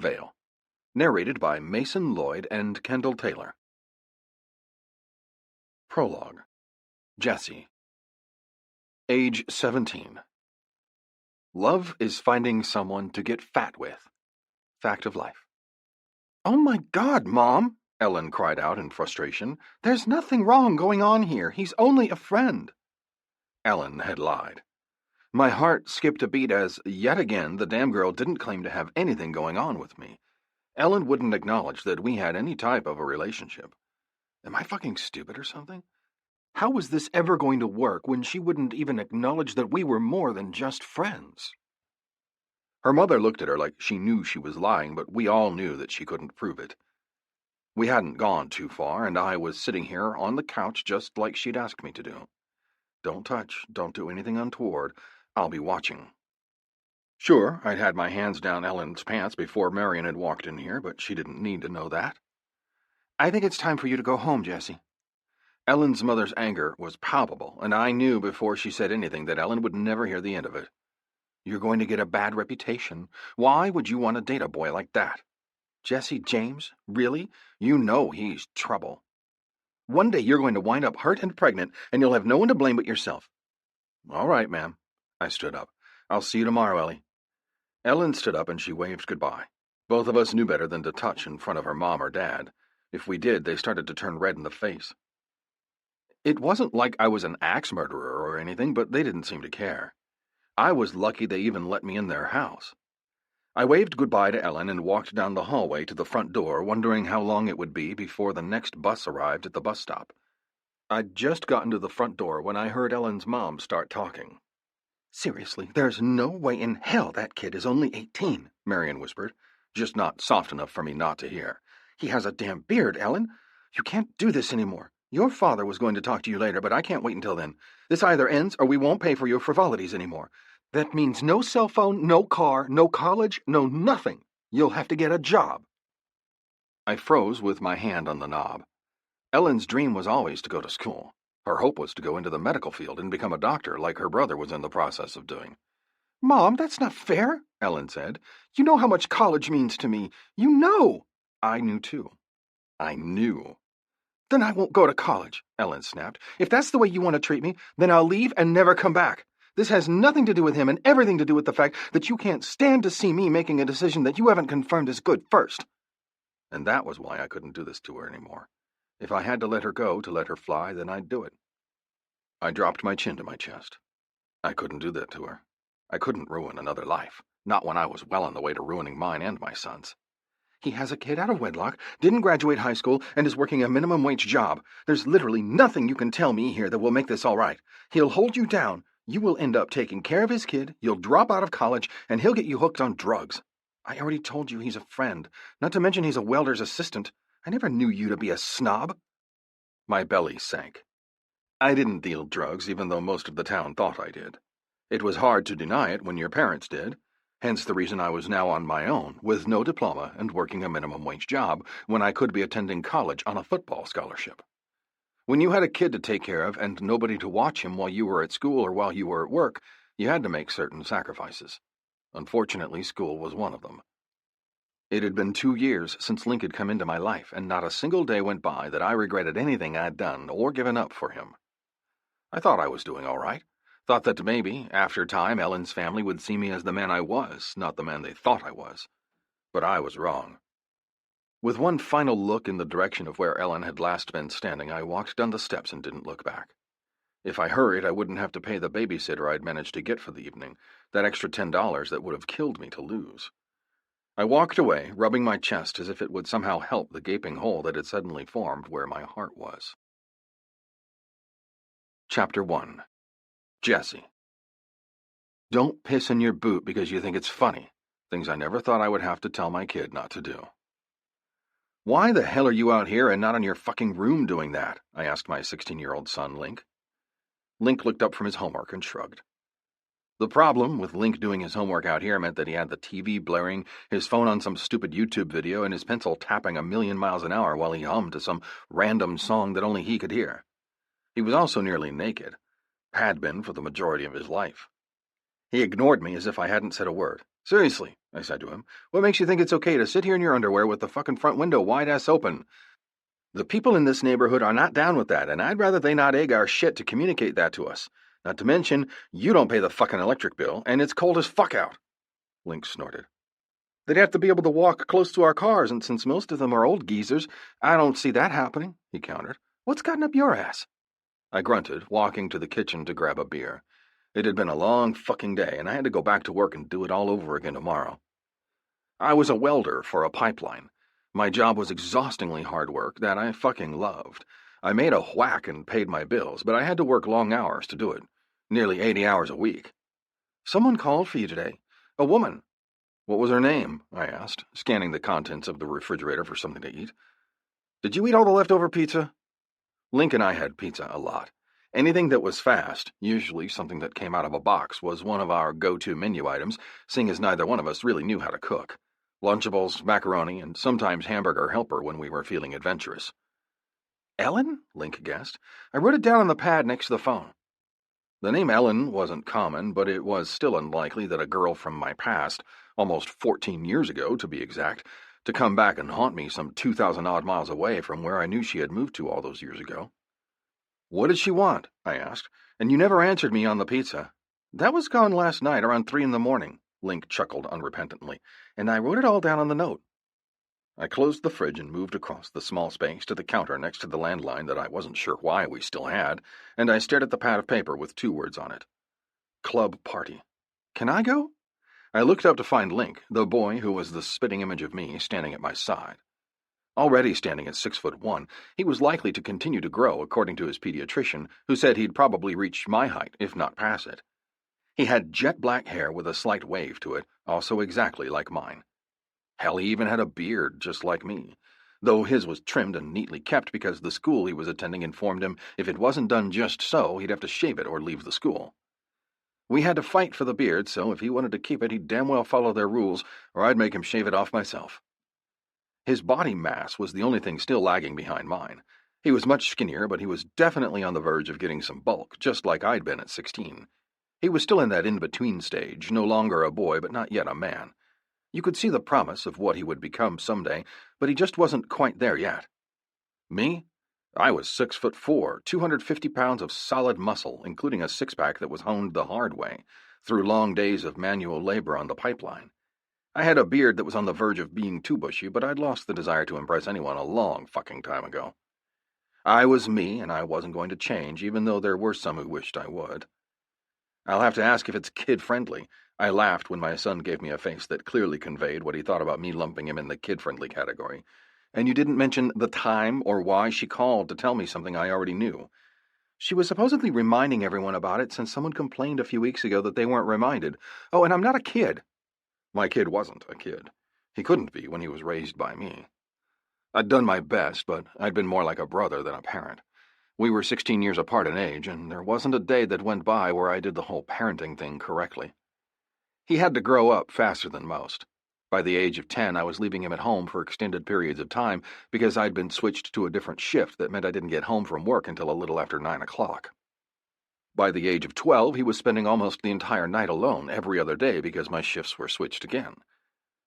Vale. Narrated by Mason Lloyd and Kendall Taylor. Prologue. Jessie. Age 17. Love is finding someone to get fat with. Fact of life. "Oh my God, Mom!" Ellen cried out in frustration. "There's nothing wrong going on here. He's only a friend." Ellen had lied. My heart skipped a beat as, yet again, the damn girl didn't claim to have anything going on with me. Ellen wouldn't acknowledge that we had any type of a relationship. Am I fucking stupid or something? How was this ever going to work when she wouldn't even acknowledge that we were more than just friends? Her mother looked at her like she knew she was lying, but we all knew that she couldn't prove it. We hadn't gone too far, and I was sitting here on the couch just like she'd asked me to do. Don't touch, don't do anything untoward. I'll be watching. Sure, I'd had my hands down Ellen's pants before Marion had walked in here, but she didn't need to know that. "I think it's time for you to go home, Jessie." Ellen's mother's anger was palpable, and I knew before she said anything that Ellen would never hear the end of it. "You're going to get a bad reputation. Why would you want to date a boy like that?" "Jesse James? Really? You know he's trouble. One day you're going to wind up hurt and pregnant, and you'll have no one to blame but yourself." "All right, ma'am." I stood up. "I'll see you tomorrow, Ellie." Ellen stood up and she waved goodbye. Both of us knew better than to touch in front of her mom or dad. If we did, they started to turn red in the face. It wasn't like I was an axe murderer or anything, but they didn't seem to care. I was lucky they even let me in their house. I waved goodbye to Ellen and walked down the hallway to the front door, wondering how long it would be before the next bus arrived at the bus stop. I'd just gotten to the front door when I heard Ellen's mom start talking. "Seriously, there's no way in hell that kid is only 18, Marion whispered, just not soft enough for me not to hear. "He has a damn beard, Ellen. You can't do this anymore. Your father was going to talk to you later, but I can't wait until then. This either ends or we won't pay for your frivolities anymore. That means no cell phone, no car, no college, no nothing. You'll have to get a job." I froze with my hand on the knob. Ellen's dream was always to go to school. Her hope was to go into the medical field and become a doctor like her brother was in the process of doing. "Mom, that's not fair," Ellen said. "You know how much college means to me. You know." I knew too. I knew. "Then I won't go to college," Ellen snapped. "If that's the way you want to treat me, then I'll leave and never come back. This has nothing to do with him and everything to do with the fact that you can't stand to see me making a decision that you haven't confirmed as good first." And that was why I couldn't do this to her anymore. If I had to let her go, to let her fly, then I'd do it. I dropped my chin to my chest. I couldn't do that to her. I couldn't ruin another life, not when I was well on the way to ruining mine and my son's. "He has a kid out of wedlock, didn't graduate high school, and is working a minimum wage job. There's literally nothing you can tell me here that will make this all right. He'll hold you down. You will end up taking care of his kid, you'll drop out of college, and he'll get you hooked on drugs. I already told you he's a friend, not to mention he's a welder's assistant. I never knew you to be a snob." My belly sank. I didn't deal drugs, even though most of the town thought I did. It was hard to deny it when your parents did. Hence the reason I was now on my own, with no diploma and working a minimum wage job, when I could be attending college on a football scholarship. When you had a kid to take care of and nobody to watch him while you were at school or while you were at work, you had to make certain sacrifices. Unfortunately, school was one of them. It had been 2 years since Link had come into my life, and not a single day went by that I regretted anything I'd done or given up for him. I thought I was doing all right. Thought that maybe, after time, Ellen's family would see me as the man I was, not the man they thought I was. But I was wrong. With one final look in the direction of where Ellen had last been standing, I walked down the steps and didn't look back. If I hurried, I wouldn't have to pay the babysitter I'd managed to get for the evening, that extra $10 that would have killed me to lose. I walked away, rubbing my chest as if it would somehow help the gaping hole that had suddenly formed where my heart was. Chapter 1. Jessie. Don't piss in your boot because you think it's funny. Things I never thought I would have to tell my kid not to do. "Why the hell are you out here and not in your fucking room doing that?" I asked my 16-year-old son, Link. Link looked up from his homework and shrugged. The problem with Link doing his homework out here meant that he had the TV blaring, his phone on some stupid YouTube video, and his pencil tapping 1,000,000 miles an hour while he hummed to some random song that only he could hear. He was also nearly naked. Had been for the majority of his life. He ignored me as if I hadn't said a word. Seriously, I said to him, what makes you think it's okay to sit here in your underwear with the fucking front window wide-ass open? The people in this neighborhood are not down with that, and I'd rather they not egg our shit to communicate that to us. Not to mention, you don't pay the fucking electric bill, and it's cold as fuck out. Link snorted. They'd have to be able to walk close to our cars, and since most of them are old geezers, I don't see that happening, he countered. What's gotten up your ass? I grunted, walking to the kitchen to grab a beer. It had been a long fucking day, and I had to go back to work and do it all over again tomorrow. I was a welder for a pipeline. My job was exhaustingly hard work that I fucking loved. I made a whack and paid my bills, but I had to work long hours to do it. Nearly 80 hours a week. Someone called for you today. A woman. What was her name? I asked, scanning the contents of the refrigerator for something to eat. Did you eat all the leftover pizza? Link and I had pizza a lot. Anything that was fast, usually something that came out of a box, was one of our go-to menu items, seeing as neither one of us really knew how to cook. Lunchables, macaroni, and sometimes hamburger helper when we were feeling adventurous. Ellen? Link guessed. I wrote it down on the pad next to the phone. The name Ellen wasn't common, but it was still unlikely that a girl from my past, almost 14 years ago to be exact, to come back and haunt me some 2,000-odd miles away from where I knew she had moved to all those years ago. What did she want? I asked, and you never answered me on the pizza. That was gone last night around 3 a.m, Link chuckled unrepentantly, and I wrote it all down on the note. I closed the fridge and moved across the small space to the counter next to the landline that I wasn't sure why we still had, and I stared at the pad of paper with 2 words on it. Club party. Can I go? I looked up to find Link, the boy who was the spitting image of me, standing at my side. Already standing at 6'1", he was likely to continue to grow, according to his pediatrician, who said he'd probably reach my height, if not pass it. He had jet black hair with a slight wave to it, also exactly like mine. Hell, he even had a beard, just like me, though his was trimmed and neatly kept because the school he was attending informed him if it wasn't done just so, he'd have to shave it or leave the school. We had to fight for the beard, so if he wanted to keep it, he'd damn well follow their rules, or I'd make him shave it off myself. His body mass was the only thing still lagging behind mine. He was much skinnier, but he was definitely on the verge of getting some bulk, just like I'd been at 16. He was still in that in-between stage, no longer a boy, but not yet a man. You could see the promise of what he would become someday, but he just wasn't quite there yet. Me? I was 6'4", 250 pounds of solid muscle, including a six-pack that was honed the hard way, through long days of manual labor on the pipeline. I had a beard that was on the verge of being too bushy, but I'd lost the desire to impress anyone a long fucking time ago. I was me, and I wasn't going to change, even though there were some who wished I would. I'll have to ask if it's kid-friendly. I laughed when my son gave me a face that clearly conveyed what he thought about me lumping him in the kid-friendly category. And you didn't mention the time or why she called to tell me something I already knew. She was supposedly reminding everyone about it since someone complained a few weeks ago that they weren't reminded. Oh, and I'm not a kid. My kid wasn't a kid. He couldn't be when he was raised by me. I'd done my best, but I'd been more like a brother than a parent. We were 16 years apart in age, and there wasn't a day that went by where I did the whole parenting thing correctly. He had to grow up faster than most. By the age of 10, I was leaving him at home for extended periods of time because I'd been switched to a different shift that meant I didn't get home from work until a little after 9 o'clock. By the age of 12, he was spending almost the entire night alone every other day because my shifts were switched again.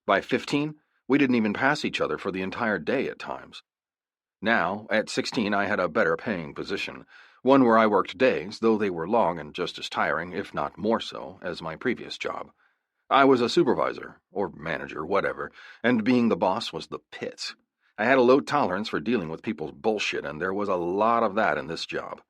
By 15, we didn't even pass each other for the entire day at times. Now, at 16, I had a better paying position, one where I worked days, though they were long and just as tiring, if not more so, as my previous job. I was a supervisor, or manager, whatever, and being the boss was the pits. I had a low tolerance for dealing with people's bullshit, and there was a lot of that in this job.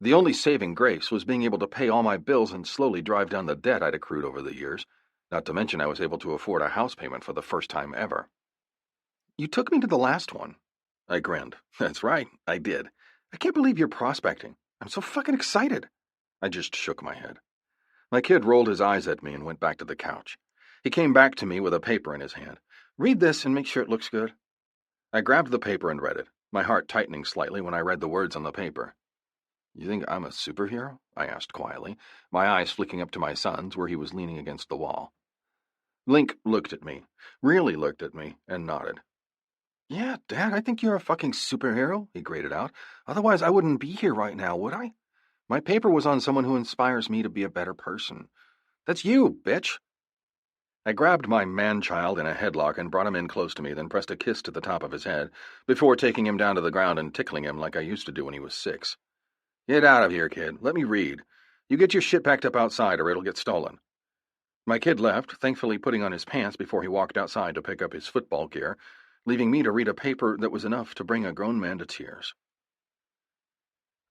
The only saving grace was being able to pay all my bills and slowly drive down the debt I'd accrued over the years, not to mention I was able to afford a house payment for the first time ever. You took me to the last one. I grinned. That's right, I did. I can't believe you're prospecting. I'm so fucking excited. I just shook my head. My kid rolled his eyes at me and went back to the couch. He came back to me with a paper in his hand. Read this and make sure it looks good. I grabbed the paper and read it, my heart tightening slightly when I read the words on the paper. You think I'm a superhero? I asked quietly, my eyes flicking up to my son's where he was leaning against the wall. Link looked at me, really looked at me, and nodded. Yeah, Dad, I think you're a fucking superhero, he grated out. Otherwise I wouldn't be here right now, would I? My paper was on someone who inspires me to be a better person. That's you, bitch. I grabbed my man-child in a headlock and brought him in close to me, then pressed a kiss to the top of his head, before taking him down to the ground and tickling him like I used to do when he was 6. "Get out of here, kid. Let me read. You get your shit packed up outside or it'll get stolen." My kid left, thankfully putting on his pants before he walked outside to pick up his football gear, leaving me to read a paper that was enough to bring a grown man to tears.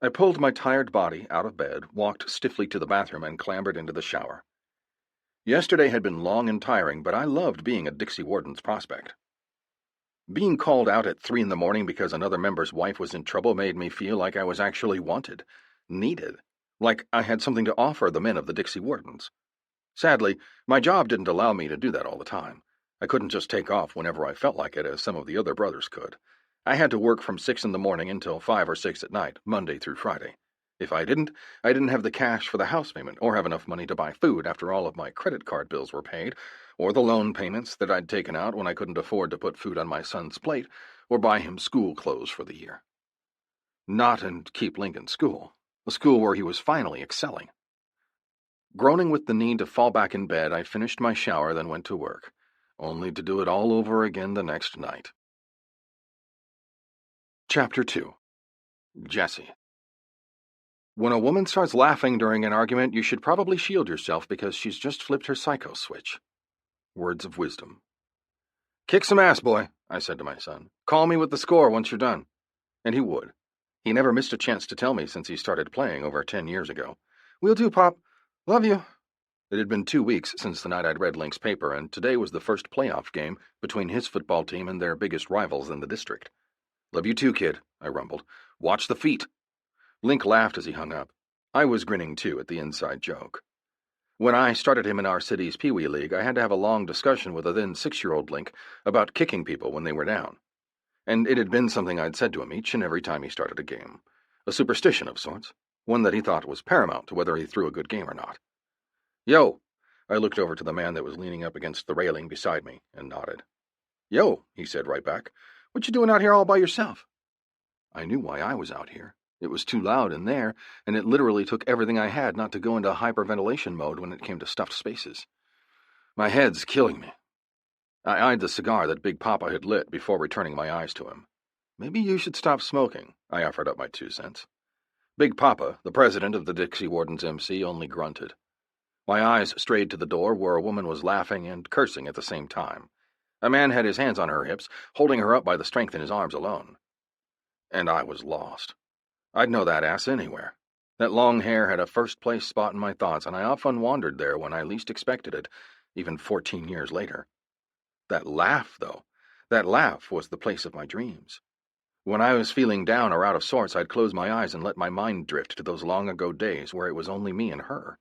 I pulled my tired body out of bed, walked stiffly to the bathroom, and clambered into the shower. Yesterday had been long and tiring, but I loved being a Dixie Warden's prospect. Being called out at 3 in the morning because another member's wife was in trouble made me feel like I was actually wanted, needed, like I had something to offer the men of the Dixie Wardens. Sadly, my job didn't allow me to do that all the time. I couldn't just take off whenever I felt like it, as some of the other brothers could. I had to work from 6 in the morning until 5 or 6 at night, Monday through Friday. If I didn't have the cash for the house payment or have enough money to buy food after all of my credit card bills were paid, or the loan payments that I'd taken out when I couldn't afford to put food on my son's plate or buy him school clothes for the year. Not in Keep Lincoln School, the school where he was finally excelling. Groaning with the need to fall back in bed, I finished my shower, then went to work, only to do it all over again the next night. Chapter 2. Jessie. When a woman starts laughing during an argument, you should probably shield yourself because she's just flipped her psycho switch. Words of wisdom. "Kick some ass, boy," I said to my son. "Call me with the score once you're done." And he would. He never missed a chance to tell me since he started playing over 10 years ago. "Will do, Pop. Love you." It had been 2 weeks since the night I'd read Link's paper, and today was the first playoff game between his football team and their biggest rivals in the district. "Love you too, kid," I rumbled. "Watch the feet." Link laughed as he hung up. I was grinning too at the inside joke. When I started him in our city's Pee Wee League, I had to have a long discussion with a then 6-year-old Link about kicking people when they were down. And it had been something I'd said to him each and every time he started a game. A superstition of sorts, one that he thought was paramount to whether he threw a good game or not. "Yo!" I looked over to the man that was leaning up against the railing beside me and nodded. "Yo," he said right back. "What you doing out here all by yourself?" I knew why I was out here. It was too loud in there, and it literally took everything I had not to go into hyperventilation mode when it came to stuffed spaces. My head's killing me. I eyed the cigar that Big Papa had lit before returning my eyes to him. "Maybe you should stop smoking," I offered up my 2 cents. Big Papa, the president of the Dixie Wardens MC, only grunted. My eyes strayed to the door where a woman was laughing and cursing at the same time. A man had his hands on her hips, holding her up by the strength in his arms alone. And I was lost. I'd know that ass anywhere. That long hair had a first-place spot in my thoughts, and I often wandered there when I least expected it, even 14 years later. That laugh, though, that laugh was the place of my dreams. When I was feeling down or out of sorts, I'd close my eyes and let my mind drift to those long-ago days where it was only me and her.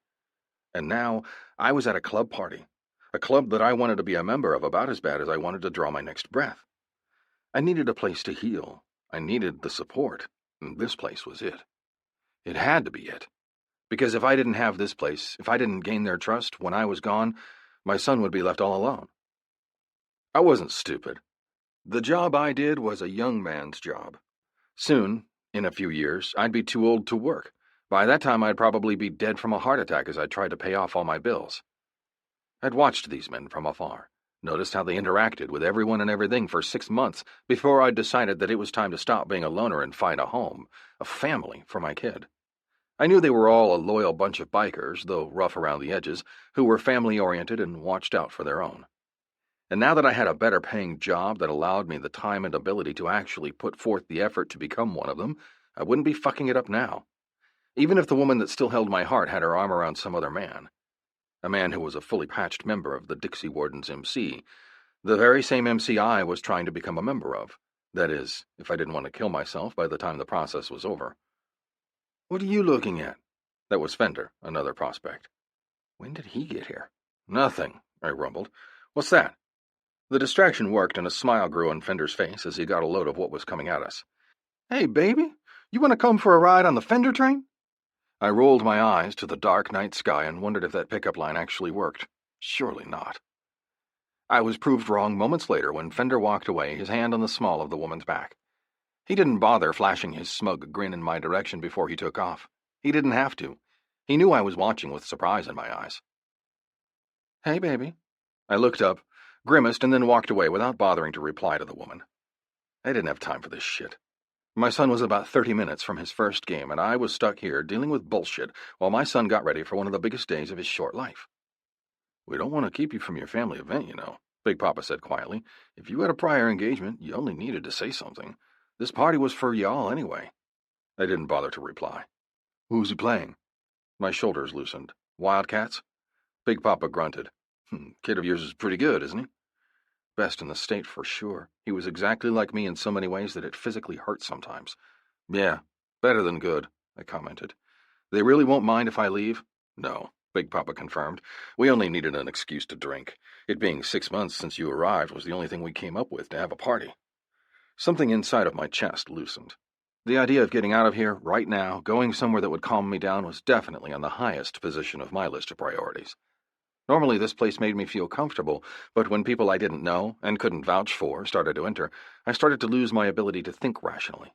And now I was at a club party, a club that I wanted to be a member of about as bad as I wanted to draw my next breath. I needed a place to heal. I needed the support. This place was it. It had to be it. Because if I didn't have this place, if I didn't gain their trust when I was gone, my son would be left all alone. I wasn't stupid. The job I did was a young man's job. Soon, in a few years, I'd be too old to work. By that time, I'd probably be dead from a heart attack as I tried to pay off all my bills. I'd watched these men from afar, noticed how they interacted with everyone and everything for 6 months before I'd decided that it was time to stop being a loner and find a home, a family for my kid. I knew they were all a loyal bunch of bikers, though rough around the edges, who were family-oriented and watched out for their own. And now that I had a better-paying job that allowed me the time and ability to actually put forth the effort to become one of them, I wouldn't be fucking it up now. Even if the woman that still held my heart had her arm around some other man. A man who was a fully patched member of the Dixie Wardens MC, the very same MC I was trying to become a member of. That is, if I didn't want to kill myself by the time the process was over. "What are you looking at?" That was Fender, another prospect. When did he get here? "Nothing," I rumbled. "What's that?" The distraction worked, and a smile grew on Fender's face as he got a load of what was coming at us. "Hey, baby, you want to come for a ride on the Fender train?" I rolled my eyes to the dark night sky and wondered if that pickup line actually worked. Surely not. I was proved wrong moments later when Fender walked away, his hand on the small of the woman's back. He didn't bother flashing his smug grin in my direction before he took off. He didn't have to. He knew I was watching with surprise in my eyes. "Hey, baby." I looked up, grimaced, and then walked away without bothering to reply to the woman. I didn't have time for this shit. My son was about 30 minutes from his first game, and I was stuck here dealing with bullshit while my son got ready for one of the biggest days of his short life. "We don't want to keep you from your family event, you know," Big Papa said quietly. "If you had a prior engagement, you only needed to say something. This party was for y'all anyway." I didn't bother to reply. "Who's he playing?" My shoulders loosened. "Wildcats?" Big Papa grunted. "Kid of yours is pretty good, isn't he?" "Best in the state for sure. He was exactly like me in so many ways that it physically hurt sometimes." "Yeah, better than good," I commented. "They really won't mind if I leave?" "No," Big Papa confirmed. "We only needed an excuse to drink. It being 6 months since you arrived was the only thing we came up with to have a party." Something inside of my chest loosened. The idea of getting out of here, right now, going somewhere that would calm me down was definitely on the highest position of my list of priorities. Normally this place made me feel comfortable, but when people I didn't know, and couldn't vouch for, started to enter, I started to lose my ability to think rationally.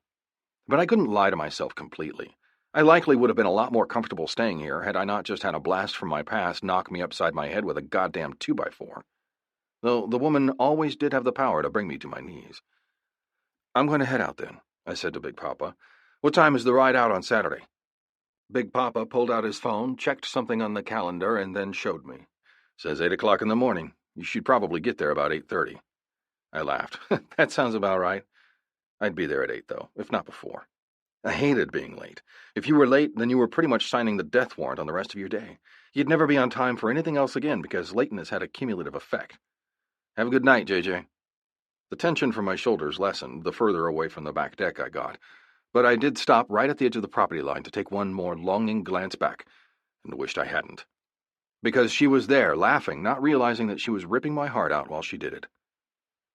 But I couldn't lie to myself completely. I likely would have been a lot more comfortable staying here had I not just had a blast from my past knock me upside my head with a goddamn 2x4. Though the woman always did have the power to bring me to my knees. "I'm going to head out then," I said to Big Papa. "What time is the ride out on Saturday?" Big Papa pulled out his phone, checked something on the calendar, and then showed me. "Says 8 o'clock in the morning. You should probably get there about 8:30. I laughed. "That sounds about right." I'd be there at 8, though, if not before. I hated being late. If you were late, then you were pretty much signing the death warrant on the rest of your day. You'd never be on time for anything else again because lateness had a cumulative effect. "Have a good night, JJ. The tension from my shoulders lessened the further away from the back deck I got, but I did stop right at the edge of the property line to take one more longing glance back, and wished I hadn't. Because she was there, laughing, not realizing that she was ripping my heart out while she did it.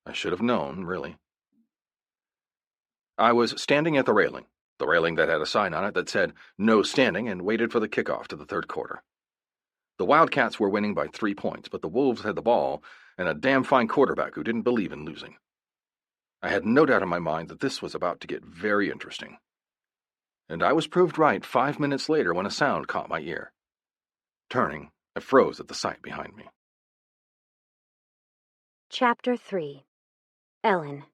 I should have known, really. I was standing at the railing that had a sign on it that said, "No standing," and waited for the kickoff to the third quarter. The Wildcats were winning by 3 points, but the Wolves had the ball, and a damn fine quarterback who didn't believe in losing. I had no doubt in my mind that this was about to get very interesting. And I was proved right 5 minutes later when a sound caught my ear. Turning, I froze at the sight behind me. Chapter 3. Ellen.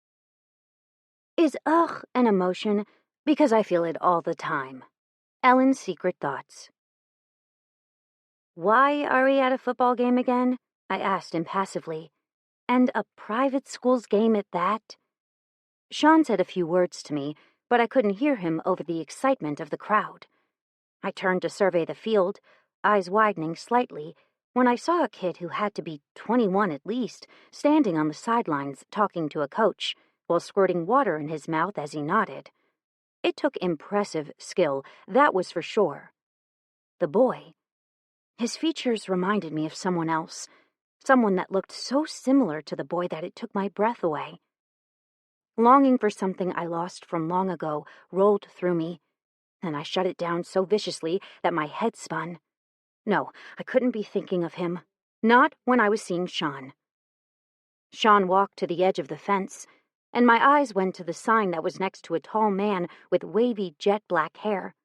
Is ugh an emotion? Because I feel it all the time. Ellen's secret thoughts. "Why are we at a football game again?" I asked impassively. "And a private school's game at that?" Sean said a few words to me, but I couldn't hear him over the excitement of the crowd. I turned to survey the field, eyes widening slightly, when I saw a kid who had to be 21 at least, standing on the sidelines talking to a coach, while squirting water in his mouth as he nodded. It took impressive skill, that was for sure. The boy. His features reminded me of someone else, someone that looked so similar to the boy that it took my breath away. Longing for something I lost from long ago rolled through me, and I shut it down so viciously that my head spun. No, I couldn't be thinking of him. Not when I was seeing Sean. Sean walked to the edge of the fence, and my eyes went to the sign that was next to a tall man with wavy jet-black hair.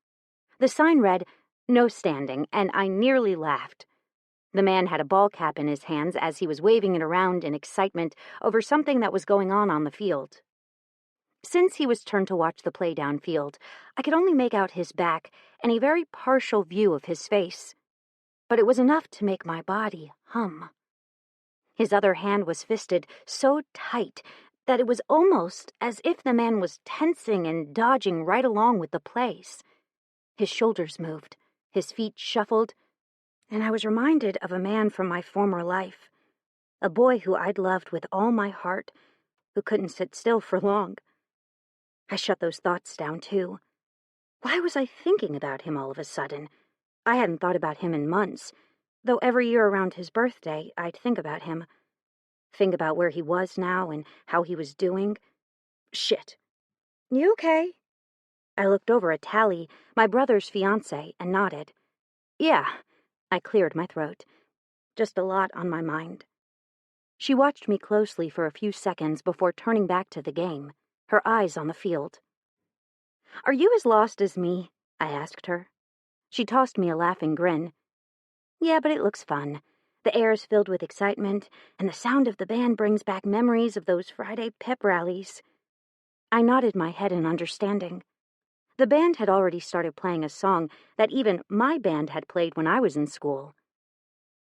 The sign read, "No standing," and I nearly laughed. The man had a ball cap in his hands as he was waving it around in excitement over something that was going on the field. Since he was turned to watch the play downfield, I could only make out his back and a very partial view of his face. But it was enough to make my body hum. His other hand was fisted so tight that it was almost as if the man was tensing and dodging right along with the plays. His shoulders moved, his feet shuffled, and I was reminded of a man from my former life, a boy who I'd loved with all my heart, who couldn't sit still for long. I shut those thoughts down, too. Why was I thinking about him all of a sudden? I hadn't thought about him in months, though every year around his birthday I'd think about him. Think about where he was now and how he was doing. Shit. "You okay?" I looked over at Tally, my brother's fiancé, and nodded. "Yeah." I cleared my throat. Just a lot on my mind. She watched me closely for a few seconds before turning back to the game, her eyes on the field. "Are you as lost as me?" I asked her. She tossed me a laughing grin. "Yeah, but it looks fun. The air is filled with excitement, and the sound of the band brings back memories of those Friday pep rallies. I nodded my head in understanding. The band had already started playing a song that even my band had played when I was in school.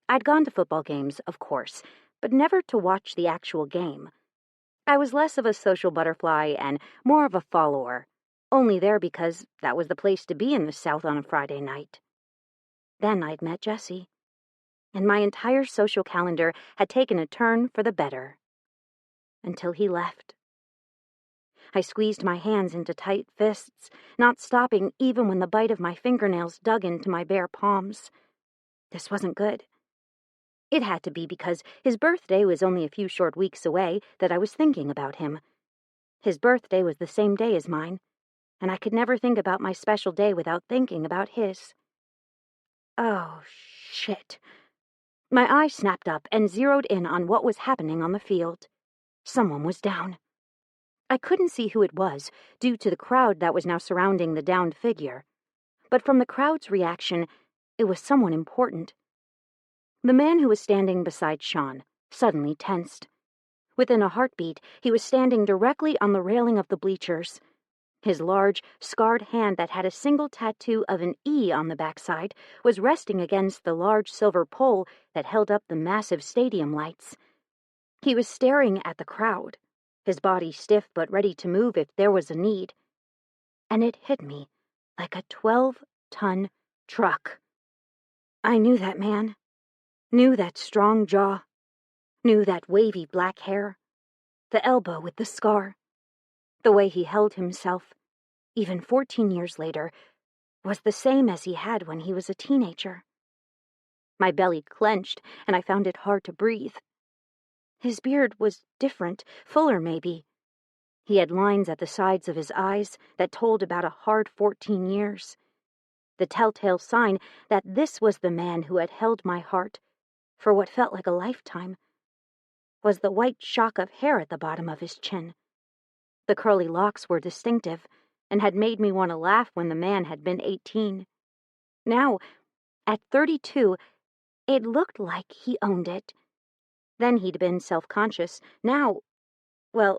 I'd gone to football games, of course, but never to watch the actual game. I was less of a social butterfly and more of a follower, only there because that was the place to be in the South on a Friday night. Then I'd met Jessie, and my entire social calendar had taken a turn for the better. Until he left. I squeezed my hands into tight fists, not stopping even when the bite of my fingernails dug into my bare palms. This wasn't good. It had to be because his birthday was only a few short weeks away that I was thinking about him. His birthday was the same day as mine, and I could never think about my special day without thinking about his. Oh, shit. My eye snapped up and zeroed in on what was happening on the field. Someone was down. I couldn't see who it was, due to the crowd that was now surrounding the downed figure. But from the crowd's reaction, it was someone important. The man who was standing beside Sean suddenly tensed. Within a heartbeat, he was standing directly on the railing of the bleachers. His large, scarred hand that had a single tattoo of an E on the backside was resting against the large silver pole that held up the massive stadium lights. He was staring at the crowd, his body stiff but ready to move if there was a need. And it hit me like a 12-ton truck. I knew that man, knew that strong jaw, knew that wavy black hair, the elbow with the scar. The way he held himself, even 14 years later, was the same as he had when he was a teenager. My belly clenched, and I found it hard to breathe. His beard was different, fuller maybe. He had lines at the sides of his eyes that told about a hard 14 years. The telltale sign that this was the man who had held my heart for what felt like a lifetime was the white shock of hair at the bottom of his chin. The curly locks were distinctive and had made me want to laugh when the man had been 18. Now, at 32, it looked like he owned it. Then he'd been self-conscious. Now, it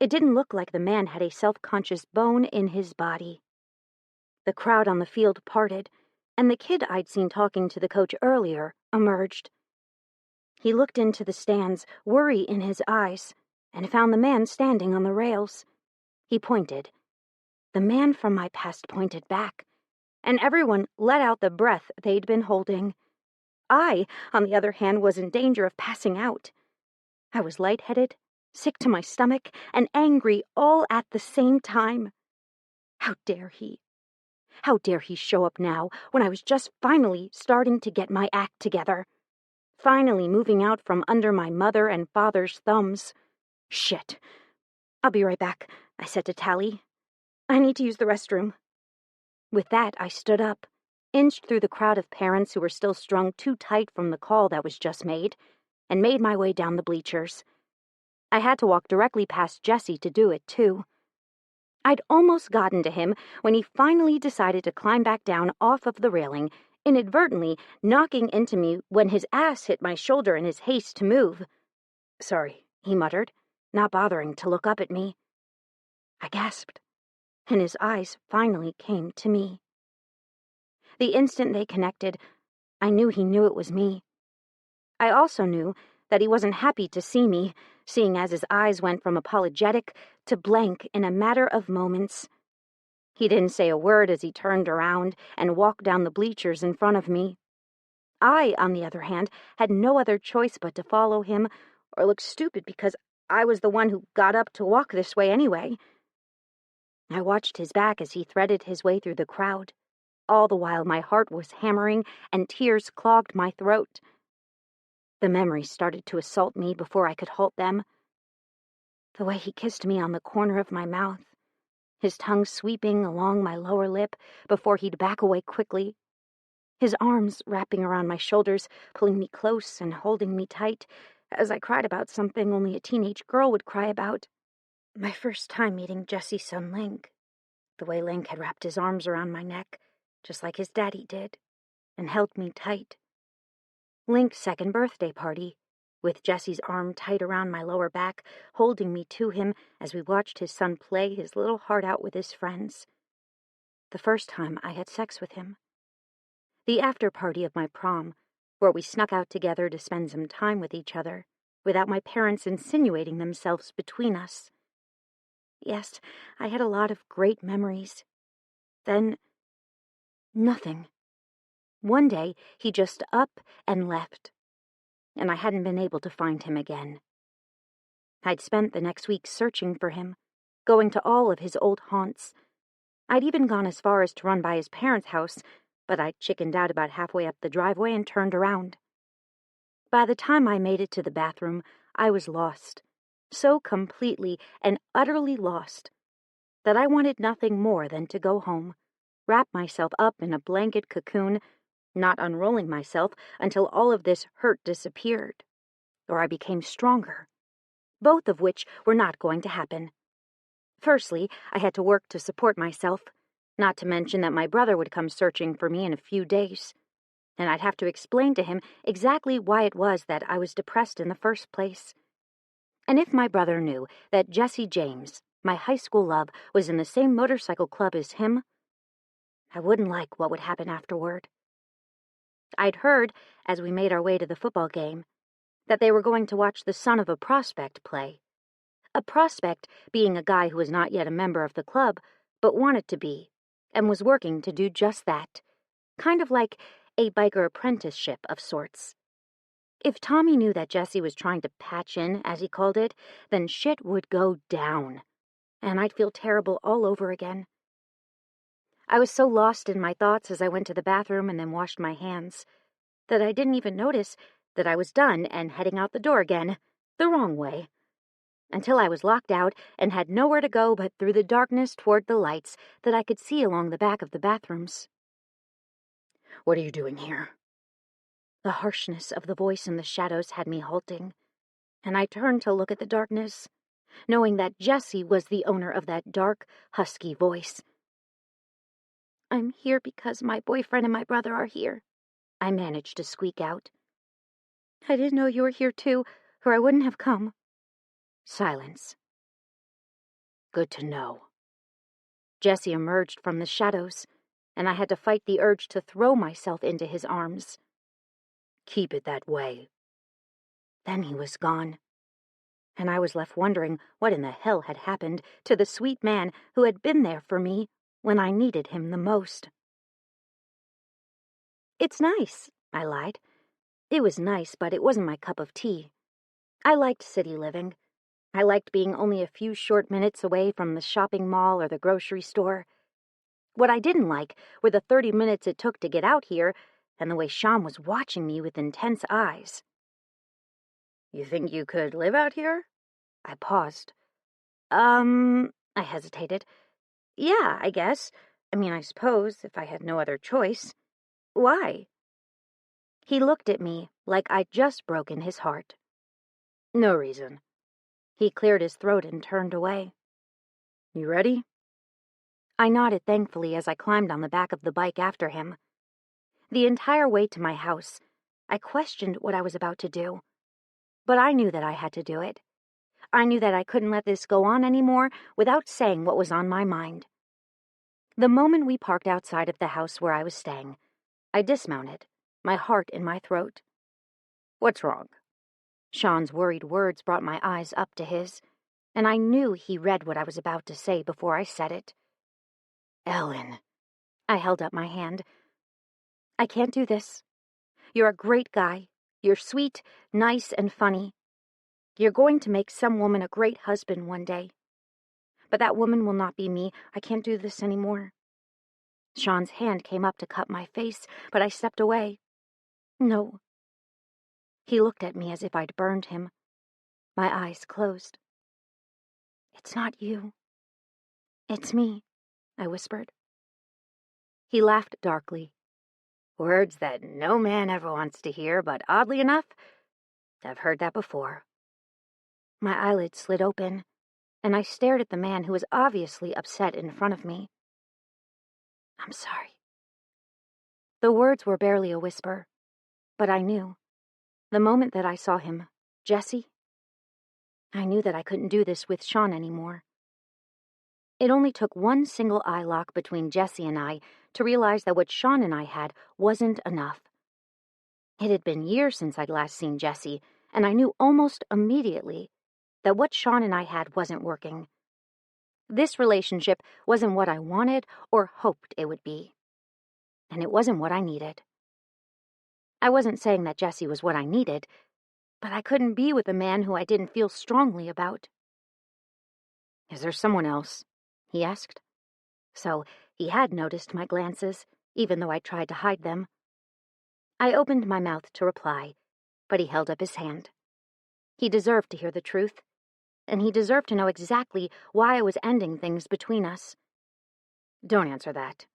didn't look like the man had a self-conscious bone in his body. The crowd on the field parted, and the kid I'd seen talking to the coach earlier emerged. He looked into the stands, worry in his eyes, and found the man standing on the rails. He pointed. The man from my past pointed back, and everyone let out the breath they'd been holding. I, on the other hand, was in danger of passing out. I was lightheaded, sick to my stomach, and angry all at the same time. How dare he? How dare he show up now when I was just finally starting to get my act together? Finally moving out from under my mother and father's thumbs. Shit. I'll be right back, I said to Tally. I need to use the restroom. With that, I stood up, inched through the crowd of parents who were still strung too tight from the call that was just made, and made my way down the bleachers. I had to walk directly past Jessie to do it, too. I'd almost gotten to him when he finally decided to climb back down off of the railing, inadvertently knocking into me when his ass hit my shoulder in his haste to move. Sorry, he muttered, not bothering to look up at me. I gasped, and his eyes finally came to me. The instant they connected, I knew he knew it was me. I also knew that he wasn't happy to see me, seeing as his eyes went from apologetic to blank in a matter of moments. He didn't say a word as he turned around and walked down the bleachers in front of me. I, on the other hand, had no other choice but to follow him or look stupid because I was the one who got up to walk this way anyway. I watched his back as he threaded his way through the crowd. All the while my heart was hammering and tears clogged my throat. The memories started to assault me before I could halt them. The way he kissed me on the corner of my mouth, his tongue sweeping along my lower lip before he'd back away quickly, his arms wrapping around my shoulders, pulling me close and holding me tight as I cried about something only a teenage girl would cry about. My first time meeting Jessie's son Link. The way Link had wrapped his arms around my neck, just like his daddy did, and held me tight, Link's second birthday party, with Jessie's arm tight around my lower back, holding me to him as we watched his son play his little heart out with his friends. The first time I had sex with him. The after party of my prom, where we snuck out together to spend some time with each other, without my parents insinuating themselves between us. Yes, I had a lot of great memories. Then, nothing. One day, he just up and left, and I hadn't been able to find him again. I'd spent the next week searching for him, going to all of his old haunts. I'd even gone as far as to run by his parents' house, but I chickened out about halfway up the driveway and turned around. By the time I made it to the bathroom, I was lost, so completely and utterly lost, that I wanted nothing more than to go home, wrap myself up in a blanket cocoon, not unrolling myself until all of this hurt disappeared, or I became stronger, both of which were not going to happen. Firstly, I had to work to support myself, not to mention that my brother would come searching for me in a few days, and I'd have to explain to him exactly why it was that I was depressed in the first place. And if my brother knew that Jessie James, my high school love, was in the same motorcycle club as him, I wouldn't like what would happen afterward. I'd heard, as we made our way to the football game, that they were going to watch the son of a prospect play. A prospect being a guy who was not yet a member of the club, but wanted to be, and was working to do just that, kind of like a biker apprenticeship of sorts. If Tommy knew that Jessie was trying to patch in, as he called it, then shit would go down, and I'd feel terrible all over again. I was so lost in my thoughts as I went to the bathroom and then washed my hands, that I didn't even notice that I was done and heading out the door again, the wrong way, until I was locked out and had nowhere to go but through the darkness toward the lights that I could see along the back of the bathrooms. "What are you doing here?" The harshness of the voice in the shadows had me halting, and I turned to look at the darkness, knowing that Jessie was the owner of that dark, husky voice. "I'm here because my boyfriend and my brother are here," I managed to squeak out. "I didn't know you were here too, or I wouldn't have come." Silence. "Good to know." Jessie emerged from the shadows, and I had to fight the urge to throw myself into his arms. "Keep it that way." Then he was gone, and I was left wondering what in the hell had happened to the sweet man who had been there for me when I needed him the most. "It's nice," I lied. It was nice, but it wasn't my cup of tea. I liked city living. I liked being only a few short minutes away from the shopping mall or the grocery store. What I didn't like were the 30 minutes it took to get out here and the way Sean was watching me with intense eyes. "You think you could live out here?" I paused. I hesitated. "Yeah, I guess. I suppose, if I had no other choice." "Why?" He looked at me like I'd just broken his heart. "No reason." He cleared his throat and turned away. "You ready?" I nodded thankfully as I climbed on the back of the bike after him. The entire way to my house, I questioned what I was about to do. But I knew that I had to do it. I knew that I couldn't let this go on anymore without saying what was on my mind. The moment we parked outside of the house where I was staying, I dismounted, my heart in my throat. "What's wrong?" Sean's worried words brought my eyes up to his, and I knew he read what I was about to say before I said it. "Ellen." I held up my hand. "I can't do this. You're a great guy. You're sweet, nice, and funny. You're going to make some woman a great husband one day. But that woman will not be me. I can't do this anymore." Sean's hand came up to cut my face, but I stepped away. "No." He looked at me as if I'd burned him. My eyes closed. "It's not you. It's me," I whispered. He laughed darkly. Words that no man ever wants to hear, but oddly enough, I've heard that before. My eyelids slid open, and I stared at the man who was obviously upset in front of me. "I'm sorry." The words were barely a whisper, but I knew. The moment that I saw him, Jessie, I knew that I couldn't do this with Sean anymore. It only took one single eye lock between Jessie and I to realize that what Sean and I had wasn't enough. It had been years since I'd last seen Jessie, and I knew almost immediately that what Sean and I had wasn't working. This relationship wasn't what I wanted or hoped it would be, and it wasn't what I needed. I wasn't saying that Jessie was what I needed, but I couldn't be with a man who I didn't feel strongly about. "Is there someone else?" he asked. So he had noticed my glances, even though I tried to hide them. I opened my mouth to reply, but he held up his hand. He deserved to hear the truth, and he deserved to know exactly why I was ending things between us. "Don't answer that."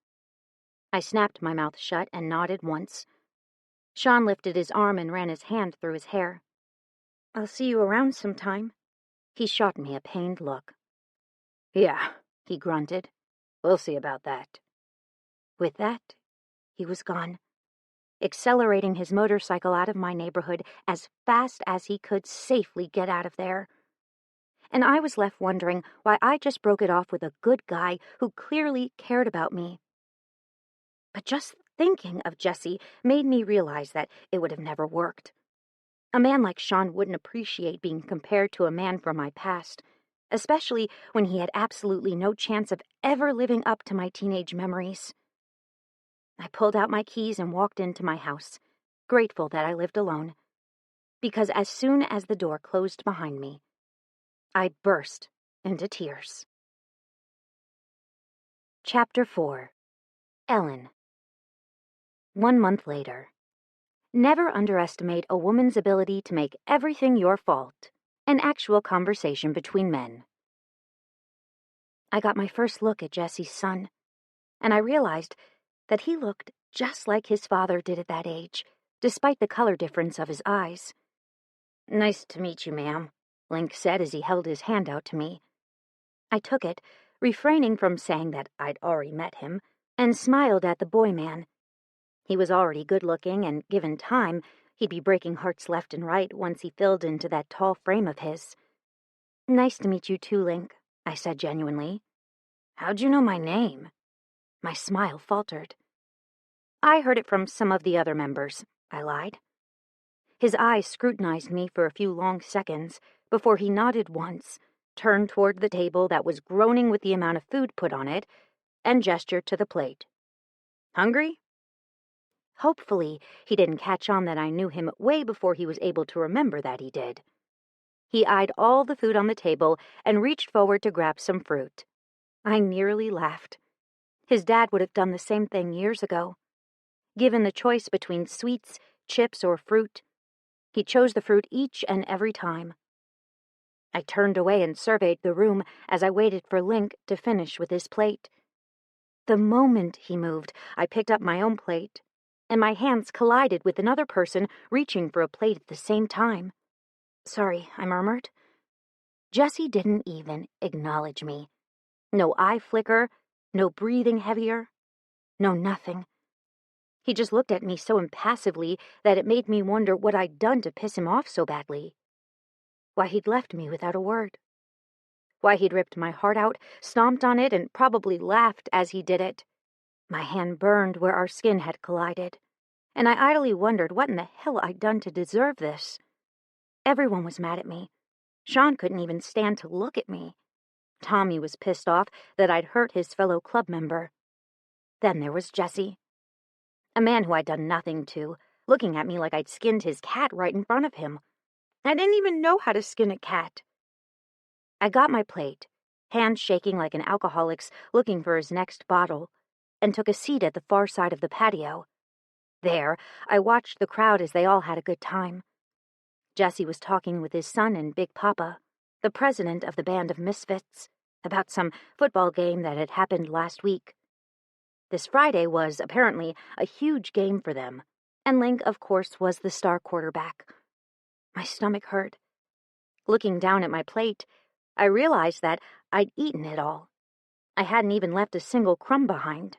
I snapped my mouth shut and nodded once. Sean lifted his arm and ran his hand through his hair. "I'll see you around sometime." He shot me a pained look. "Yeah," he grunted. "We'll see about that." With that, he was gone, accelerating his motorcycle out of my neighborhood as fast as he could safely get out of there. And I was left wondering why I just broke it off with a good guy who clearly cared about me. But just thinking of Jessie made me realize that it would have never worked. A man like Sean wouldn't appreciate being compared to a man from my past, especially when he had absolutely no chance of ever living up to my teenage memories. I pulled out my keys and walked into my house, grateful that I lived alone, because as soon as the door closed behind me, I burst into tears. Chapter 4. Ellen. 1 month later. Never underestimate a woman's ability to make everything your fault. An actual conversation between men. I got my first look at Jessie's son, and I realized that he looked just like his father did at that age, despite the color difference of his eyes. "Nice to meet you, ma'am," Link said as he held his hand out to me. I took it, refraining from saying that I'd already met him, and smiled at the boy man. He was already good-looking, and given time, he'd be breaking hearts left and right once he filled into that tall frame of his. "Nice to meet you too, Link," I said genuinely. "How'd you know my name?" My smile faltered. "I heard it from some of the other members," I lied. His eyes scrutinized me for a few long seconds before he nodded once, turned toward the table that was groaning with the amount of food put on it, and gestured to the plate. "Hungry?" Hopefully, he didn't catch on that I knew him way before he was able to remember that he did. He eyed all the food on the table and reached forward to grab some fruit. I nearly laughed. His dad would have done the same thing years ago. Given the choice between sweets, chips, or fruit, he chose the fruit each and every time. I turned away and surveyed the room as I waited for Link to finish with his plate. The moment he moved, I picked up my own plate, and my hands collided with another person reaching for a plate at the same time. "Sorry," I murmured. Jessie didn't even acknowledge me. No eye flicker, no breathing heavier, no nothing. He just looked at me so impassively that it made me wonder what I'd done to piss him off so badly. Why he'd left me without a word. Why he'd ripped my heart out, stomped on it, and probably laughed as he did it. My hand burned where our skin had collided, and I idly wondered what in the hell I'd done to deserve this. Everyone was mad at me. Sean couldn't even stand to look at me. Tommy was pissed off that I'd hurt his fellow club member. Then there was Jessie. A man who I'd done nothing to, looking at me like I'd skinned his cat right in front of him. I didn't even know how to skin a cat. I got my plate, hands shaking like an alcoholic's looking for his next bottle, and took a seat at the far side of the patio. There, I watched the crowd as they all had a good time. Jessie was talking with his son and Big Papa, the president of the Band of Misfits, about some football game that had happened last week. This Friday was, apparently, a huge game for them, and Link, of course, was the star quarterback. My stomach hurt. Looking down at my plate, I realized that I'd eaten it all. I hadn't even left a single crumb behind.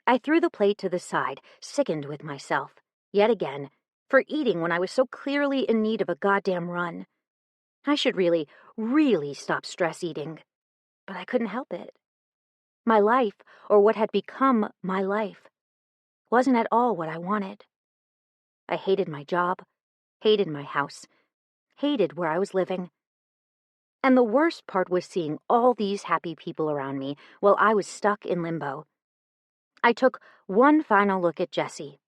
I threw the plate to the side, sickened with myself, yet again, For eating when I was so clearly in need of a goddamn run. I should really, really stop stress eating. But I couldn't help it. My life, or what had become my life, wasn't at all what I wanted. I hated my job, hated my house, hated where I was living. And the worst part was seeing all these happy people around me while I was stuck in limbo. I took one final look at Jessie.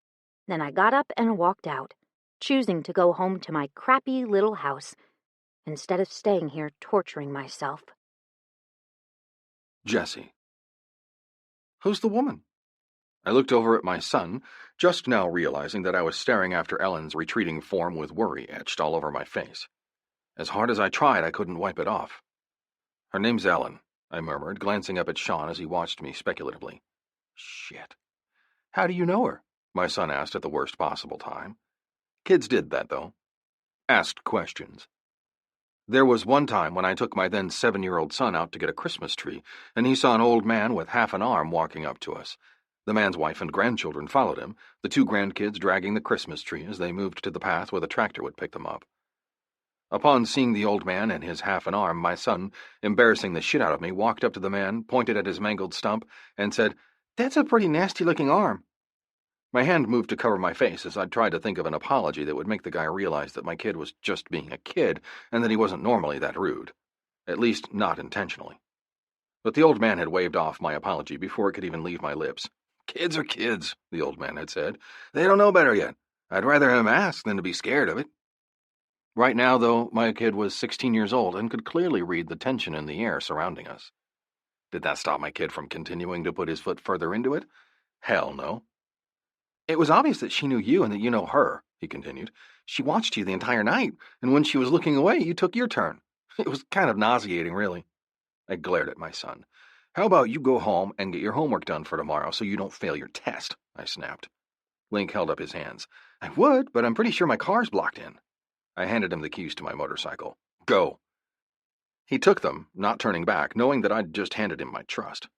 Then I got up and walked out, choosing to go home to my crappy little house instead of staying here torturing myself. Jessie. Who's the woman? I looked over at my son, just now realizing that I was staring after Ellen's retreating form with worry etched all over my face. As hard as I tried, I couldn't wipe it off. Her name's Ellen, I murmured, glancing up at Sean as he watched me speculatively. Shit. How do you know her? My son asked at the worst possible time. Kids did that, though. Asked questions. There was one time when I took my then 7-year-old son out to get a Christmas tree, and he saw an old man with half an arm walking up to us. The man's wife and grandchildren followed him, the 2 grandkids dragging the Christmas tree as they moved to the path where the tractor would pick them up. Upon seeing the old man and his half an arm, my son, embarrassing the shit out of me, walked up to the man, pointed at his mangled stump, and said, "That's a pretty nasty-looking arm." My hand moved to cover my face as I tried to think of an apology that would make the guy realize that my kid was just being a kid and that he wasn't normally that rude. At least, not intentionally. But the old man had waved off my apology before it could even leave my lips. "Kids are kids," the old man had said. "They don't know better yet. I'd rather him ask than to be scared of it." Right now, though, my kid was 16 years old and could clearly read the tension in the air surrounding us. Did that stop my kid from continuing to put his foot further into it? Hell no. "It was obvious that she knew you and that you know her," he continued. "She watched you the entire night, and when she was looking away, you took your turn. It was kind of nauseating, really." I glared at my son. "How about you go home and get your homework done for tomorrow so you don't fail your test?" I snapped. Link held up his hands. "I would, but I'm pretty sure my car's blocked in." I handed him the keys to my motorcycle. "Go." He took them, not turning back, knowing that I'd just handed him my trust.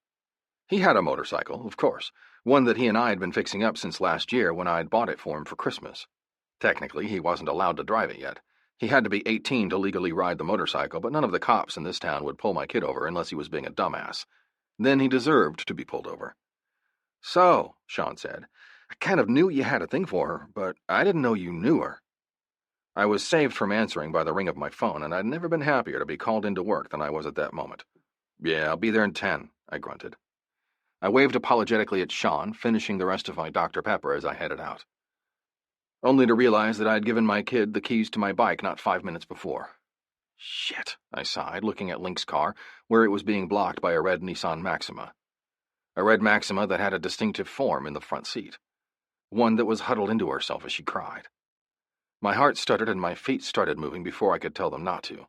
He had a motorcycle, of course, one that he and I had been fixing up since last year when I'd bought it for him for Christmas. Technically, he wasn't allowed to drive it yet. He had to be 18 to legally ride the motorcycle, but none of the cops in this town would pull my kid over unless he was being a dumbass. Then he deserved to be pulled over. "So," Sean said, "I kind of knew you had a thing for her, but I didn't know you knew her." I was saved from answering by the ring of my phone, and I'd never been happier to be called into work than I was at that moment. "Yeah, I'll be there in 10, I grunted. I waved apologetically at Sean, finishing the rest of my Dr. Pepper as I headed out. Only to realize that I'd given my kid the keys to my bike not 5 minutes before. Shit, I sighed, looking at Link's car, where it was being blocked by a red Nissan Maxima. A red Maxima that had a distinctive form in the front seat. One that was huddled into herself as she cried. My heart stuttered and my feet started moving before I could tell them not to.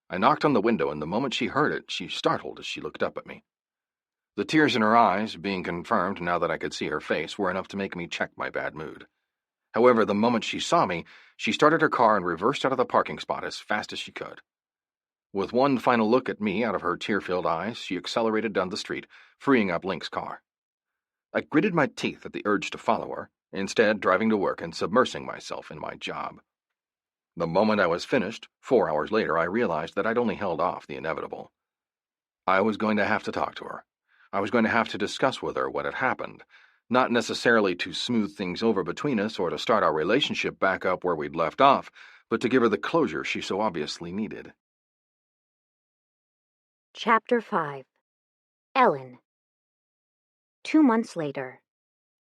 I knocked on the window, and the moment she heard it, she startled as she looked up at me. The tears in her eyes, being confirmed now that I could see her face, were enough to make me check my bad mood. However, the moment she saw me, she started her car and reversed out of the parking spot as fast as she could. With one final look at me out of her tear-filled eyes, she accelerated down the street, freeing up Link's car. I gritted my teeth at the urge to follow her, instead driving to work and submersing myself in my job. The moment I was finished, 4 hours later, I realized that I'd only held off the inevitable. I was going to have to talk to her. I was going to have to discuss with her what had happened, not necessarily to smooth things over between us or to start our relationship back up where we'd left off, but to give her the closure she so obviously needed. Chapter 5. Ellen. 2 months later.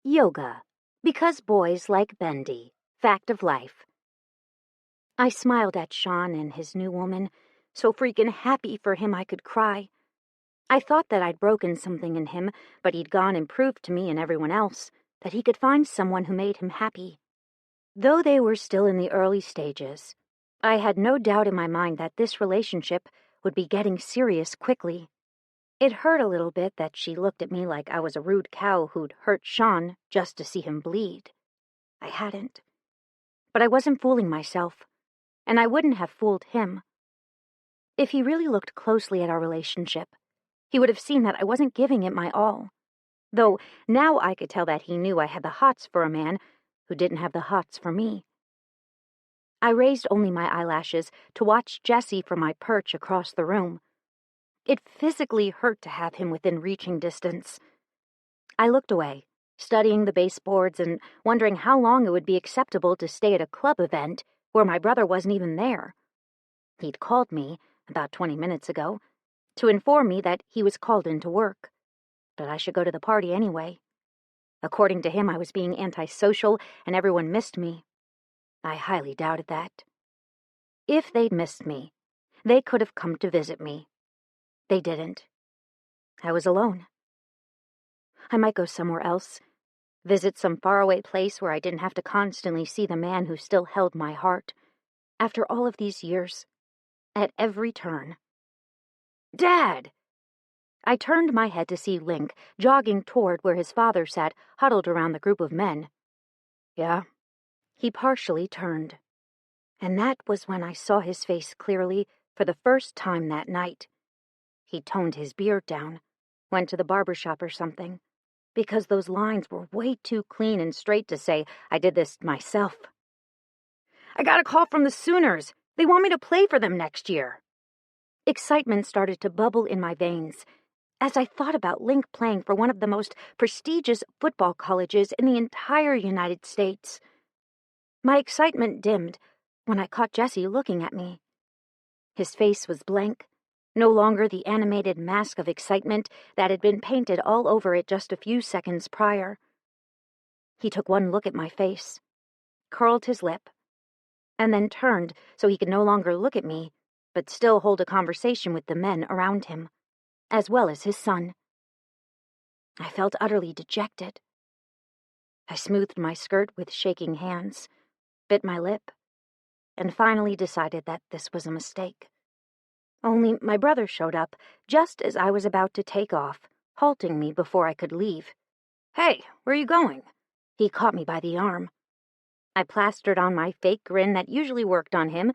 Yoga. Because boys like bendy. Fact of life. I smiled at Sean and his new woman, so freaking happy for him I could cry. I thought that I'd broken something in him, but he'd gone and proved to me and everyone else that he could find someone who made him happy. Though they were still in the early stages, I had no doubt in my mind that this relationship would be getting serious quickly. It hurt a little bit that she looked at me like I was a rude cow who'd hurt Sean just to see him bleed. I hadn't. But I wasn't fooling myself, and I wouldn't have fooled him. If he really looked closely at our relationship, he would have seen that I wasn't giving it my all. Though now I could tell that he knew I had the hots for a man who didn't have the hots for me. I raised only my eyelashes to watch Jessie from my perch across the room. It physically hurt to have him within reaching distance. I looked away, studying the baseboards and wondering how long it would be acceptable to stay at a club event where my brother wasn't even there. He'd called me, about 20 minutes ago, to inform me that he was called into work, but I should go to the party anyway. According to him, I was being antisocial and everyone missed me. I highly doubted that. If they'd missed me, they could have come to visit me. They didn't. I was alone. I might go somewhere else, visit some faraway place where I didn't have to constantly see the man who still held my heart. After all of these years, at every turn. Dad! I turned my head to see Link jogging toward where his father sat huddled around the group of men. Yeah? He partially turned. And that was when I saw his face clearly for the first time that night. He toned his beard down, went to the barber shop or something, because those lines were way too clean and straight to say I did this myself. I got a call from the Sooners. They want me to play for them next year. Excitement started to bubble in my veins as I thought about Link playing for one of the most prestigious football colleges in the entire United States. My excitement dimmed when I caught Jessie looking at me. His face was blank, no longer the animated mask of excitement that had been painted all over it just a few seconds prior. He took one look at my face, curled his lip, and then turned so he could no longer look at me, but still hold a conversation with the men around him, as well as his son. I felt utterly dejected. I smoothed my skirt with shaking hands, bit my lip, and finally decided that this was a mistake. Only my brother showed up just as I was about to take off, halting me before I could leave. Hey, where are you going? He caught me by the arm. I plastered on my fake grin that usually worked on him,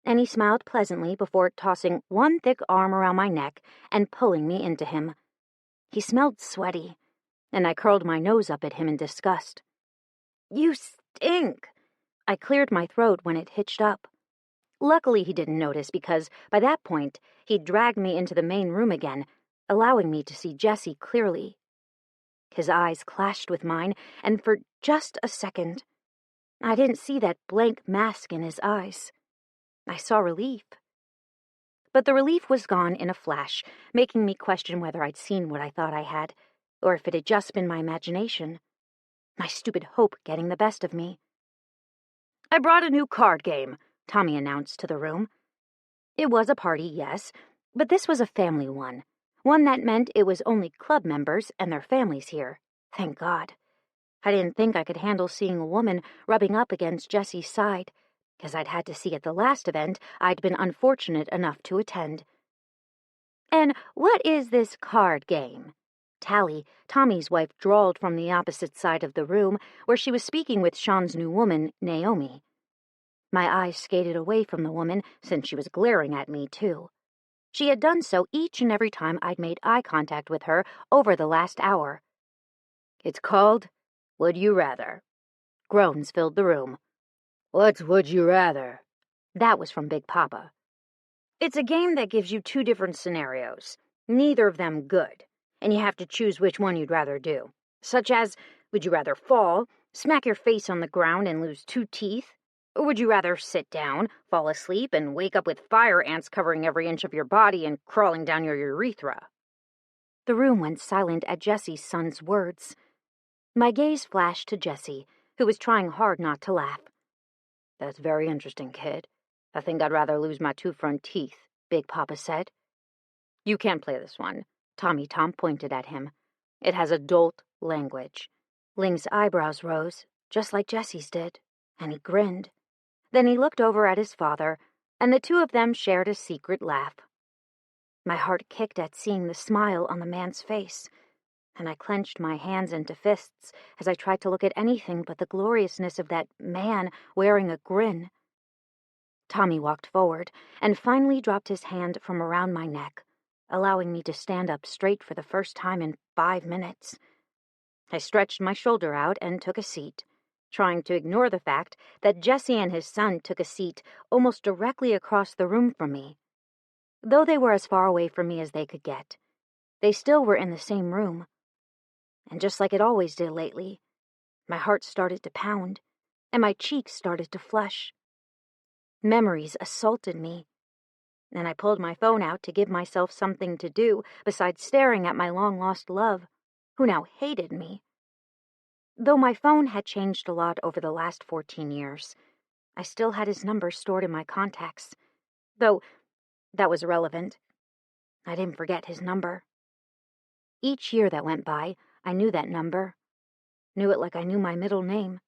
and he smiled pleasantly before tossing one thick arm around my neck and pulling me into him. He smelled sweaty, and I curled my nose up at him in disgust. You stink! I cleared my throat when it hitched up. Luckily he didn't notice because, by that point, he'd dragged me into the main room again, allowing me to see Jessie clearly. His eyes clashed with mine, and for just a second, I didn't see that blank mask in his eyes. I saw relief. But the relief was gone in a flash, making me question whether I'd seen what I thought I had, or if it had just been my imagination. My stupid hope getting the best of me. I brought a new card game, Tommy announced to the room. It was a party, yes, but this was a family one that meant it was only club members and their families here, thank God. I didn't think I could handle seeing a woman rubbing up against Jessie's side, as I'd had to see at the last event I'd been unfortunate enough to attend. And what is this card game? Tally, Tommy's wife, drawled from the opposite side of the room, where she was speaking with Sean's new woman, Naomi. My eyes skated away from the woman, since she was glaring at me, too. She had done so each and every time I'd made eye contact with her over the last hour. It's called Would You Rather. Groans filled the room. What's Would You Rather? That was from Big Papa. It's a game that gives you two different scenarios, neither of them good, and you have to choose which one you'd rather do. Such as, would you rather fall, smack your face on the ground and lose 2 teeth? Or would you rather sit down, fall asleep, and wake up with fire ants covering every inch of your body and crawling down your urethra? The room went silent at Jessie's son's words. My gaze flashed to Jessie, who was trying hard not to laugh. That's very interesting, kid. I think I'd rather lose my 2 front teeth, Big Papa said. You can't play this one, Tommy Tom pointed at him. It has adult language. Link's eyebrows rose, just like Jessie's did, and he grinned. Then he looked over at his father, and the two of them shared a secret laugh. My heart kicked at seeing the smile on the man's face, and I clenched my hands into fists as I tried to look at anything but the gloriousness of that man wearing a grin. Tommy walked forward and finally dropped his hand from around my neck, allowing me to stand up straight for the first time in 5 minutes. I stretched my shoulder out and took a seat, trying to ignore the fact that Jessie and his son took a seat almost directly across the room from me. Though they were as far away from me as they could get, they still were in the same room. And just like it always did lately, my heart started to pound, and my cheeks started to flush. Memories assaulted me, and I pulled my phone out to give myself something to do besides staring at my long-lost love, who now hated me. Though my phone had changed a lot over the last 14 years, I still had his number stored in my contacts, though that was irrelevant. I didn't forget his number. Each year that went by, I knew that number. Knew it like I knew my middle name.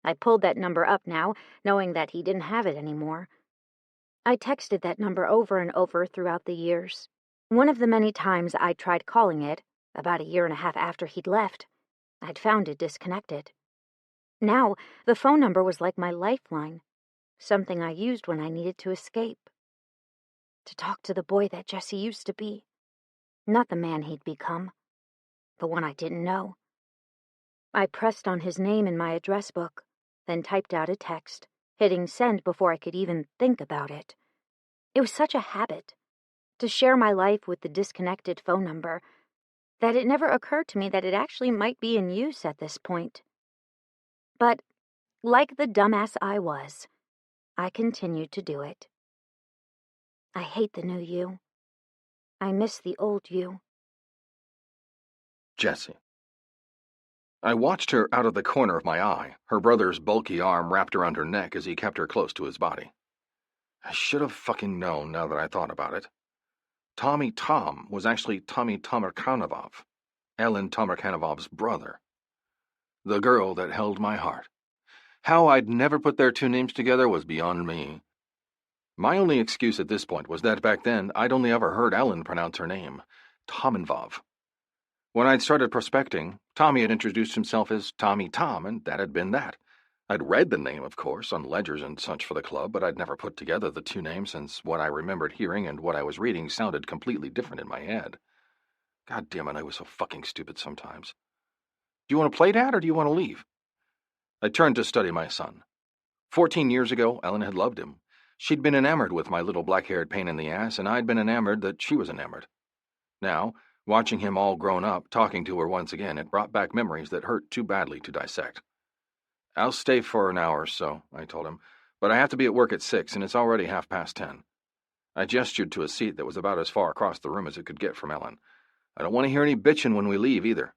I pulled that number up now, knowing that he didn't have it anymore. I texted that number over and over throughout the years. One of the many times I'd tried calling it, about a year and a half after he'd left, I'd found it disconnected. Now, the phone number was like my lifeline, something I used when I needed to escape. To talk to the boy that Jessie used to be, not the man he'd become, the one I didn't know. I pressed on his name in my address book, then typed out a text, hitting send before I could even think about it. It was such a habit, to share my life with the disconnected phone number, that it never occurred to me that it actually might be in use at this point. But, like the dumbass I was, I continued to do it. I hate the new you. I miss the old you. Jessie. I watched her out of the corner of my eye, her brother's bulky arm wrapped around her neck as he kept her close to his body. I should have fucking known now that I thought about it. Tommy Tom was actually Tommy Tomarkanovov, Ellen Tomarkanovov's brother. The girl that held my heart. How I'd never put their two names together was beyond me. My only excuse at this point was that back then I'd only ever heard Ellen pronounce her name, Tominvov. When I'd started prospecting, Tommy had introduced himself as Tommy Tom, and that had been that. I'd read the name, of course, on ledgers and such for the club, but I'd never put together the two names since what I remembered hearing and what I was reading sounded completely different in my head. God damn it, I was so fucking stupid sometimes. Do you want to play, Dad, or do you want to leave? I turned to study my son. 14 years ago, Ellen had loved him. She'd been enamored with my little black-haired pain in the ass, and I'd been enamored that she was enamored. Now, watching him all grown up, talking to her once again, it brought back memories that hurt too badly to dissect. I'll stay for an hour or so, I told him, but I have to be at work at 6, and it's already 10:30. I gestured to a seat that was about as far across the room as it could get from Ellen. I don't want to hear any bitching when we leave, either.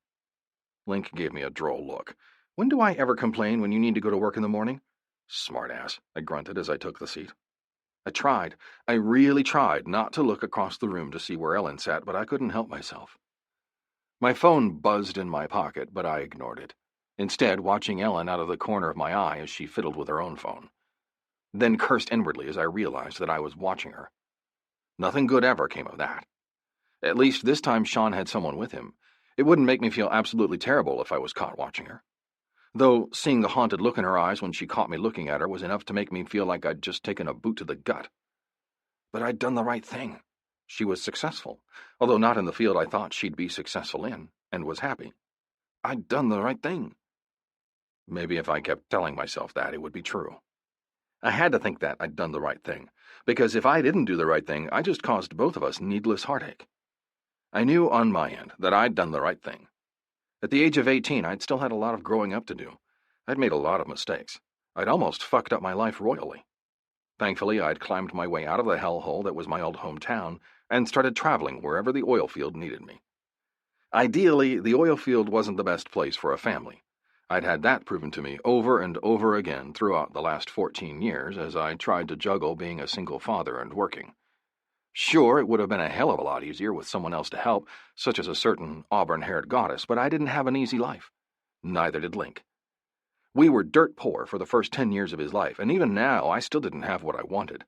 Link gave me a droll look. When do I ever complain when you need to go to work in the morning? Smartass, I grunted as I took the seat. I really tried not to look across the room to see where Ellen sat, but I couldn't help myself. My phone buzzed in my pocket, but I ignored it, instead watching Ellen out of the corner of my eye as she fiddled with her own phone. Then cursed inwardly as I realized that I was watching her. Nothing good ever came of that. At least this time Sean had someone with him. It wouldn't make me feel absolutely terrible if I was caught watching her. Though seeing the haunted look in her eyes when she caught me looking at her was enough to make me feel like I'd just taken a boot to the gut. But I'd done the right thing. She was successful, although not in the field I thought she'd be successful in, and was happy. I'd done the right thing. Maybe if I kept telling myself that, it would be true. I had to think that I'd done the right thing, because if I didn't do the right thing, I just caused both of us needless heartache. I knew on my end that I'd done the right thing. At the age of 18, I'd still had a lot of growing up to do. I'd made a lot of mistakes. I'd almost fucked up my life royally. Thankfully, I'd climbed my way out of the hellhole that was my old hometown and started traveling wherever the oil field needed me. Ideally, the oil field wasn't the best place for a family. I'd had that proven to me over and over again throughout the last 14 years as I tried to juggle being a single father and working. Sure, it would have been a hell of a lot easier with someone else to help, such as a certain auburn-haired goddess, but I didn't have an easy life. Neither did Link. We were dirt poor for the first 10 years of his life, and even now I still didn't have what I wanted.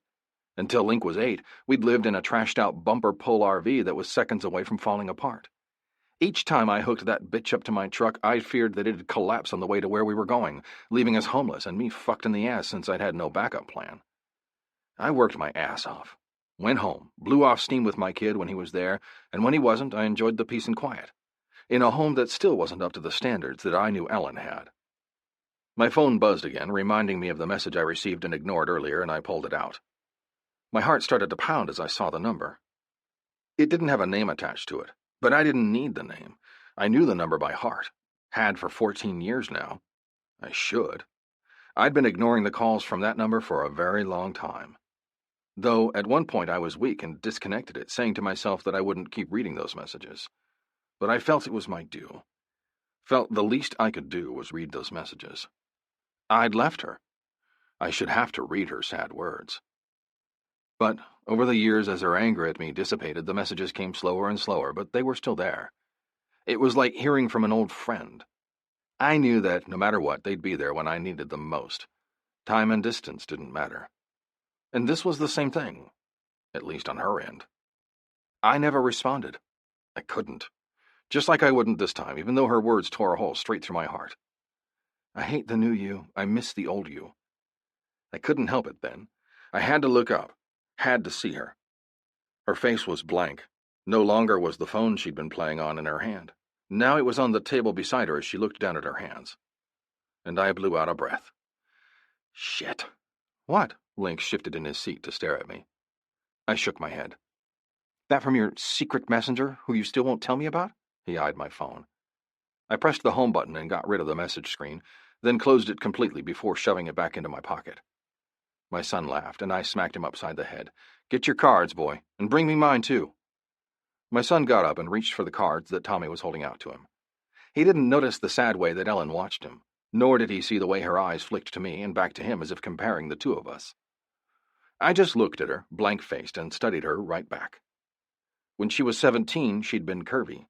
Until Link was 8, we'd lived in a trashed-out bumper-pull RV that was seconds away from falling apart. Each time I hooked that bitch up to my truck, I feared that it'd collapse on the way to where we were going, leaving us homeless and me fucked in the ass since I'd had no backup plan. I worked my ass off. Went home, blew off steam with my kid when he was there, and when he wasn't, I enjoyed the peace and quiet. In a home that still wasn't up to the standards that I knew Ellen had. My phone buzzed again, reminding me of the message I received and ignored earlier, and I pulled it out. My heart started to pound as I saw the number. It didn't have a name attached to it, but I didn't need the name. I knew the number by heart. Had for 14 years now. I should. I'd been ignoring the calls from that number for a very long time. Though at one point I was weak and disconnected it, saying to myself that I wouldn't keep reading those messages. But I felt it was my due. Felt the least I could do was read those messages. I'd left her. I should have to read her sad words. But over the years, as her anger at me dissipated, the messages came slower and slower, but they were still there. It was like hearing from an old friend. I knew that, no matter what, they'd be there when I needed them most. Time and distance didn't matter. And this was the same thing, at least on her end. I never responded. I couldn't. Just like I wouldn't this time, even though her words tore a hole straight through my heart. I hate the new you. I miss the old you. I couldn't help it then. I had to look up. Had to see her. Her face was blank. No longer was the phone she'd been playing on in her hand. Now it was on the table beside her as she looked down at her hands. And I blew out a breath. Shit. What? Link shifted in his seat to stare at me. I shook my head. That from your secret messenger, who you still won't tell me about? He eyed my phone. I pressed the home button and got rid of the message screen, then closed it completely before shoving it back into my pocket. My son laughed, and I smacked him upside the head. Get your cards, boy, and bring me mine, too. My son got up and reached for the cards that Tommy was holding out to him. He didn't notice the sad way that Ellen watched him, nor did he see the way her eyes flicked to me and back to him as if comparing the two of us. I just looked at her, blank-faced, and studied her right back. When she was 17, she'd been curvy.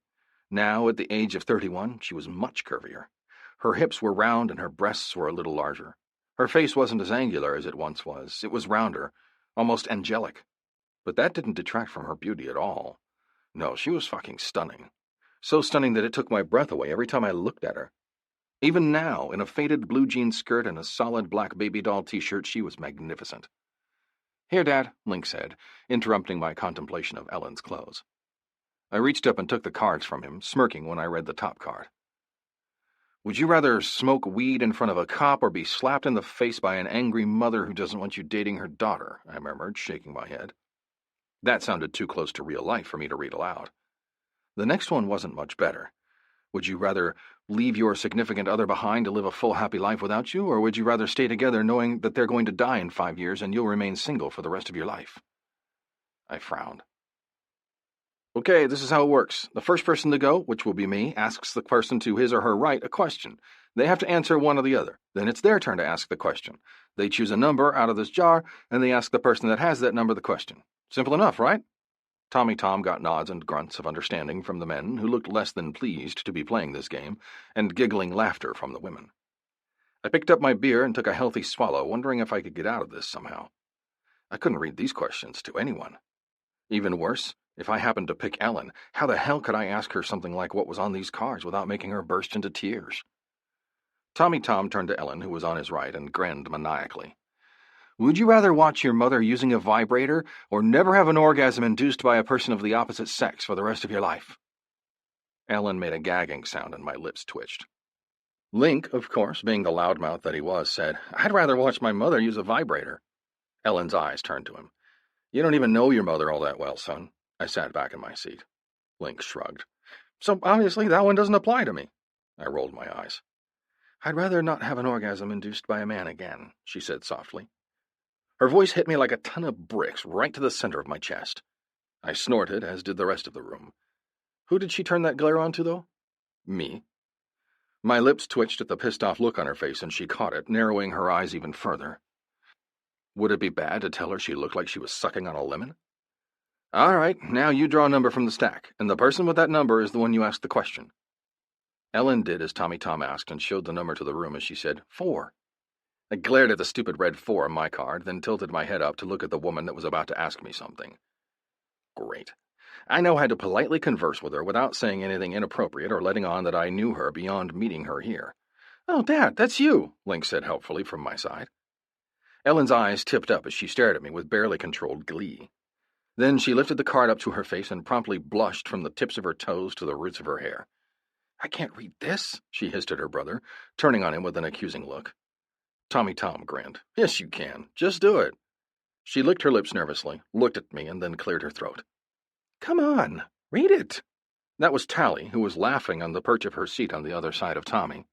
Now, at the age of 31, she was much curvier. Her hips were round and her breasts were a little larger. Her face wasn't as angular as it once was. It was rounder, almost angelic. But that didn't detract from her beauty at all. No, she was fucking stunning. So stunning that it took my breath away every time I looked at her. Even now, in a faded blue jean skirt and a solid black baby doll t-shirt, she was magnificent. Here, Dad, Link said, interrupting my contemplation of Ellen's clothes. I reached up and took the cards from him, smirking when I read the top card. Would you rather smoke weed in front of a cop or be slapped in the face by an angry mother who doesn't want you dating her daughter? I murmured, shaking my head. That sounded too close to real life for me to read aloud. The next one wasn't much better. Would you rather leave your significant other behind to live a full, happy life without you, or would you rather stay together knowing that they're going to die in 5 years and you'll remain single for the rest of your life? I frowned. Okay, this is how it works. The first person to go, which will be me, asks the person to his or her right a question. They have to answer one or the other. Then it's their turn to ask the question. They choose a number out of this jar, and they ask the person that has that number the question. Simple enough, right? Tommy Tom got nods and grunts of understanding from the men, who looked less than pleased to be playing this game, and giggling laughter from the women. I picked up my beer and took a healthy swallow, wondering if I could get out of this somehow. I couldn't read these questions to anyone. Even worse, if I happened to pick Ellen, how the hell could I ask her something like what was on these cards without making her burst into tears? Tommy Tom turned to Ellen, who was on his right, and grinned maniacally. Would you rather watch your mother using a vibrator or never have an orgasm induced by a person of the opposite sex for the rest of your life? Ellen made a gagging sound and my lips twitched. Link, of course, being the loudmouth that he was, said, I'd rather watch my mother use a vibrator. Ellen's eyes turned to him. You don't even know your mother all that well, son. I sat back in my seat. Link shrugged. So obviously that one doesn't apply to me. I rolled my eyes. I'd rather not have an orgasm induced by a man again, she said softly. Her voice hit me like a ton of bricks right to the center of my chest. I snorted, as did the rest of the room. Who did she turn that glare on to, though? Me. My lips twitched at the pissed-off look on her face, and she caught it, narrowing her eyes even further. Would it be bad to tell her she looked like she was sucking on a lemon? All right, now you draw a number from the stack, and the person with that number is the one you ask the question. Ellen did as Tommy Tom asked and showed the number to the room as she said, 4. I glared at the stupid red 4 on my card, then tilted my head up to look at the woman that was about to ask me something. Great. I know how to politely converse with her without saying anything inappropriate or letting on that I knew her beyond meeting her here. Oh, Dad, that's you, Link said helpfully from my side. Ellen's eyes tipped up as she stared at me with barely controlled glee. Then she lifted the card up to her face and promptly blushed from the tips of her toes to the roots of her hair. I can't read this, she hissed at her brother, turning on him with an accusing look. Tommy Tom grinned. Yes, you can. Just do it. She licked her lips nervously, looked at me, and then cleared her throat. Come on, read it. That was Tally, who was laughing on the perch of her seat on the other side of Tommy.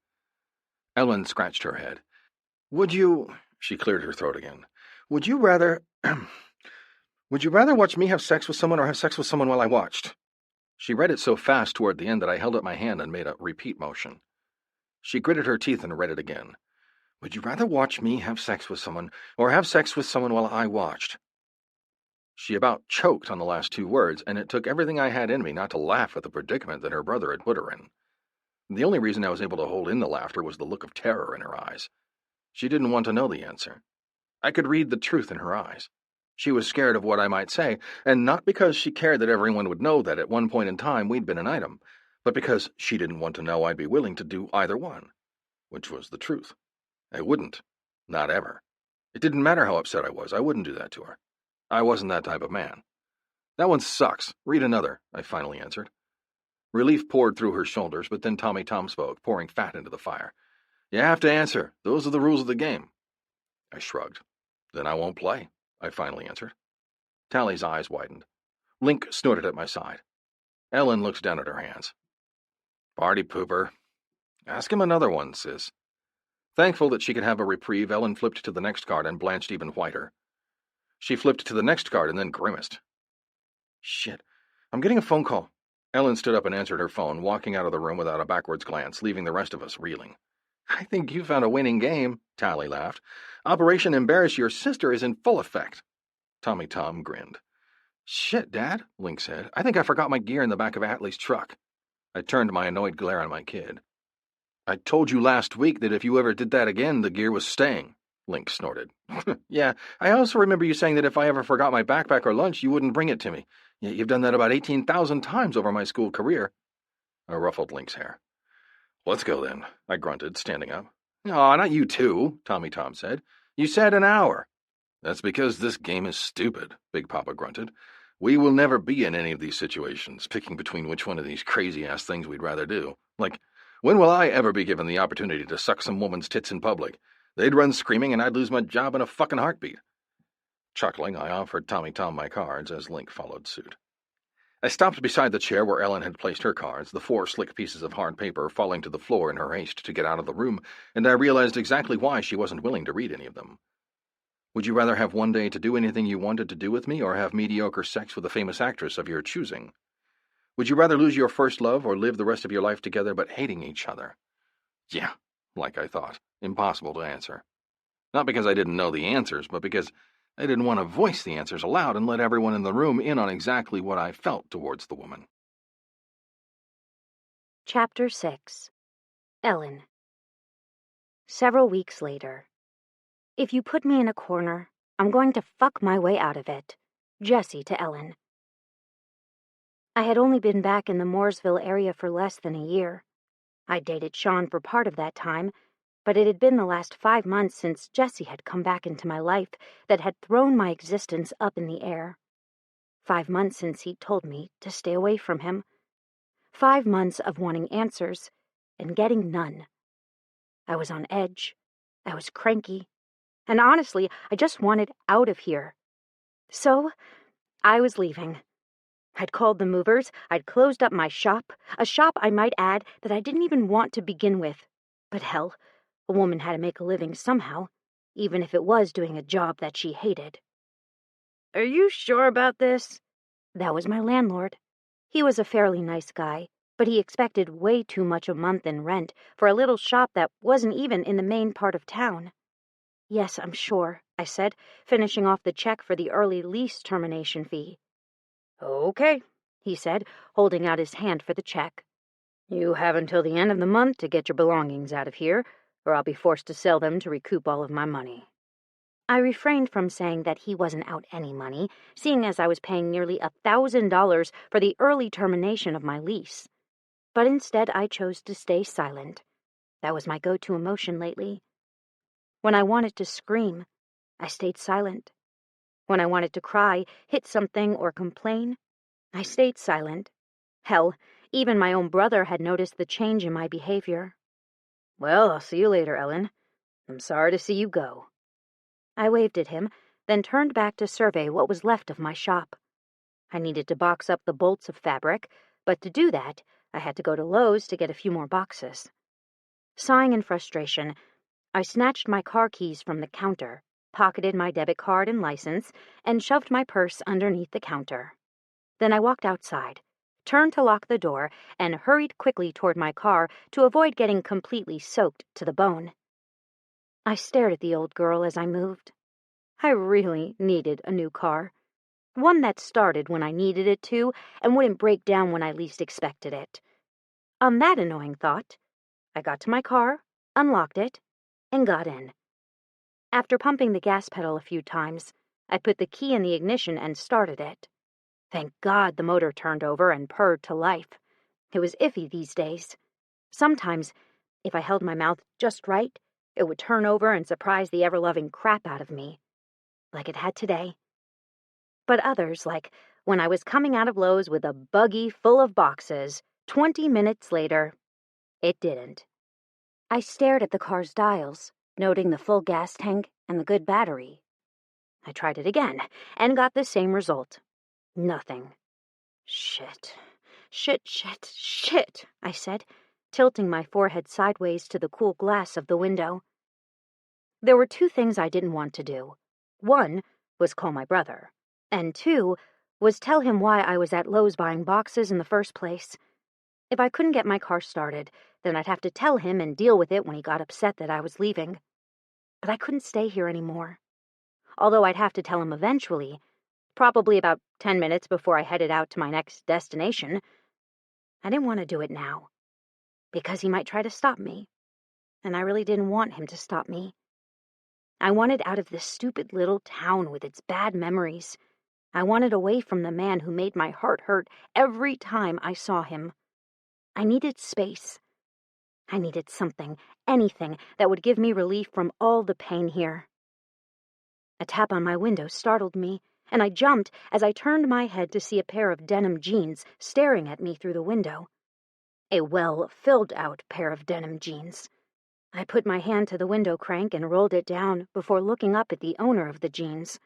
Ellen scratched her head. Would you... She cleared her throat again. Would you rather... Would you rather watch me have sex with someone or have sex with someone while I watched? She read it so fast toward the end that I held up my hand and made a repeat motion. She gritted her teeth and read it again. Would you rather watch me have sex with someone or have sex with someone while I watched? She about choked on the last two words, and it took everything I had in me not to laugh at the predicament that her brother had put her in. The only reason I was able to hold in the laughter was the look of terror in her eyes. She didn't want to know the answer. I could read the truth in her eyes. She was scared of what I might say, and not because she cared that everyone would know that at one point in time we'd been an item, but because she didn't want to know I'd be willing to do either one, which was the truth. I wouldn't. Not ever. It didn't matter how upset I was. I wouldn't do that to her. I wasn't that type of man. That one sucks. Read another, I finally answered. Relief poured through her shoulders, but then Tommy Tom spoke, pouring fat into the fire. You have to answer. Those are the rules of the game. I shrugged. Then I won't play, I finally answered. Tally's eyes widened. Link snorted at my side. Ellen looked down at her hands. Party pooper. Ask him another one, sis. Thankful that she could have a reprieve, Ellen flipped to the next card and blanched even whiter. She flipped to the next card and then grimaced. Shit, I'm getting a phone call. Ellen stood up and answered her phone, walking out of the room without a backwards glance, leaving the rest of us reeling. I think you found a winning game, Tally laughed. Operation Embarrass Your Sister is in full effect. Tommy Tom grinned. Shit, Dad, Link said. I think I forgot my gear in the back of Atlee's truck. I turned my annoyed glare on my kid. I told you last week that if you ever did that again, the gear was staying, Link snorted. Yeah, I also remember you saying that if I ever forgot my backpack or lunch, you wouldn't bring it to me. Yet you've done that about 18,000 times over my school career. I ruffled Link's hair. Let's go then, I grunted, standing up. Aw, not you too, Tommy Tom said. You said an hour. That's because this game is stupid, Big Papa grunted. We will never be in any of these situations, picking between which one of these crazy-ass things we'd rather do. Like, when will I ever be given the opportunity to suck some woman's tits in public? They'd run screaming and I'd lose my job in a fucking heartbeat. Chuckling, I offered Tommy Tom my cards as Link followed suit. I stopped beside the chair where Ellen had placed her cards, the 4 slick pieces of hard paper falling to the floor in her haste to get out of the room, and I realized exactly why she wasn't willing to read any of them. Would you rather have one day to do anything you wanted to do with me or have mediocre sex with a famous actress of your choosing? Would you rather lose your first love or live the rest of your life together but hating each other? Yeah, like I thought. Impossible to answer. Not because I didn't know the answers, but because I didn't want to voice the answers aloud and let everyone in the room in on exactly what I felt towards the woman. Chapter 6. Ellen. Several weeks later. If you put me in a corner, I'm going to fuck my way out of it. Jessie to Ellen. I had only been back in the Mooresville area for less than a year. I'd dated Sean for part of that time, but it had been the last 5 months since Jessie had come back into my life that had thrown my existence up in the air. 5 months since he'd told me to stay away from him. 5 months of wanting answers and getting none. I was on edge. I was cranky. And honestly, I just wanted out of here. So, I was leaving. I'd called the movers, I'd closed up my shop, a shop, I might add, that I didn't even want to begin with. But hell, a woman had to make a living somehow, even if it was doing a job that she hated. Are you sure about this? That was my landlord. He was a fairly nice guy, but he expected way too much a month in rent for a little shop that wasn't even in the main part of town. Yes, I'm sure, I said, finishing off the check for the early lease termination fee. Okay, he said, holding out his hand for the check. You have until the end of the month to get your belongings out of here, or I'll be forced to sell them to recoup all of my money. I refrained from saying that he wasn't out any money, seeing as I was paying nearly $1,000 for the early termination of my lease. But instead I chose to stay silent. That was my go-to emotion lately. When I wanted to scream, I stayed silent. When I wanted to cry, hit something, or complain, I stayed silent. Hell, even my own brother had noticed the change in my behavior. Well, I'll see you later, Ellen. I'm sorry to see you go. I waved at him, then turned back to survey what was left of my shop. I needed to box up the bolts of fabric, but to do that, I had to go to Lowe's to get a few more boxes. Sighing in frustration, I snatched my car keys from the counter, pocketed my debit card and license, and shoved my purse underneath the counter. Then I walked outside, turned to lock the door, and hurried quickly toward my car to avoid getting completely soaked to the bone. I stared at the old girl as I moved. I really needed a new car. One that started when I needed it to and wouldn't break down when I least expected it. On that annoying thought, I got to my car, unlocked it, and got in. After pumping the gas pedal a few times, I put the key in the ignition and started it. Thank God the motor turned over and purred to life. It was iffy these days. Sometimes, if I held my mouth just right, it would turn over and surprise the ever-loving crap out of me, like it had today. But others, like when I was coming out of Lowe's with a buggy full of boxes, 20 minutes later, it didn't. I stared at the car's dials, noting the full gas tank and the good battery. I tried it again, and got the same result. Nothing. Shit, I said, tilting my forehead sideways to the cool glass of the window. There were two things I didn't want to do. One was call my brother, and two was tell him why I was at Lowe's buying boxes in the first place. If I couldn't get my car started, then I'd have to tell him and deal with it when he got upset that I was leaving. But I couldn't stay here anymore. Although I'd have to tell him eventually, probably about 10 minutes before I headed out to my next destination. I didn't want to do it now, because he might try to stop me, and I really didn't want him to stop me. I wanted out of this stupid little town with its bad memories. I wanted away from the man who made my heart hurt every time I saw him. I needed space. I needed something, anything, that would give me relief from all the pain here. A tap on my window startled me, and I jumped as I turned my head to see a pair of denim jeans staring at me through the window. A well-filled-out pair of denim jeans. I put my hand to the window crank and rolled it down before looking up at the owner of the jeans.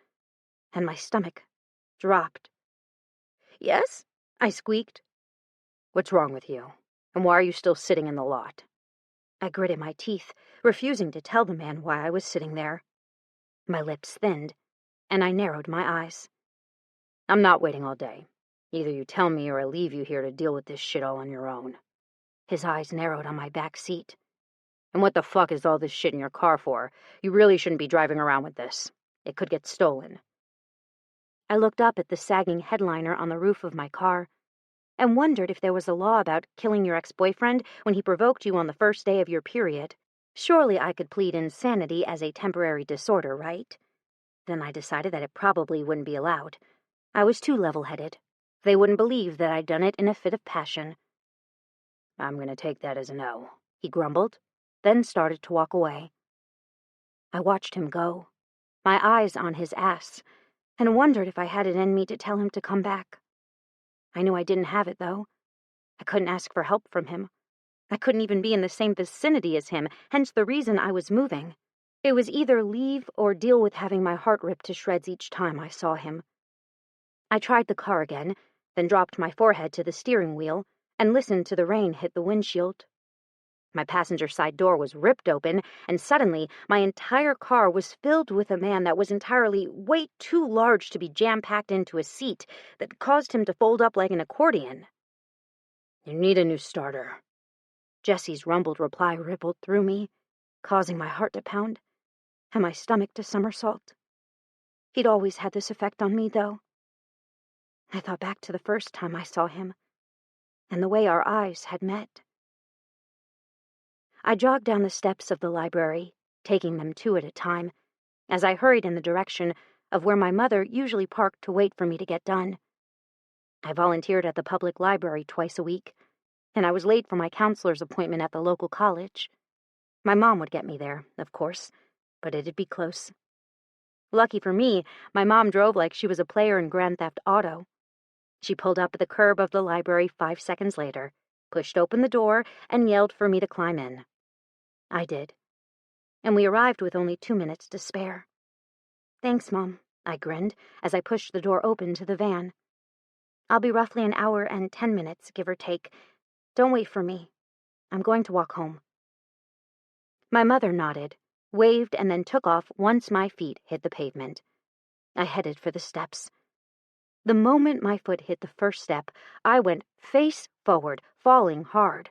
And my stomach dropped. "Yes?" I squeaked. "What's wrong with you? And why are you still sitting in the lot?" I gritted my teeth, refusing to tell the man why I was sitting there. My lips thinned, and I narrowed my eyes. "I'm not waiting all day. Either you tell me or I leave you here to deal with this shit all on your own." His eyes narrowed on my back seat. "And what the fuck is all this shit in your car for? You really shouldn't be driving around with this. It could get stolen." I looked up at the sagging headliner on the roof of my car and wondered if there was a law about killing your ex-boyfriend when he provoked you on the first day of your period. Surely I could plead insanity as a temporary disorder, right? Then I decided that it probably wouldn't be allowed. I was too level-headed. They wouldn't believe that I'd done it in a fit of passion. "I'm going to take that as a no," he grumbled, then started to walk away. I watched him go, my eyes on his ass, and wondered if I had it in me to tell him to come back. I knew I didn't have it, though. I couldn't ask for help from him. I couldn't even be in the same vicinity as him, hence the reason I was moving. It was either leave or deal with having my heart ripped to shreds each time I saw him. I tried the car again, then dropped my forehead to the steering wheel and listened to the rain hit the windshield. My passenger side door was ripped open, and suddenly my entire car was filled with a man that was entirely way too large to be jam-packed into a seat that caused him to fold up like an accordion. "You need a new starter." Jessie's rumbled reply rippled through me, causing my heart to pound and my stomach to somersault. He'd always had this effect on me, though. I thought back to the first time I saw him, and the way our eyes had met. I jogged down the steps of the library, taking them two at a time, as I hurried in the direction of where my mother usually parked to wait for me to get done. I volunteered at the public library twice a week, and I was late for my counselor's appointment at the local college. My mom would get me there, of course, but it'd be close. Lucky for me, my mom drove like she was a player in Grand Theft Auto. She pulled up at the curb of the library 5 seconds later, pushed open the door, and yelled for me to climb in. I did. and we arrived with only 2 minutes to spare. "Thanks, Mom," I grinned as I pushed the door open to the van. "I'll be roughly an hour and 10 minutes, give or take. Don't wait for me. I'm going to walk home." My mother nodded, waved, and then took off once my feet hit the pavement. I headed for the steps. The moment my foot hit the first step, I went face forward, falling hard.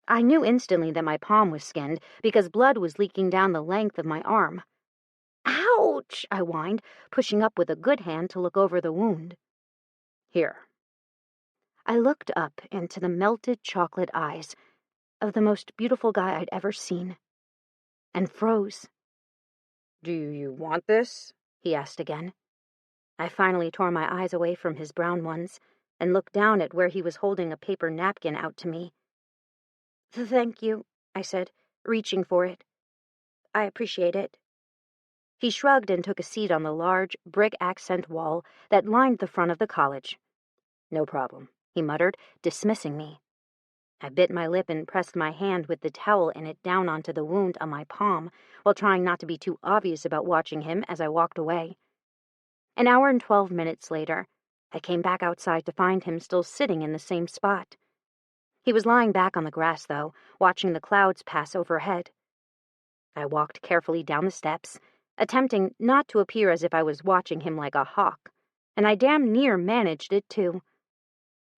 I knew instantly that my palm was skinned because blood was leaking down the length of my arm. "Ouch!" I whined, pushing up with a good hand to look over the wound. "Here." I looked up into the melted chocolate eyes of the most beautiful guy I'd ever seen, and froze. "Do you want this?" he asked again. I finally tore my eyes away from his brown ones and looked down at where he was holding a paper napkin out to me. "Thank you," I said, reaching for it. "I appreciate it." He shrugged and took a seat on the large, brick accent wall that lined the front of the college. "No problem," he muttered, dismissing me. I bit my lip and pressed my hand with the towel in it down onto the wound on my palm, while trying not to be too obvious about watching him as I walked away. An hour and 12 minutes later, I came back outside to find him still sitting in the same spot. He was lying back on the grass, though, watching the clouds pass overhead. I walked carefully down the steps, attempting not to appear as if I was watching him like a hawk, and I damn near managed it, too.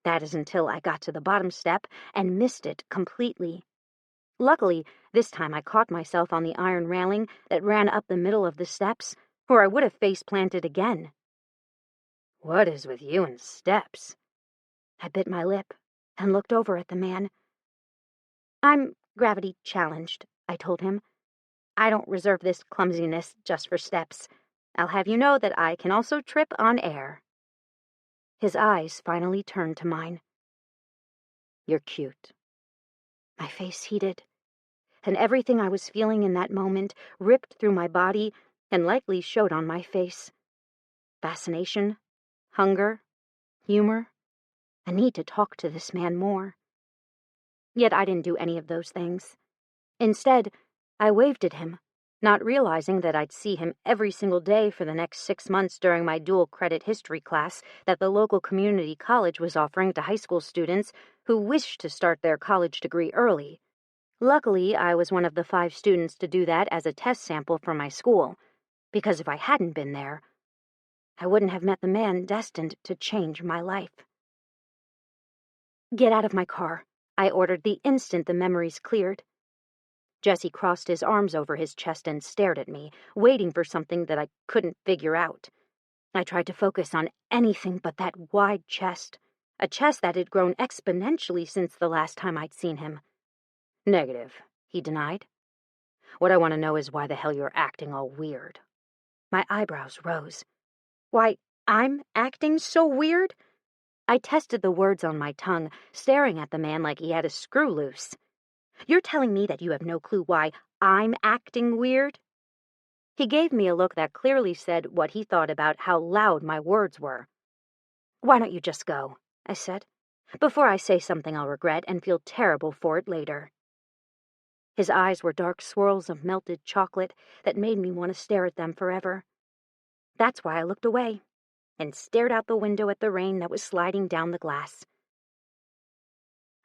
That is until I got to the bottom step and missed it completely. Luckily, this time I caught myself on the iron railing that ran up the middle of the steps, or I would have face-planted again. "What is with you and steps?" I bit my lip and looked over at the man. "I'm gravity-challenged," I told him. "I don't reserve this clumsiness just for steps. I'll have you know that I can also trip on air." His eyes finally turned to mine. "You're cute." My face heated, and everything I was feeling in that moment ripped through my body and likely showed on my face. Fascination, hunger, humor, a need to talk to this man more. Yet I didn't do any of those things. Instead, I waved at him, not realizing that I'd see him every single day for the next 6 months during my dual-credit history class that the local community college was offering to high school students who wished to start their college degree early. Luckily, I was one of the 5 students to do that as a test sample for my school, because if I hadn't been there, I wouldn't have met the man destined to change my life. "Get out of my car," I ordered the instant the memories cleared. Jessie crossed his arms over his chest and stared at me, waiting for something that I couldn't figure out. I tried to focus on anything but that wide chest, a chest that had grown exponentially since the last time I'd seen him. "Negative," he denied. "What I want to know is why the hell you're acting all weird." My eyebrows rose. "Why, I'm acting so weird?" I tested the words on my tongue, staring at the man like he had a screw loose. "You're telling me that you have no clue why I'm acting weird?" He gave me a look that clearly said what he thought about how loud my words were. "Why don't you just go?" I said, "before I say something I'll regret and feel terrible for it later." His eyes were dark swirls of melted chocolate that made me want to stare at them forever. That's why I looked away and stared out the window at the rain that was sliding down the glass.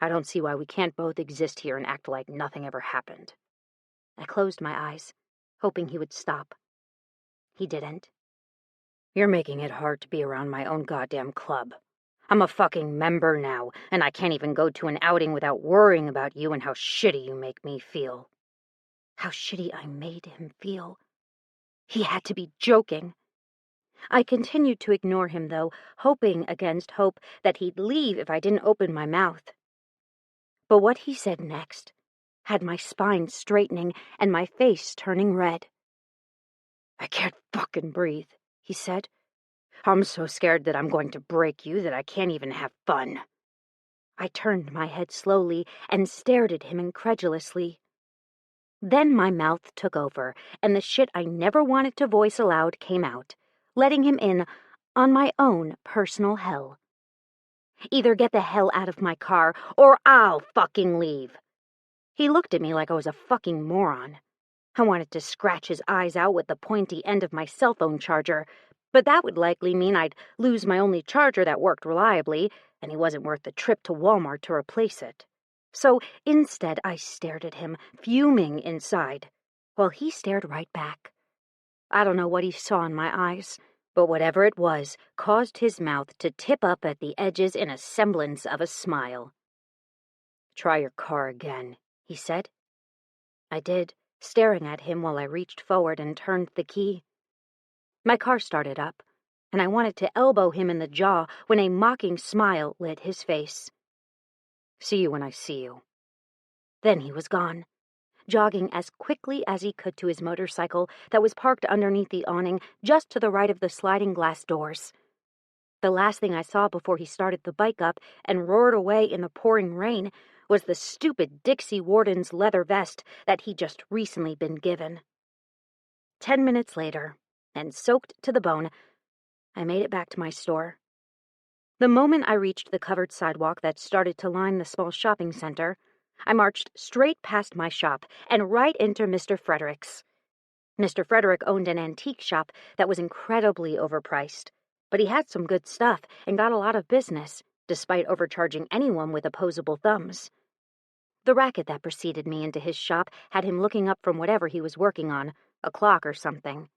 "I don't see why we can't both exist here and act like nothing ever happened." I closed my eyes, hoping he would stop. He didn't. "You're making it hard to be around my own goddamn club. I'm a fucking member now, and I can't even go to an outing without worrying about you and how shitty you make me feel." How shitty I made him feel. He had to be joking. I continued to ignore him, though, hoping against hope that he'd leave if I didn't open my mouth. But what he said next had my spine straightening and my face turning red. "I can't fucking breathe," he said. "I'm so scared that I'm going to break you that I can't even have fun." I turned my head slowly and stared at him incredulously. Then my mouth took over, and the shit I never wanted to voice aloud came out, letting him in on my own personal hell. "Either get the hell out of my car, or I'll fucking leave." He looked at me like I was a fucking moron. I wanted to scratch his eyes out with the pointy end of my cell phone charger, but that would likely mean I'd lose my only charger that worked reliably, and he wasn't worth the trip to Walmart to replace it. So instead I stared at him, fuming inside, while he stared right back. I don't know what he saw in my eyes, but whatever it was caused his mouth to tip up at the edges in a semblance of a smile. "Try your car again," he said. I did, staring at him while I reached forward and turned the key. My car started up, and I wanted to elbow him in the jaw when a mocking smile lit his face. "See you when I see you." Then he was gone, jogging as quickly as he could to his motorcycle that was parked underneath the awning just to the right of the sliding glass doors. The last thing I saw before he started the bike up and roared away in the pouring rain was the stupid Dixie Warden's leather vest that he'd just recently been given. 10 minutes later, and soaked to the bone, I made it back to my store. The moment I reached the covered sidewalk that started to line the small shopping center, I marched straight past my shop and right into Mr. Frederick's. Mr. Frederick owned an antique shop that was incredibly overpriced, but he had some good stuff and got a lot of business, despite overcharging anyone with opposable thumbs. The racket that preceded me into his shop had him looking up from whatever he was working on, a clock or something.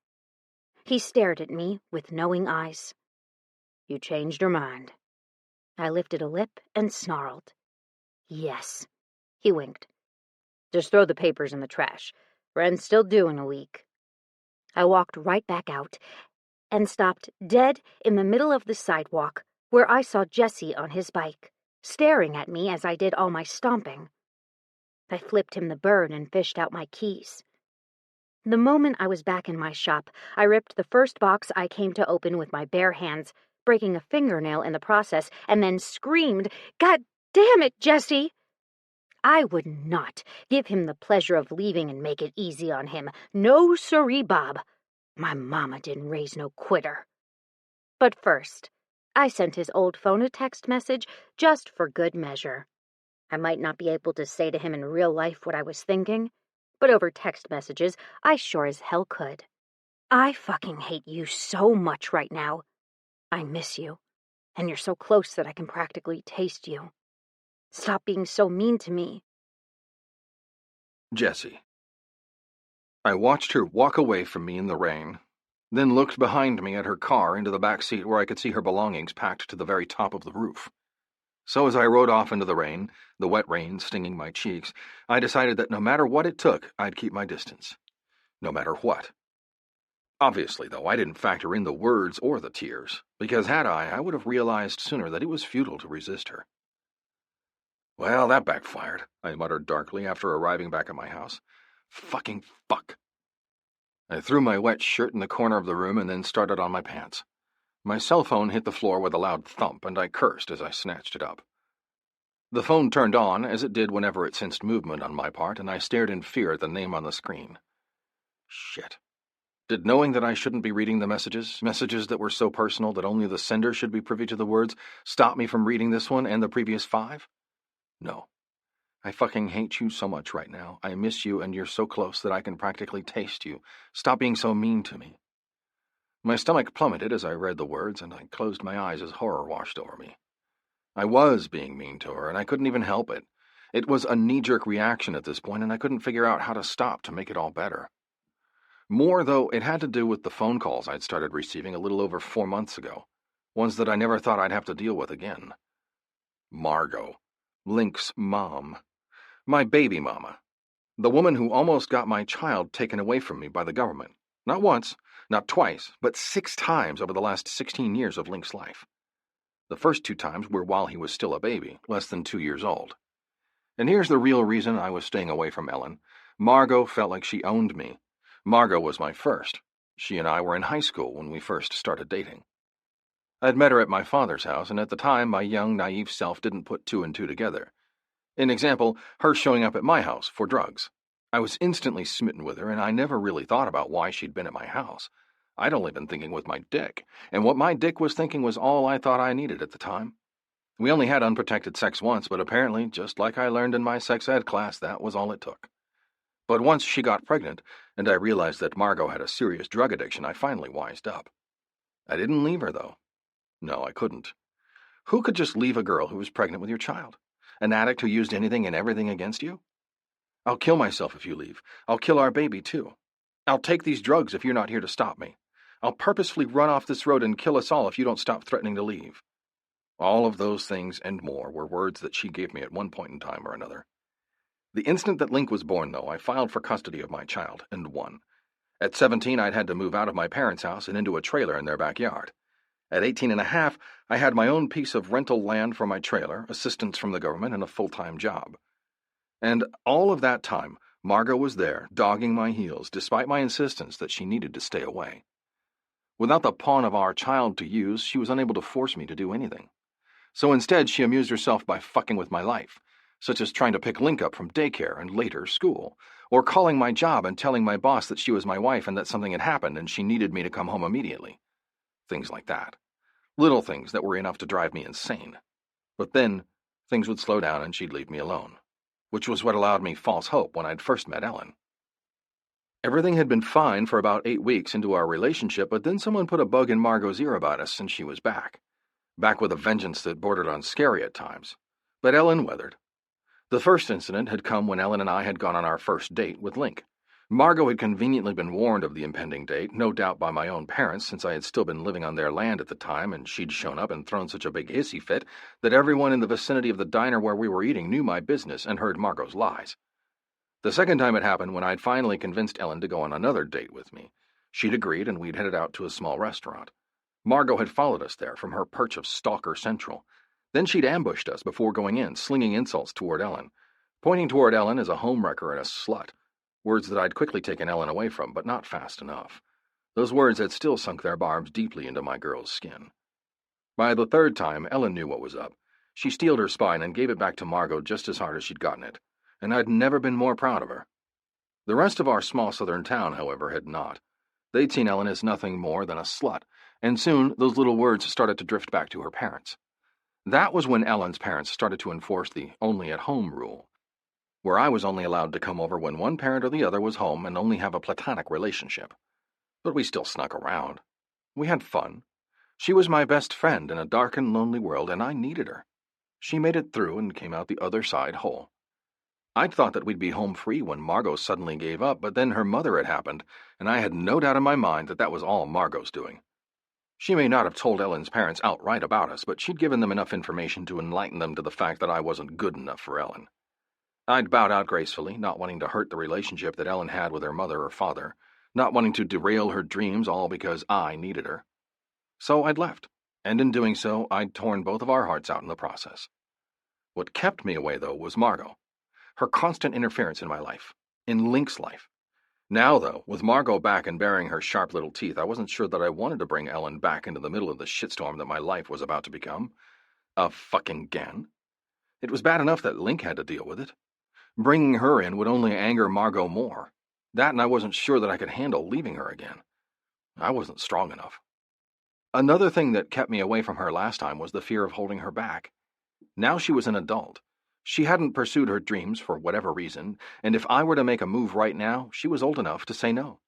He stared at me with knowing eyes. "You changed your mind." I lifted a lip and snarled. "Yes." He winked. "Just throw the papers in the trash. Rent's still due in a week." I walked right back out and stopped dead in the middle of the sidewalk where I saw Jessie on his bike, staring at me as I did all my stomping. I flipped him the bird and fished out my keys. The moment I was back in my shop, I ripped the first box I came to open with my bare hands, breaking a fingernail in the process, and then screamed, "God damn it, Jessie!" I would not give him the pleasure of leaving and make it easy on him. No siree, Bob. My mama didn't raise no quitter. But first, I sent his old phone a text message just for good measure. I might not be able to say to him in real life what I was thinking, but over text messages, I sure as hell could. "I fucking hate you so much right now. I miss you, and you're so close that I can practically taste you. Stop being so mean to me." Jessie. I watched her walk away from me in the rain, then looked behind me at her car into the back seat where I could see her belongings packed to the very top of the roof. So as I rode off into the rain, the wet rain stinging my cheeks, I decided that no matter what it took, I'd keep my distance. No matter what. Obviously, though, I didn't factor in the words or the tears, because had I would have realized sooner that it was futile to resist her. "Well, that backfired," I muttered darkly after arriving back at my house. "Fucking fuck." I threw my wet shirt in the corner of the room and then started on my pants. My cell phone hit the floor with a loud thump, and I cursed as I snatched it up. The phone turned on, as it did whenever it sensed movement on my part, and I stared in fear at the name on the screen. Shit. Did knowing that I shouldn't be reading the messages that were so personal that only the sender should be privy to the words, stop me from reading this one and the previous 5? No. I fucking hate you so much right now. I miss you, and you're so close that I can practically taste you. Stop being so mean to me. My stomach plummeted as I read the words, and I closed my eyes as horror washed over me. I was being mean to her, and I couldn't even help it. It was a knee-jerk reaction at this point, and I couldn't figure out how to stop to make it all better. More, though, it had to do with the phone calls I'd started receiving a little over 4 months ago, ones that I never thought I'd have to deal with again. Margot, Link's mom. My baby mama. The woman who almost got my child taken away from me by the government. Not once, not twice, but 6 times over the last 16 years of Link's life. The first 2 times were while he was still a baby, less than 2 years old. And here's the real reason I was staying away from Ellen. Margot felt like she owned me. Margot was my first. She and I were in high school when we first started dating. I'd met her at my father's house, and at the time my young, naive self didn't put 2 and 2 together. An example, her showing up at my house for drugs. I was instantly smitten with her, and I never really thought about why she'd been at my house. I'd only been thinking with my dick, and what my dick was thinking was all I thought I needed at the time. We only had unprotected sex once, but apparently, just like I learned in my sex ed class, that was all it took. But once she got pregnant, and I realized that Margot had a serious drug addiction, I finally wised up. I didn't leave her, though. No, I couldn't. Who could just leave a girl who was pregnant with your child? An addict who used anything and everything against you? I'll kill myself if you leave. I'll kill our baby, too. I'll take these drugs if you're not here to stop me. I'll purposefully run off this road and kill us all if you don't stop threatening to leave. All of those things and more were words that she gave me at one point in time or another. The instant that Link was born, though, I filed for custody of my child, and won. At 17, I'd had to move out of my parents' house and into a trailer in their backyard. At 18 and a half, I had my own piece of rental land for my trailer, assistance from the government, and a full-time job. And all of that time, Margot was there, dogging my heels, despite my insistence that she needed to stay away. Without the pawn of our child to use, she was unable to force me to do anything. So instead, she amused herself by fucking with my life, such as trying to pick Link up from daycare and later school, or calling my job and telling my boss that she was my wife and that something had happened and she needed me to come home immediately. Things like that. Little things that were enough to drive me insane. But then, things would slow down and she'd leave me alone, which was what allowed me false hope when I'd first met Ellen. Everything had been fine for about 8 weeks into our relationship, but then someone put a bug in Margot's ear about us and she was back. Back with a vengeance that bordered on scary at times. But Ellen weathered. The first incident had come when Ellen and I had gone on our first date with Link. Margot had conveniently been warned of the impending date, no doubt by my own parents, since I had still been living on their land at the time, and she'd shown up and thrown such a big hissy fit that everyone in the vicinity of the diner where we were eating knew my business and heard Margot's lies. The second time it happened when I'd finally convinced Ellen to go on another date with me. She'd agreed, and we'd headed out to a small restaurant. Margot had followed us there from her perch of Stalker Central. Then she'd ambushed us before going in, slinging insults toward Ellen, pointing toward Ellen as a homewrecker and a slut. Words that I'd quickly taken Ellen away from, but not fast enough. Those words had still sunk their barbs deeply into my girl's skin. By the third time, Ellen knew what was up. She steeled her spine and gave it back to Margot just as hard as she'd gotten it, and I'd never been more proud of her. The rest of our small southern town, however, had not. They'd seen Ellen as nothing more than a slut, and soon those little words started to drift back to her parents. That was when Ellen's parents started to enforce the only-at-home rule, where I was only allowed to come over when one parent or the other was home and only have a platonic relationship. But we still snuck around. We had fun. She was my best friend in a dark and lonely world, and I needed her. She made it through and came out the other side whole. I'd thought that we'd be home free when Margot suddenly gave up, but then her mother had happened, and I had no doubt in my mind that that was all Margot's doing. She may not have told Ellen's parents outright about us, but she'd given them enough information to enlighten them to the fact that I wasn't good enough for Ellen. I'd bowed out gracefully, not wanting to hurt the relationship that Ellen had with her mother or father, not wanting to derail her dreams all because I needed her. So I'd left, and in doing so, I'd torn both of our hearts out in the process. What kept me away, though, was Margot. Her constant interference in my life, in Link's life. Now, though, with Margot back and baring her sharp little teeth, I wasn't sure that I wanted to bring Ellen back into the middle of the shitstorm that my life was about to become. Again. It was bad enough that Link had to deal with it. Bringing her in would only anger Margot more. That, and I wasn't sure that I could handle leaving her again. I wasn't strong enough. Another thing that kept me away from her last time was the fear of holding her back. Now she was an adult. She hadn't pursued her dreams for whatever reason, and if I were to make a move right now, she was old enough to say no.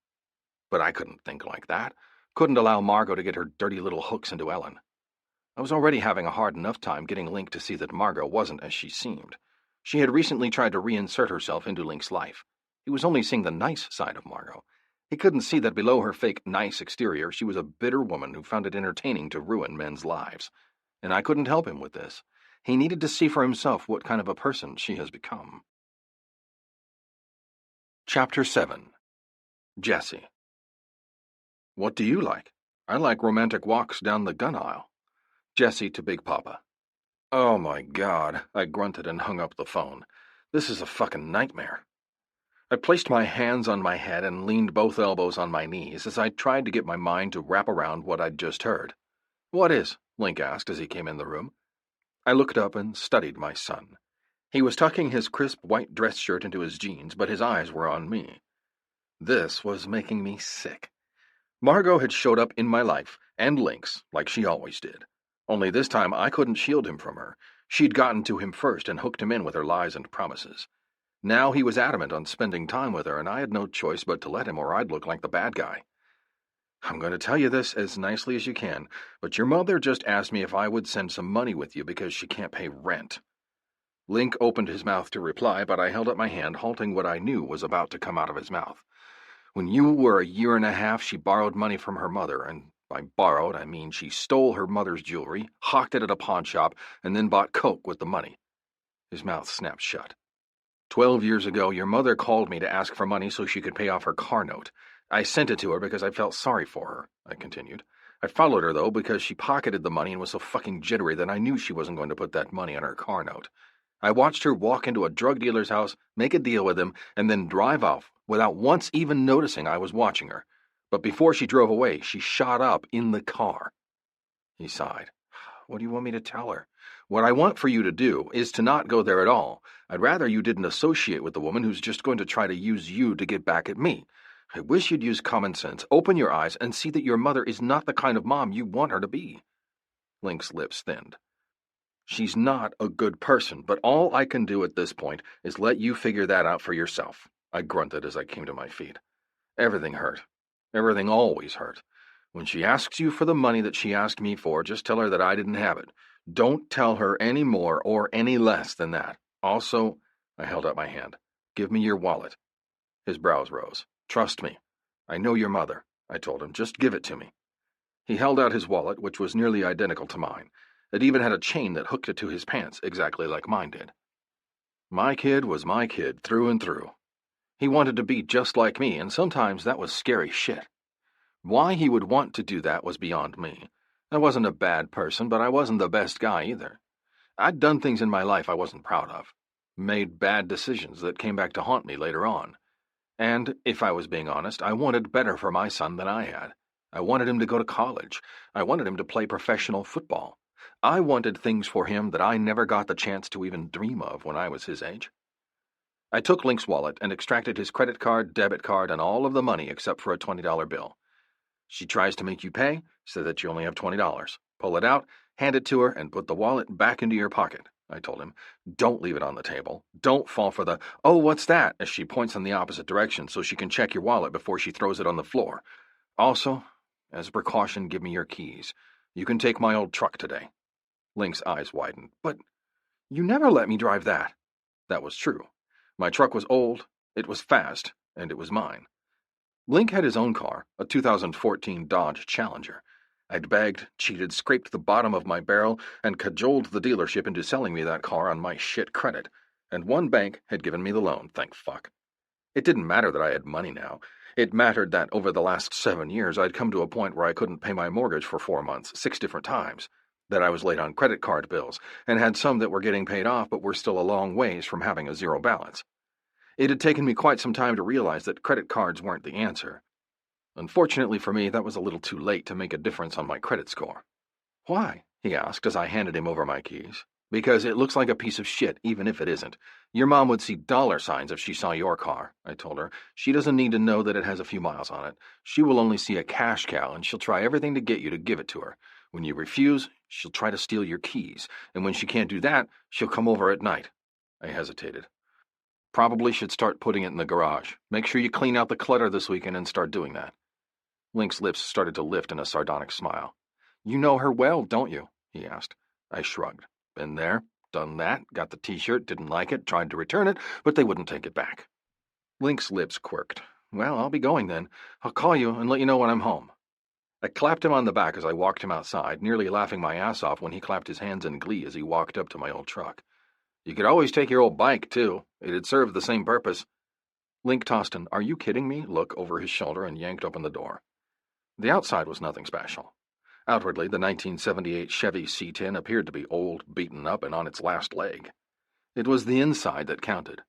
But I couldn't think like that. Couldn't allow Margot to get her dirty little hooks into Ellen. I was already having a hard enough time getting Link to see that Margot wasn't as she seemed. She had recently tried to reinsert herself into Link's life. He was only seeing the nice side of Margot. He couldn't see that below her fake nice exterior she was a bitter woman who found it entertaining to ruin men's lives. And I couldn't help him with this. He needed to see for himself what kind of a person she has become. Chapter 7. Jessie. What do you like? I like romantic walks down the gun aisle. Jessie to Big Papa. Oh my God, I grunted and hung up the phone. This is a fucking nightmare. I placed my hands on my head and leaned both elbows on my knees as I tried to get my mind to wrap around what I'd just heard. What is? Link asked as he came in the room. I looked up and studied my son. He was tucking his crisp white dress shirt into his jeans, but his eyes were on me. This was making me sick. Margot had showed up in my life, and Link's, like she always did. Only this time I couldn't shield him from her. She'd gotten to him first and hooked him in with her lies and promises. Now he was adamant on spending time with her, and I had no choice but to let him, or I'd look like the bad guy. I'm going to tell you this as nicely as you can, but your mother just asked me if I would send some money with you because she can't pay rent. Link opened his mouth to reply, but I held up my hand, halting what I knew was about to come out of his mouth. When you were a year and a half, she borrowed money from her mother, and by borrowed, I mean she stole her mother's jewelry, hawked it at a pawn shop, and then bought coke with the money. His mouth snapped shut. 12 years ago, your mother called me to ask for money so she could pay off her car note. I sent it to her because I felt sorry for her, I continued. I followed her, though, because she pocketed the money and was so fucking jittery that I knew she wasn't going to put that money on her car note. I watched her walk into a drug dealer's house, make a deal with him, and then drive off without once even noticing I was watching her. But before she drove away, she shot up in the car. He sighed. What do you want me to tell her? What I want for you to do is to not go there at all. I'd rather you didn't associate with the woman who's just going to try to use you to get back at me. I wish you'd use common sense, open your eyes, and see that your mother is not the kind of mom you want her to be. Link's lips thinned. She's not a good person, but all I can do at this point is let you figure that out for yourself, I grunted as I came to my feet. Everything hurt. Everything always hurt. When she asks you for the money that she asked me for, just tell her that I didn't have it. Don't tell her any more or any less than that. Also, I held out my hand. Give me your wallet. His brows rose. Trust me. I know your mother, I told him. Just give it to me. He held out his wallet, which was nearly identical to mine. It even had a chain that hooked it to his pants, exactly like mine did. My kid was my kid, through and through. He wanted to be just like me, and sometimes that was scary shit. Why he would want to do that was beyond me. I wasn't a bad person, but I wasn't the best guy either. I'd done things in my life I wasn't proud of. Made bad decisions that came back to haunt me later on. And, if I was being honest, I wanted better for my son than I had. I wanted him to go to college. I wanted him to play professional football. I wanted things for him that I never got the chance to even dream of when I was his age. I took Link's wallet and extracted his credit card, debit card, and all of the money except for a $20 bill. She tries to make you pay, so that you only have $20. Pull it out, hand it to her, and put the wallet back into your pocket, I told him. Don't leave it on the table. Don't fall for the, oh, what's that, as she points in the opposite direction so she can check your wallet before she throws it on the floor. Also, as a precaution, give me your keys. You can take my old truck today. Link's eyes widened. But you never let me drive that. That was true. My truck was old, it was fast, and it was mine. Link had his own car, a 2014 Dodge Challenger. I'd begged, cheated, scraped the bottom of my barrel, and cajoled the dealership into selling me that car on my shit credit. And one bank had given me the loan, thank fuck. It didn't matter that I had money now. It mattered that over the last 7 years I'd come to a point where I couldn't pay my mortgage for 4 months, 6 different times. That I was late on credit card bills, and had some that were getting paid off but were still a long ways from having a zero balance. It had taken me quite some time to realize that credit cards weren't the answer. Unfortunately for me, that was a little too late to make a difference on my credit score. Why? He asked as I handed him over my keys. Because it looks like a piece of shit, even if it isn't. Your mom would see dollar signs if she saw your car, I told her. She doesn't need to know that it has a few miles on it. She will only see a cash cow, and she'll try everything to get you to give it to her. When you refuse, she'll try to steal your keys, and when she can't do that, she'll come over at night. I hesitated. Probably should start putting it in the garage. Make sure you clean out the clutter this weekend and start doing that. Link's lips started to lift in a sardonic smile. You know her well, don't you? He asked. I shrugged. Been there, done that, got the t-shirt, didn't like it, tried to return it, but they wouldn't take it back. Link's lips quirked. Well, I'll be going then. I'll call you and let you know when I'm home. I clapped him on the back as I walked him outside, nearly laughing my ass off when he clapped his hands in glee as he walked up to my old truck. You could always take your old bike, too. It'd serve the same purpose. Link tossed an "Are you kidding me?" look over his shoulder and yanked open the door. The outside was nothing special. Outwardly, the 1978 Chevy C10 appeared to be old, beaten up, and on its last leg. It was the inside that counted.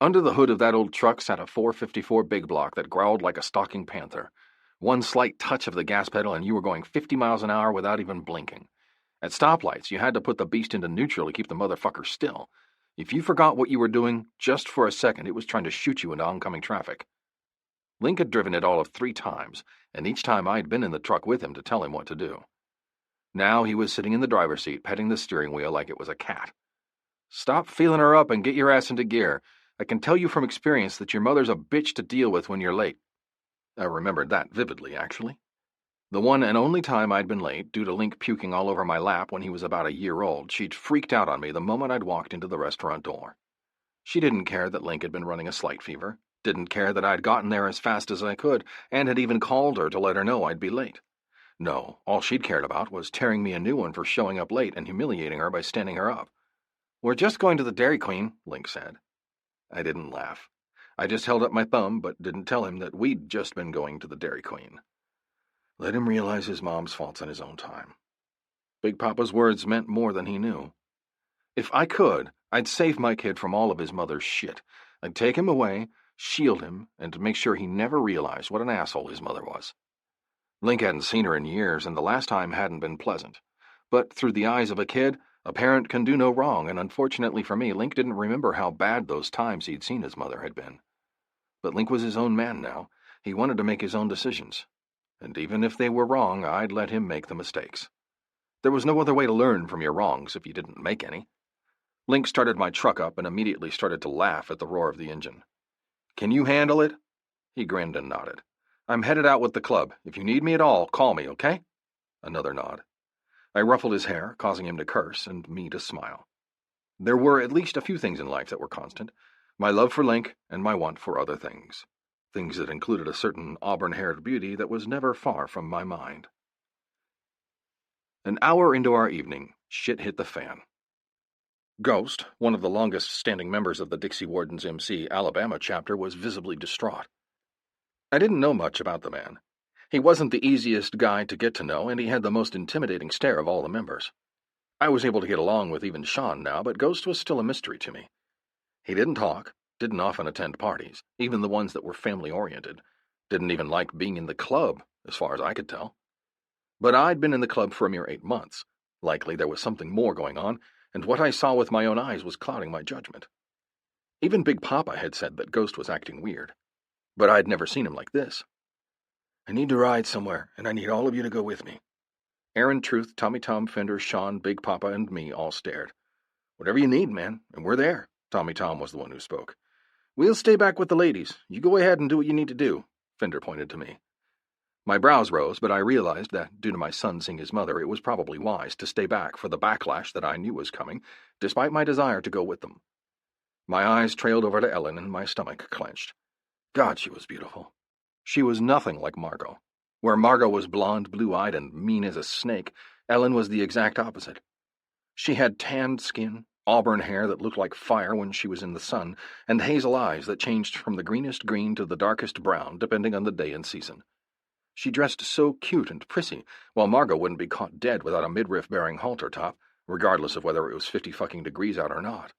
Under the hood of that old truck sat a 454 big block that growled like a stalking panther. One slight touch of the gas pedal and you were going 50 miles an hour without even blinking. At stoplights, you had to put the beast into neutral to keep the motherfucker still. If you forgot what you were doing, just for a second, it was trying to shoot you into oncoming traffic. Link had driven it all of 3 times, and each time I'd been in the truck with him to tell him what to do. Now he was sitting in the driver's seat, petting the steering wheel like it was a cat. Stop feeling her up and get your ass into gear. I can tell you from experience that your mother's a bitch to deal with when you're late. I remembered that vividly, actually. The one and only time I'd been late, due to Link puking all over my lap when he was about a year old, she'd freaked out on me the moment I'd walked into the restaurant door. She didn't care that Link had been running a slight fever, didn't care that I'd gotten there as fast as I could, and had even called her to let her know I'd be late. No, all she'd cared about was tearing me a new one for showing up late and humiliating her by standing her up. "We're just going to the Dairy Queen," Link said. I didn't laugh. I just held up my thumb, but didn't tell him that we'd just been going to the Dairy Queen. Let him realize his mom's faults in his own time. Big Papa's words meant more than he knew. If I could, I'd save my kid from all of his mother's shit. I'd take him away, shield him, and make sure he never realized what an asshole his mother was. Link hadn't seen her in years, and the last time hadn't been pleasant. But through the eyes of a kid, a parent can do no wrong, and unfortunately for me, Link didn't remember how bad those times he'd seen his mother had been. But Link was his own man now. He wanted to make his own decisions. And even if they were wrong, I'd let him make the mistakes. There was no other way to learn from your wrongs if you didn't make any. Link started my truck up and immediately started to laugh at the roar of the engine. "Can you handle it?" He grinned and nodded. "I'm headed out with the club. If you need me at all, call me, okay?" Another nod. I ruffled his hair, causing him to curse and me to smile. There were at least a few things in life that were constant: my love for Link and my want for other things. Things that included a certain auburn-haired beauty that was never far from my mind. An hour into our evening, shit hit the fan. Ghost, one of the longest-standing members of the Dixie Wardens MC Alabama chapter, was visibly distraught. I didn't know much about the man. He wasn't the easiest guy to get to know, and he had the most intimidating stare of all the members. I was able to get along with even Sean now, but Ghost was still a mystery to me. He didn't talk, didn't often attend parties, even the ones that were family-oriented, didn't even like being in the club, as far as I could tell. But I'd been in the club for a mere 8 months. Likely there was something more going on, and what I saw with my own eyes was clouding my judgment. Even Big Papa had said that Ghost was acting weird, but I'd never seen him like this. "I need to ride somewhere, and I need all of you to go with me." Aaron, Truth, Tommy Tom, Fender, Sean, Big Papa, and me all stared. "Whatever you need, man, and we're there." Tommy Tom was the one who spoke. "We'll stay back with the ladies. You go ahead and do what you need to do." Fender pointed to me. My brows rose, but I realized that, due to my son seeing his mother, it was probably wise to stay back for the backlash that I knew was coming, despite my desire to go with them. My eyes trailed over to Ellen, and my stomach clenched. God, she was beautiful. She was nothing like Margot. Where Margot was blonde, blue-eyed, and mean as a snake, Ellen was the exact opposite. She had tanned skin, auburn hair that looked like fire when she was in the sun, and hazel eyes that changed from the greenest green to the darkest brown, depending on the day and season. She dressed so cute and prissy, while Margot wouldn't be caught dead without a midriff-bearing halter top, regardless of whether it was 50 fucking degrees out or not.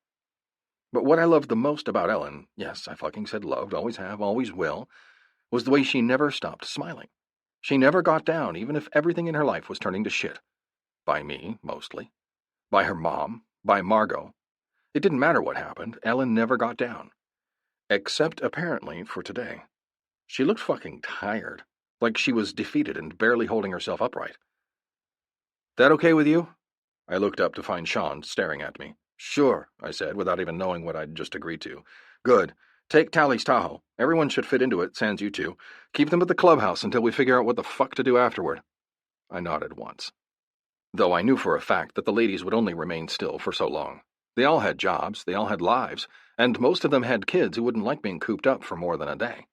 But what I loved the most about Ellen, yes, I fucking said loved, always have, always will, was the way she never stopped smiling. She never got down, even if everything in her life was turning to shit. By me, mostly. By her mom. By Margot. It didn't matter what happened, Ellen never got down. Except, apparently, for today. She looked fucking tired, like she was defeated and barely holding herself upright. "That okay with you?" I looked up to find Sean staring at me. "Sure," I said, without even knowing what I'd just agreed to. "Good. Take Tally's Tahoe. Everyone should fit into it, sans you two. Keep them at the clubhouse until we figure out what the fuck to do afterward." I nodded once. Though I knew for a fact that the ladies would only remain still for so long. They all had jobs, they all had lives, and most of them had kids who wouldn't like being cooped up for more than a day.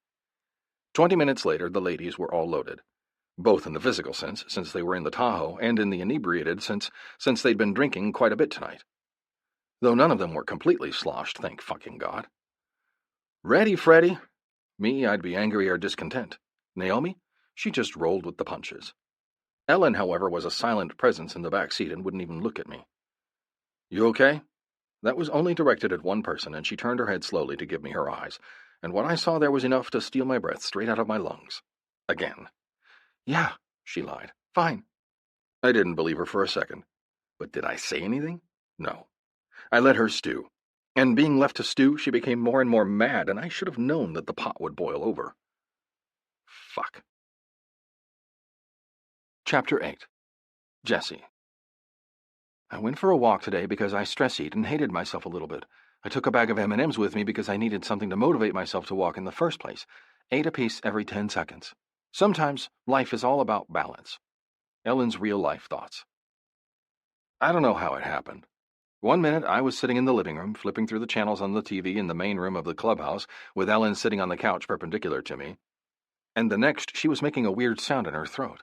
20 minutes later, the ladies were all loaded. Both in the physical sense, since they were in the Tahoe, and in the inebriated sense, since they'd been drinking quite a bit tonight. Though none of them were completely sloshed, thank fucking God. "Ready, Freddie?" Me, I'd be angry or discontent. Naomi? She just rolled with the punches. Ellen, however, was a silent presence in the back seat and wouldn't even look at me. "You okay?" That was only directed at one person, and she turned her head slowly to give me her eyes, and what I saw there was enough to steal my breath straight out of my lungs. Again. "Yeah," she lied. "Fine." I didn't believe her for a second. But did I say anything? No. I let her stew. And being left to stew, she became more and more mad, and I should have known that the pot would boil over. Fuck. Chapter 8. Jessie. I went for a walk today because I stress eat and hated myself a little bit. I took a bag of M&Ms with me because I needed something to motivate myself to walk in the first place. 8 apiece every 10 seconds. Sometimes life is all about balance. Ellen's real-life thoughts. I don't know how it happened. One minute I was sitting in the living room, flipping through the channels on the TV in the main room of the clubhouse, with Ellen sitting on the couch perpendicular to me, and the next she was making a weird sound in her throat.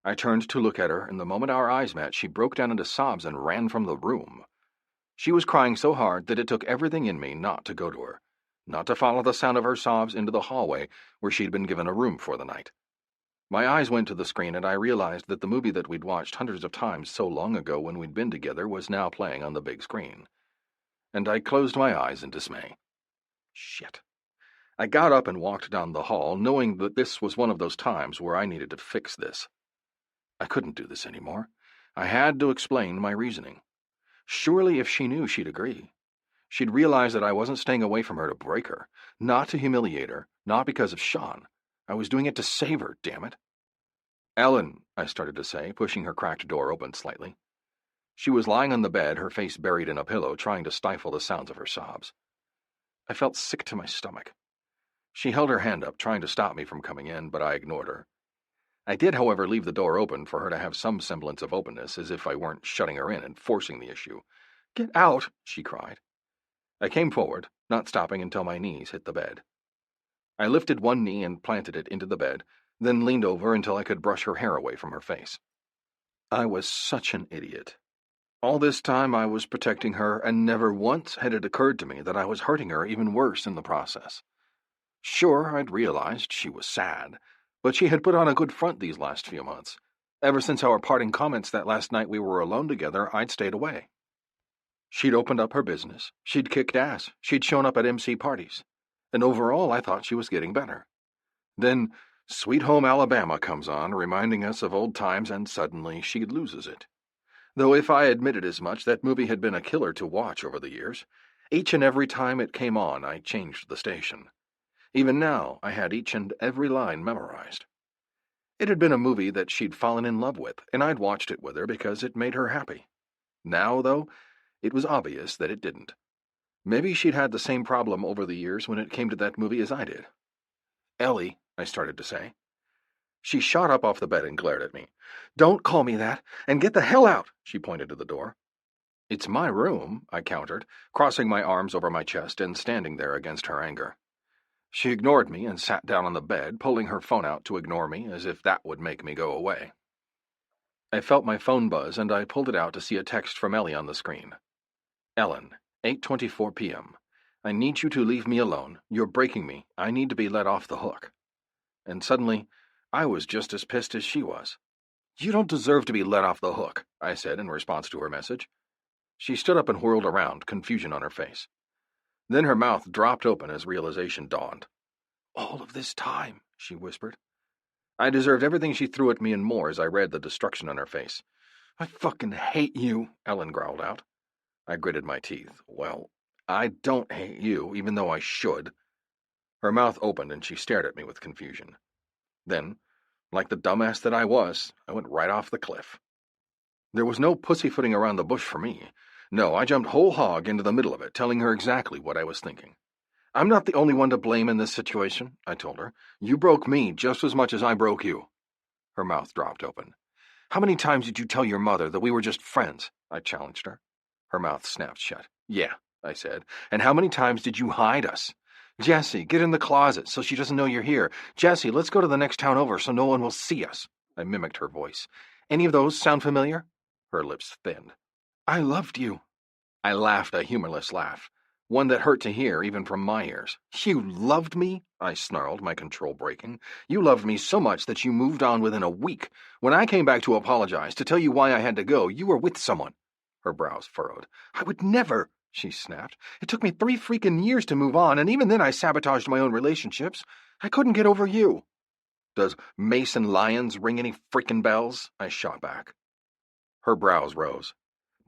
I turned to look at her, and the moment our eyes met, she broke down into sobs and ran from the room. She was crying so hard that it took everything in me not to go to her, not to follow the sound of her sobs into the hallway where she'd been given a room for the night. My eyes went to the screen, and I realized that the movie that we'd watched hundreds of times so long ago when we'd been together was now playing on the big screen. And I closed my eyes in dismay. Shit. I got up and walked down the hall, knowing that this was one of those times where I needed to fix this. I couldn't do this anymore. I had to explain my reasoning. Surely if she knew, she'd agree. She'd realize that I wasn't staying away from her to break her, not to humiliate her, not because of Sean. I was doing it to save her, damn it. Ellen, I started to say, pushing her cracked door open slightly. She was lying on the bed, her face buried in a pillow, trying to stifle the sounds of her sobs. I felt sick to my stomach. She held her hand up, trying to stop me from coming in, but I ignored her. I did, however, leave the door open for her to have some semblance of openness, as if I weren't shutting her in and forcing the issue. "Get out!" she cried. I came forward, not stopping until my knees hit the bed. I lifted one knee and planted it into the bed, then leaned over until I could brush her hair away from her face. I was such an idiot. All this time I was protecting her, and never once had it occurred to me that I was hurting her even worse in the process. Sure, I'd realized she was sad, but she had put on a good front these last few months. Ever since our parting comments that last night we were alone together, I'd stayed away. She'd opened up her business. She'd kicked ass. She'd shown up at MC parties. And overall, I thought she was getting better. Then, Sweet Home Alabama comes on, reminding us of old times, and suddenly she loses it. Though if I admitted as much, that movie had been a killer to watch over the years. Each and every time it came on, I changed the station. Even now, I had each and every line memorized. It had been a movie that she'd fallen in love with, and I'd watched it with her because it made her happy. Now, though, it was obvious that it didn't. Maybe she'd had the same problem over the years when it came to that movie as I did. "Ellie," I started to say. She shot up off the bed and glared at me. "Don't call me that, and get the hell out!" She pointed to the door. "It's my room," I countered, crossing my arms over my chest and standing there against her anger. She ignored me and sat down on the bed, pulling her phone out to ignore me, as if that would make me go away. I felt my phone buzz, and I pulled it out to see a text from Ellie on the screen. "Ellen, 8:24 p.m. I need you to leave me alone. You're breaking me. I need to be let off the hook." And suddenly, I was just as pissed as she was. "You don't deserve to be let off the hook," I said in response to her message. She stood up and whirled around, confusion on her face. Then her mouth dropped open as realization dawned. "All of this time," she whispered. I deserved everything she threw at me and more as I read the destruction on her face. "I fucking hate you," Ellen growled out. I gritted my teeth. "Well, I don't hate you, even though I should." Her mouth opened and she stared at me with confusion. Then, like the dumbass that I was, I went right off the cliff. There was no pussyfooting around the bush for me. No, I jumped whole hog into the middle of it, telling her exactly what I was thinking. "I'm not the only one to blame in this situation," I told her. "You broke me just as much as I broke you." Her mouth dropped open. "How many times did you tell your mother that we were just friends?" I challenged her. Her mouth snapped shut. "Yeah," I said. "And how many times did you hide us? Jessie, get in the closet so she doesn't know you're here. Jessie, let's go to the next town over so no one will see us." I mimicked her voice. "Any of those sound familiar?" Her lips thinned. "I loved you." I laughed a humorless laugh, one that hurt to hear even from my ears. "You loved me?" I snarled, my control breaking. "You loved me so much that you moved on within a week. When I came back to apologize, to tell you why I had to go, you were with someone." Her brows furrowed. "I would never," she snapped. "It took me 3 freaking years to move on, and even then I sabotaged my own relationships. I couldn't get over you." "Does Mason Lyons ring any freaking bells?" I shot back. Her brows rose.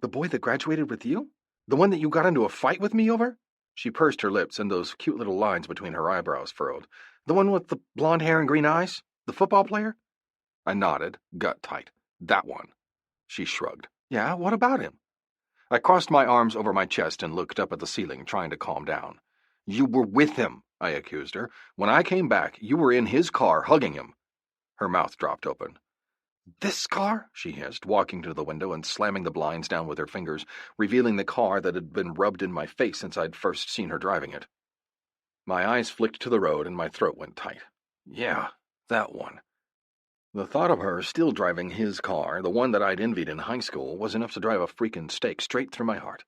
"The boy that graduated with you? The one that you got into a fight with me over?" She pursed her lips and those cute little lines between her eyebrows furrowed. "The one with the blonde hair and green eyes? The football player?" I nodded, gut tight. "That one." She shrugged. "Yeah, what about him?" I crossed my arms over my chest and looked up at the ceiling, trying to calm down. "You were with him," I accused her. "When I came back, you were in his car, hugging him." Her mouth dropped open. "This car?" she hissed, walking to the window and slamming the blinds down with her fingers, revealing the car that had been rubbed in my face since I'd first seen her driving it. My eyes flicked to the road and my throat went tight. Yeah, that one. The thought of her still driving his car, the one that I'd envied in high school, was enough to drive a freaking stake straight through my heart.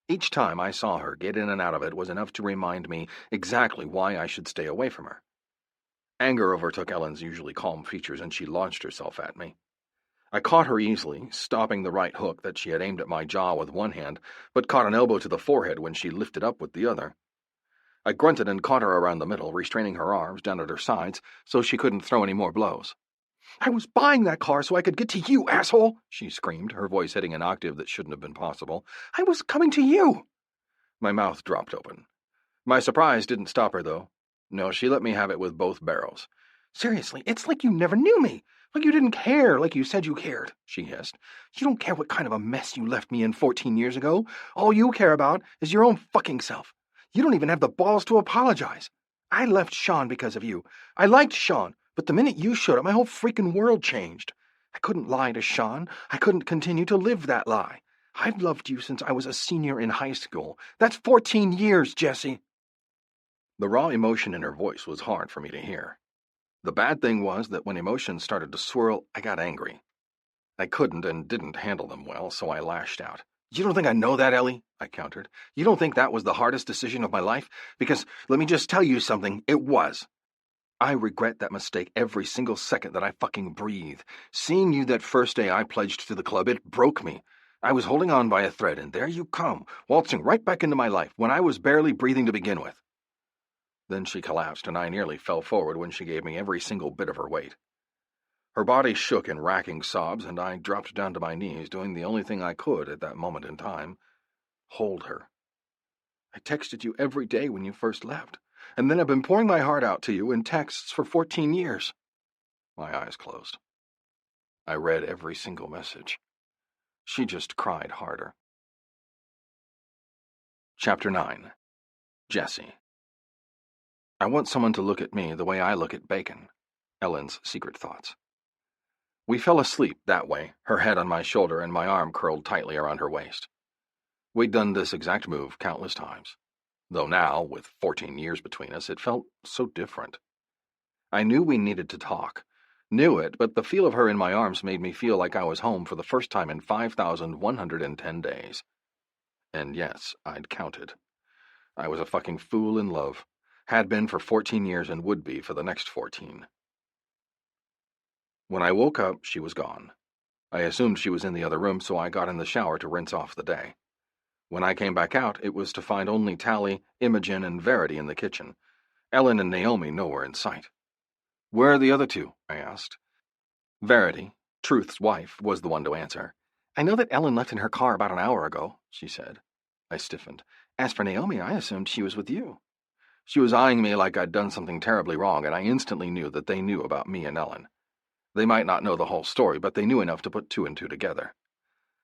Each time I saw her get in and out of it was enough to remind me exactly why I should stay away from her. Anger overtook Ellen's usually calm features, and she launched herself at me. I caught her easily, stopping the right hook that she had aimed at my jaw with one hand, but caught an elbow to the forehead when she lifted up with the other. I grunted and caught her around the middle, restraining her arms down at her sides so she couldn't throw any more blows. "I was buying that car so I could get to you, asshole!" she screamed, her voice hitting an octave that shouldn't have been possible. "I was coming to you!" My mouth dropped open. My surprise didn't stop her, though. No, she let me have it with both barrels. "Seriously, it's like you never knew me, like you didn't care like you said you cared," she hissed. "You don't care what kind of a mess you left me in 14 years ago. All you care about is your own fucking self. You don't even have the balls to apologize. I left Sean because of you. I liked Sean, but the minute you showed up, my whole freaking world changed. I couldn't lie to Sean. I couldn't continue to live that lie. I've loved you since I was a senior in high school. That's 14 years, Jessie." The raw emotion in her voice was hard for me to hear. The bad thing was that when emotions started to swirl, I got angry. I couldn't and didn't handle them well, so I lashed out. "You don't think I know that, Ellie?" I countered. "You don't think that was the hardest decision of my life? Because, let me just tell you something, it was. I regret that mistake every single second that I fucking breathe. Seeing you that first day I pledged to the club, it broke me. I was holding on by a thread, and there you come, waltzing right back into my life when I was barely breathing to begin with." Then she collapsed, and I nearly fell forward when she gave me every single bit of her weight. Her body shook in racking sobs, and I dropped down to my knees, doing the only thing I could at that moment in time: hold her. "I texted you every day when you first left, and then I've been pouring my heart out to you in texts for 14 years. My eyes closed. I read every single message. She just cried harder. Chapter 9. Jessie. "I want someone to look at me the way I look at bacon." Ellen's secret thoughts. We fell asleep that way, her head on my shoulder and my arm curled tightly around her waist. We'd done this exact move countless times, though now, with 14 years between us, it felt so different. I knew we needed to talk. Knew it, but the feel of her in my arms made me feel like I was home for the first time in 5,110 days. And yes, I'd counted. I was a fucking fool in love. Had been for 14 years and would be for the next 14. When I woke up, she was gone. I assumed she was in the other room, so I got in the shower to rinse off the day. When I came back out, it was to find only Tally, Imogen, and Verity in the kitchen. Ellen and Naomi nowhere in sight. "Where are the other two?" I asked. Verity, Truth's wife, was the one to answer. "I know that Ellen left in her car about an hour ago," she said. I stiffened. "As for Naomi, I assumed she was with you." She was eyeing me like I'd done something terribly wrong, and I instantly knew that they knew about me and Ellen. They might not know the whole story, but they knew enough to put two and two together.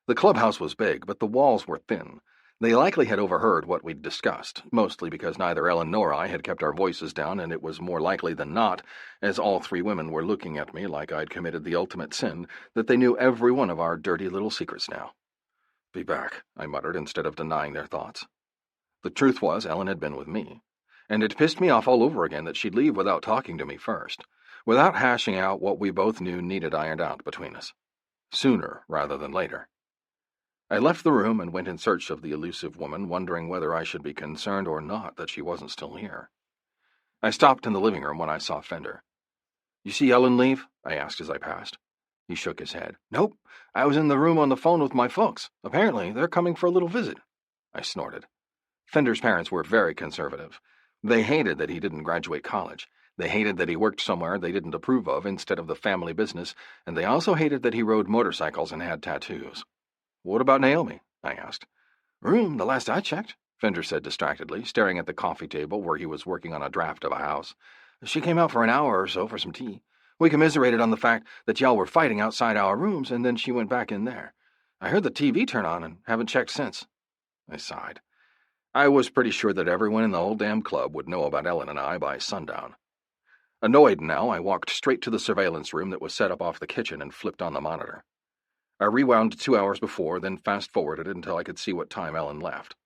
The clubhouse was big, but the walls were thin. They likely had overheard what we'd discussed, mostly because neither Ellen nor I had kept our voices down, and it was more likely than not, as all three women were looking at me like I'd committed the ultimate sin, that they knew every one of our dirty little secrets now. "Be back," I muttered instead of denying their thoughts. The truth was, Ellen had been with me, and it pissed me off all over again that she'd leave without talking to me first, without hashing out what we both knew needed ironed out between us. Sooner rather than later. I left the room and went in search of the elusive woman, wondering whether I should be concerned or not that she wasn't still here. I stopped in the living room when I saw Fender. "You see Ellen leave?" I asked as I passed. He shook his head. "Nope. I was in the room on the phone with my folks. Apparently, they're coming for a little visit." I snorted. Fender's parents were very conservative. They hated that he didn't graduate college. They hated that he worked somewhere they didn't approve of instead of the family business, and they also hated that he rode motorcycles and had tattoos. "What about Naomi?" I asked. "Room, the last I checked," Fender said distractedly, staring at the coffee table where he was working on a draft of a house. "She came out for an hour or so for some tea. We commiserated on the fact that y'all were fighting outside our rooms, and then she went back in there. I heard the TV turn on and haven't checked since. I sighed. I was pretty sure that everyone in the whole damn club would know about Ellen and I by sundown. Annoyed now, I walked straight to the surveillance room that was set up off the kitchen and flipped on the monitor. I rewound to 2 hours before, then fast-forwarded it until I could see what time Ellen left.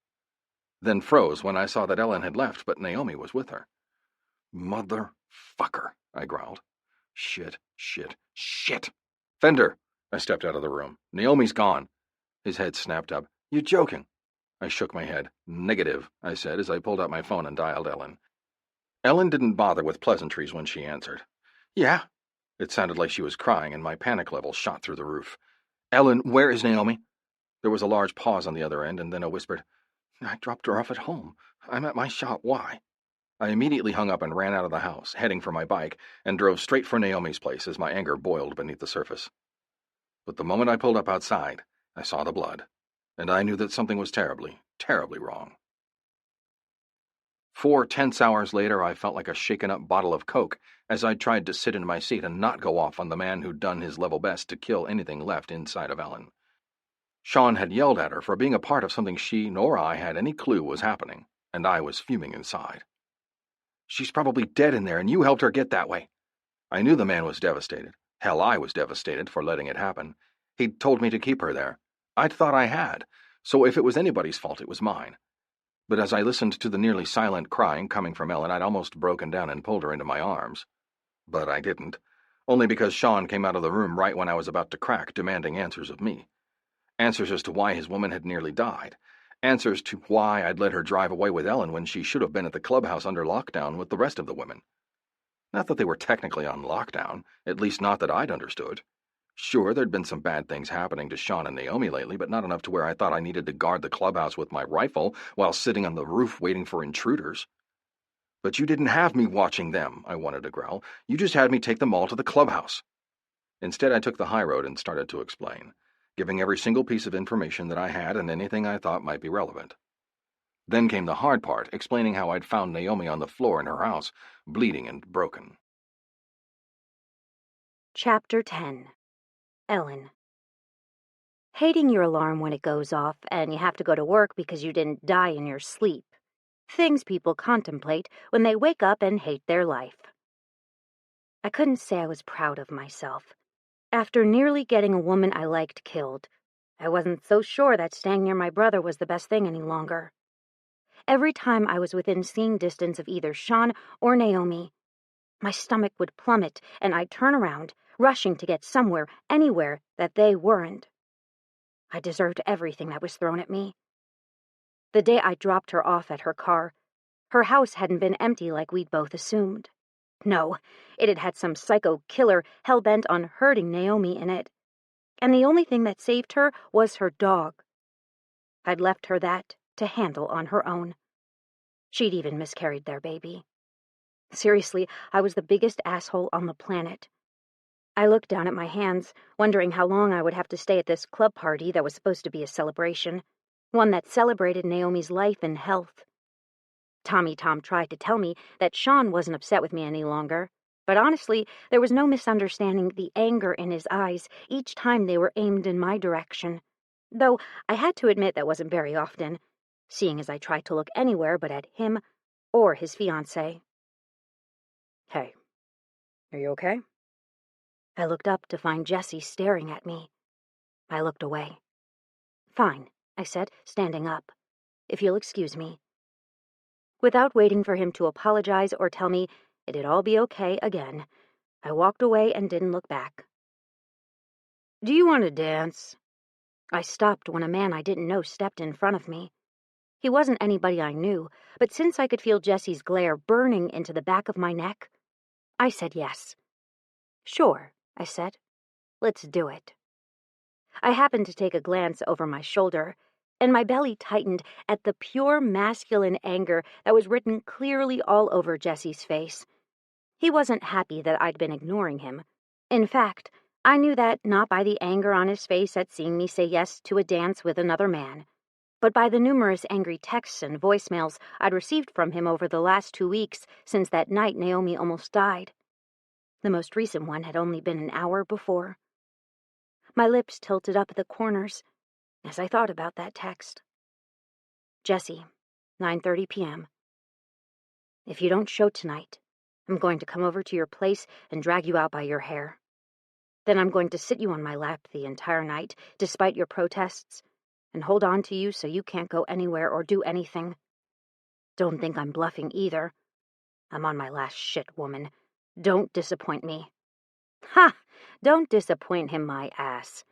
Then froze when I saw that Ellen had left, but Naomi was with her. Motherfucker, I growled. Shit. Fender! I stepped out of the room. Naomi's gone. His head snapped up. You're joking. I shook my head. Negative, I said as I pulled out my phone and dialed Ellen. Ellen didn't bother with pleasantries when she answered. Yeah? It sounded like she was crying, and my panic level shot through the roof. Ellen, where is Naomi? There was a large pause on the other end, and then a whispered, I dropped her off at home. I'm at my shop. Why? I immediately hung up and ran out of the house, heading for my bike, and drove straight for Naomi's place as my anger boiled beneath the surface. But the moment I pulled up outside, I saw the blood, and I knew that something was terribly, terribly wrong. 4 tense hours later, I felt like a shaken-up bottle of Coke as I tried to sit in my seat and not go off on the man who'd done his level best to kill anything left inside of Ellen. Sean had yelled at her for being a part of something she nor I had any clue was happening, and I was fuming inside. She's probably dead in there, and you helped her get that way. I knew the man was devastated. Hell, I was devastated for letting it happen. He'd told me to keep her there. I'd thought I had, so if it was anybody's fault, it was mine. But as I listened to the nearly silent crying coming from Ellen, I'd almost broken down and pulled her into my arms. But I didn't, only because Sean came out of the room right when I was about to crack, demanding answers of me. Answers as to why his woman had nearly died. Answers to why I'd let her drive away with Ellen when she should have been at the clubhouse under lockdown with the rest of the women. Not that they were technically on lockdown, at least not that I'd understood. Sure, there'd been some bad things happening to Sean and Naomi lately, but not enough to where I thought I needed to guard the clubhouse with my rifle while sitting on the roof waiting for intruders. But you didn't have me watching them, I wanted to growl. You just had me take them all to the clubhouse. Instead, I took the high road and started to explain, giving every single piece of information that I had and anything I thought might be relevant. Then came the hard part, explaining how I'd found Naomi on the floor in her house, bleeding and broken. Chapter 10. Ellen. Hating your alarm when it goes off and you have to go to work because you didn't die in your sleep. Things people contemplate when they wake up and hate their life. I couldn't say I was proud of myself. After nearly getting a woman I liked killed, I wasn't so sure that staying near my brother was the best thing any longer. Every time I was within seeing distance of either Sean or Naomi, my stomach would plummet and I'd turn around, rushing to get somewhere, anywhere that they weren't. I deserved everything that was thrown at me. The day I dropped her off at her car, her house hadn't been empty like we'd both assumed. No, it had had some psycho killer hell-bent on hurting Naomi in it. And the only thing that saved her was her dog. I'd left her that to handle on her own. She'd even miscarried their baby. Seriously, I was the biggest asshole on the planet. I looked down at my hands, wondering how long I would have to stay at this club party that was supposed to be a celebration, one that celebrated Naomi's life and health. Tommy Tom tried to tell me that Sean wasn't upset with me any longer, but honestly, there was no misunderstanding the anger in his eyes each time they were aimed in my direction, though I had to admit that wasn't very often, seeing as I tried to look anywhere but at him or his fiancée. Hey, are you okay? I looked up to find Jessie staring at me. I looked away. Fine, I said, standing up. If you'll excuse me. Without waiting for him to apologize or tell me it'd all be okay again, I walked away and didn't look back. Do you want to dance? I stopped when a man I didn't know stepped in front of me. He wasn't anybody I knew, but since I could feel Jessie's glare burning into the back of my neck, I said yes. Sure, I said. Let's do it. I happened to take a glance over my shoulder, and my belly tightened at the pure masculine anger that was written clearly all over Jessie's face. He wasn't happy that I'd been ignoring him. In fact, I knew that not by the anger on his face at seeing me say yes to a dance with another man, but by the numerous angry texts and voicemails I'd received from him over the last 2 weeks since that night Naomi almost died. The most recent one had only been an hour before. My lips tilted up at the corners, as I thought about that text. Jessie, 9:30 p.m. If you don't show tonight, I'm going to come over to your place and drag you out by your hair. Then I'm going to sit you on my lap the entire night, despite your protests, and hold on to you so you can't go anywhere or do anything. Don't think I'm bluffing either. I'm on my last shit, woman. Don't disappoint me. Ha! Don't disappoint him, my ass.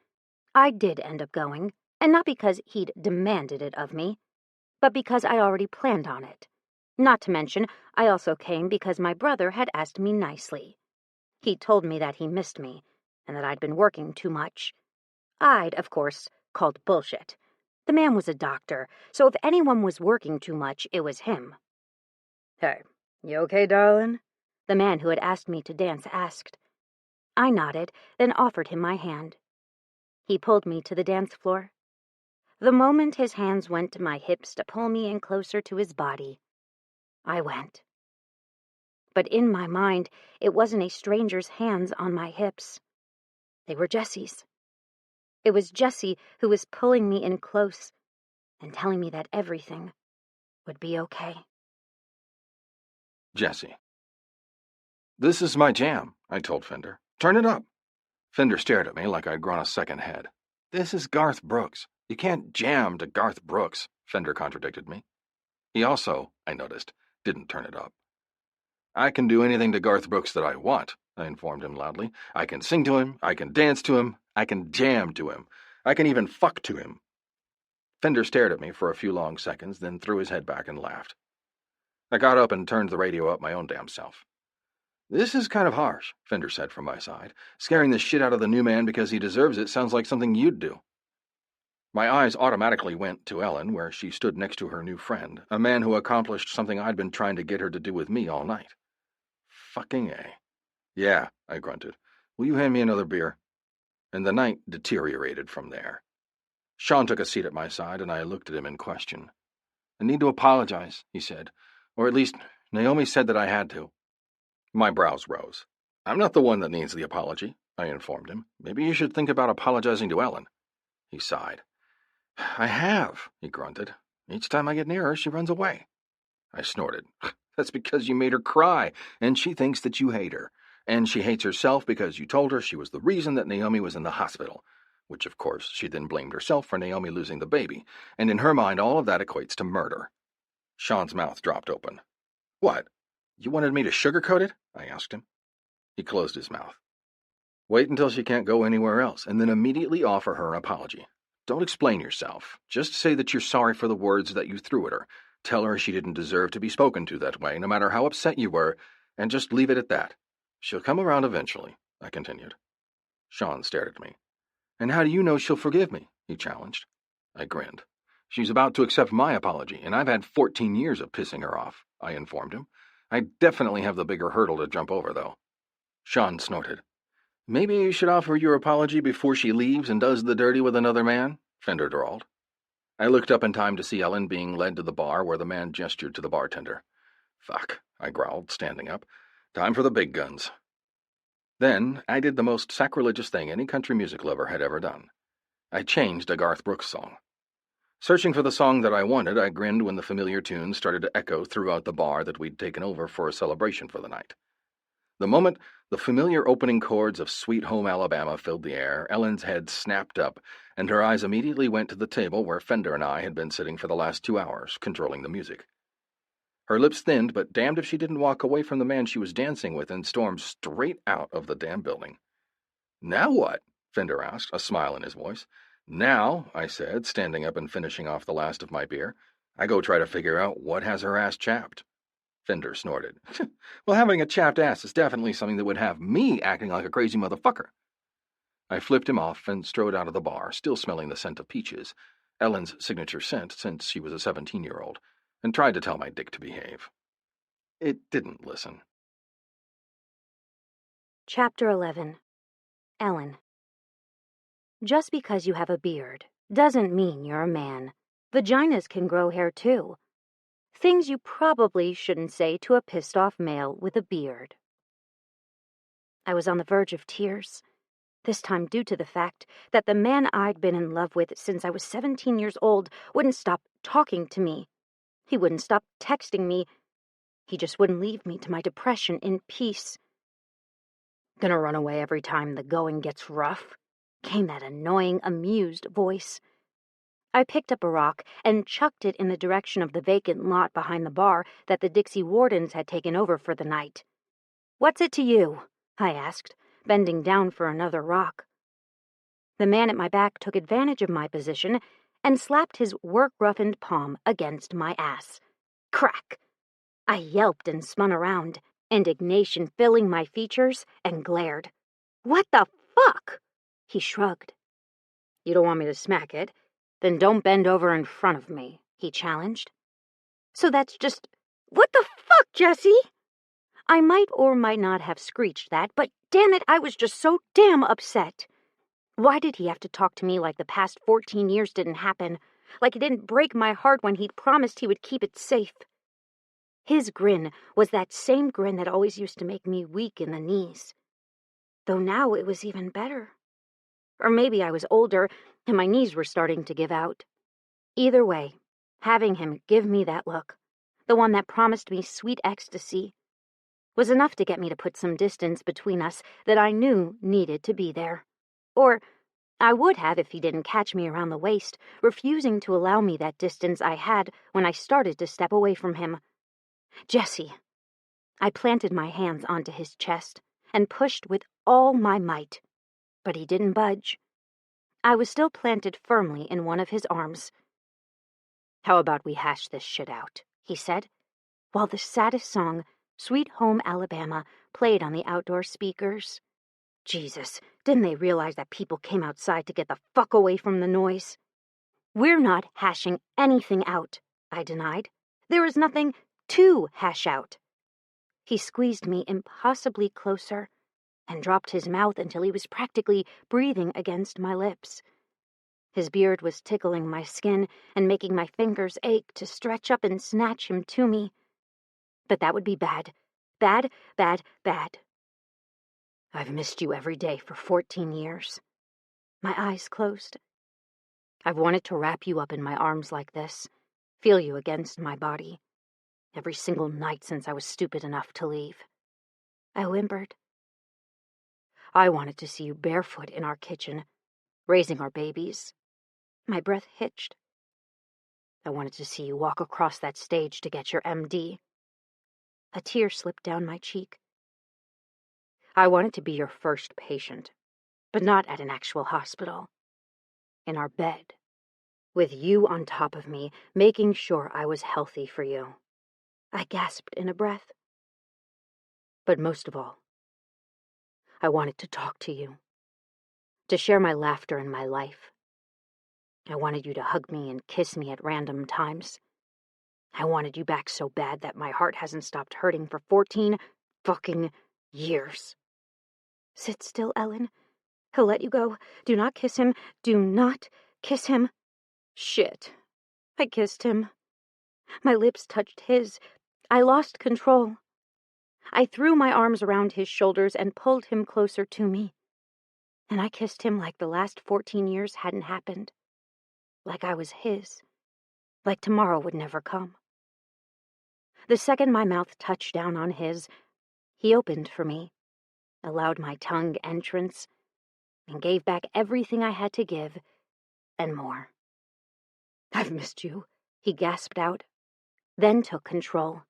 I did end up going, and not because he'd demanded it of me, but because I already planned on it. Not to mention, I also came because my brother had asked me nicely. He told me that he missed me, and that I'd been working too much. I'd, of course, called bullshit. The man was a doctor, so if anyone was working too much, it was him. Hey, you okay, darling? The man who had asked me to dance asked. I nodded, then offered him my hand. He pulled me to the dance floor. The moment his hands went to my hips to pull me in closer to his body, I went. But in my mind, it wasn't a stranger's hands on my hips. They were Jessie's. It was Jessie who was pulling me in close and telling me that everything would be okay. Jessie. This is my jam, I told Fender. Turn it up. Fender stared at me like I'd grown a second head. This is Garth Brooks. You can't jam to Garth Brooks, Fender contradicted me. He also, I noticed, didn't turn it up. I can do anything to Garth Brooks that I want, I informed him loudly. I can sing to him, I can dance to him, I can jam to him, I can even fuck to him. Fender stared at me for a few long seconds, then threw his head back and laughed. I got up and turned the radio up my own damn self. This is kind of harsh, Fender said from my side. Scaring the shit out of the new man because he deserves it sounds like something you'd do. My eyes automatically went to Ellen, where she stood next to her new friend, a man who accomplished something I'd been trying to get her to do with me all night. Fucking A. Yeah, I grunted. Will you hand me another beer? And the night deteriorated from there. Sean took a seat at my side, and I looked at him in question. I need to apologize, he said. Or at least, Naomi said that I had to. My brows rose. I'm not the one that needs the apology, I informed him. Maybe you should think about apologizing to Ellen. He sighed. I have, he grunted. Each time I get near her, she runs away. I snorted. That's because you made her cry, and she thinks that you hate her. And she hates herself because you told her she was the reason that Naomi was in the hospital. Which, of course, she then blamed herself for Naomi losing the baby, and in her mind all of that equates to murder. Sean's mouth dropped open. What? You wanted me to sugarcoat it? I asked him. He closed his mouth. Wait until she can't go anywhere else, and then immediately offer her an apology. Don't explain yourself. Just say that you're sorry for the words that you threw at her. Tell her she didn't deserve to be spoken to that way, no matter how upset you were, and just leave it at that. She'll come around eventually, I continued. Sean stared at me. And how do you know she'll forgive me? He challenged. I grinned. She's about to accept my apology, and I've had 14 years of pissing her off, I informed him. I definitely have the bigger hurdle to jump over, though. Sean snorted. Maybe you should offer your apology before she leaves and does the dirty with another man, Fender drawled. I looked up in time to see Ellen being led to the bar where the man gestured to the bartender. Fuck, I growled, standing up. Time for the big guns. Then I did the most sacrilegious thing any country music lover had ever done. I changed a Garth Brooks song. Searching for the song that I wanted, I grinned when the familiar tune started to echo throughout the bar that we'd taken over for a celebration for the night. The moment the familiar opening chords of Sweet Home Alabama filled the air, Ellen's head snapped up, and her eyes immediately went to the table where Fender and I had been sitting for the last 2 hours, controlling the music. Her lips thinned, but damned if she didn't walk away from the man she was dancing with and storm straight out of the damn building. Now what? Fender asked, a smile in his voice. Now, I said, standing up and finishing off the last of my beer, I go try to figure out what has her ass chapped. Fender snorted. Well, having a chapped ass is definitely something that would have me acting like a crazy motherfucker. I flipped him off and strode out of the bar, still smelling the scent of peaches, Ellen's signature scent since she was a 17-year-old, and tried to tell my dick to behave. It didn't listen. Chapter 11. Ellen. Just because you have a beard doesn't mean you're a man. Vaginas can grow hair too. Things you probably shouldn't say to a pissed-off male with a beard. I was on the verge of tears. this time due to the fact that the man I'd been in love with since I was 17 years old wouldn't stop talking to me. He wouldn't stop texting me. He just wouldn't leave me to my depression in peace. "Gonna run away every time the going gets rough?" came that annoying, amused voice. I picked up a rock and chucked it in the direction of the vacant lot behind the bar that the Dixie Wardens had taken over for the night. "What's it to you?" I asked, bending down for another rock. The man at my back took advantage of my position and slapped his work-roughened palm against my ass. Crack! I yelped and spun around, indignation filling my features, and glared. "What the fuck?" He shrugged. "You don't want me to smack it? Then don't bend over in front of me," he challenged. "So that's just... What the fuck, Jessie?" I might or might not have screeched that, but damn it, I was just so damn upset. Why did he have to talk to me like the past 14 years didn't happen? Like it didn't break my heart when he'd promised he would keep it safe? His grin was that same grin that always used to make me weak in the knees. Though now it was even better. Or maybe I was older and my knees were starting to give out. Either way, having him give me that look, the one that promised me sweet ecstasy, was enough to get me to put some distance between us that I knew needed to be there. Or I would have if he didn't catch me around the waist, refusing to allow me that distance I had when I started to step away from him. "Jessie." I planted my hands onto his chest and pushed with all my might, but he didn't budge. I was still planted firmly in one of his arms. "How about we hash this shit out?" he said, while the saddest song, Sweet Home Alabama, played on the outdoor speakers. Jesus, didn't they realize that people came outside to get the fuck away from the noise? "We're not hashing anything out," I denied. "There is nothing to hash out." He squeezed me impossibly closer and dropped his mouth until he was practically breathing against my lips. His beard was tickling my skin and making my fingers ache to stretch up and snatch him to me. But that would be bad. Bad, bad, bad. "I've missed you every day for 14 years. My eyes closed. "I've wanted to wrap you up in my arms like this, feel you against my body, every single night since I was stupid enough to leave." I whimpered. "I wanted to see you barefoot in our kitchen, raising our babies." My breath hitched. "I wanted to see you walk across that stage to get your MD." A tear slipped down my cheek. "I wanted to be your first patient, but not at an actual hospital. In our bed, with you on top of me, making sure I was healthy for you." I gasped in a breath. "But most of all, I wanted to talk to you, to share my laughter and my life. I wanted you to hug me and kiss me at random times. I wanted you back so bad that my heart hasn't stopped hurting for 14 fucking years." "Sit still, Ellen. He'll let you go. Do not kiss him. Do not kiss him." Shit. I kissed him. My lips touched his. I lost control. I threw my arms around his shoulders and pulled him closer to me. And I kissed him like the last 14 years hadn't happened. Like I was his. Like tomorrow would never come. The second my mouth touched down on his, he opened for me, allowed my tongue entrance, and gave back everything I had to give, and more. "I've missed you," he gasped out, then took control.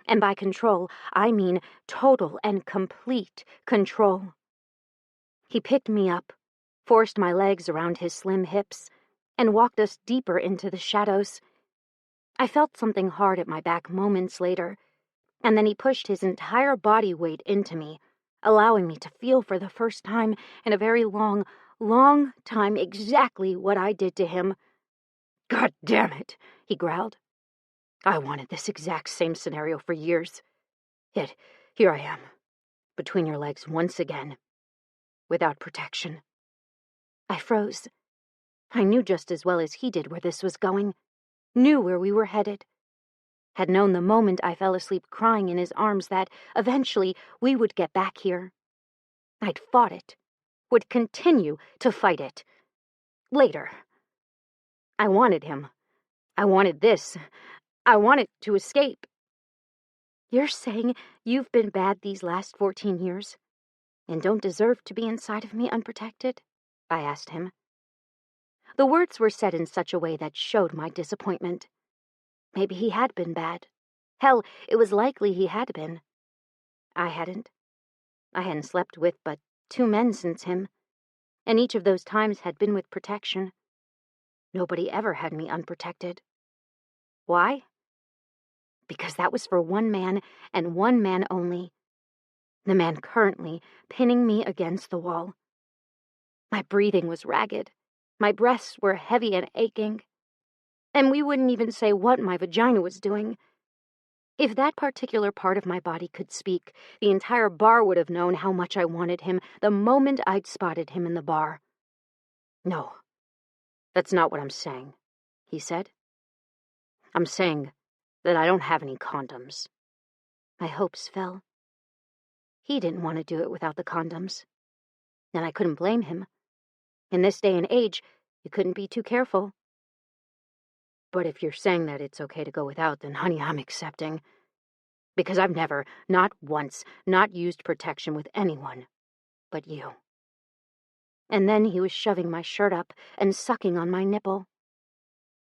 And by control, I mean total and complete control. He picked me up, forced my legs around his slim hips, and walked us deeper into the shadows. I felt something hard at my back moments later, and then he pushed his entire body weight into me, allowing me to feel for the first time in a very long, long time exactly what I did to him. "God damn it," he growled. "I wanted this exact same scenario for years. Yet, here I am, between your legs once again, without protection." I froze. I knew just as well as he did where this was going, knew where we were headed. Had known the moment I fell asleep crying in his arms that, eventually, we would get back here. I'd fought it. would continue to fight it. Later. I wanted him. I wanted this. I wanted to escape. You're saying you've been bad these last 14 years and don't deserve to be inside of me unprotected? I asked him. The words were said in such a way that showed my disappointment. Maybe he had been bad. Hell, it was likely he had been. I hadn't. I hadn't slept with but 2 men since him, and each of those times had been with protection. Nobody ever had me unprotected. Why? Because that was for one man and one man only. The man currently pinning me against the wall. My breathing was ragged. My breasts were heavy and aching. And we wouldn't even say what my vagina was doing. If that particular part of my body could speak, the entire bar would have known how much I wanted him the moment I'd spotted him in the bar. No, that's not what I'm saying, he said. I'm saying that I don't have any condoms. My hopes fell. He didn't want to do it without the condoms. And I couldn't blame him. In this day and age, you couldn't be too careful. But if you're saying that it's okay to go without, then honey, I'm accepting. Because I've never, not once, not used protection with anyone but you. And then he was shoving my shirt up and sucking on my nipple.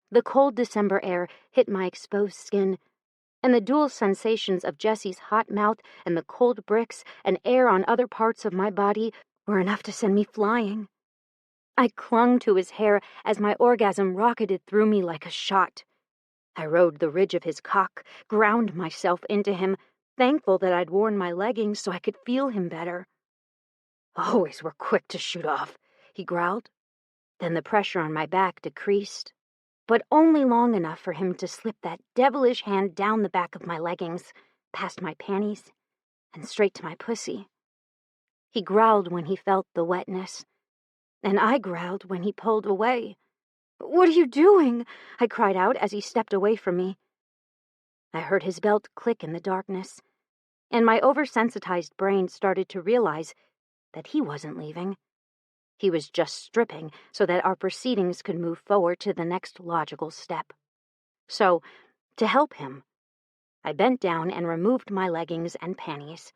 The cold December air hit my exposed skin, and the dual sensations of Jessie's hot mouth and the cold bricks and air on other parts of my body were enough to send me flying. I clung to his hair as my orgasm rocketed through me like a shot. I rode the ridge of his cock, ground myself into him, thankful that I'd worn my leggings so I could feel him better. Always were quick to shoot off, he growled. Then the pressure on my back decreased, but only long enough for him to slip that devilish hand down the back of my leggings, past my panties, and straight to my pussy. He growled when he felt the wetness, and I growled when he pulled away. "What are you doing?" I cried out as he stepped away from me. I heard his belt click in the darkness, and my oversensitized brain started to realize that he wasn't leaving. He was just stripping so that our proceedings could move forward to the next logical step. So, to help him, I bent down and removed my leggings and panties,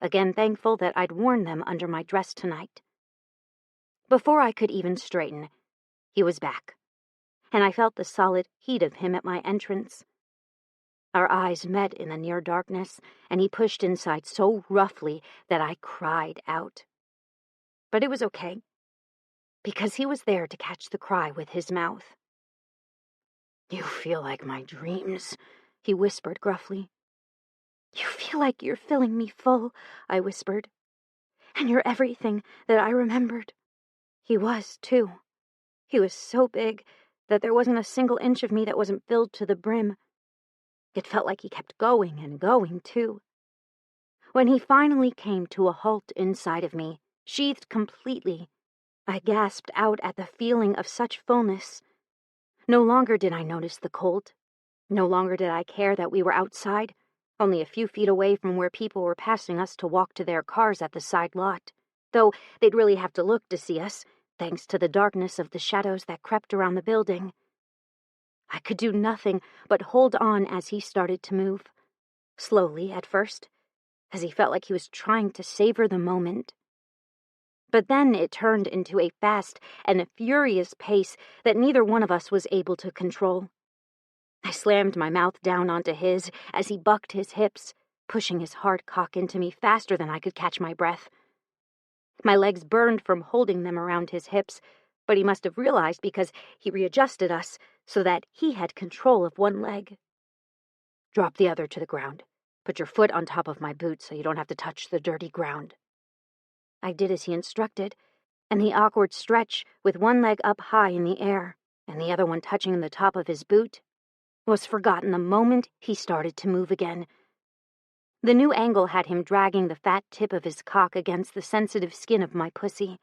again thankful that I'd worn them under my dress tonight. Before I could even straighten, he was back, and I felt the solid heat of him at my entrance. Our eyes met in the near darkness, and he pushed inside so roughly that I cried out. But it was okay, because he was there to catch the cry with his mouth. "You feel like my dreams," he whispered gruffly. "You feel like you're filling me full," I whispered. "And you're everything that I remembered." He was, too. He was so big that there wasn't a single inch of me that wasn't filled to the brim. It felt like he kept going and going, too. When he finally came to a halt inside of me, sheathed completely, I gasped out at the feeling of such fullness. No longer did I notice the cold. No longer did I care that we were outside, only a few feet away from where people were passing us to walk to their cars at the side lot, though they'd really have to look to see us, thanks to the darkness of the shadows that crept around the building. I could do nothing but hold on as he started to move, slowly at first, as he felt like he was trying to savor the moment. But then it turned into a fast and a furious pace that neither one of us was able to control. I slammed my mouth down onto his as he bucked his hips, pushing his hard cock into me faster than I could catch my breath. My legs burned from holding them around his hips, but he must have realized because he readjusted us so that he had control of one leg. "Drop the other to the ground. Put your foot on top of my boot so you don't have to touch the dirty ground." I did as he instructed, and the awkward stretch with one leg up high in the air and the other one touching the top of his boot was forgotten the moment he started to move again. The new angle had him dragging the fat tip of his cock against the sensitive skin of my pussy.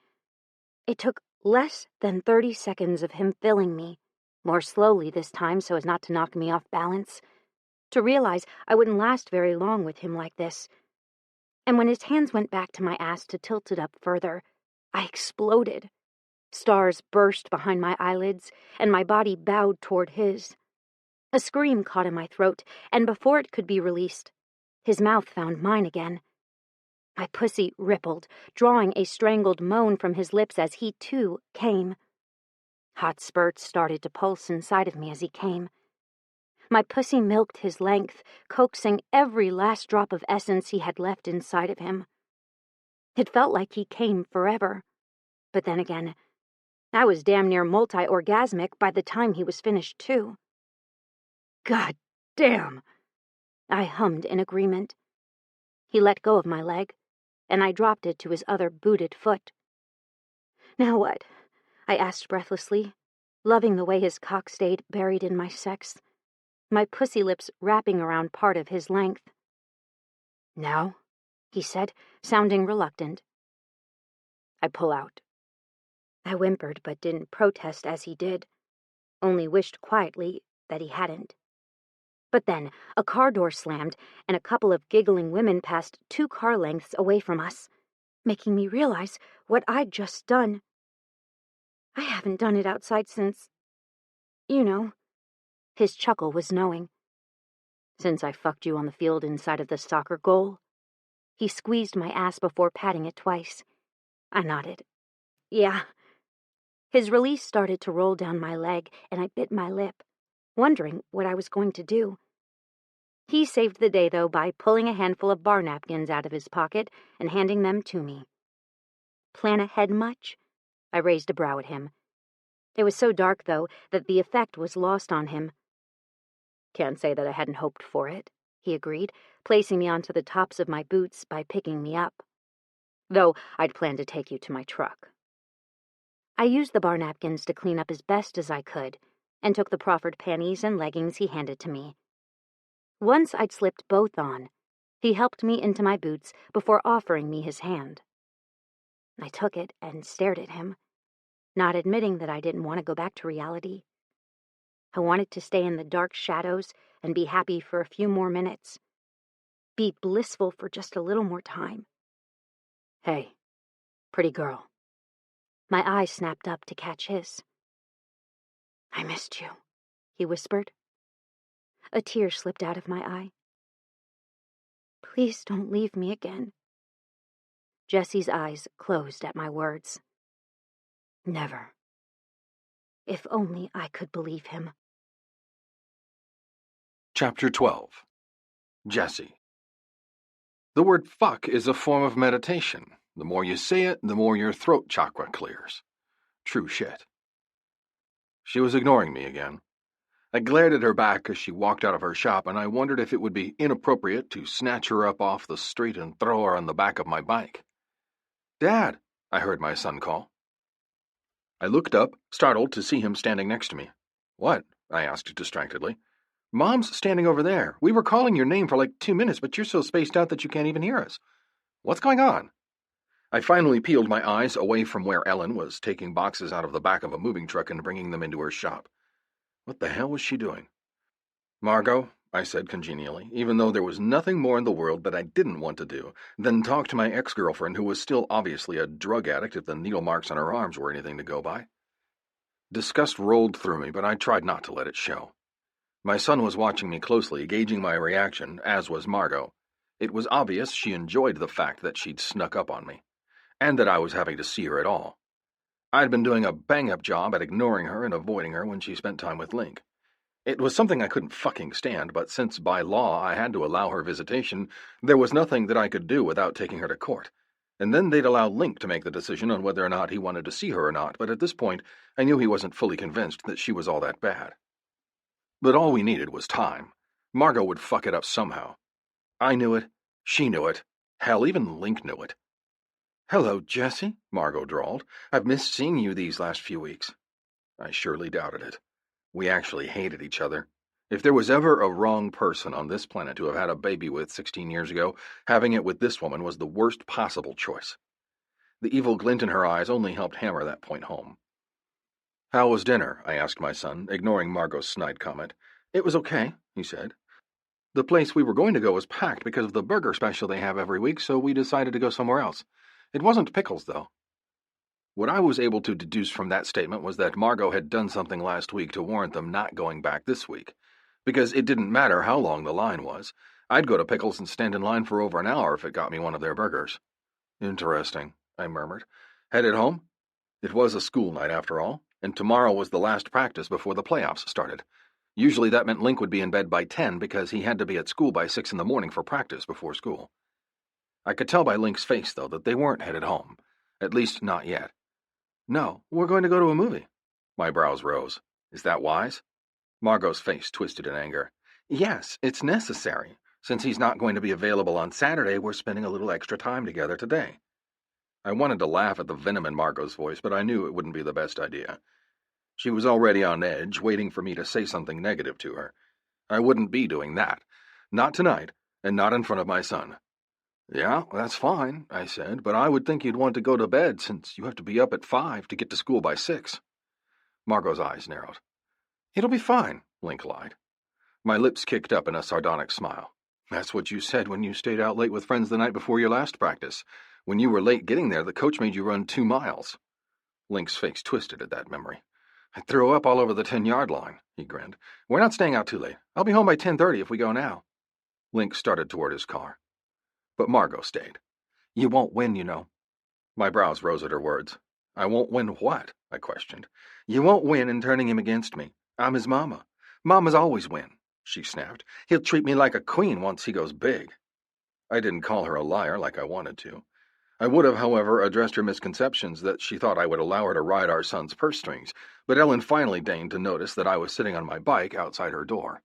It took less than 30 seconds of him filling me, more slowly this time so as not to knock me off balance, to realize I wouldn't last very long with him like this. And when his hands went back to my ass to tilt it up further, I exploded. Stars burst behind my eyelids, and my body bowed toward his. A scream caught in my throat, and before it could be released, his mouth found mine again. My pussy rippled, drawing a strangled moan from his lips as he, too, came. Hot spurts started to pulse inside of me as he came. My pussy milked his length, coaxing every last drop of essence he had left inside of him. It felt like he came forever. But then again, I was damn near multi-orgasmic by the time he was finished, too. God damn! I hummed in agreement. He let go of my leg, and I dropped it to his other booted foot. Now what? I asked breathlessly, loving the way his cock stayed buried in my sex, my pussy lips wrapping around part of his length. Now, he said, sounding reluctant. I pull out. I whimpered but didn't protest as he did, only wished quietly that he hadn't. But then a car door slammed, and a couple of giggling women passed 2 car lengths away from us, making me realize what I'd just done. I haven't done it outside since, you know. His chuckle was knowing. Since I fucked you on the field inside of the soccer goal. He squeezed my ass before patting it twice. I nodded. Yeah. His release started to roll down my leg, and I bit my lip, wondering what I was going to do. He saved the day, though, by pulling a handful of bar napkins out of his pocket and handing them to me. Plan ahead much? I raised a brow at him. It was so dark, though, that the effect was lost on him. Can't say that I hadn't hoped for it, he agreed, placing me onto the tops of my boots by picking me up. Though I'd planned to take you to my truck. I used the bar napkins to clean up as best as I could, and took the proffered panties and leggings he handed to me. Once I'd slipped both on, he helped me into my boots before offering me his hand. I took it and stared at him, not admitting that I didn't want to go back to reality. I wanted to stay in the dark shadows and be happy for a few more minutes. Be blissful for just a little more time. Hey, pretty girl. My eyes snapped up to catch his. I missed you, he whispered. A tear slipped out of my eye. Please don't leave me again. Jessie's eyes closed at my words. Never. If only I could believe him. Chapter 12. Jessie. The word fuck is a form of meditation. The more you say it, the more your throat chakra clears. True shit. She was ignoring me again. I glared at her back as she walked out of her shop, and I wondered if it would be inappropriate to snatch her up off the street and throw her on the back of my bike. Dad, I heard my son call. I looked up, startled to see him standing next to me. What? I asked distractedly. Mom's standing over there. We were calling your name for like 2 minutes, but you're so spaced out that you can't even hear us. What's going on? I finally peeled my eyes away from where Ellen was taking boxes out of the back of a moving truck and bringing them into her shop. What the hell was she doing? Margot, I said congenially, even though there was nothing more in the world that I didn't want to do than talk to my ex-girlfriend who was still obviously a drug addict if the needle marks on her arms were anything to go by. Disgust rolled through me, but I tried not to let it show. My son was watching me closely, gauging my reaction, as was Margot. It was obvious she enjoyed the fact that she'd snuck up on me, and that I was having to see her at all. I'd been doing a bang-up job at ignoring her and avoiding her when she spent time with Link. It was something I couldn't fucking stand, but since by law I had to allow her visitation, there was nothing that I could do without taking her to court. And then they'd allow Link to make the decision on whether or not he wanted to see her or not, but at this point I knew he wasn't fully convinced that she was all that bad. But all we needed was time. Margot would fuck it up somehow. I knew it. She knew it. Hell, even Link knew it. Hello, Jessie, Margot drawled. I've missed seeing you these last few weeks. I surely doubted it. We actually hated each other. If there was ever a wrong person on this planet to have had a baby with 16 years ago, having it with this woman was the worst possible choice. The evil glint in her eyes only helped hammer that point home. How was dinner? I asked my son, ignoring Margot's snide comment. It was okay, he said. The place we were going to go was packed because of the burger special they have every week, so we decided to go somewhere else. It wasn't Pickles, though. What I was able to deduce from that statement was that Margot had done something last week to warrant them not going back this week. Because it didn't matter how long the line was. I'd go to Pickles and stand in line for over an hour if it got me one of their burgers. Interesting, I murmured. Headed home? It was a school night after all, and tomorrow was the last practice before the playoffs started. Usually that meant Link would be in bed by 10 because he had to be at school by 6 in the morning for practice before school. I could tell by Link's face, though, that they weren't headed home. At least not yet. No, we're going to go to a movie. My brows rose. Is that wise? Margot's face twisted in anger. Yes, it's necessary. Since he's not going to be available on Saturday, we're spending a little extra time together today. I wanted to laugh at the venom in Margot's voice, but I knew it wouldn't be the best idea. She was already on edge, waiting for me to say something negative to her. I wouldn't be doing that. Not tonight, and not in front of my son. Yeah, that's fine, I said, but I would think you'd want to go to bed since you have to be up at 5 to get to school by 6. Margot's eyes narrowed. It'll be fine, Link lied. My lips kicked up in a sardonic smile. That's what you said when you stayed out late with friends the night before your last practice. When you were late getting there, the coach made you run 2 miles. Link's face twisted at that memory. I threw up all over the 10-yard line, he grinned. We're not staying out too late. I'll be home by 10:30 if we go now. Link started toward his car. But Margot stayed. You won't win, you know. My brows rose at her words. I won't win what? I questioned. You won't win in turning him against me. I'm his mama. Mamas always win, she snapped. He'll treat me like a queen once he goes big. I didn't call her a liar like I wanted to. I would have, however, addressed her misconceptions that she thought I would allow her to ride our son's purse strings, but Ellen finally deigned to notice that I was sitting on my bike outside her door.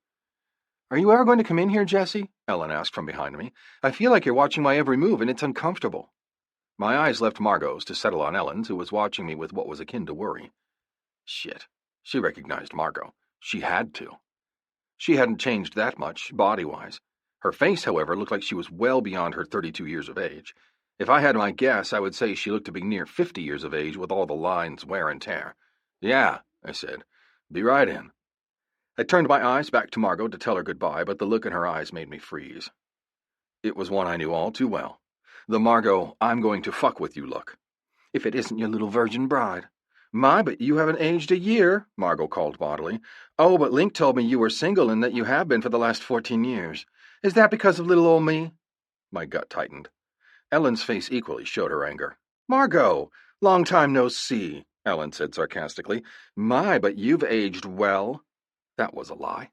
Are you ever going to come in here, Jessie? Ellen asked from behind me. I feel like you're watching my every move, and it's uncomfortable. My eyes left Margot's to settle on Ellen's, who was watching me with what was akin to worry. Shit. She recognized Margot. She had to. She hadn't changed that much, body-wise. Her face, however, looked like she was well beyond her 32 years of age. If I had my guess, I would say she looked to be near 50 years of age with all the lines, wear and tear. Yeah, I said. Be right in. I turned my eyes back to Margot to tell her goodbye, but the look in her eyes made me freeze. It was one I knew all too well. The Margot, I'm going to fuck with you look. If it isn't your little virgin bride. My, but you haven't aged a year, Margot called bodily. Oh, but Link told me you were single and that you have been for the last 14 years. Is that because of little old me? My gut tightened. Ellen's face equally showed her anger. Margot, long time no see, Ellen said sarcastically. My, but you've aged well. That was a lie.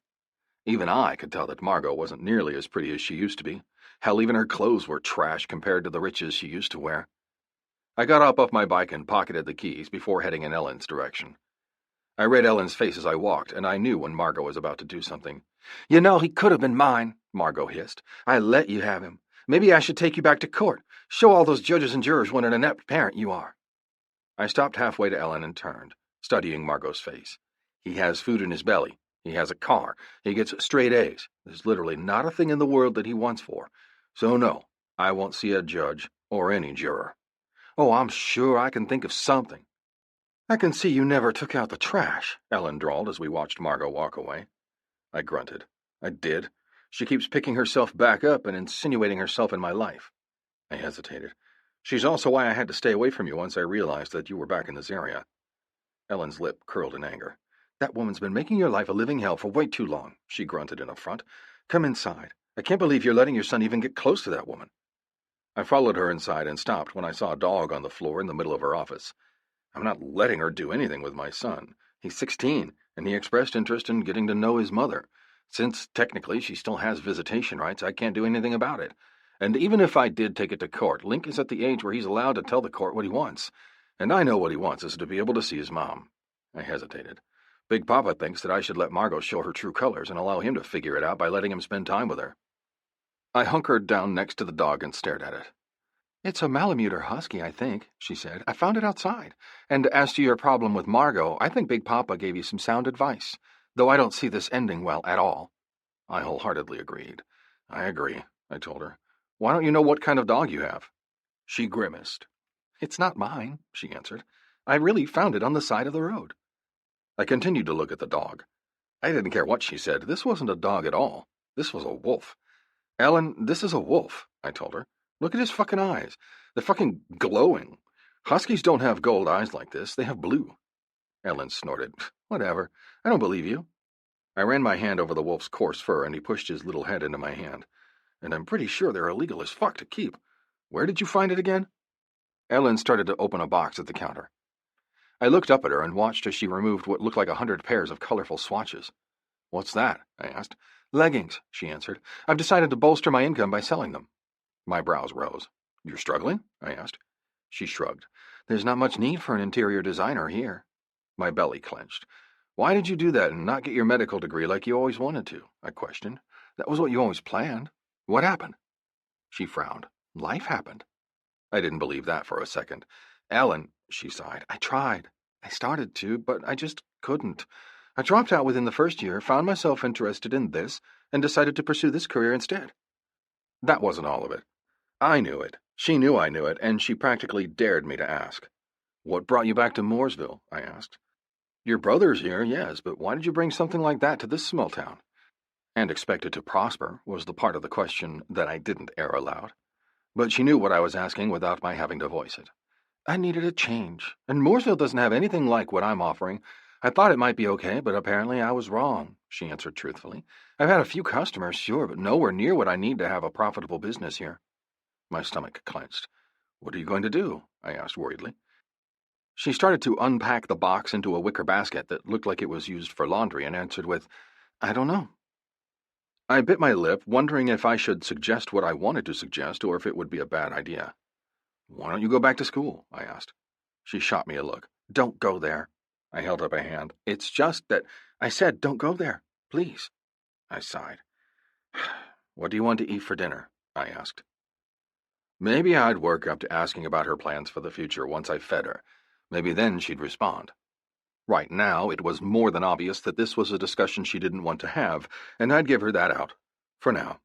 Even I could tell that Margot wasn't nearly as pretty as she used to be. Hell, even her clothes were trash compared to the riches she used to wear. I got up off my bike and pocketed the keys before heading in Ellen's direction. I read Ellen's face as I walked, and I knew when Margot was about to do something. You know, he could have been mine, Margot hissed. I let you have him. Maybe I should take you back to court. Show all those judges and jurors what an inept parent you are. I stopped halfway to Ellen and turned, studying Margot's face. He has food in his belly. He has a car. He gets straight A's. There's literally not a thing in the world that he wants for. So no, I won't see a judge or any juror. Oh, I'm sure I can think of something. I can see you never took out the trash, Ellen drawled as we watched Margot walk away. I grunted. I did. She keeps picking herself back up and insinuating herself in my life. I hesitated. She's also why I had to stay away from you once I realized that you were back in this area. Ellen's lip curled in anger. That woman's been making your life a living hell for way too long, she grunted in affront. Come inside. I can't believe you're letting your son even get close to that woman. I followed her inside and stopped when I saw a dog on the floor in the middle of her office. I'm not letting her do anything with my son. He's 16, and he expressed interest in getting to know his mother. Since, technically, she still has visitation rights, I can't do anything about it. And even if I did take it to court, Link is at the age where he's allowed to tell the court what he wants. And I know what he wants is to be able to see his mom. I hesitated. Big Papa thinks that I should let Margot show her true colors and allow him to figure it out by letting him spend time with her. I hunkered down next to the dog and stared at it. It's a Malamute husky, I think, she said. I found it outside. And as to your problem with Margot, I think Big Papa gave you some sound advice, though I don't see this ending well at all. I wholeheartedly agreed. I agree, I told her. Why don't you know what kind of dog you have? She grimaced. It's not mine, she answered. I really found it on the side of the road. I continued to look at the dog. I didn't care what she said. This wasn't a dog at all. This was a wolf. Ellen, this is a wolf, I told her. Look at his fucking eyes. They're fucking glowing. Huskies don't have gold eyes like this. They have blue. Ellen snorted. Whatever. I don't believe you. I ran my hand over the wolf's coarse fur, and he pushed his little head into my hand. And I'm pretty sure they're illegal as fuck to keep. Where did you find it again? Ellen started to open a box at the counter. I looked up at her and watched as she removed what looked like 100 pairs of colorful swatches. What's that? I asked. Leggings, she answered. I've decided to bolster my income by selling them. My brows rose. You're struggling? I asked. She shrugged. There's not much need for an interior designer here. My belly clenched. Why did you do that and not get your medical degree like you always wanted to? I questioned. That was what you always planned. What happened? She frowned. Life happened. I didn't believe that for a second. Ellen, she sighed, I tried. I started to, but I just couldn't. I dropped out within the first year, found myself interested in this, and decided to pursue this career instead. That wasn't all of it. I knew it. She knew I knew it, and she practically dared me to ask. What brought you back to Mooresville? I asked. Your brother's here, yes, but why did you bring something like that to this small town? And expected to prosper was the part of the question that I didn't air aloud. But she knew what I was asking without my having to voice it. I needed a change, and Mooresville doesn't have anything like what I'm offering. I thought it might be okay, but apparently I was wrong, she answered truthfully. I've had a few customers, sure, but nowhere near what I need to have a profitable business here. My stomach clenched. What are you going to do? I asked worriedly. She started to unpack the box into a wicker basket that looked like it was used for laundry and answered with, I don't know. I bit my lip, wondering if I should suggest what I wanted to suggest or if it would be a bad idea. Why don't you go back to school? I asked. She shot me a look. Don't go there. I held up a hand. It's just that I said don't go there, please. I sighed. What do you want to eat for dinner? I asked. Maybe I'd work up to asking about her plans for the future once I fed her. Maybe then she'd respond. Right now, it was more than obvious that this was a discussion she didn't want to have, and I'd give her that out. For now.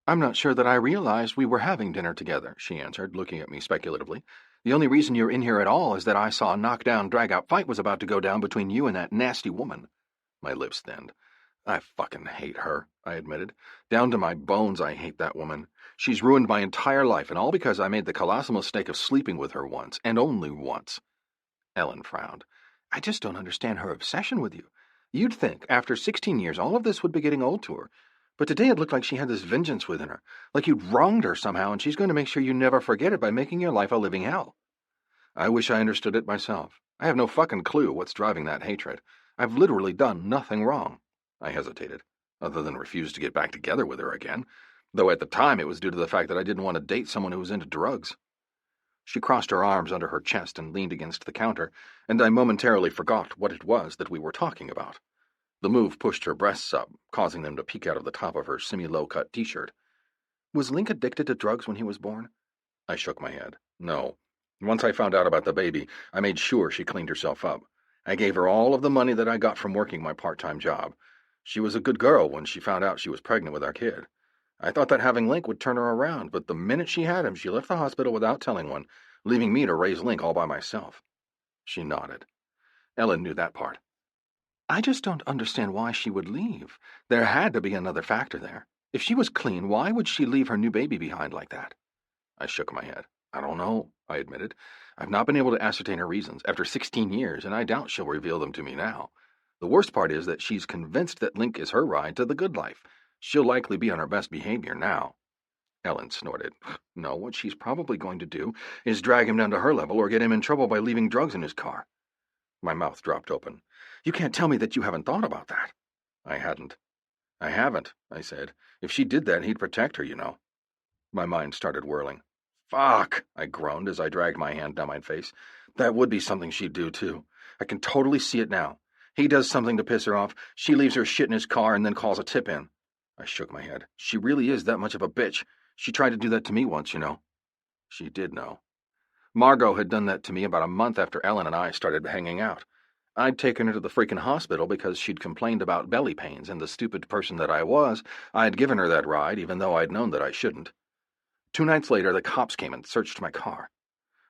I'm not sure that I realized we were having dinner together, she answered, looking at me speculatively. The only reason you're in here at all is that I saw a knockdown, drag-out fight was about to go down between you and that nasty woman. My lips thinned. I fucking hate her, I admitted. Down to my bones, I hate that woman. She's ruined my entire life, and all because I made the colossal mistake of sleeping with her once, and only once. Ellen frowned. I just don't understand her obsession with you. You'd think, after 16 years, all of this would be getting old to her. But today it looked like she had this vengeance within her, like you'd wronged her somehow, and she's going to make sure you never forget it by making your life a living hell. I wish I understood it myself. I have no fucking clue what's driving that hatred. I've literally done nothing wrong. I hesitated, other than refuse to get back together with her again, though at the time it was due to the fact that I didn't want to date someone who was into drugs. She crossed her arms under her chest and leaned against the counter, and I momentarily forgot what it was that we were talking about. The move pushed her breasts up, causing them to peek out of the top of her semi-low-cut t-shirt. Was Link addicted to drugs when he was born? I shook my head. No. Once I found out about the baby, I made sure she cleaned herself up. I gave her all of the money that I got from working my part-time job. She was a good girl when she found out she was pregnant with our kid. I thought that having Link would turn her around, but the minute she had him, she left the hospital without telling one, leaving me to raise Link all by myself. She nodded. Ellen knew that part. I just don't understand why she would leave. There had to be another factor there. If she was clean, why would she leave her new baby behind like that? I shook my head. I don't know, I admitted. I've not been able to ascertain her reasons after 16 years, and I doubt she'll reveal them to me now. The worst part is that she's convinced that Link is her ride to the good life. She'll likely be on her best behavior now. Ellen snorted. No, what she's probably going to do is drag him down to her level or get him in trouble by leaving drugs in his car. My mouth dropped open. You can't tell me that you haven't thought about that. I hadn't. I haven't, I said. If she did that, he'd protect her, you know. My mind started whirling. Fuck, I groaned as I dragged my hand down my face. That would be something she'd do, too. I can totally see it now. He does something to piss her off. She leaves her shit in his car and then calls a tip in. I shook my head. She really is that much of a bitch. She tried to do that to me once, you know. She did know. Margot had done that to me about a month after Ellen and I started hanging out. I'd taken her to the freaking hospital because she'd complained about belly pains, and the stupid person that I was, I'd given her that ride even though I'd known that I shouldn't. 2 nights later, the cops came and searched my car.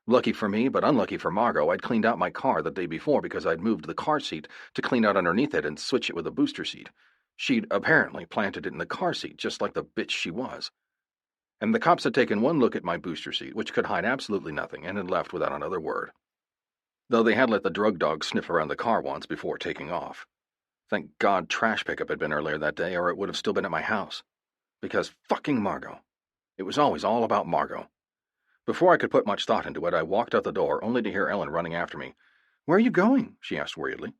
Lucky for me, but unlucky for Margot, I'd cleaned out my car the day before because I'd moved the car seat to clean out underneath it and switch it with a booster seat. She'd apparently planted it in the car seat, just like the bitch she was. and the cops had taken one look at my booster seat, which could hide absolutely nothing, and had left without another word. Though they had let the drug dog sniff around the car once before taking off. Thank God trash pickup had been earlier that day, or it would have still been at my house. Because fucking Margot. It was always all about Margot. Before I could put much thought into it, I walked out the door, only to hear Ellen running after me. "Where are you going?" she asked worriedly.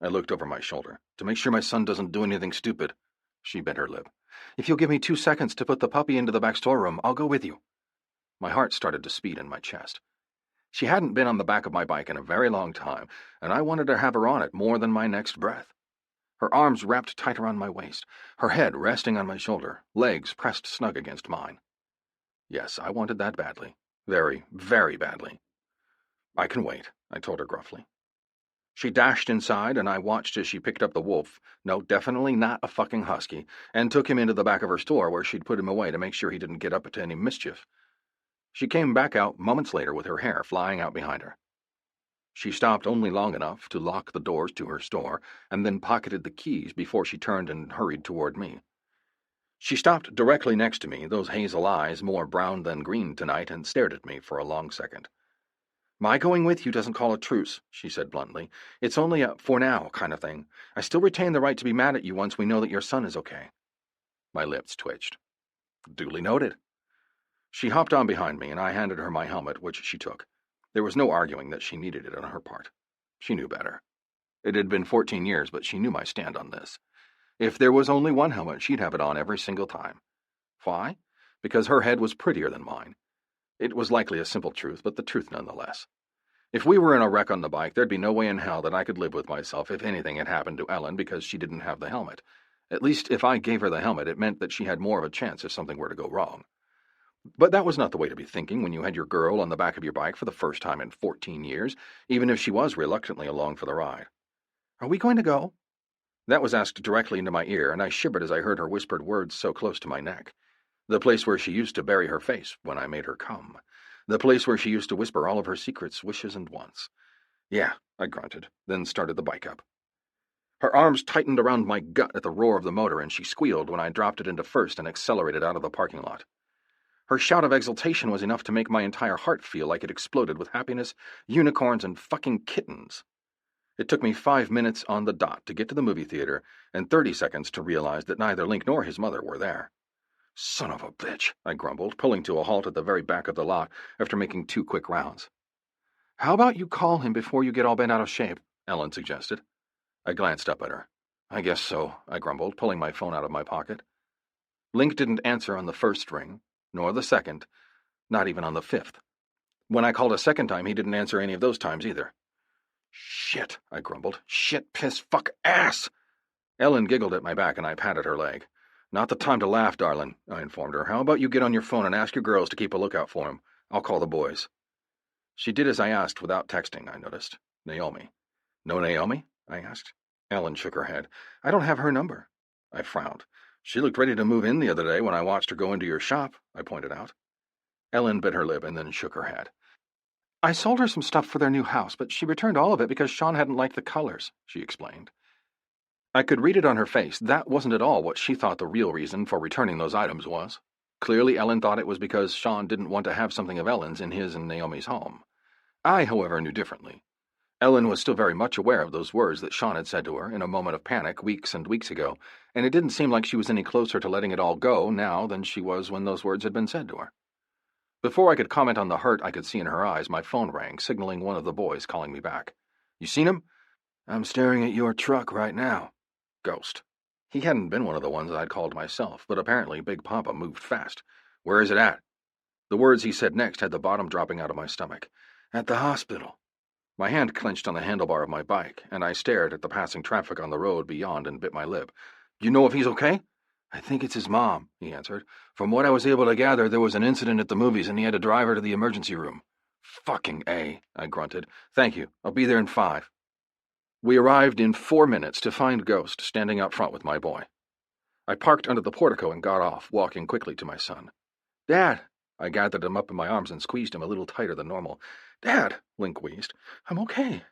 I looked over my shoulder. "To make sure my son doesn't do anything stupid." She bit her lip. "If you'll give me 2 seconds to put the puppy into the back storeroom, I'll go with you." My heart started to speed in my chest. She hadn't been on the back of my bike in a very long time, and I wanted to have her on it more than my next breath. Her arms wrapped tight around my waist, her head resting on my shoulder, legs pressed snug against mine. Yes, I wanted that badly. Very, very badly. "I can wait," I told her gruffly. She dashed inside, and I watched as she picked up the wolf, no, definitely not a fucking husky, and took him into the back of her store where she'd put him away to make sure he didn't get up to any mischief. She came back out moments later with her hair flying out behind her. She stopped only long enough to lock the doors to her store, and then pocketed the keys before she turned and hurried toward me. She stopped directly next to me, those hazel eyes more brown than green tonight, and stared at me for a long second. "My going with you doesn't call a truce," she said bluntly. "It's only a for now kind of thing. I still retain the right to be mad at you once we know that your son is okay." My lips twitched. "Duly noted." She hopped on behind me, and I handed her my helmet, which she took. There was no arguing that she needed it on her part. She knew better. It had been 14 years, but she knew my stand on this. If there was only one helmet, she'd have it on every single time. Why? Because her head was prettier than mine. It was likely a simple truth, but the truth nonetheless. If we were in a wreck on the bike, there'd be no way in hell that I could live with myself if anything had happened to Ellen because she didn't have the helmet. At least if I gave her the helmet, it meant that she had more of a chance if something were to go wrong. But that was not the way to be thinking when you had your girl on the back of your bike for the first time in 14 years, even if she was reluctantly along for the ride. "Are we going to go?" That was asked directly into my ear, and I shivered as I heard her whispered words so close to my neck. The place where she used to bury her face when I made her come. The place where she used to whisper all of her secrets, wishes, and wants. "Yeah," I grunted, then started the bike up. Her arms tightened around my gut at the roar of the motor, and she squealed when I dropped it into first and accelerated out of the parking lot. Her shout of exultation was enough to make my entire heart feel like it exploded with happiness, unicorns, and fucking kittens. It took me 5 minutes on the dot to get to the movie theater, and 30 seconds to realize that neither Link nor his mother were there. "Son of a bitch," I grumbled, pulling to a halt at the very back of the lot after making 2 quick rounds. "How about you call him before you get all bent out of shape?" Ellen suggested. I glanced up at her. "I guess so," I grumbled, pulling my phone out of my pocket. Link didn't answer on the first ring, nor the second, not even on the 5th. When I called a second time, he didn't answer any of those times either. "Shit," I grumbled. "Shit, piss, fuck, ass!" Ellen giggled at my back, and I patted her leg. "Not the time to laugh, darling," I informed her. "How about you get on your phone and ask your girls to keep a lookout for him? I'll call the boys." She did as I asked without texting, I noticed. Naomi. "No Naomi?" I asked. Ellen shook her head. "I don't have her number." I frowned. "She looked ready to move in the other day when I watched her go into your shop," I pointed out. Ellen bit her lip and then shook her head. "I sold her some stuff for their new house, but she returned all of it because Sean hadn't liked the colors," she explained. I could read it on her face. That wasn't at all what she thought the real reason for returning those items was. Clearly, Ellen thought it was because Sean didn't want to have something of Ellen's in his and Naomi's home. I, however, knew differently. Ellen was still very much aware of those words that Sean had said to her in a moment of panic weeks and weeks ago, and it didn't seem like she was any closer to letting it all go now than she was when those words had been said to her. Before I could comment on the hurt I could see in her eyes, my phone rang, signaling one of the boys calling me back. "You seen him?" "I'm staring at your truck right now." Ghost. He hadn't been one of the ones I'd called myself, but apparently Big Papa moved fast. "Where is it at?" The words he said next had the bottom dropping out of my stomach. "At the hospital." My hand clenched on the handlebar of my bike, and I stared at the passing traffic on the road beyond and bit my lip. "You know if he's okay?" "I think it's his mom," he answered. "From what I was able to gather, there was an incident at the movies and he had to drive her to the emergency room." "Fucking A," I grunted. "Thank you. I'll be there in 5. We arrived in 4 minutes to find Ghost standing out front with my boy. I parked under the portico and got off, walking quickly to my son. "Dad!" I gathered him up in my arms and squeezed him a little tighter than normal. "Dad!" Link wheezed. "I'm okay."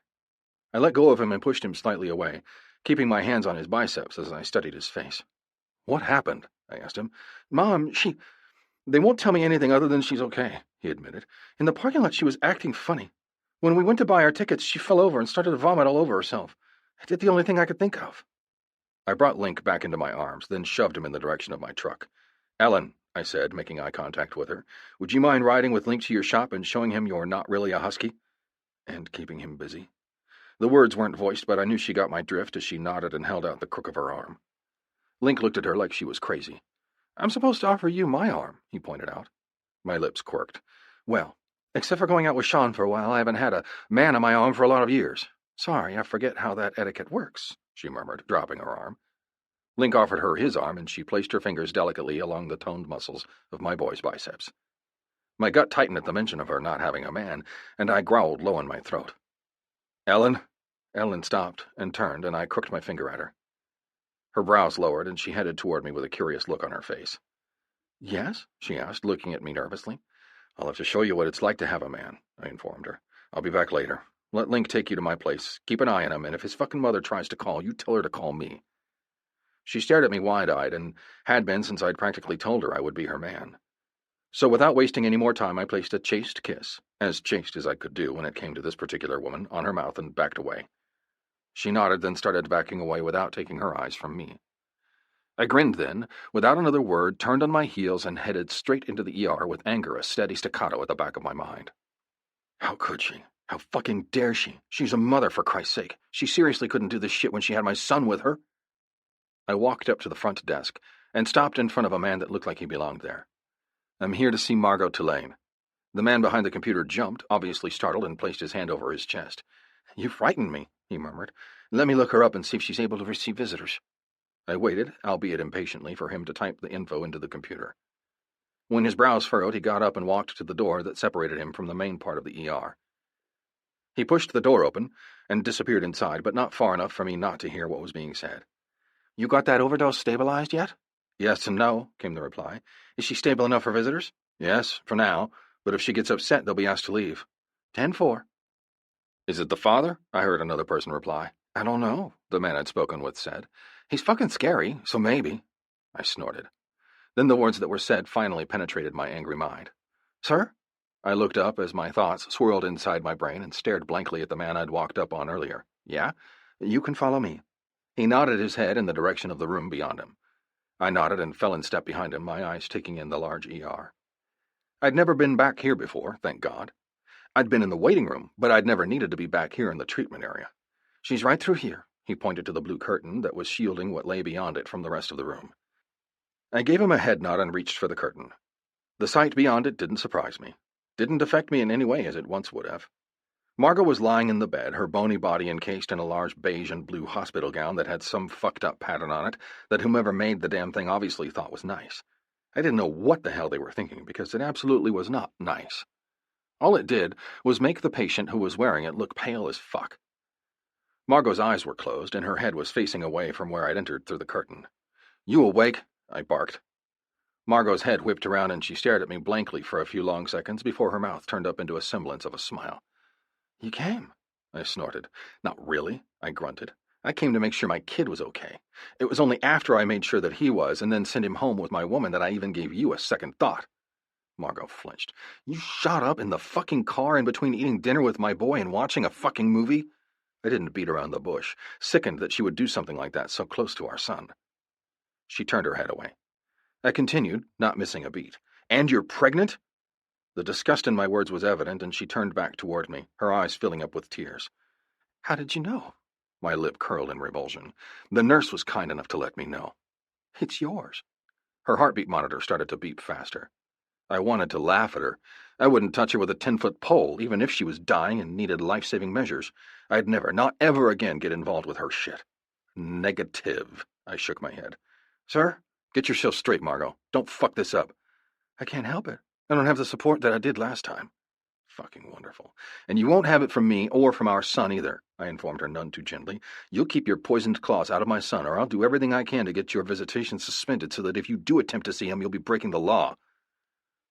I let go of him and pushed him slightly away, keeping my hands on his biceps as I studied his face. "What happened?" I asked him. "Mom, she..." They won't tell me anything other than she's okay, he admitted. In the parking lot, she was acting funny. When we went to buy our tickets, she fell over and started to vomit all over herself. I did the only thing I could think of. I brought Link back into my arms, then shoved him in the direction of my truck. Ellen, I said, making eye contact with her, would you mind riding with Link to your shop and showing him you're not really a husky? And keeping him busy. The words weren't voiced, but I knew she got my drift as she nodded and held out the crook of her arm. Link looked at her like she was crazy. I'm supposed to offer you my arm, he pointed out. My lips quirked. Well, except for going out with Sean for a while, I haven't had a man on my arm for a lot of years. Sorry, I forget how that etiquette works, she murmured, dropping her arm. Link offered her his arm, and she placed her fingers delicately along the toned muscles of my boy's biceps. My gut tightened at the mention of her not having a man, and I growled low in my throat. Ellen? Ellen stopped and turned, and I crooked my finger at her. Her brows lowered, and she headed toward me with a curious look on her face. Yes? She asked, looking at me nervously. I'll have to show you what it's like to have a man, I informed her. I'll be back later. Let Link take you to my place. Keep an eye on him, and if his fucking mother tries to call, you tell her to call me. She stared at me wide-eyed, and had been since I'd practically told her I would be her man. So without wasting any more time, I placed a chaste kiss, as chaste as I could do when it came to this particular woman, on her mouth and backed away. She nodded, then started backing away without taking her eyes from me. I grinned then, without another word, turned on my heels and headed straight into the ER with anger a steady staccato at the back of my mind. How could she? How fucking dare she? She's a mother, for Christ's sake. She seriously couldn't do this shit when she had my son with her. I walked up to the front desk and stopped in front of a man that looked like he belonged there. I'm here to see Margot Tulane. The man behind the computer jumped, obviously startled, and placed his hand over his chest. You frightened me, he murmured. Let me look her up and see if she's able to receive visitors. I waited, albeit impatiently, for him to type the info into the computer. When his brows furrowed, he got up and walked to the door that separated him from the main part of the ER. He pushed the door open and disappeared inside, but not far enough for me not to hear what was being said. You got that overdose stabilized yet? Yes and no, came the reply. Is she stable enough for visitors? Yes, for now, but if she gets upset, they'll be asked to leave. 10-4. Is it the father? I heard another person reply. I don't know, the man I'd spoken with said. He's fucking scary, so maybe. I snorted. Then the words that were said finally penetrated my angry mind. Sir? I looked up as my thoughts swirled inside my brain and stared blankly at the man I'd walked up on earlier. Yeah? You can follow me. He nodded his head in the direction of the room beyond him. I nodded and fell in step behind him, my eyes taking in the large ER. I'd never been back here before, thank God. I'd been in the waiting room, but I'd never needed to be back here in the treatment area. She's right through here, he pointed to the blue curtain that was shielding what lay beyond it from the rest of the room. I gave him a head nod and reached for the curtain. The sight beyond it didn't surprise me. Didn't affect me in any way as it once would have. Margot was lying in the bed, her bony body encased in a large beige and blue hospital gown that had some fucked-up pattern on it that whomever made the damn thing obviously thought was nice. I didn't know what the hell they were thinking, because it absolutely was not nice. All it did was make the patient who was wearing it look pale as fuck. Margot's eyes were closed, and her head was facing away from where I'd entered through the curtain. You awake? I barked. Margot's head whipped around, and she stared at me blankly for a few long seconds before her mouth turned up into a semblance of a smile. You came, I snorted. Not really, I grunted. I came to make sure my kid was okay. It was only after I made sure that he was, and then sent him home with my woman, that I even gave you a second thought. Margot flinched. You shot up in the fucking car in between eating dinner with my boy and watching a fucking movie? I didn't beat around the bush, sickened that she would do something like that so close to our son. She turned her head away. I continued, not missing a beat. And you're pregnant? The disgust in my words was evident, and she turned back toward me, her eyes filling up with tears. How did you know? My lip curled in revulsion. The nurse was kind enough to let me know. It's yours. Her heartbeat monitor started to beep faster. I wanted to laugh at her. I wouldn't touch her with a 10-foot pole, even if she was dying and needed life-saving measures. I'd never, not ever again, get involved with her shit. Negative. I shook my head. Sir, get yourself straight, Margot. Don't fuck this up. I can't help it. I don't have the support that I did last time. Fucking wonderful. And you won't have it from me or from our son either, I informed her none too gently. You'll keep your poisoned claws out of my son, or I'll do everything I can to get your visitation suspended so that if you do attempt to see him, you'll be breaking the law.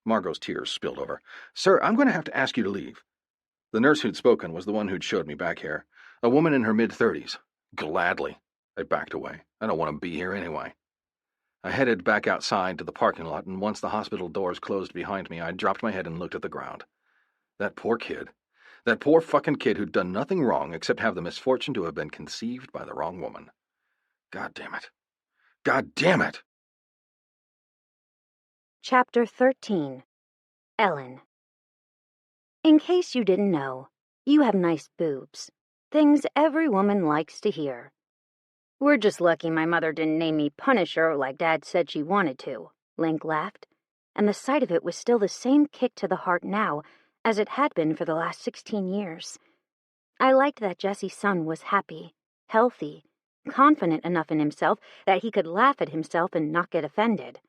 Margot's tears spilled over. Sir, I'm going to have to ask you to leave. The nurse who'd spoken was the one who'd showed me back here, a woman in her mid-30s. Gladly. I backed away. I don't want to be here anyway. I headed back outside to the parking lot, and once the hospital doors closed behind me, I dropped my head and looked at the ground. That poor kid. That poor fucking kid who'd done nothing wrong except have the misfortune to have been conceived by the wrong woman. God damn it. God damn it! Chapter 13. Ellen. In case you didn't know, you have nice boobs. Things every woman likes to hear. We're just lucky my mother didn't name me Punisher like Dad said she wanted to, Link laughed, and the sight of it was still the same kick to the heart now as it had been for the last 16 years. I liked that Jessie's son was happy, healthy, confident enough in himself that he could laugh at himself and not get offended.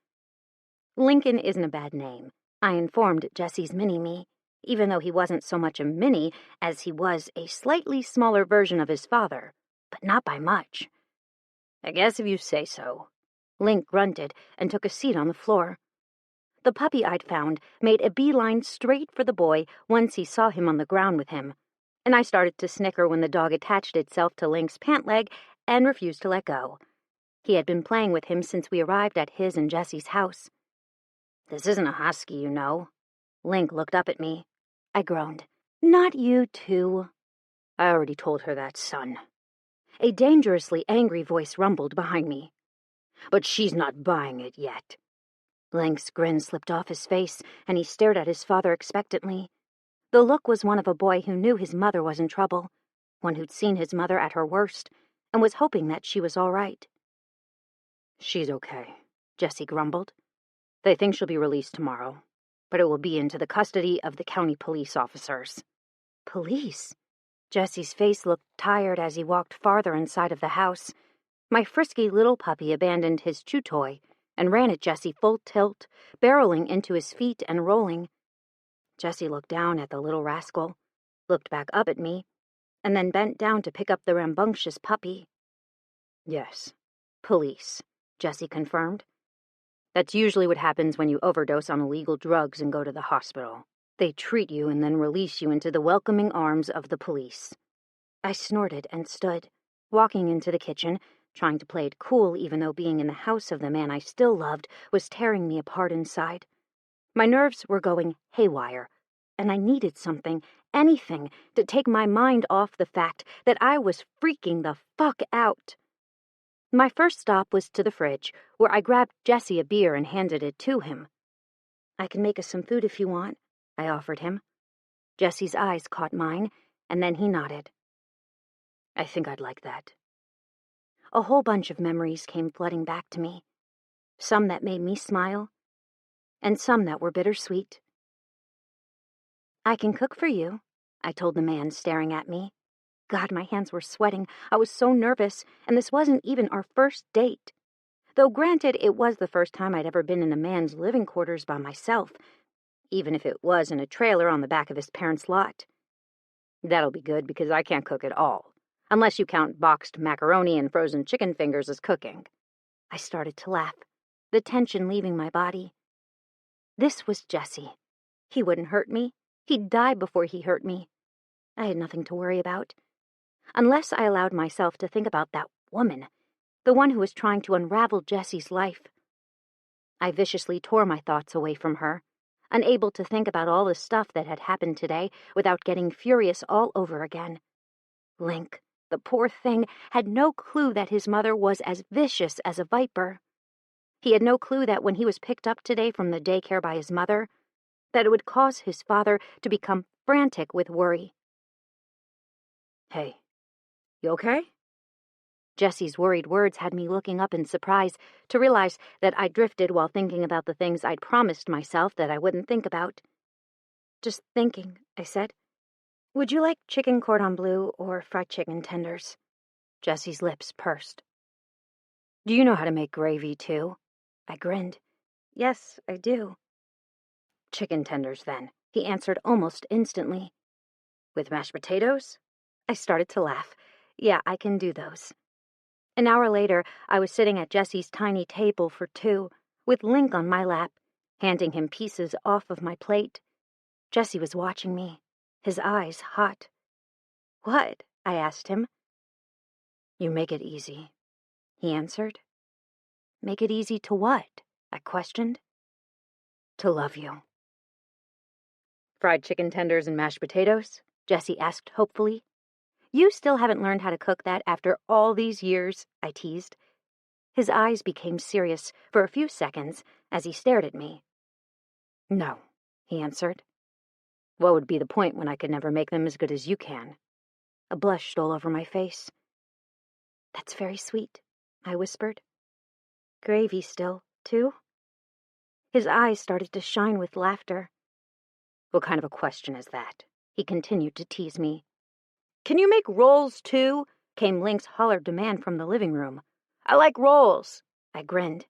Lincoln isn't a bad name, I informed Jessie's mini-me, even though he wasn't so much a mini as he was a slightly smaller version of his father, but not by much. I guess if you say so. Link grunted and took a seat on the floor. The puppy I'd found made a beeline straight for the boy once he saw him on the ground with him, and I started to snicker when the dog attached itself to Link's pant leg and refused to let go. He had been playing with him since we arrived at his and Jessie's house. This isn't a husky, you know. Link looked up at me. I groaned. Not you, too. I already told her that, son. A dangerously angry voice rumbled behind me. But she's not buying it yet. Link's grin slipped off his face, and he stared at his father expectantly. The look was one of a boy who knew his mother was in trouble, one who'd seen his mother at her worst, and was hoping that she was all right. She's okay, Jessie grumbled. They think she'll be released tomorrow, but it will be into the custody of the county police officers. Police? Jessie's face looked tired as he walked farther inside of the house. My frisky little puppy abandoned his chew toy and ran at Jessie full tilt, barreling into his feet and rolling. Jessie looked down at the little rascal, looked back up at me, and then bent down to pick up the rambunctious puppy. Yes, police, Jessie confirmed. That's usually what happens when you overdose on illegal drugs and go to the hospital. They treat you and then release you into the welcoming arms of the police. I snorted and stood, walking into the kitchen, trying to play it cool even though being in the house of the man I still loved was tearing me apart inside. My nerves were going haywire, and I needed something, anything, to take my mind off the fact that I was freaking the fuck out. My first stop was to the fridge, where I grabbed Jessie a beer and handed it to him. I can make us some food if you want, I offered him. Jessie's eyes caught mine, and then he nodded. I think I'd like that. A whole bunch of memories came flooding back to me, some that made me smile, and some that were bittersweet. I can cook for you, I told the man staring at me. God, my hands were sweating. I was so nervous, and this wasn't even our first date. Though granted, it was the first time I'd ever been in a man's living quarters by myself, even if it was in a trailer on the back of his parents' lot. That'll be good because I can't cook at all, unless you count boxed macaroni and frozen chicken fingers as cooking. I started to laugh, the tension leaving my body. This was Jessie. He wouldn't hurt me. He'd die before he hurt me. I had nothing to worry about. Unless I allowed myself to think about that woman, the one who was trying to unravel Jessie's life. I viciously tore my thoughts away from her, unable to think about all the stuff that had happened today without getting furious all over again. Link, the poor thing, had no clue that his mother was as vicious as a viper. He had no clue that when he was picked up today from the daycare by his mother, that it would cause his father to become frantic with worry. Hey, you okay? Jessie's worried words had me looking up in surprise to realize that I drifted while thinking about the things I'd promised myself that I wouldn't think about. Just thinking, I said. Would you like chicken cordon bleu or fried chicken tenders? Jessie's lips pursed. Do you know how to make gravy, too? I grinned. Yes, I do. Chicken tenders, then, he answered almost instantly. With mashed potatoes? I started to laugh. Yeah, I can do those. An hour later, I was sitting at Jessie's tiny table for two, with Link on my lap, handing him pieces off of my plate. Jessie was watching me, his eyes hot. What? I asked him. You make it easy, he answered. Make it easy to what? I questioned. To love you. Fried chicken tenders and mashed potatoes? Jessie asked hopefully. You still haven't learned how to cook that after all these years, I teased. His eyes became serious for a few seconds as he stared at me. No, he answered. What would be the point when I could never make them as good as you can? A blush stole over my face. That's very sweet, I whispered. Gravy still, too? His eyes started to shine with laughter. What kind of a question is that? He continued to tease me. Can you make rolls, too? Came Link's hollered demand from the living room. I like rolls, I grinned.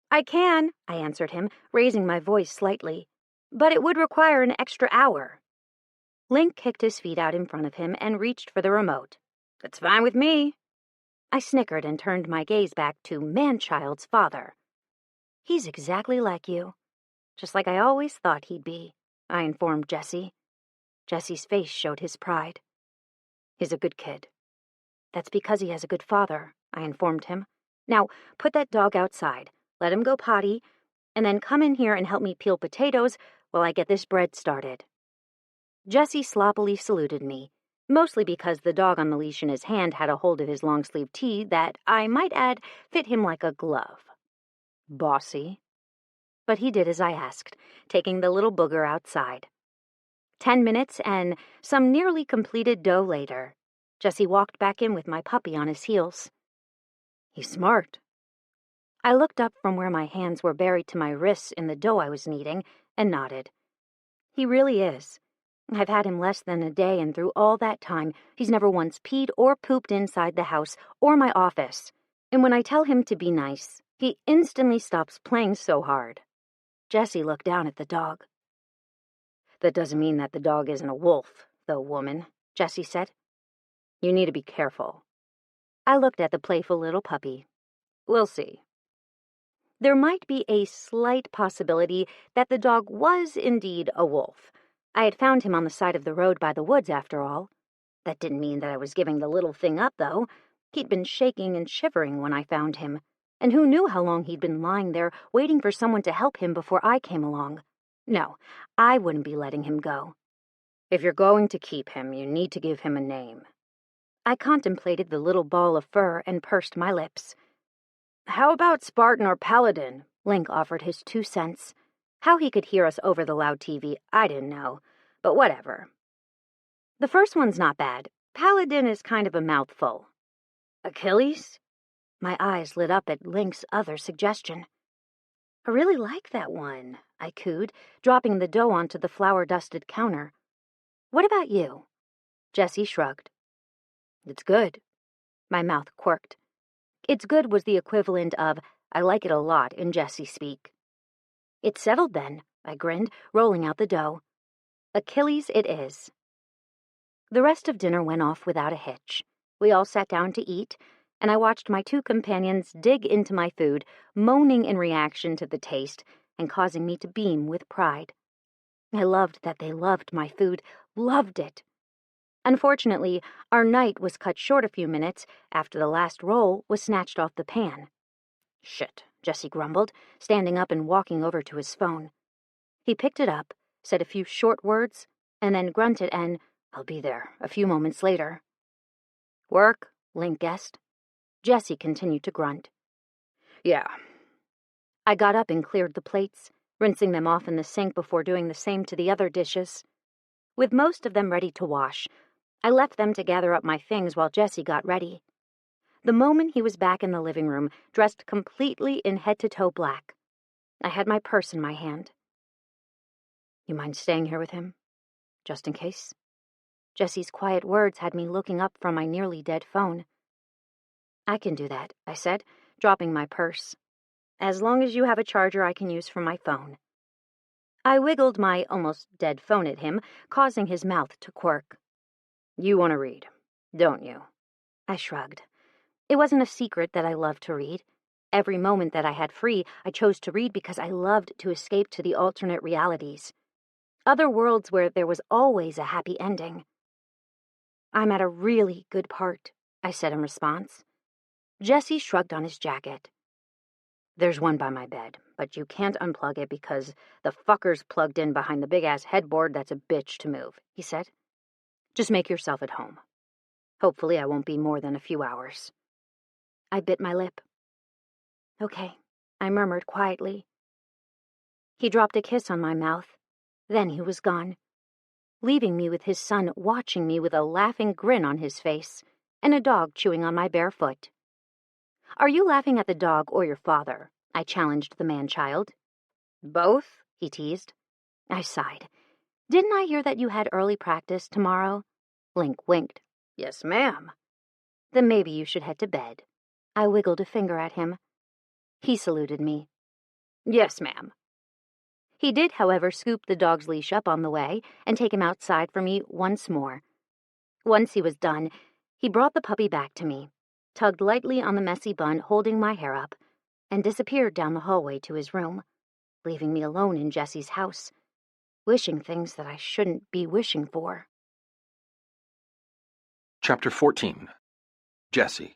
I can, I answered him, raising my voice slightly, but it would require an extra hour. Link kicked his feet out in front of him and reached for the remote. That's fine with me. I snickered and turned my gaze back to man-child's father. He's exactly like you. Just like I always thought he'd be, I informed Jessie. Jessie's face showed his pride. He's a good kid. That's because he has a good father, I informed him. Now, put that dog outside, let him go potty, and then come in here and help me peel potatoes while I get this bread started. Jessie sloppily saluted me, mostly because the dog on the leash in his hand had a hold of his long-sleeve tee that, I might add, fit him like a glove. Bossy. But he did as I asked, taking the little booger outside. 10 minutes and some nearly completed dough later, Jessie walked back in with my puppy on his heels. He's smart. I looked up from where my hands were buried to my wrists in the dough I was kneading and nodded. He really is. I've had him less than a day, and through all that time, he's never once peed or pooped inside the house or my office. And when I tell him to be nice, he instantly stops playing so hard. Jessie looked down at the dog. That doesn't mean that the dog isn't a wolf, though, woman, Jessie said. You need to be careful. I looked at the playful little puppy. We'll see. There might be a slight possibility that the dog was indeed a wolf. I had found him on the side of the road by the woods, after all. That didn't mean that I was giving the little thing up, though. He'd been shaking and shivering when I found him, and who knew how long he'd been lying there waiting for someone to help him before I came along. No, I wouldn't be letting him go. If you're going to keep him, you need to give him a name. I contemplated the little ball of fur and pursed my lips. How about Spartan or Paladin? Link offered his 2 cents. How he could hear us over the loud TV, I didn't know, but whatever. The first one's not bad. Paladin is kind of a mouthful. Achilles? My eyes lit up at Link's other suggestion. I really like that one, I cooed, dropping the dough onto the flour-dusted counter. What about you? Jessie shrugged. It's good. My mouth quirked. It's good was the equivalent of, I like it a lot in Jessie speak. It's settled then, I grinned, rolling out the dough. Achilles it is. The rest of dinner went off without a hitch. We all sat down to eat, and I watched my 2 companions dig into my food, moaning in reaction to the taste and causing me to beam with pride. I loved that they loved my food, loved it. Unfortunately, our night was cut short a few minutes after the last roll was snatched off the pan. Shit, Jessie grumbled, standing up and walking over to his phone. He picked it up, said a few short words, and then grunted and, I'll be there, a few moments later. Work, Link guessed. Jessie continued to grunt. Yeah. I got up and cleared the plates, rinsing them off in the sink before doing the same to the other dishes. With most of them ready to wash, I left them to gather up my things while Jessie got ready. The moment he was back in the living room, dressed completely in head-to-toe black, I had my purse in my hand. You mind staying here with him? Just in case? Jessie's quiet words had me looking up from my nearly dead phone. I can do that, I said, dropping my purse. As long as you have a charger I can use for my phone. I wiggled my almost dead phone at him, causing his mouth to quirk. You want to read, don't you? I shrugged. It wasn't a secret that I loved to read. Every moment that I had free, I chose to read because I loved to escape to the alternate realities. Other worlds where there was always a happy ending. I'm at a really good part, I said in response. Jessie shrugged on his jacket. There's one by my bed, but you can't unplug it because the fucker's plugged in behind the big-ass headboard that's a bitch to move, he said. Just make yourself at home. Hopefully I won't be more than a few hours. I bit my lip. Okay, I murmured quietly. He dropped a kiss on my mouth. Then he was gone, leaving me with his son watching me with a laughing grin on his face and a dog chewing on my bare foot. Are you laughing at the dog or your father? I challenged the man-child. Both, he teased. I sighed. Didn't I hear that you had early practice tomorrow? Link winked. Yes, ma'am. Then maybe you should head to bed. I wiggled a finger at him. He saluted me. Yes, ma'am. He did, however, scoop the dog's leash up on the way and take him outside for me once more. Once he was done, he brought the puppy back to me, tugged lightly on the messy bun holding my hair up, and disappeared down the hallway to his room, leaving me alone in Jessie's house, wishing things that I shouldn't be wishing for. Chapter 14. Jessie.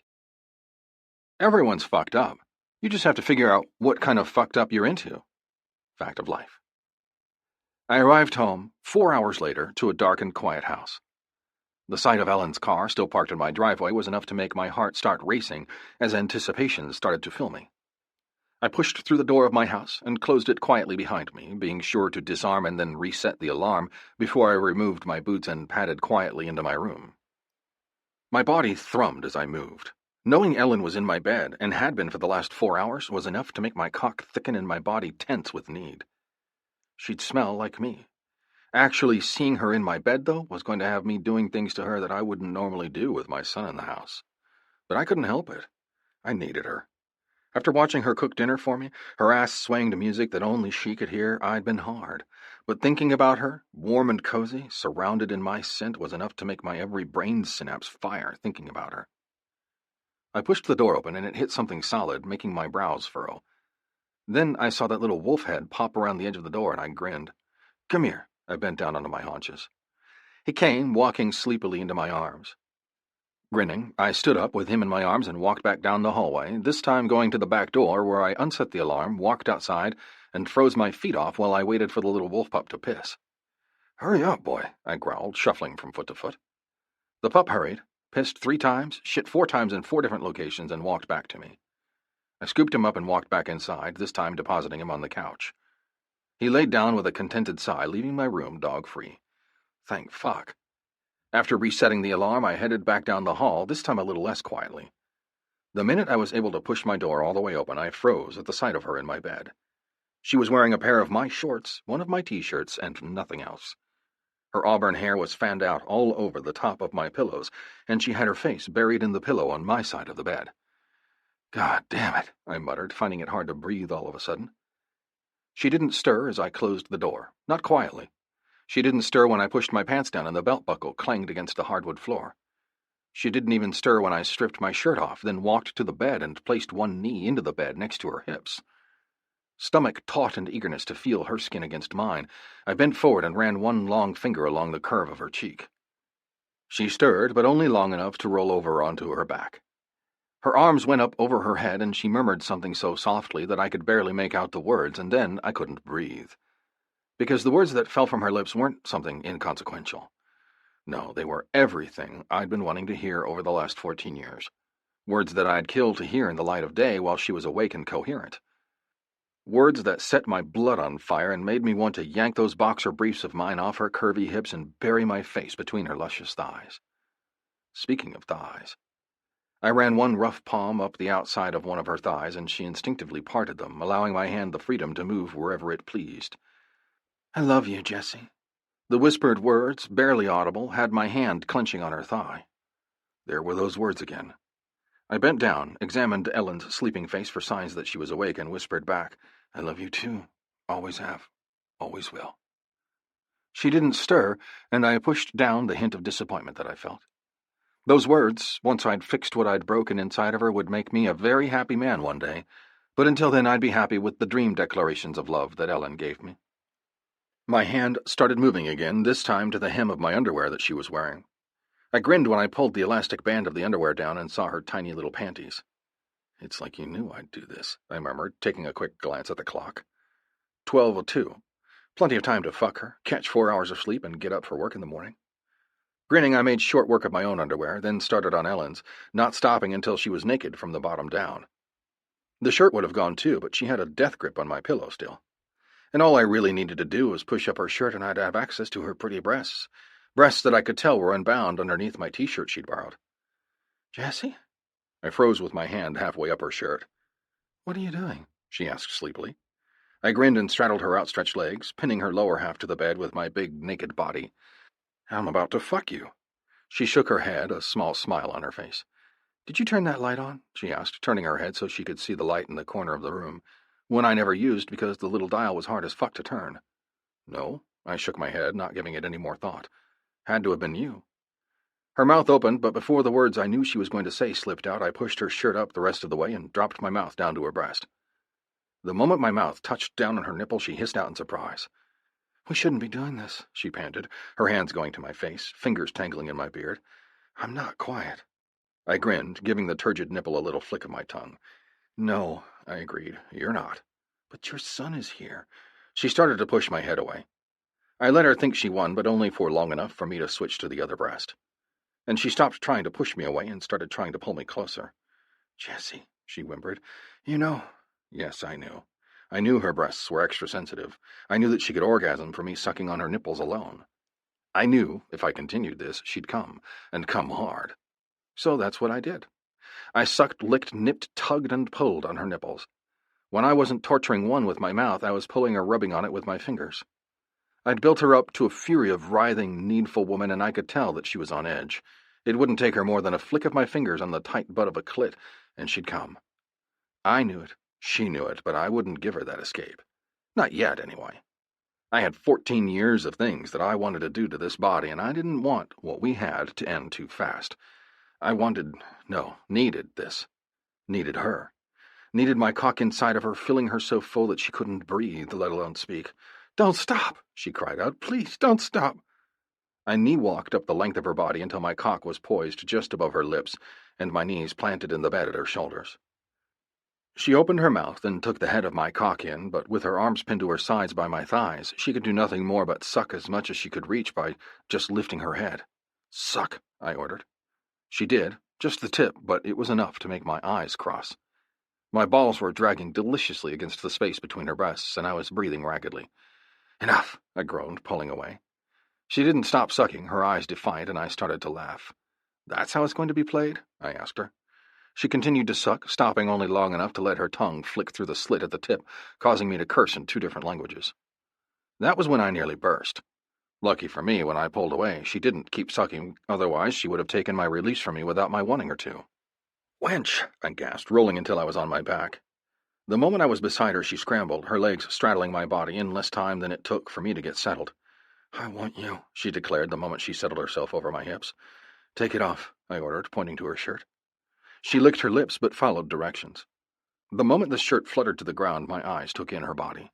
Everyone's fucked up. You just have to figure out what kind of fucked up you're into. Fact of life. I arrived home 4 hours later to a dark and quiet house. The sight of Ellen's car still parked in my driveway was enough to make my heart start racing as anticipation started to fill me. I pushed through the door of my house and closed it quietly behind me, being sure to disarm and then reset the alarm before I removed my boots and padded quietly into my room. My body thrummed as I moved. Knowing Ellen was in my bed, and had been for the last 4 hours, was enough to make my cock thicken and my body tense with need. She'd smell like me. Actually seeing her in my bed, though, was going to have me doing things to her that I wouldn't normally do with my son in the house. But I couldn't help it. I needed her. After watching her cook dinner for me, her ass swaying to music that only she could hear, I'd been hard. But thinking about her, warm and cozy, surrounded in my scent, was enough to make my every brain synapse fire thinking about her. I pushed the door open and it hit something solid, making my brows furrow. Then I saw that little wolf head pop around the edge of the door and I grinned. Come here. I bent down onto my haunches. He came, walking sleepily into my arms. Grinning, I stood up with him in my arms and walked back down the hallway, this time going to the back door where I unset the alarm, walked outside, and froze my feet off while I waited for the little wolf pup to piss. Hurry up, boy, I growled, shuffling from foot to foot. The pup hurried, pissed 3 times, shit 4 times in 4 different locations, and walked back to me. I scooped him up and walked back inside, this time depositing him on the couch. He laid down with a contented sigh, leaving my room dog-free. Thank fuck. After resetting the alarm, I headed back down the hall, this time a little less quietly. The minute I was able to push my door all the way open, I froze at the sight of her in my bed. She was wearing a pair of my shorts, one of my t-shirts, and nothing else. Her auburn hair was fanned out all over the top of my pillows, and she had her face buried in the pillow on my side of the bed. God damn it, I muttered, finding it hard to breathe all of a sudden. She didn't stir as I closed the door, not quietly. She didn't stir when I pushed my pants down and the belt buckle clanged against the hardwood floor. She didn't even stir when I stripped my shirt off, then walked to the bed and placed one knee into the bed next to her hips. Stomach taut in eagerness to feel her skin against mine, I bent forward and ran one long finger along the curve of her cheek. She stirred, but only long enough to roll over onto her back. Her arms went up over her head, and she murmured something so softly that I could barely make out the words, and then I couldn't breathe. Because the words that fell from her lips weren't something inconsequential. No, they were everything I'd been wanting to hear over the last 14 years. Words that I'd killed to hear in the light of day while she was awake and coherent. Words that set my blood on fire and made me want to yank those boxer briefs of mine off her curvy hips and bury my face between her luscious thighs. Speaking of thighs, I ran one rough palm up the outside of one of her thighs, and she instinctively parted them, allowing my hand the freedom to move wherever it pleased. I love you, Jessie. The whispered words, barely audible, had my hand clenching on her thigh. There were those words again. I bent down, examined Ellen's sleeping face for signs that she was awake, and whispered back, I love you too. Always have. Always will. She didn't stir, and I pushed down the hint of disappointment that I felt. Those words, once I'd fixed what I'd broken inside of her, would make me a very happy man one day, but until then I'd be happy with the dream declarations of love that Ellen gave me. My hand started moving again, this time to the hem of my underwear that she was wearing. I grinned when I pulled the elastic band of the underwear down and saw her tiny little panties. It's like you knew I'd do this, I murmured, taking a quick glance at the clock. 12:02. Plenty of time to fuck her, catch 4 hours of sleep, and get up for work in the morning. Grinning, I made short work of my own underwear, then started on Ellen's, not stopping until she was naked from the bottom down. The shirt would have gone too, but she had a death grip on my pillow still. And all I really needed to do was push up her shirt and I'd have access to her pretty breasts. Breasts that I could tell were unbound underneath my t-shirt she'd borrowed. Jessie? I froze with my hand halfway up her shirt. What are you doing? She asked sleepily. I grinned and straddled her outstretched legs, pinning her lower half to the bed with my big naked body. I'm about to fuck you. She shook her head, a small smile on her face. Did you turn that light on? She asked, turning her head so she could see the light in the corner of the room, one I never used because the little dial was hard as fuck to turn. No, I shook my head, not giving it any more thought. Had to have been you. Her mouth opened, but before the words I knew she was going to say slipped out, I pushed her shirt up the rest of the way and dropped my mouth down to her breast. The moment my mouth touched down on her nipple, she hissed out in surprise. We shouldn't be doing this, she panted, her hands going to my face, fingers tangling in my beard. I'm not quiet. I grinned, giving the turgid nipple a little flick of my tongue. No, I agreed, you're not. But your son is here. She started to push my head away. I let her think she won, but only for long enough for me to switch to the other breast. And she stopped trying to push me away and started trying to pull me closer. Jessie, she whimpered, you know. Yes, I knew. I knew her breasts were extra sensitive. I knew that she could orgasm from me sucking on her nipples alone. I knew, if I continued this, she'd come, and come hard. So that's what I did. I sucked, licked, nipped, tugged, and pulled on her nipples. When I wasn't torturing one with my mouth, I was pulling or rubbing on it with my fingers. I'd built her up to a fury of writhing, needful woman, and I could tell that she was on edge. It wouldn't take her more than a flick of my fingers on the tight butt of a clit, and she'd come. I knew it. She knew it, but I wouldn't give her that escape. Not yet, anyway. I had 14 years of things that I wanted to do to this body, and I didn't want what we had to end too fast. I needed this. Needed her. Needed my cock inside of her, filling her so full that she couldn't breathe, let alone speak. Don't stop, she cried out. Please, don't stop. I knee-walked up the length of her body until my cock was poised just above her lips, and my knees planted in the bed at her shoulders. She opened her mouth and took the head of my cock in, but with her arms pinned to her sides by my thighs, she could do nothing more but suck as much as she could reach by just lifting her head. Suck, I ordered. She did, just the tip, but it was enough to make my eyes cross. My balls were dragging deliciously against the space between her breasts, and I was breathing raggedly. Enough, I groaned, pulling away. She didn't stop sucking, her eyes defiant, and I started to laugh. That's how it's going to be played? I asked her. She continued to suck, stopping only long enough to let her tongue flick through the slit at the tip, causing me to curse in 2 different languages. That was when I nearly burst. Lucky for me, when I pulled away, she didn't keep sucking, otherwise she would have taken my release from me without my wanting her to. Wench, I gasped, rolling until I was on my back. The moment I was beside her, she scrambled, her legs straddling my body in less time than it took for me to get settled. I want you, she declared the moment she settled herself over my hips. Take it off, I ordered, pointing to her shirt. She licked her lips but followed directions. The moment the shirt fluttered to the ground, my eyes took in her body.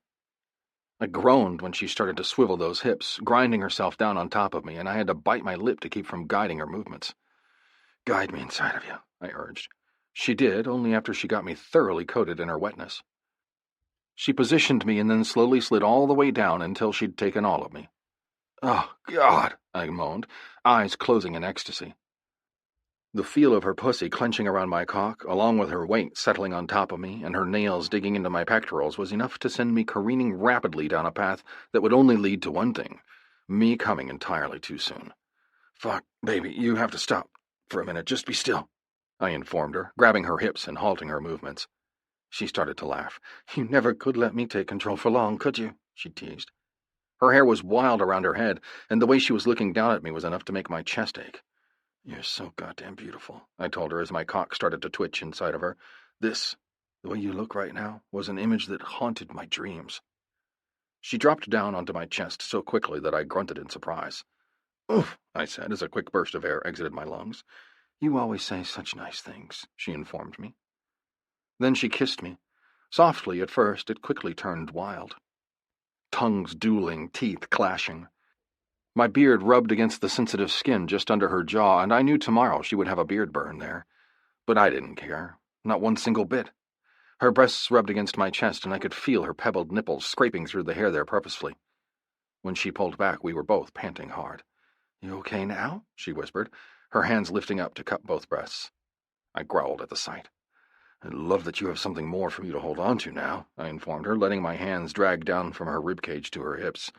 I groaned when she started to swivel those hips, grinding herself down on top of me, and I had to bite my lip to keep from guiding her movements. Guide me inside of you, I urged. She did, only after she got me thoroughly coated in her wetness. She positioned me and then slowly slid all the way down until she'd taken all of me. Oh, God, I moaned, eyes closing in ecstasy. The feel of her pussy clenching around my cock, along with her weight settling on top of me and her nails digging into my pectorals, was enough to send me careening rapidly down a path that would only lead to one thing, me coming entirely too soon. Fuck, baby, you have to stop for a minute. Just be still, I informed her, grabbing her hips and halting her movements. She started to laugh. You never could let me take control for long, could you? She teased. Her hair was wild around her head, and the way she was looking down at me was enough to make my chest ache. You're so goddamn beautiful, I told her as my cock started to twitch inside of her. This, the way you look right now, was an image that haunted my dreams. She dropped down onto my chest so quickly that I grunted in surprise. Oof, I said as a quick burst of air exited my lungs. You always say such nice things, she informed me. Then she kissed me. Softly at first, it quickly turned wild. Tongues dueling, teeth clashing. My beard rubbed against the sensitive skin just under her jaw, and I knew tomorrow she would have a beard burn there. But I didn't care. Not one single bit. Her breasts rubbed against my chest, and I could feel her pebbled nipples scraping through the hair there purposefully. When she pulled back, we were both panting hard. "You okay now?" she whispered, her hands lifting up to cup both breasts. I growled at the sight. "I love that you have something more for me to hold on to now," I informed her, letting my hands drag down from her ribcage to her hips.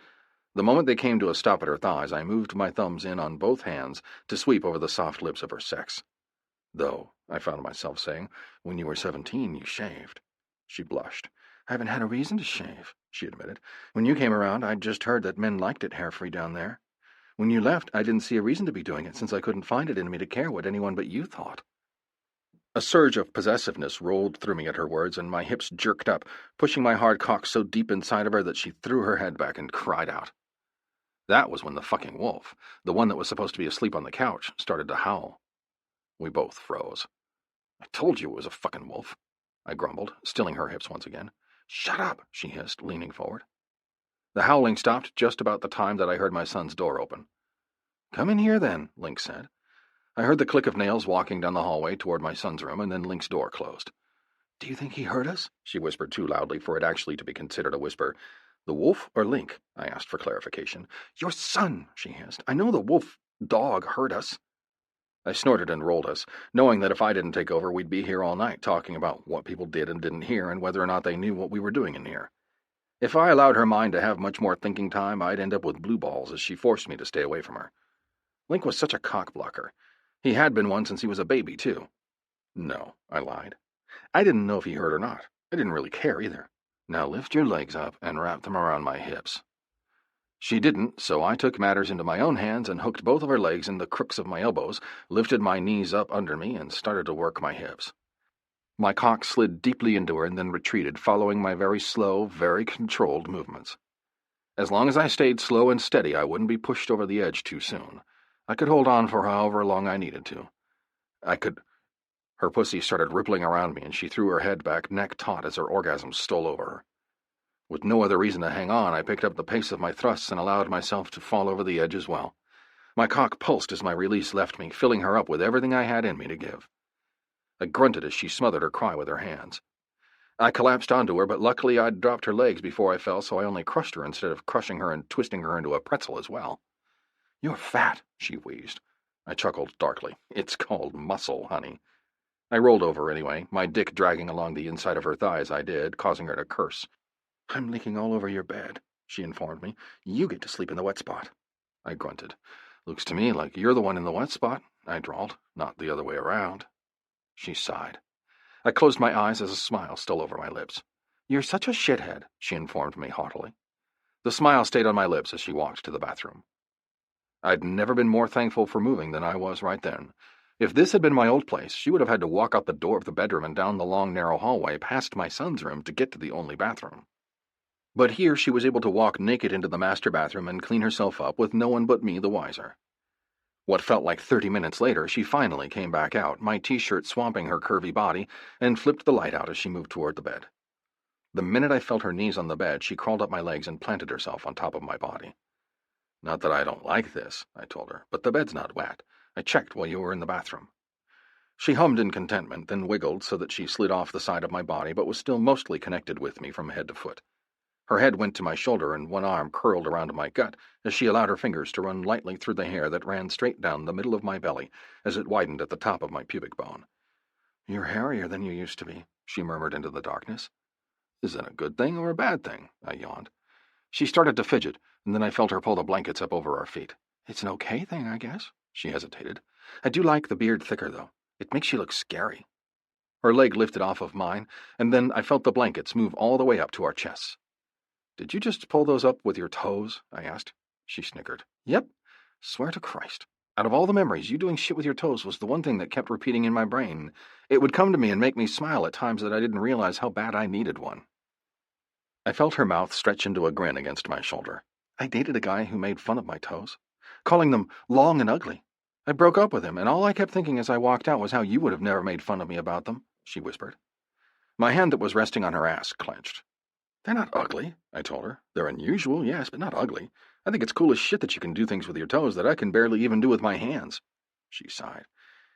The moment they came to a stop at her thighs, I moved my thumbs in on both hands to sweep over the soft lips of her sex. "Though," I found myself saying, "when you were 17, you shaved." She blushed. "I haven't had a reason to shave," she admitted. "When you came around, I'd just heard that men liked it hair-free down there. When you left, I didn't see a reason to be doing it, since I couldn't find it in me to care what anyone but you thought." A surge of possessiveness rolled through me at her words, and my hips jerked up, pushing my hard cock so deep inside of her that she threw her head back and cried out. That was when the fucking wolf, the one that was supposed to be asleep on the couch, started to howl. We both froze. "I told you it was a fucking wolf," I grumbled, stilling her hips once again. "Shut up," she hissed, leaning forward. The howling stopped just about the time that I heard my son's door open. "Come in here, then," Link said. I heard the click of nails walking down the hallway toward my son's room, and then Link's door closed. "Do you think he heard us?" she whispered too loudly for it actually to be considered a whisper. "The wolf or Link?" I asked for clarification. "Your son," she hissed. "I know the wolf dog heard us." I snorted and rolled us, knowing that if I didn't take over, we'd be here all night talking about what people did and didn't hear and whether or not they knew what we were doing in here. If I allowed her mind to have much more thinking time, I'd end up with blue balls as she forced me to stay away from her. Link was such a cock-blocker. He had been one since he was a baby, too. "No," I lied. I didn't know if he heard or not. I didn't really care either. "Now lift your legs up and wrap them around my hips." She didn't, so I took matters into my own hands and hooked both of her legs in the crooks of my elbows, lifted my knees up under me, and started to work my hips. My cock slid deeply into her and then retreated, following my very slow, very controlled movements. As long as I stayed slow and steady, I wouldn't be pushed over the edge too soon. I could hold on for however long I needed to. Her pussy started rippling around me, and she threw her head back, neck taut, as her orgasm stole over her. With no other reason to hang on, I picked up the pace of my thrusts and allowed myself to fall over the edge as well. My cock pulsed as my release left me, filling her up with everything I had in me to give. I grunted as she smothered her cry with her hands. I collapsed onto her, but luckily I'd dropped her legs before I fell, so I only crushed her instead of crushing her and twisting her into a pretzel as well. "You're fat," she wheezed. I chuckled darkly. "It's called muscle, honey." I rolled over anyway, my dick dragging along the inside of her thigh as I did, causing her to curse. "I'm leaking all over your bed," she informed me. "You get to sleep in the wet spot." I grunted. "Looks to me like you're the one in the wet spot," I drawled, "not the other way around." She sighed. I closed my eyes as a smile stole over my lips. "You're such a shithead," she informed me haughtily. The smile stayed on my lips as she walked to the bathroom. I'd never been more thankful for moving than I was right then. If this had been my old place, she would have had to walk out the door of the bedroom and down the long, narrow hallway past my son's room to get to the only bathroom. But here she was able to walk naked into the master bathroom and clean herself up with no one but me the wiser. What felt like 30 minutes later, she finally came back out, my t-shirt swamping her curvy body, and flipped the light out as she moved toward the bed. The minute I felt her knees on the bed, she crawled up my legs and planted herself on top of my body. "Not that I don't like this," I told her, "but the bed's not wet. I checked while you were in the bathroom." She hummed in contentment, then wiggled so that she slid off the side of my body but was still mostly connected with me from head to foot. Her head went to my shoulder and one arm curled around my gut as she allowed her fingers to run lightly through the hair that ran straight down the middle of my belly as it widened at the top of my pubic bone. "You're hairier than you used to be," she murmured into the darkness. "Is that a good thing or a bad thing?" I yawned. She started to fidget, and then I felt her pull the blankets up over our feet. "It's an okay thing, I guess." She hesitated. "I do like the beard thicker, though. It makes you look scary." Her leg lifted off of mine, and then I felt the blankets move all the way up to our chests. "Did you just pull those up with your toes?" I asked. She snickered. "Yep. Swear to Christ. Out of all the memories, you doing shit with your toes was the one thing that kept repeating in my brain. It would come to me and make me smile at times that I didn't realize how bad I needed one." I felt her mouth stretch into a grin against my shoulder. "I dated a guy who made fun of my toes, calling them long and ugly. I broke up with him, and all I kept thinking as I walked out was how you would have never made fun of me about them," she whispered. My hand that was resting on her ass clenched. "They're not ugly," I told her. "They're unusual, yes, but not ugly. I think it's cool as shit that you can do things with your toes that I can barely even do with my hands." She sighed.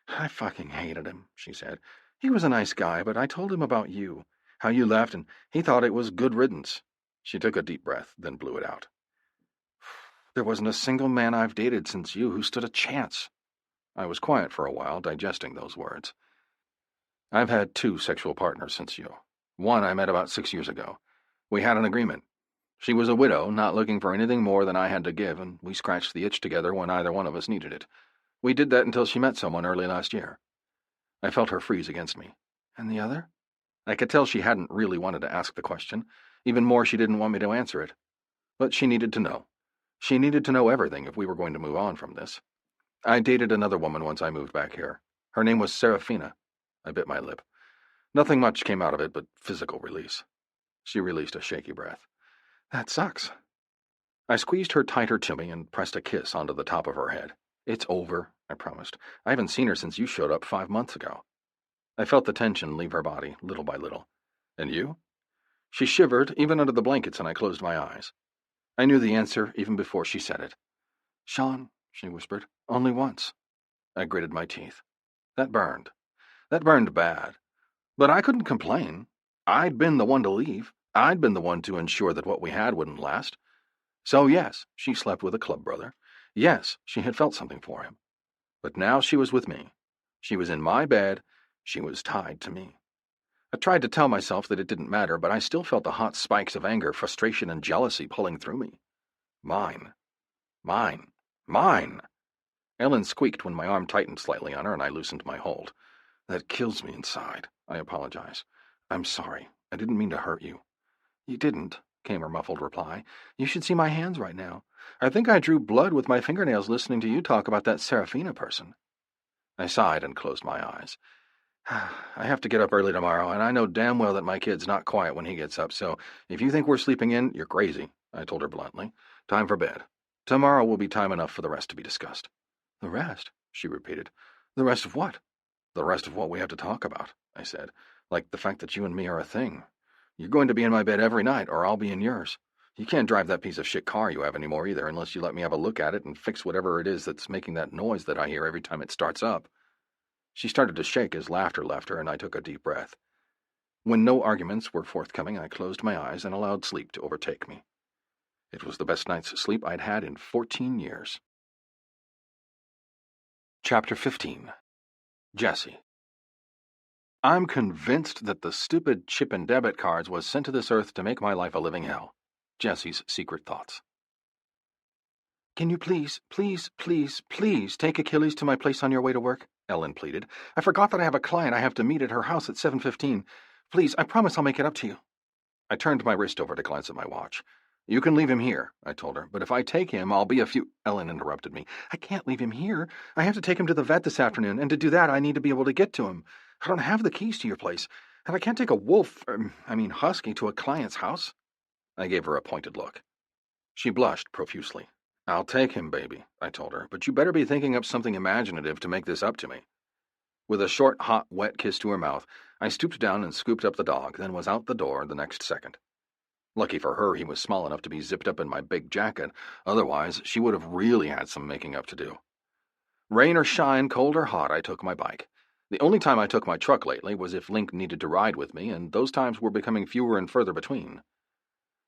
"I fucking hated him," she said. He was a nice guy, but I told him about you, how you left, and he thought it was good riddance. She took a deep breath, then blew it out. There wasn't a single man I've dated since you who stood a chance. I was quiet for a while, digesting those words. I've had 2 sexual partners since you. One I met about 6 years ago. We had an agreement. She was a widow, not looking for anything more than I had to give, and we scratched the itch together when either one of us needed it. We did that until she met someone early last year. I felt her freeze against me. And the other? I could tell she hadn't really wanted to ask the question. Even more, she didn't want me to answer it. But she needed to know. She needed to know everything if we were going to move on from this. I dated another woman once I moved back here. Her name was Serafina. I bit my lip. Nothing much came out of it but physical release. She released a shaky breath. That sucks. I squeezed her tighter to me and pressed a kiss onto the top of her head. It's over, I promised. I haven't seen her since you showed up 5 months ago. I felt the tension leave her body, little by little. And you? She shivered, even under the blankets, and I closed my eyes. I knew the answer even before she said it. Sean, she whispered, only once. I gritted my teeth. That burned. That burned bad. But I couldn't complain. I'd been the one to leave. I'd been the one to ensure that what we had wouldn't last. So yes, she slept with a club brother. Yes, she had felt something for him. But now she was with me. She was in my bed. She was tied to me. I tried to tell myself that it didn't matter, but I still felt the hot spikes of anger, frustration, and jealousy pulling through me. Mine. Mine. Mine. Ellen squeaked when my arm tightened slightly on her and I loosened my hold. That kills me inside. I apologize. I'm sorry. I didn't mean to hurt you. You didn't, came her muffled reply. You should see my hands right now. I think I drew blood with my fingernails listening to you talk about that Serafina person. I sighed and closed my eyes. I have to get up early tomorrow, and I know damn well that my kid's not quiet when he gets up, so if you think we're sleeping in, you're crazy, I told her bluntly. Time for bed. Tomorrow will be time enough for the rest to be discussed. The rest? She repeated. The rest of what? The rest of what we have to talk about, I said, like the fact that you and me are a thing. You're going to be in my bed every night, or I'll be in yours. You can't drive that piece of shit car you have anymore either, unless you let me have a look at it and fix whatever it is that's making that noise that I hear every time it starts up. She started to shake as laughter left her, and I took a deep breath. When no arguments were forthcoming, I closed my eyes and allowed sleep to overtake me. It was the best night's sleep I'd had in 14 years. Chapter 15. Jessie. I'm convinced that the stupid chip and debit cards was sent to this earth to make my life a living hell. Jessie's secret thoughts. Can you please take Achilles to my place on your way to work? Ellen pleaded. I forgot that I have a client I have to meet at her house at 7:15. Please, I promise I'll make it up to you. I turned my wrist over to glance at my watch. You can leave him here, I told her, but if I take him, I'll be a few— Ellen interrupted me. I can't leave him here. I have to take him to the vet this afternoon, and to do that I need to be able to get to him. I don't have the keys to your place, and I can't take a husky to a client's house. I gave her a pointed look. She blushed profusely. I'll take him, baby, I told her, but you better be thinking up something imaginative to make this up to me. With a short, hot, wet kiss to her mouth, I stooped down and scooped up the dog, then was out the door the next second. Lucky for her, he was small enough to be zipped up in my big jacket. Otherwise, she would have really had some making up to do. Rain or shine, cold or hot, I took my bike. The only time I took my truck lately was if Link needed to ride with me, and those times were becoming fewer and further between.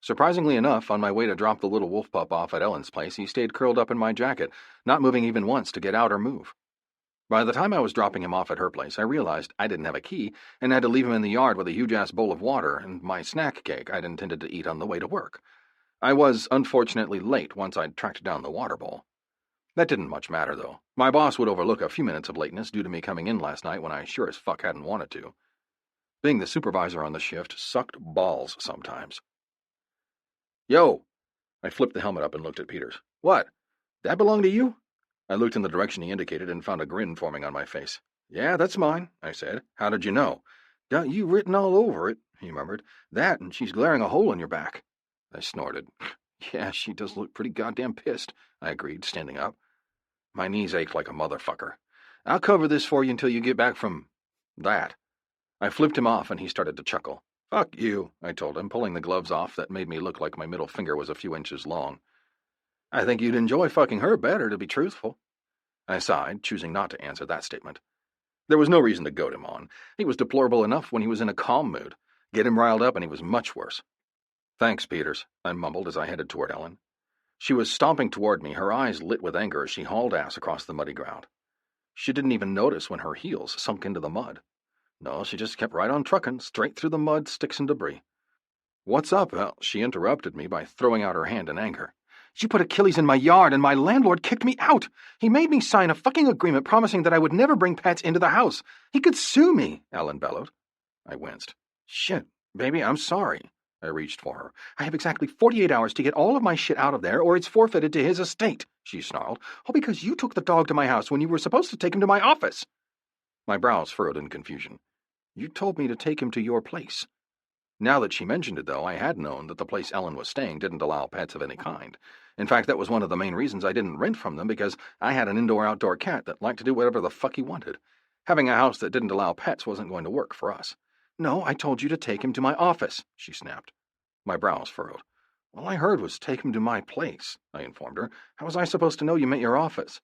Surprisingly enough, on my way to drop the little wolf pup off at Ellen's place, he stayed curled up in my jacket, not moving even once to get out or move. By the time I was dropping him off at her place, I realized I didn't have a key and had to leave him in the yard with a huge-ass bowl of water and my snack cake I'd intended to eat on the way to work. I was, unfortunately, late once I'd tracked down the water bowl. That didn't much matter, though. My boss would overlook a few minutes of lateness due to me coming in last night when I sure as fuck hadn't wanted to. Being the supervisor on the shift sucked balls sometimes. Yo! I flipped the helmet up and looked at Peters. What? That belong to you? I looked in the direction he indicated and found a grin forming on my face. Yeah, that's mine, I said. How did you know? Got you written all over it, he murmured. That, and she's glaring a hole in your back. I snorted. Yeah, she does look pretty goddamn pissed, I agreed, standing up. My knees ached like a motherfucker. I'll cover this for you until you get back from that. I flipped him off and he started to chuckle. Fuck you, I told him, pulling the gloves off that made me look like my middle finger was a few inches long. I think you'd enjoy fucking her better, to be truthful. I sighed, choosing not to answer that statement. There was no reason to goad him on. He was deplorable enough when he was in a calm mood. Get him riled up and he was much worse. "Thanks, Peters," I mumbled as I headed toward Ellen. She was stomping toward me, her eyes lit with anger as she hauled ass across the muddy ground. She didn't even notice when her heels sunk into the mud. No, she just kept right on trucking, straight through the mud, sticks, and debris. "What's up?" Well, she interrupted me by throwing out her hand in anger. "You put Achilles in my yard, and my landlord kicked me out. He made me sign a fucking agreement promising that I would never bring pets into the house. He could sue me," Ellen bellowed. I winced. "Shit, baby, I'm sorry." I reached for her. "I have exactly 48 hours to get all of my shit out of there, or it's forfeited to his estate," she snarled. "All because you took the dog to my house when you were supposed to take him to my office." My brows furrowed in confusion. "You told me to take him to your place." Now that she mentioned it, though, I had known that the place Ellen was staying didn't allow pets of any kind. In fact, that was one of the main reasons I didn't rent from them, because I had an indoor-outdoor cat that liked to do whatever the fuck he wanted. Having a house that didn't allow pets wasn't going to work for us. "No, I told you to take him to my office," she snapped. My brows furrowed. "All I heard was take him to my place," I informed her. "How was I supposed to know you meant your office?"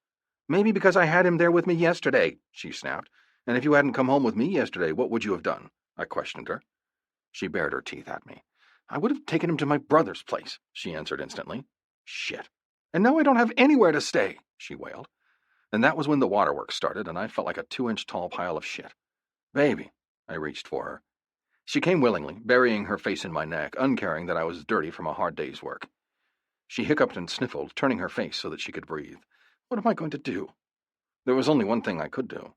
"Maybe because I had him there with me yesterday," she snapped. "And if you hadn't come home with me yesterday, what would you have done?" I questioned her. She bared her teeth at me. "I would have taken him to my brother's place," she answered instantly. "Shit. And now I don't have anywhere to stay," she wailed. And that was when the waterworks started, and I felt like a 2-inch tall pile of shit. "Baby," I reached for her. She came willingly, burying her face in my neck, uncaring that I was dirty from a hard day's work. She hiccuped and sniffled, turning her face so that she could breathe. "What am I going to do?" There was only one thing I could do.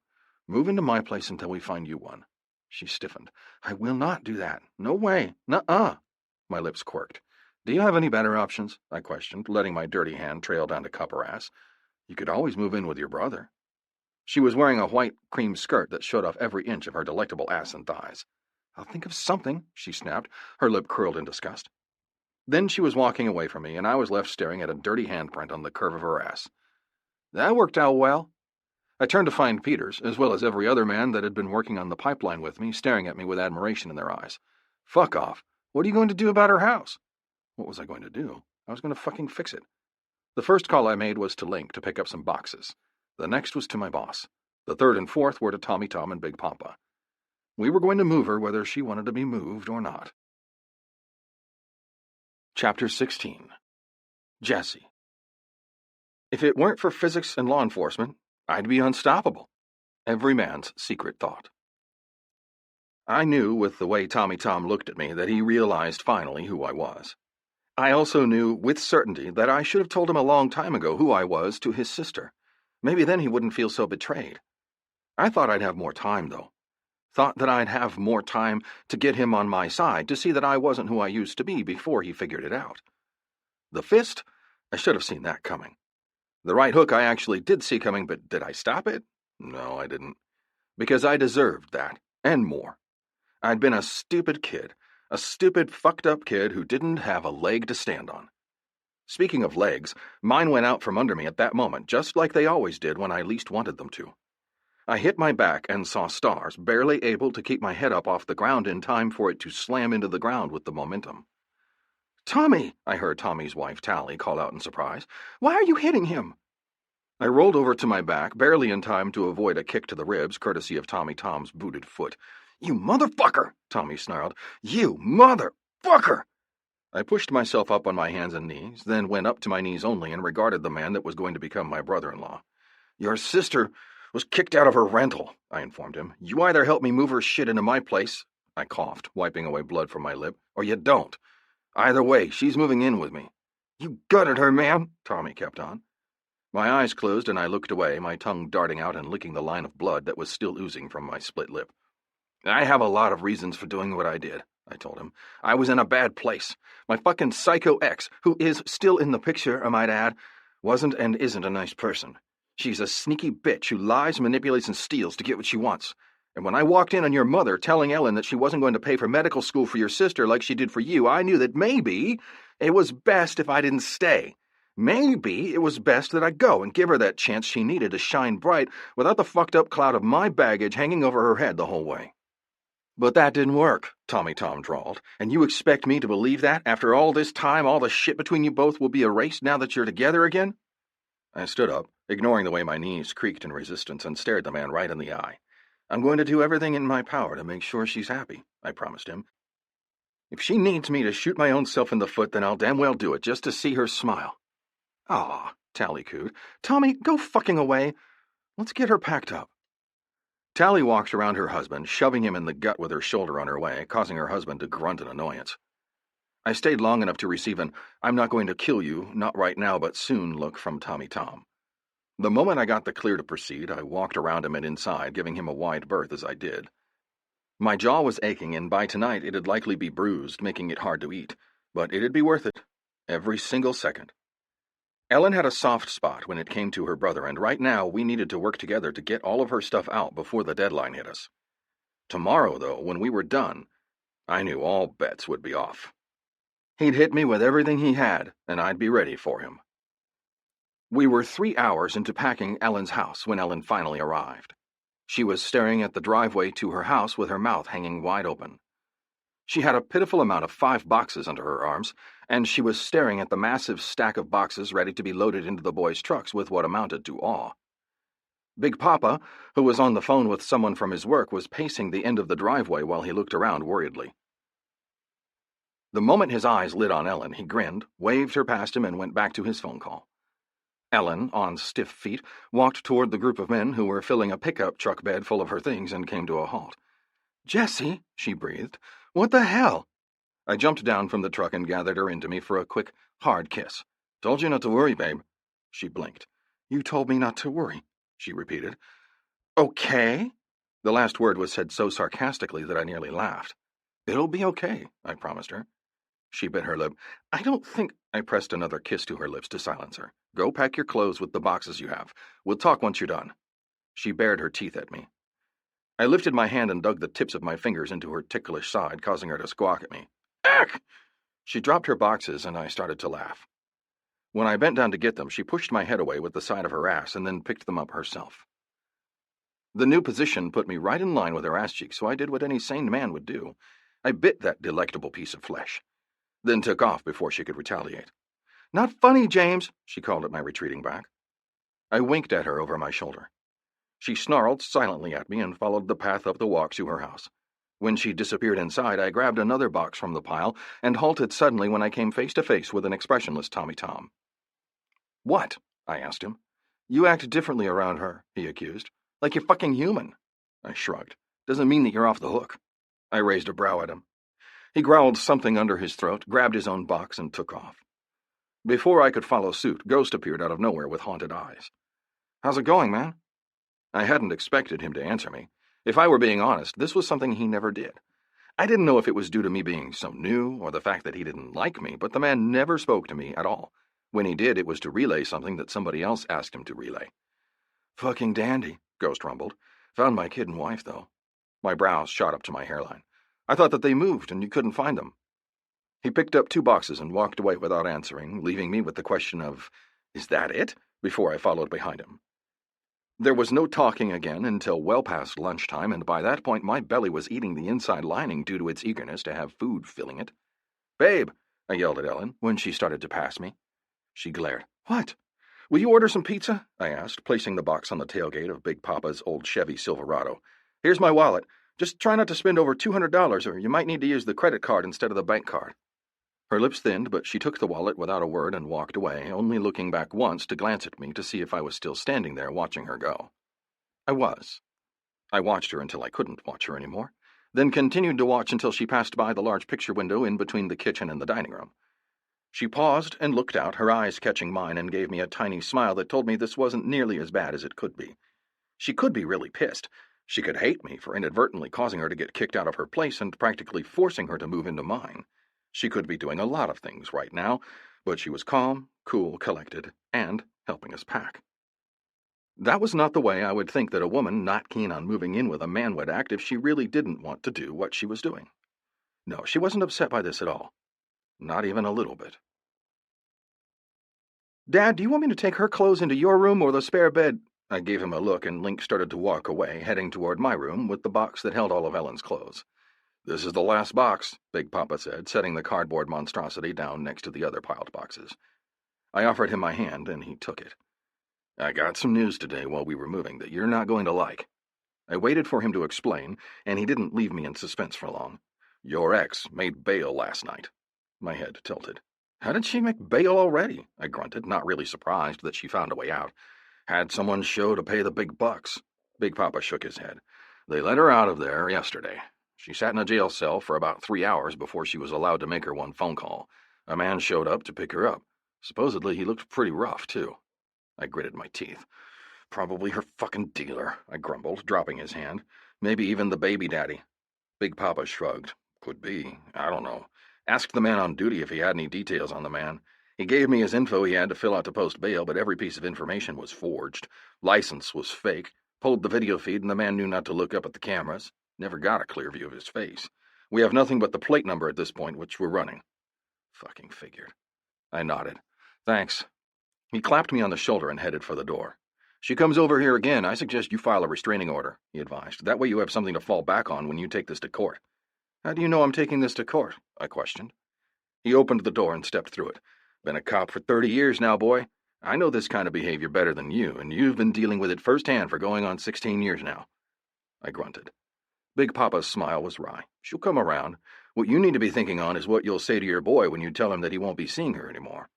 "Move into my place until we find you one." She stiffened. "I will not do that. No way. Nuh-uh." My lips quirked. "Do you have any better options?" I questioned, letting my dirty hand trail down to cup her ass. "You could always move in with your brother." She was wearing a white cream skirt that showed off every inch of her delectable ass and thighs. "I'll think of something," she snapped, her lip curled in disgust. Then she was walking away from me, and I was left staring at a dirty handprint on the curve of her ass. That worked out well. I turned to find Peters, as well as every other man that had been working on the pipeline with me, staring at me with admiration in their eyes. "Fuck off. What are you going to do about her house?" What was I going to do? I was going to fucking fix it. The first call I made was to Link to pick up some boxes. The next was to my boss. The third and fourth were to Tommy Tom and Big Papa. We were going to move her whether she wanted to be moved or not. Chapter 16. Jessie. If it weren't for physics and law enforcement, I'd be unstoppable. Every man's secret thought. I knew, with the way Tommy Tom looked at me, that he realized finally who I was. I also knew, with certainty, that I should have told him a long time ago who I was to his sister. Maybe then he wouldn't feel so betrayed. I thought I'd have more time, though. Thought that I'd have more time to get him on my side, to see that I wasn't who I used to be before he figured it out. The fist? I should have seen that coming. The right hook I actually did see coming, but did I stop it? No, I didn't. Because I deserved that, and more. I'd been a stupid kid, a stupid, fucked-up kid who didn't have a leg to stand on. Speaking of legs, mine went out from under me at that moment, just like they always did when I least wanted them to. I hit my back and saw stars, barely able to keep my head up off the ground in time for it to slam into the ground with the momentum. "Tommy!" I heard Tommy's wife, Tally, call out in surprise. "Why are you hitting him?" I rolled over to my back, barely in time to avoid a kick to the ribs, courtesy of Tommy Tom's booted foot. "You motherfucker!" Tommy snarled. "You motherfucker!" I pushed myself up on my hands and knees, then went up to my knees only and regarded the man that was going to become my brother-in-law. "Your sister was kicked out of her rental," I informed him. "You either help me move her shit into my place," I coughed, wiping away blood from my lip, "or you don't. Either way, she's moving in with me." "You gutted her, man," Tommy kept on. My eyes closed and I looked away, my tongue darting out and licking the line of blood that was still oozing from my split lip. "I have a lot of reasons for doing what I did," I told him. "I was in a bad place. My fucking psycho ex, who is still in the picture, I might add, wasn't and isn't a nice person. She's a sneaky bitch who lies, manipulates, and steals to get what she wants. And when I walked in on your mother telling Ellen that she wasn't going to pay for medical school for your sister like she did for you, I knew that maybe it was best if I didn't stay. Maybe it was best that I go and give her that chance she needed to shine bright without the fucked-up cloud of my baggage hanging over her head the whole way." "But that didn't work," Tommy Tom drawled. "And you expect me to believe that? After all this time, all the shit between you both will be erased now that you're together again?" I stood up, ignoring the way my knees creaked in resistance, and stared the man right in the eye. I'm going to do everything in my power to make sure she's happy, I promised him. If she needs me to shoot my own self in the foot, then I'll damn well do it, just to see her smile. Aw, Tally cooed. Tommy, go fucking away. Let's get her packed up. Tally walked around her husband, shoving him in the gut with her shoulder on her way, causing her husband to grunt in annoyance. I stayed long enough to receive an "I'm not going to kill you, not right now, but soon" look from Tommy Tom. The moment I got the clear to proceed, I walked around him and inside, giving him a wide berth as I did. My jaw was aching, and by tonight it'd likely be bruised, making it hard to eat, but it'd be worth it. Every single second. Ellen had a soft spot when it came to her brother, and right now we needed to work together to get all of her stuff out before the deadline hit us. Tomorrow, though, when we were done, I knew all bets would be off. He'd hit me with everything he had, and I'd be ready for him. We were 3 hours into packing Ellen's house when Ellen finally arrived. She was staring at the driveway to her house with her mouth hanging wide open. She had a pitiful amount of 5 boxes under her arms, and she was staring at the massive stack of boxes ready to be loaded into the boys' trucks with what amounted to awe. Big Papa, who was on the phone with someone from his work, was pacing the end of the driveway while he looked around worriedly. The moment his eyes lit on Ellen, he grinned, waved her past him, and went back to his phone call. Ellen, on stiff feet, walked toward the group of men who were filling a pickup truck bed full of her things and came to a halt. "Jessie," she breathed, "what the hell?" I jumped down from the truck and gathered her into me for a quick, hard kiss. "Told you not to worry, babe." She blinked. "You told me not to worry," she repeated. "Okay?" The last word was said so sarcastically that I nearly laughed. "It'll be okay," I promised her. She bit her lip. "I don't think—" I pressed another kiss to her lips to silence her. "Go pack your clothes with the boxes you have. We'll talk once you're done." She bared her teeth at me. I lifted my hand and dug the tips of my fingers into her ticklish side, causing her to squawk at me. "Ack!" She dropped her boxes, and I started to laugh. When I bent down to get them, she pushed my head away with the side of her ass and then picked them up herself. The new position put me right in line with her ass cheek, so I did what any sane man would do. I bit that delectable piece of flesh, then took off before she could retaliate. "Not funny, James," she called at my retreating back. I winked at her over my shoulder. She snarled silently at me and followed the path up the walk to her house. When she disappeared inside, I grabbed another box from the pile and halted suddenly when I came face to face with an expressionless Tommy Tom. "What?" I asked him. "You act differently around her," he accused. "Like you're fucking human." I shrugged. "Doesn't mean that you're off the hook." I raised a brow at him. He growled something under his throat, grabbed his own box, and took off. Before I could follow suit, Ghost appeared out of nowhere with haunted eyes. "How's it going, man?" I hadn't expected him to answer me. If I were being honest, this was something he never did. I didn't know if it was due to me being so new or the fact that he didn't like me, but the man never spoke to me at all. When he did, it was to relay something that somebody else asked him to relay. "Fucking dandy," Ghost rumbled. "Found my kid and wife, though." My brows shot up to my hairline. "I thought that they moved and you couldn't find them." He picked up 2 boxes and walked away without answering, leaving me with the question of, "Is that it?" before I followed behind him. There was no talking again until well past lunchtime, and by that point my belly was eating the inside lining due to its eagerness to have food filling it. "Babe," I yelled at Ellen when she started to pass me. She glared. "What?" "Will you order some pizza?" I asked, placing the box on the tailgate of Big Papa's old Chevy Silverado. "Here's my wallet. Just try not to spend over $200, or you might need to use the credit card instead of the bank card." Her lips thinned, but she took the wallet without a word and walked away, only looking back once to glance at me to see if I was still standing there watching her go. I was. I watched her until I couldn't watch her anymore, then continued to watch until she passed by the large picture window in between the kitchen and the dining room. She paused and looked out, her eyes catching mine, and gave me a tiny smile that told me this wasn't nearly as bad as it could be. She could be really pissed. She could hate me for inadvertently causing her to get kicked out of her place and practically forcing her to move into mine. She could be doing a lot of things right now, but she was calm, cool, collected, and helping us pack. That was not the way I would think that a woman not keen on moving in with a man would act if she really didn't want to do what she was doing. No, she wasn't upset by this at all. Not even a little bit. "Dad, do you want me to take her clothes into your room or the spare bed?" I gave him a look, and Link started to walk away, heading toward my room with the box that held all of Ellen's clothes. "This is the last box," Big Papa said, setting the cardboard monstrosity down next to the other piled boxes. I offered him my hand, and he took it. "I got some news today while we were moving that you're not going to like." I waited for him to explain, and he didn't leave me in suspense for long. Your ex made bail last night. My head tilted. How did she make bail already? I grunted, not really surprised that she found a way out. Had someone show to pay the big bucks. Big Papa shook his head. They let her out of there yesterday. She sat in a jail cell for about 3 hours before she was allowed to make her one phone call. A man showed up to pick her up. Supposedly he looked pretty rough, too. I gritted my teeth. Probably her fucking dealer, I grumbled, dropping his hand. Maybe even the baby daddy. Big Papa shrugged. Could be. I don't know. Asked the man on duty if he had any details on the man. He gave me his info he had to fill out to post bail, but every piece of information was forged. License was fake. Pulled the video feed and the man knew not to look up at the cameras. Never got a clear view of his face. We have nothing but the plate number at this point, which we're running. Fucking figured. I nodded. Thanks. He clapped me on the shoulder and headed for the door. She comes over here again, I suggest you file a restraining order, he advised. That way you have something to fall back on when you take this to court. How do you know I'm taking this to court? I questioned. He opened the door and stepped through it. Been a cop for 30 years now, boy. I know this kind of behavior better than you, and you've been dealing with it firsthand for going on 16 years now. I grunted. Big Papa's smile was wry. She'll come around. What you need to be thinking on is what you'll say to your boy when you tell him that he won't be seeing her anymore.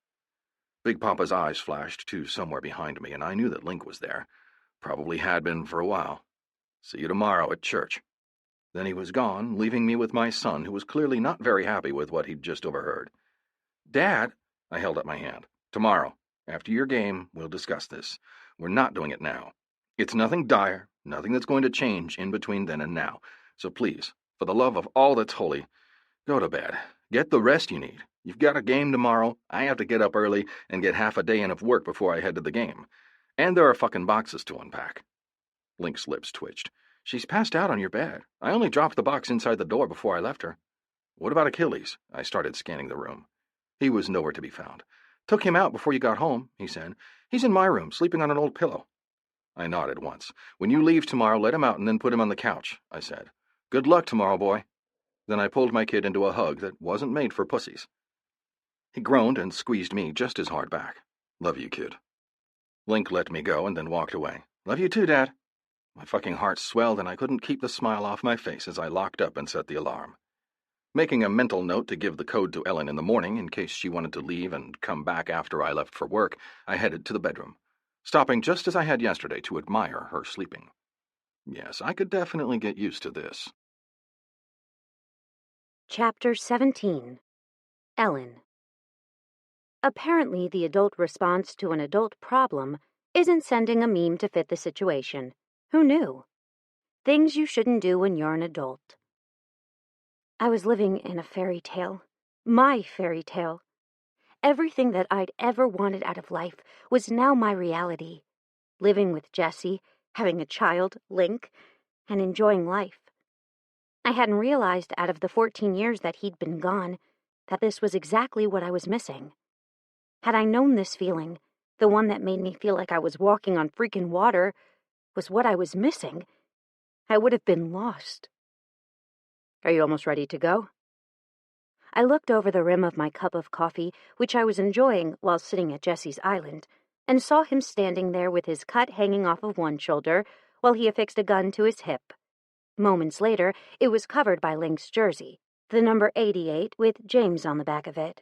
Big Papa's eyes flashed to somewhere behind me, and I knew that Link was there. Probably had been for a while. See you tomorrow at church. Then he was gone, leaving me with my son, who was clearly not very happy with what he'd just overheard. Dad, I held up my hand. Tomorrow, after your game, we'll discuss this. We're not doing it now. It's nothing dire, nothing that's going to change in between then and now. So please, for the love of all that's holy, go to bed. Get the rest you need. You've got a game tomorrow. I have to get up early and get half a day in of work before I head to the game. And there are fucking boxes to unpack. Link's lips twitched. She's passed out on your bed. I only dropped the box inside the door before I left her. What about Achilles? I started scanning the room. He was nowhere to be found. Took him out before you got home, he said. He's in my room, sleeping on an old pillow. I nodded once. When you leave tomorrow, let him out and then put him on the couch, I said. Good luck tomorrow, boy. Then I pulled my kid into a hug that wasn't made for pussies. He groaned and squeezed me just as hard back. Love you, kid. Link let me go and then walked away. Love you too, Dad. My fucking heart swelled and I couldn't keep the smile off my face as I locked up and set the alarm. Making a mental note to give the code to Ellen in the morning in case she wanted to leave and come back after I left for work, I headed to the bedroom, stopping just as I had yesterday to admire her sleeping. Yes, I could definitely get used to this. Chapter 17. Ellen. Apparently, the adult response to an adult problem isn't sending a meme to fit the situation. Who knew? Things you shouldn't do when you're an adult. I was living in a fairy tale. My fairy tale. Everything that I'd ever wanted out of life was now my reality. Living with Jessie, having a child, Link, and enjoying life. I hadn't realized out of the 14 years that he'd been gone that this was exactly what I was missing. Had I known this feeling, the one that made me feel like I was walking on freaking water, was what I was missing, I would have been lost. Are you almost ready to go? I looked over the rim of my cup of coffee, which I was enjoying while sitting at Jessie's island, and saw him standing there with his cut hanging off of one shoulder while he affixed a gun to his hip. Moments later, it was covered by Link's jersey, the number 88 with James on the back of it.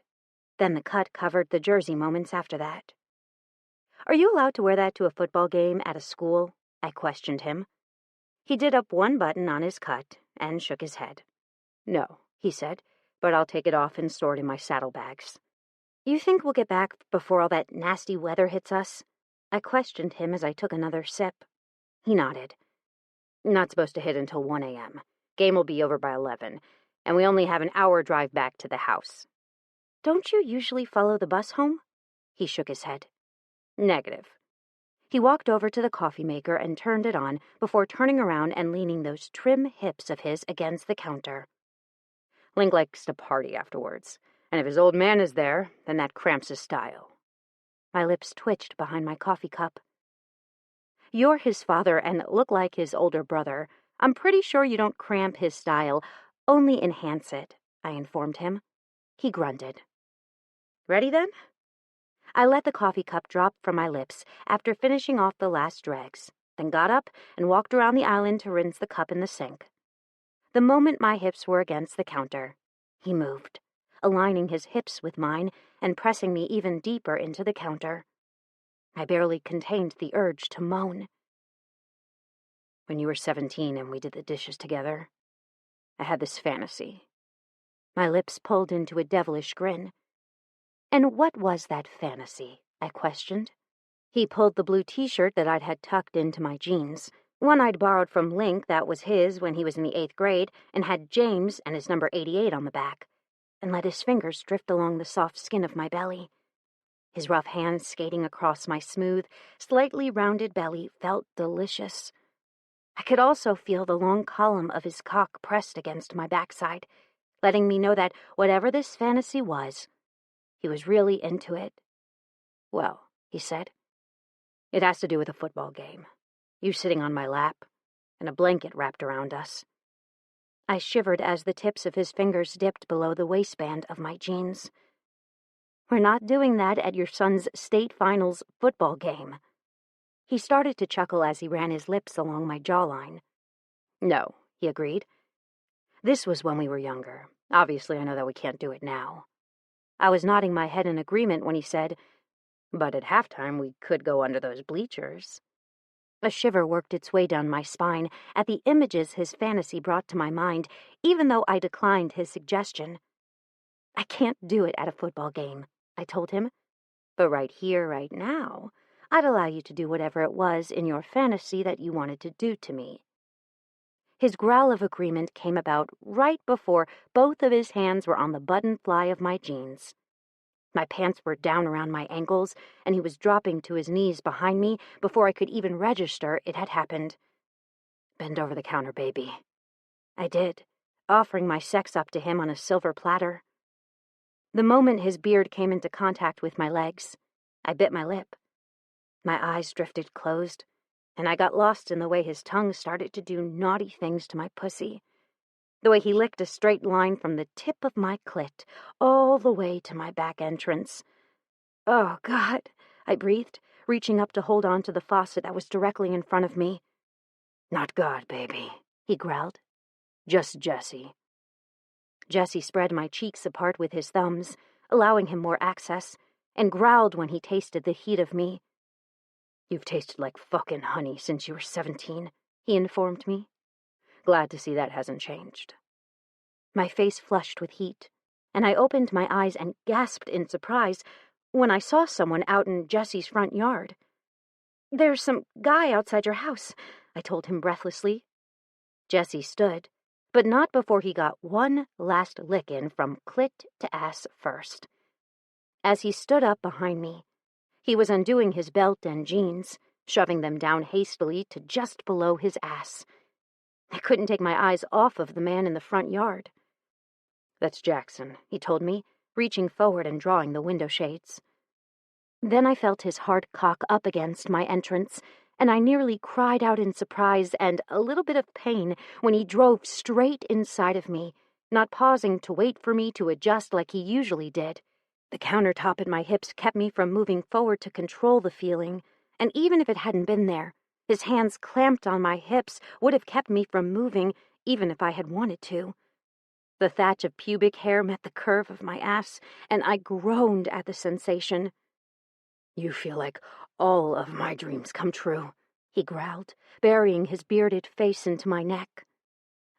Then the cut covered the jersey moments after that. Are you allowed to wear that to a football game at a school? I questioned him. He did up one button on his cut and shook his head. No, he said, but I'll take it off and store it in my saddlebags. You think we'll get back before all that nasty weather hits us? I questioned him as I took another sip. He nodded. Not supposed to hit until 1 a.m. Game will be over by 11, and we only have an hour drive back to the house. Don't you usually follow the bus home? He shook his head. Negative. He walked over to the coffee maker and turned it on before turning around and leaning those trim hips of his against the counter. Link likes to party afterwards, and if his old man is there, then that cramps his style. My lips twitched behind my coffee cup. You're his father and look like his older brother. I'm pretty sure you don't cramp his style, only enhance it, I informed him. He grunted. Ready then? I let the coffee cup drop from my lips after finishing off the last dregs. then got up and walked around the island to rinse the cup in the sink. The moment my hips were against the counter, he moved, aligning his hips with mine and pressing me even deeper into the counter. I barely contained the urge to moan. When you were 17 and we did the dishes together, I had this fantasy. My lips pulled into a devilish grin. And what was that fantasy? I questioned. He pulled the blue t-shirt that I'd had tucked into my jeans, one I'd borrowed from Link that was his when he was in the 8th grade and had James and his number 88 on the back, and let his fingers drift along the soft skin of my belly. His rough hands skating across my smooth, slightly rounded belly felt delicious. I could also feel the long column of his cock pressed against my backside, letting me know that whatever this fantasy was, he was really into it. Well, he said, it has to do with a football game. You sitting on my lap, and a blanket wrapped around us. I shivered as the tips of his fingers dipped below the waistband of my jeans. We're not doing that at your son's state finals football game. He started to chuckle as he ran his lips along my jawline. No, he agreed. This was when we were younger. Obviously, I know that we can't do it now. I was nodding my head in agreement when he said, but at halftime we could go under those bleachers. A shiver worked its way down my spine at the images his fantasy brought to my mind, even though I declined his suggestion. I can't do it at a football game, I told him. But right here, right now, I'd allow you to do whatever it was in your fantasy that you wanted to do to me. His growl of agreement came about right before both of his hands were on the button fly of my jeans. My pants were down around my ankles, and he was dropping to his knees behind me before I could even register it had happened. Bend over the counter, baby. I did, offering my sex up to him on a silver platter. The moment his beard came into contact with my legs, I bit my lip. My eyes drifted closed, and I got lost in the way his tongue started to do naughty things to my pussy. The way he licked a straight line from the tip of my clit all the way to my back entrance. Oh, God, I breathed, reaching up to hold on to the faucet that was directly in front of me. Not God, baby, he growled. Just Jessie. Jessie spread my cheeks apart with his thumbs, allowing him more access, and growled when he tasted the heat of me. You've tasted like fucking honey since you were 17, he informed me. Glad to see that hasn't changed. My face flushed with heat, and I opened my eyes and gasped in surprise when I saw someone out in Jessie's front yard. There's some guy outside your house, I told him breathlessly. Jessie stood, but not before he got one last lick in from clit to ass first. As he stood up behind me, he was undoing his belt and jeans, shoving them down hastily to just below his ass. I couldn't take my eyes off of the man in the front yard. That's Jackson, he told me, reaching forward and drawing the window shades. Then I felt his hard cock up against my entrance, and I nearly cried out in surprise and a little bit of pain when he drove straight inside of me, not pausing to wait for me to adjust like he usually did. The countertop at my hips kept me from moving forward to control the feeling, and even if it hadn't been there, his hands clamped on my hips would have kept me from moving, even if I had wanted to. The thatch of pubic hair met the curve of my ass, and I groaned at the sensation. You feel like all of my dreams come true, he growled, burying his bearded face into my neck.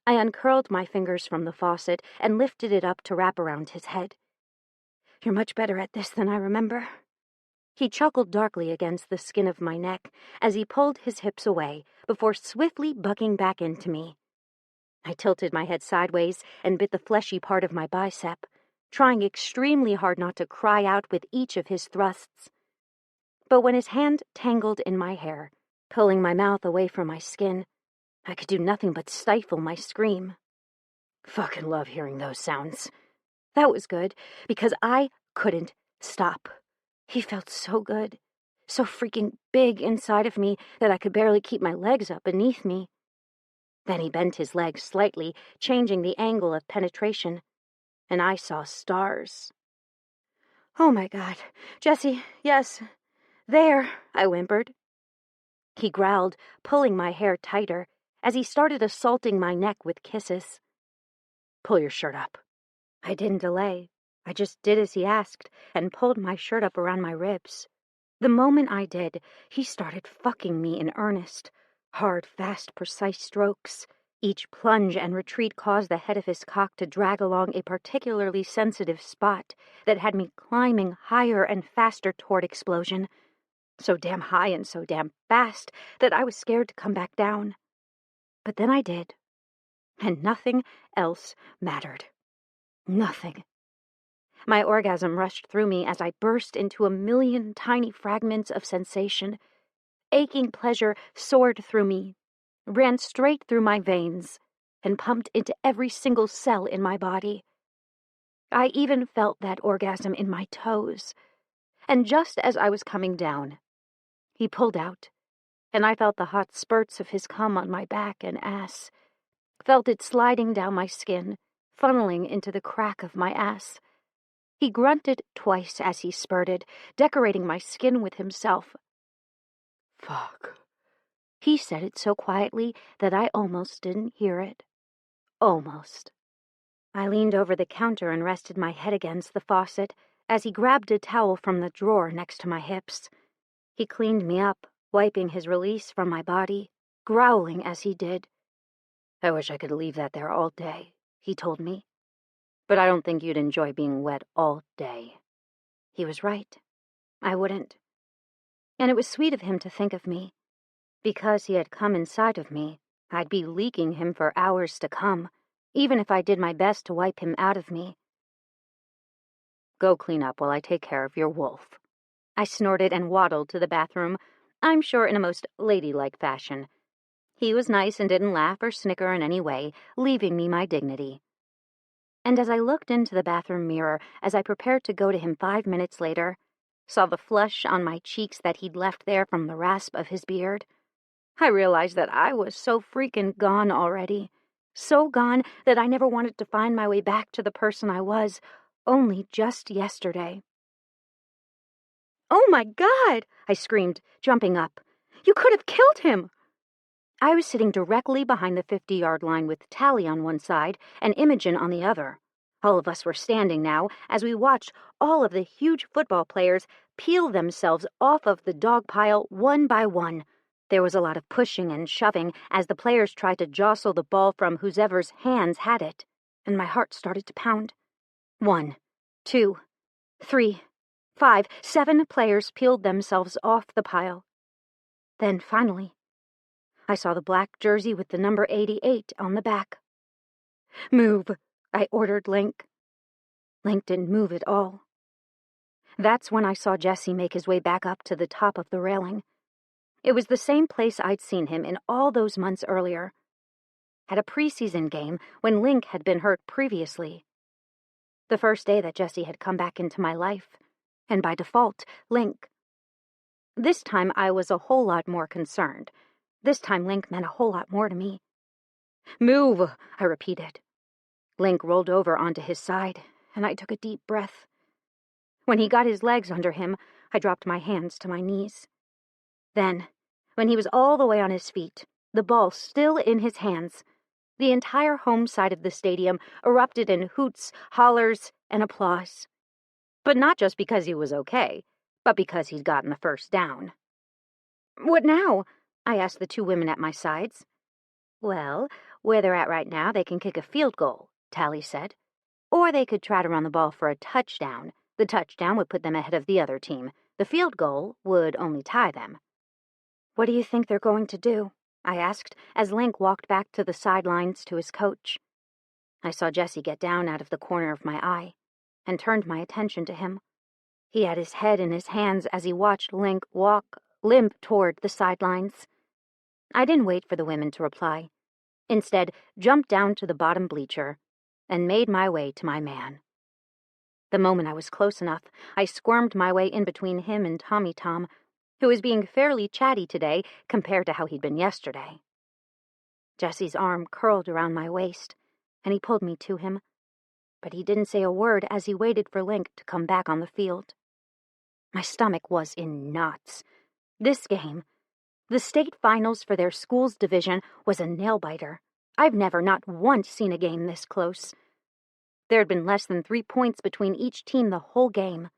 I uncurled my fingers from the faucet and lifted it up to wrap around his head. You're much better at this than I remember. He chuckled darkly against the skin of my neck as he pulled his hips away before swiftly bucking back into me. I tilted my head sideways and bit the fleshy part of my bicep, trying extremely hard not to cry out with each of his thrusts. But when his hand tangled in my hair, pulling my mouth away from my skin, I could do nothing but stifle my scream. Fucking love hearing those sounds. That was good, because I couldn't stop. He felt so good, so freaking big inside of me that I could barely keep my legs up beneath me. Then he bent his legs slightly, changing the angle of penetration, and I saw stars. Oh my God, Jessie, yes, there, I whimpered. He growled, pulling my hair tighter, as he started assaulting my neck with kisses. Pull your shirt up. I didn't delay. I just did as he asked and pulled my shirt up around my ribs. The moment I did, he started fucking me in earnest. Hard, fast, precise strokes. Each plunge and retreat caused the head of his cock to drag along a particularly sensitive spot that had me climbing higher and faster toward explosion. So damn high and so damn fast that I was scared to come back down. But then I did. And nothing else mattered. Nothing. My orgasm rushed through me as I burst into a million tiny fragments of sensation. Aching pleasure soared through me, ran straight through my veins, and pumped into every single cell in my body. I even felt that orgasm in my toes. And just as I was coming down, he pulled out, and I felt the hot spurts of his cum on my back and ass. Felt it sliding down my skin, funneling into the crack of my ass. He grunted twice as he spurted, decorating my skin with himself. Fuck. He said it so quietly that I almost didn't hear it. Almost. I leaned over the counter and rested my head against the faucet as he grabbed a towel from the drawer next to my hips. He cleaned me up, wiping his release from my body, growling as he did. I wish I could leave that there all day, he told me. But I don't think you'd enjoy being wet all day. He was right. I wouldn't. And it was sweet of him to think of me. Because he had come inside of me, I'd be leaking him for hours to come, even if I did my best to wipe him out of me. Go clean up while I take care of your wolf. I snorted and waddled to the bathroom, I'm sure in a most ladylike fashion. He was nice and didn't laugh or snicker in any way, leaving me my dignity. And as I looked into the bathroom mirror as I prepared to go to him 5 minutes later, saw the flush on my cheeks that he'd left there from the rasp of his beard, I realized that I was so freaking gone already. So gone that I never wanted to find my way back to the person I was, only just yesterday. "Oh my God!" I screamed, jumping up. "You could have killed him!" I was sitting directly behind the 50-yard line with Tally on one side and Imogen on the other. All of us were standing now as we watched all of the huge football players peel themselves off of the dog pile one by one. There was a lot of pushing and shoving as the players tried to jostle the ball from whoever's hands had it, and my heart started to pound. 1, 2, 3, 5, 7 players peeled themselves off the pile. Then finally, I saw the black jersey with the number 88 on the back. "Move," I ordered Link. Link didn't move at all. That's when I saw Jessie make his way back up to the top of the railing. It was the same place I'd seen him in all those months earlier. At a preseason game when Link had been hurt previously. The first day that Jessie had come back into my life, and by default, Link. This time I was a whole lot more concerned. This time Link meant a whole lot more to me. "Move," I repeated. Link rolled over onto his side, and I took a deep breath. When he got his legs under him, I dropped my hands to my knees. Then, when he was all the way on his feet, the ball still in his hands, the entire home side of the stadium erupted in hoots, hollers, and applause. But not just because he was okay, but because he'd gotten the first down. "What now?" I asked the 2 women at my sides. "Well, where they're at right now, they can kick a field goal," Tally said. "Or they could try to run the ball for a touchdown. The touchdown would put them ahead of the other team. The field goal would only tie them." "What do you think they're going to do?" I asked as Link walked back to the sidelines to his coach. I saw Jessie get down out of the corner of my eye and turned my attention to him. He had his head in his hands as he watched Link walk limp toward the sidelines. I didn't wait for the women to reply. Instead, jumped down to the bottom bleacher and made my way to my man. The moment I was close enough, I squirmed my way in between him and Tommy Tom, who was being fairly chatty today compared to how he'd been yesterday. Jessie's arm curled around my waist, and he pulled me to him, but he didn't say a word as he waited for Link to come back on the field. My stomach was in knots. This game The state finals for their school's division was a nail-biter. I've never, not once, seen a game this close. There had been less than 3 points between each team the whole game.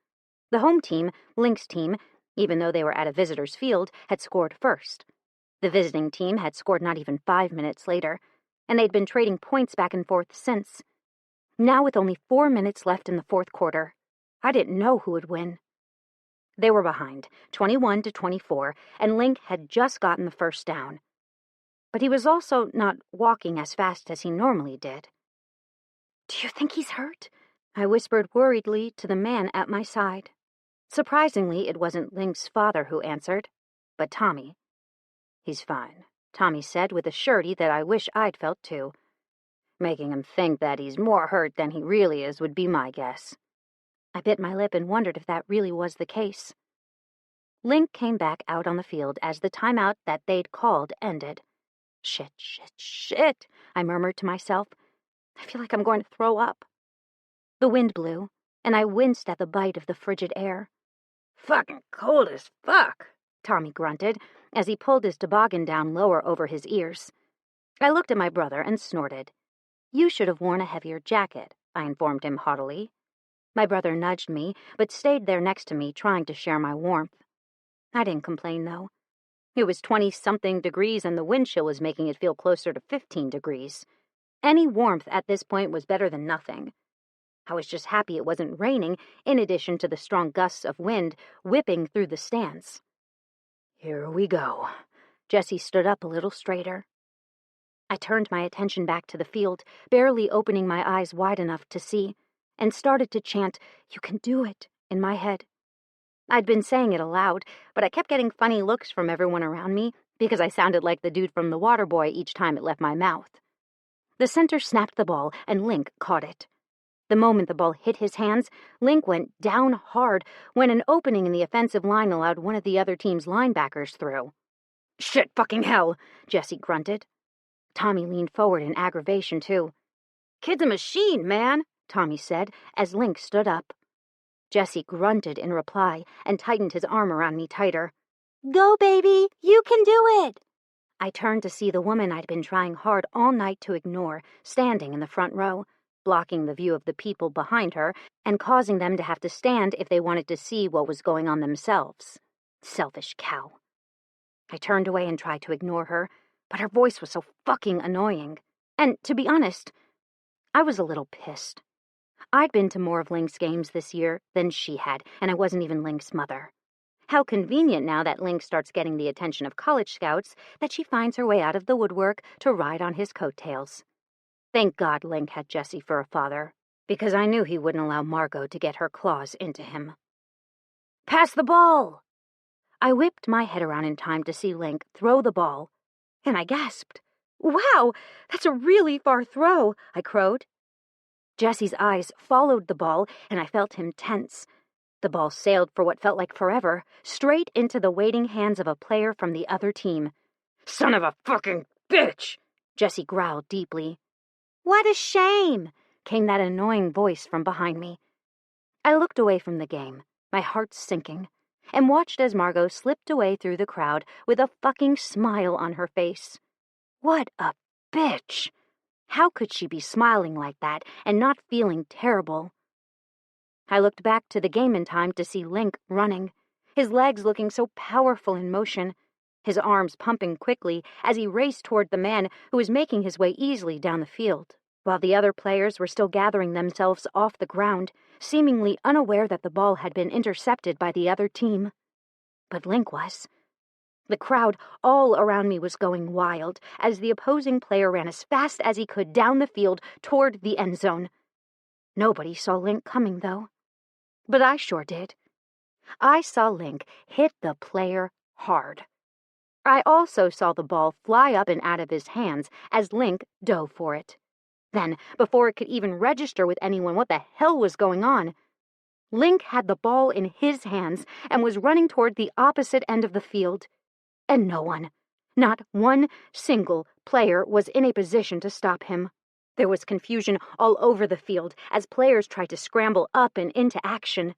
The home team, Link's team, even though they were at a visitor's field, had scored first. The visiting team had scored not even 5 minutes later, and they'd been trading points back and forth since. Now, with only 4 minutes left in the fourth quarter, I didn't know who would win. They were behind, 21-24, and Link had just gotten the first down. But he was also not walking as fast as he normally did. "Do you think he's hurt?" I whispered worriedly to the man at my side. Surprisingly, it wasn't Link's father who answered, but Tommy. "He's fine," Tommy said with a surety that I wish I'd felt too. "Making him think that he's more hurt than he really is would be my guess." I bit my lip and wondered if that really was the case. Link came back out on the field as the timeout that they'd called ended. Shit, I murmured to myself. I feel like I'm going to throw up. The wind blew, and I winced at the bite of the frigid air. "Fucking cold as fuck," Tommy grunted as he pulled his toboggan down lower over his ears. I looked at my brother and snorted. "You should have worn a heavier jacket," I informed him haughtily. My brother nudged me, but stayed there next to me, trying to share my warmth. I didn't complain, though. It was 20-something degrees, and the wind chill was making it feel closer to 15 degrees. Any warmth at this point was better than nothing. I was just happy it wasn't raining, in addition to the strong gusts of wind whipping through the stands. "Here we go." Jessie stood up a little straighter. I turned my attention back to the field, barely opening my eyes wide enough to see, and started to chant, "You can do it," in my head. I'd been saying it aloud, but I kept getting funny looks from everyone around me because I sounded like the dude from The Waterboy each time it left my mouth. The center snapped the ball, and Link caught it. The moment the ball hit his hands, Link went down hard when an opening in the offensive line allowed one of the other team's linebackers through. "Shit fucking hell," Jessie grunted. Tommy leaned forward in aggravation, too. "Kid's a machine, man," Tommy said as Link stood up. Jessie grunted in reply and tightened his arm around me tighter. "Go, baby! You can do it!" I turned to see the woman I'd been trying hard all night to ignore, standing in the front row, blocking the view of the people behind her and causing them to have to stand if they wanted to see what was going on themselves. Selfish cow. I turned away and tried to ignore her, but her voice was so fucking annoying. And, to be honest, I was a little pissed. I'd been to more of Link's games this year than she had, and I wasn't even Link's mother. How convenient now that Link starts getting the attention of college scouts that she finds her way out of the woodwork to ride on his coattails. Thank God Link had Jessie for a father, because I knew he wouldn't allow Margot to get her claws into him. "Pass the ball!" I whipped my head around in time to see Link throw the ball, and I gasped. "Wow, that's a really far throw," I crowed. Jessie's eyes followed the ball, and I felt him tense. The ball sailed for what felt like forever, straight into the waiting hands of a player from the other team. "Son of a fucking bitch!" Jessie growled deeply. "What a shame!" came that annoying voice from behind me. I looked away from the game, my heart sinking, and watched as Margot slipped away through the crowd with a fucking smile on her face. What a bitch! How could she be smiling like that and not feeling terrible? I looked back to the game in time to see Link running, his legs looking so powerful in motion, his arms pumping quickly as he raced toward the man who was making his way easily down the field, while the other players were still gathering themselves off the ground, seemingly unaware that the ball had been intercepted by the other team. But Link was. The crowd all around me was going wild as the opposing player ran as fast as he could down the field toward the end zone. Nobody saw Link coming, though. But I sure did. I saw Link hit the player hard. I also saw the ball fly up and out of his hands as Link dove for it. Then, before it could even register with anyone what the hell was going on, Link had the ball in his hands and was running toward the opposite end of the field. And no one, not one single player, was in a position to stop him. There was confusion all over the field as players tried to scramble up and into action.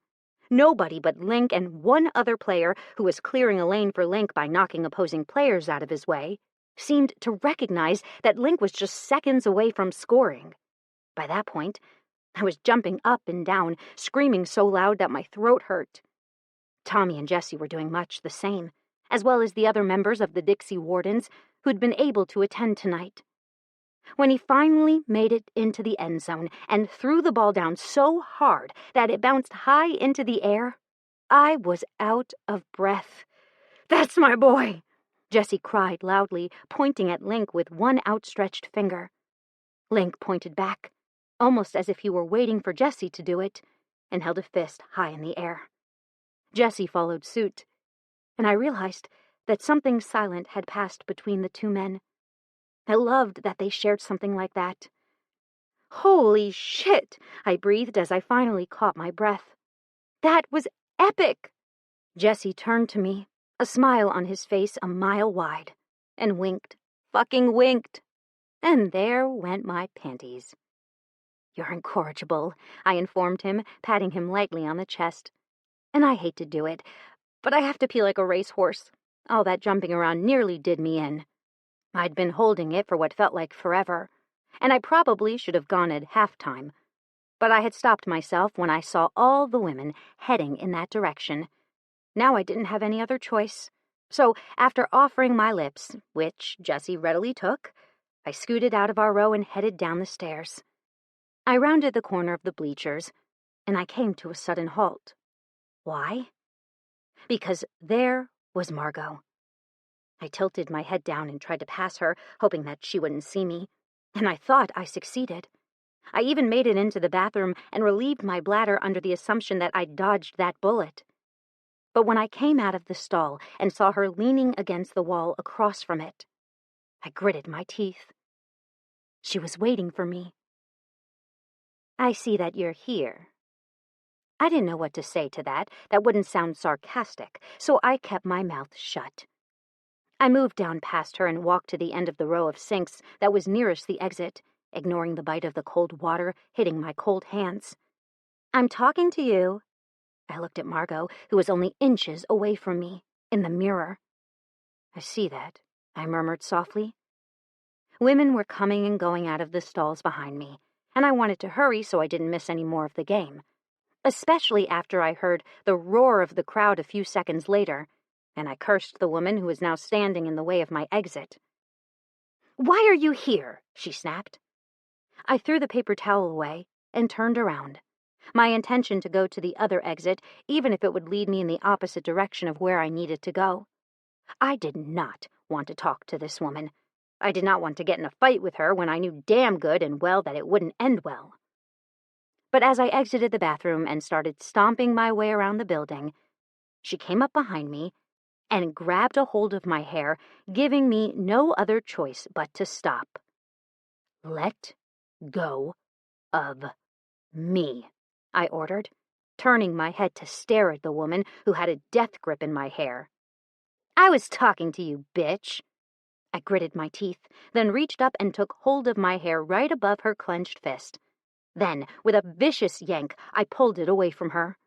Nobody but Link and one other player, who was clearing a lane for Link by knocking opposing players out of his way, seemed to recognize that Link was just seconds away from scoring. By that point, I was jumping up and down, screaming so loud that my throat hurt. Tommy and Jessie were doing much the same, as well as the other members of the Dixie Wardens who'd been able to attend tonight. When he finally made it into the end zone and threw the ball down so hard that it bounced high into the air, I was out of breath. "That's my boy!" Jessie cried loudly, pointing at Link with one outstretched finger. Link pointed back, almost as if he were waiting for Jessie to do it, and held a fist high in the air. Jessie followed suit, and I realized that something silent had passed between the two men. I loved that they shared something like that. "Holy shit!" I breathed as I finally caught my breath. "That was epic!" Jessie turned to me, a smile on his face a mile wide, and winked, fucking winked. And there went my panties. "You're incorrigible," I informed him, patting him lightly on the chest. "And I hate to do it, but I have to pee like a racehorse. All that jumping around nearly did me in. I'd been holding it for what felt like forever, and I probably should have gone at halftime. But I had stopped myself when I saw all the women heading in that direction. Now I didn't have any other choice. So, after offering my lips, which Jessie readily took, I scooted out of our row and headed down the stairs. I rounded the corner of the bleachers, and I came to a sudden halt. Why? Because there was Margot. I tilted my head down and tried to pass her, hoping that she wouldn't see me, and I thought I succeeded. I even made it into the bathroom and relieved my bladder under the assumption that I'd dodged that bullet. But when I came out of the stall and saw her leaning against the wall across from it, I gritted my teeth. She was waiting for me. "I see that you're here." I didn't know what to say to that wouldn't sound sarcastic, so I kept my mouth shut. I moved down past her and walked to the end of the row of sinks that was nearest the exit, ignoring the bite of the cold water hitting my cold hands. "I'm talking to you." I looked at Margot, who was only inches away from me, in the mirror. "I see that," I murmured softly. Women were coming and going out of the stalls behind me, and I wanted to hurry so I didn't miss any more of the game, especially after I heard the roar of the crowd a few seconds later, and I cursed the woman who was now standing in the way of my exit. "Why are you here?" she snapped. I threw the paper towel away and turned around, my intention to go to the other exit, even if it would lead me in the opposite direction of where I needed to go. I did not want to talk to this woman. I did not want to get in a fight with her when I knew damn good and well that it wouldn't end well. But as I exited the bathroom and started stomping my way around the building, she came up behind me and grabbed a hold of my hair, giving me no other choice but to stop. "Let go of me," I ordered, turning my head to stare at the woman who had a death grip in my hair. "I was talking to you, bitch." I gritted my teeth, then reached up and took hold of my hair right above her clenched fist. Then, with a vicious yank, I pulled it away from her.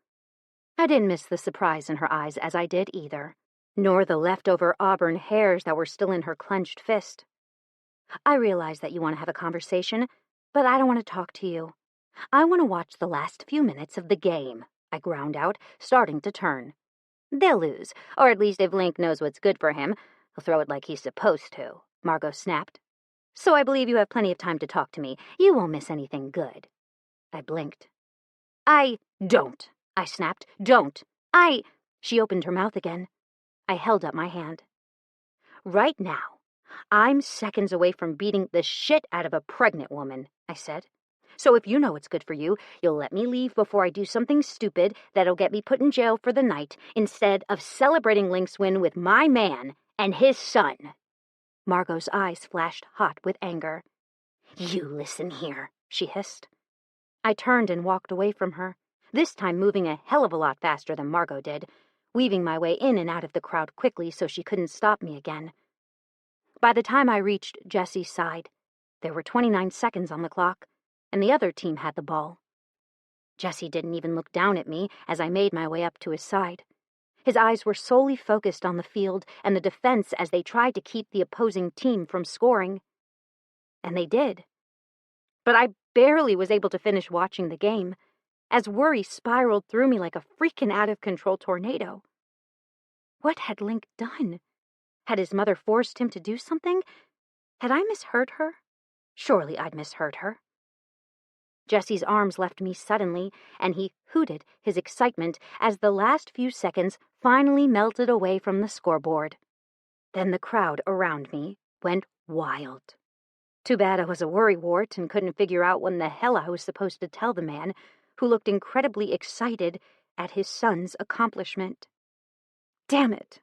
I didn't miss the surprise in her eyes as I did either, nor the leftover auburn hairs that were still in her clenched fist. "I realize that you want to have a conversation, but I don't want to talk to you. I want to watch the last few minutes of the game," I ground out, starting to turn. "They'll lose, or at least if Link knows what's good for him, he'll throw it like he's supposed to," Margot snapped. "So I believe you have plenty of time to talk to me. You won't miss anything good." I blinked. "I don't," I snapped. "Don't. She opened her mouth again. I held up my hand. "Right now, I'm seconds away from beating the shit out of a pregnant woman," I said. "So if you know what's good for you, you'll let me leave before I do something stupid that'll get me put in jail for the night instead of celebrating Link's win with my man and his son." Margot's eyes flashed hot with anger. "You listen here," she hissed. I turned and walked away from her, this time moving a hell of a lot faster than Margot did, weaving my way in and out of the crowd quickly so she couldn't stop me again. By the time I reached Jessie's side, there were 29 seconds on the clock, and the other team had the ball. Jessie didn't even look down at me as I made my way up to his side. His eyes were solely focused on the field and the defense as they tried to keep the opposing team from scoring. And they did. But I barely was able to finish watching the game, as worry spiraled through me like a freaking out-of-control tornado. What had Link done? Had his mother forced him to do something? Had I misheard her? Surely I'd misheard her. Jessie's arms left me suddenly, and he hooted his excitement as the last few seconds finally melted away from the scoreboard. Then the crowd around me went wild. Too bad I was a worrywart and couldn't figure out when the hell I was supposed to tell the man, who looked incredibly excited at his son's accomplishment. Damn it!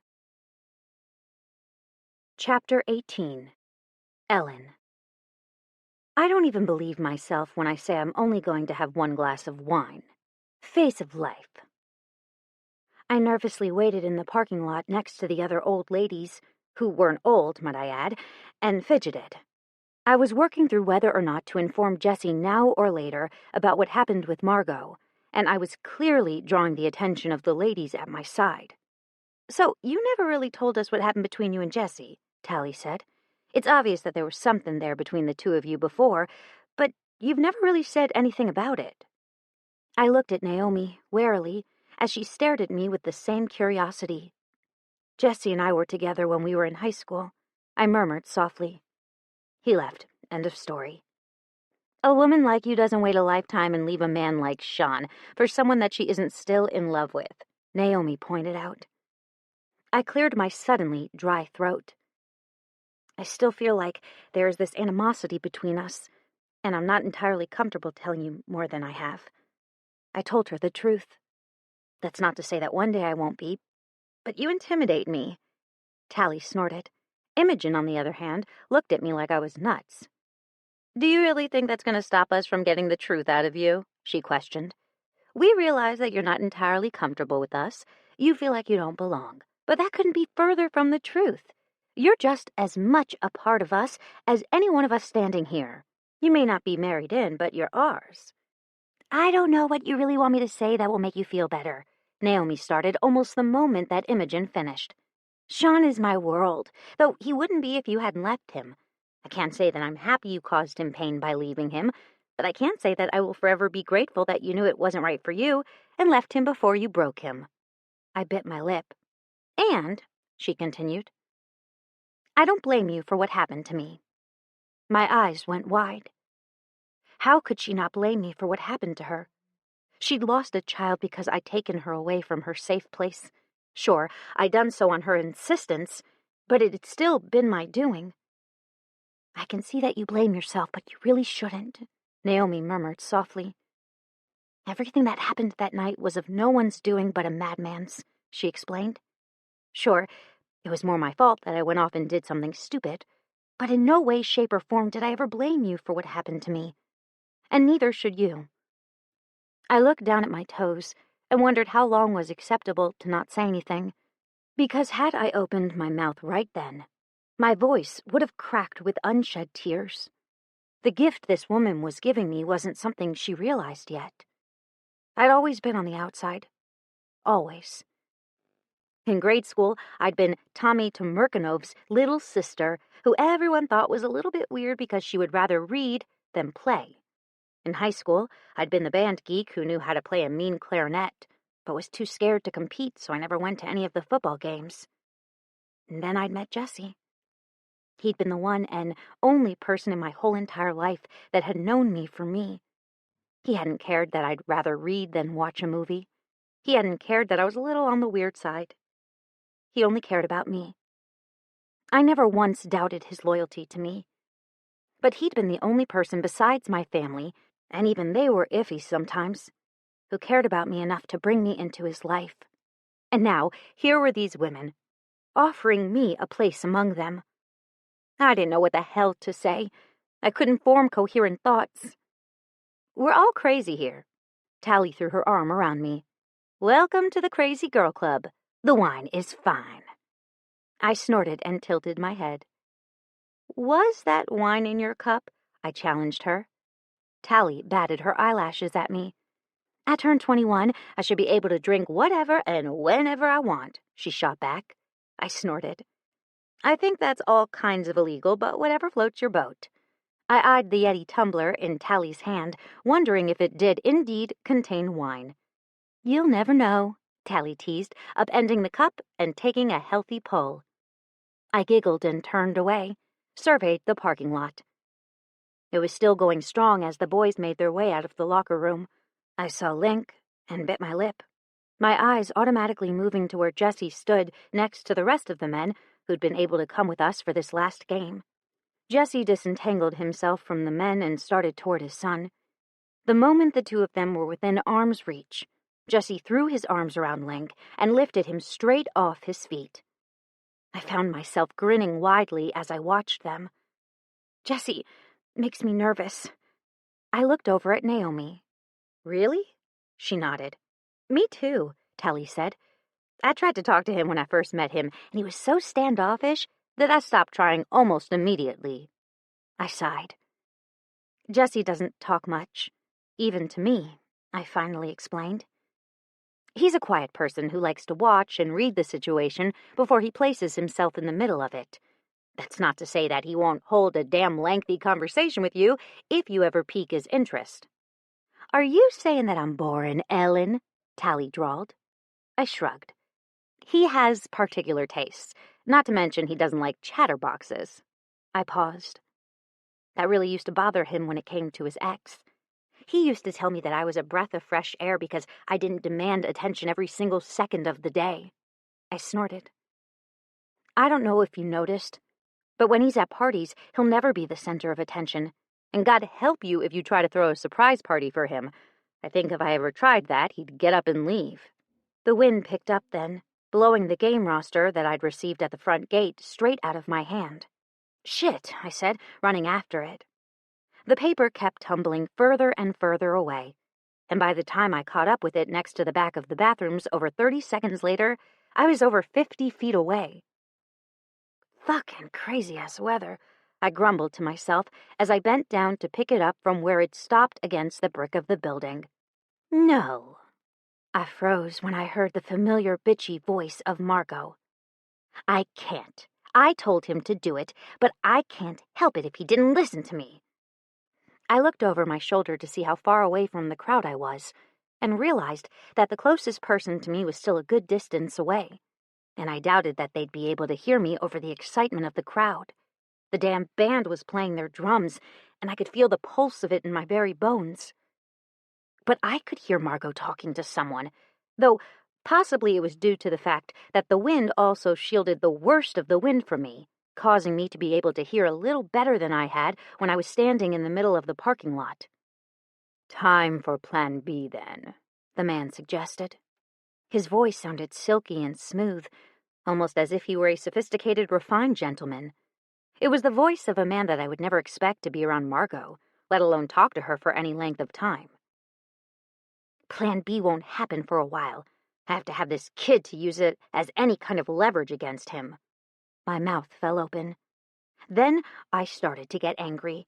Chapter 18. Ellen. I don't even believe myself when I say I'm only going to have one glass of wine. Face of life. I nervously waited in the parking lot next to the other old ladies, who weren't old, might I add, and fidgeted. I was working through whether or not to inform Jessie now or later about what happened with Margot, and I was clearly drawing the attention of the ladies at my side. "So, you never really told us what happened between you and Jessie," Tally said. "It's obvious that there was something there between the two of you before, but you've never really said anything about it." I looked at Naomi warily as she stared at me with the same curiosity. "Jessie and I were together when we were in high school," I murmured softly. He left. End of story. "A woman like you doesn't wait a lifetime and leave a man like Sean for someone that she isn't still in love with," Naomi pointed out. I cleared my suddenly dry throat. "I still feel like there is this animosity between us, and I'm not entirely comfortable telling you more than I have." I told her the truth. "That's not to say that one day I won't be, but you intimidate me," Tally snorted. Imogen, on the other hand, looked at me like I was nuts. "Do you really think that's going to stop us from getting the truth out of you?" she questioned. "We realize that you're not entirely comfortable with us. You feel like you don't belong. But that couldn't be further from the truth. You're just as much a part of us as any one of us standing here. You may not be married in, but you're ours." "I don't know what you really want me to say that will make you feel better," Naomi started almost the moment that Imogen finished. "Sean is my world, though he wouldn't be if you hadn't left him. I can't say that I'm happy you caused him pain by leaving him, but I can say that I will forever be grateful that you knew it wasn't right for you and left him before you broke him." I bit my lip. "And," she continued, "I don't blame you for what happened to me." My eyes went wide. How could she not blame me for what happened to her? She'd lost a child because I'd taken her away from her safe place. Sure, I'd done so on her insistence, but it had still been my doing. "I can see that you blame yourself, but you really shouldn't," Naomi murmured softly. "Everything that happened that night was of no one's doing but a madman's," she explained. "Sure, it was more my fault that I went off and did something stupid, but in no way, shape, or form did I ever blame you for what happened to me. And neither should you." I looked down at my toes and wondered how long was acceptable to not say anything, because had I opened my mouth right then, my voice would have cracked with unshed tears. The gift this woman was giving me wasn't something she realized yet. I'd always been on the outside. Always. In grade school, I'd been Tommy Tomurkanov's little sister, who everyone thought was a little bit weird because she would rather read than play. In high school, I'd been the band geek who knew how to play a mean clarinet, but was too scared to compete, so I never went to any of the football games. And then I'd met Jessie. He'd been the one and only person in my whole entire life that had known me for me. He hadn't cared that I'd rather read than watch a movie. He hadn't cared that I was a little on the weird side. He only cared about me. I never once doubted his loyalty to me. But he'd been the only person besides my family, and even they were iffy sometimes, who cared about me enough to bring me into his life. And now, here were these women, offering me a place among them. I didn't know what the hell to say. I couldn't form coherent thoughts. "We're all crazy here." Tally threw her arm around me. "Welcome to the Crazy Girl Club. The wine is fine." I snorted and tilted my head. "Was that wine in your cup?" I challenged her. Tally batted her eyelashes at me. I turned 21. I should be able to drink whatever and whenever I want, she shot back. I snorted. I think that's all kinds of illegal, but whatever floats your boat. I eyed the Yeti tumbler in Tally's hand, wondering if it did indeed contain wine. You'll never know, Tally teased, upending the cup and taking a healthy pull. I giggled and turned away, surveyed the parking lot. It was still going strong as the boys made their way out of the locker room. I saw Link and bit my lip, my eyes automatically moving to where Jessie stood next to the rest of the men who'd been able to come with us for this last game. Jessie disentangled himself from the men and started toward his son. The moment the two of them were within arm's reach, Jessie threw his arms around Link and lifted him straight off his feet. I found myself grinning widely as I watched them. Jessie makes me nervous. I looked over at Naomi. Really? She nodded. Me too, Tally said. I tried to talk to him when I first met him, and he was so standoffish that I stopped trying almost immediately. I sighed. Jessie doesn't talk much, even to me, I finally explained. He's a quiet person who likes to watch and read the situation before he places himself in the middle of it. That's not to say that he won't hold a damn lengthy conversation with you if you ever pique his interest. Are you saying that I'm boring, Ellen? Tally drawled. I shrugged. He has particular tastes, not to mention he doesn't like chatterboxes. I paused. That really used to bother him when it came to his ex. He used to tell me that I was a breath of fresh air because I didn't demand attention every single second of the day. I snorted. I don't know if you noticed, but when he's at parties, he'll never be the center of attention. And God help you if you try to throw a surprise party for him. I think if I ever tried that, he'd get up and leave. The wind picked up then, blowing the game roster that I'd received at the front gate straight out of my hand. Shit, I said, running after it. The paper kept tumbling further and further away, and by the time I caught up with it next to the back of the bathrooms over 30 seconds later, I was over 50 feet away. Fucking crazy-ass weather, I grumbled to myself as I bent down to pick it up from where it stopped against the brick of the building. No. I froze when I heard the familiar bitchy voice of Margot. I can't. I told him to do it, but I can't help it if he didn't listen to me. I looked over my shoulder to see how far away from the crowd I was, and realized that the closest person to me was still a good distance away, and I doubted that they'd be able to hear me over the excitement of the crowd. The damn band was playing their drums, and I could feel the pulse of it in my very bones. But I could hear Margot talking to someone, though possibly it was due to the fact that the wind also shielded the worst of the wind from me, causing me to be able to hear a little better than I had when I was standing in the middle of the parking lot. Time for Plan B, then, the man suggested. His voice sounded silky and smooth, almost as if he were a sophisticated, refined gentleman. It was the voice of a man that I would never expect to be around Margot, let alone talk to her for any length of time. Plan B won't happen for a while. I have to have this kid to use it as any kind of leverage against him. My mouth fell open. Then I started to get angry.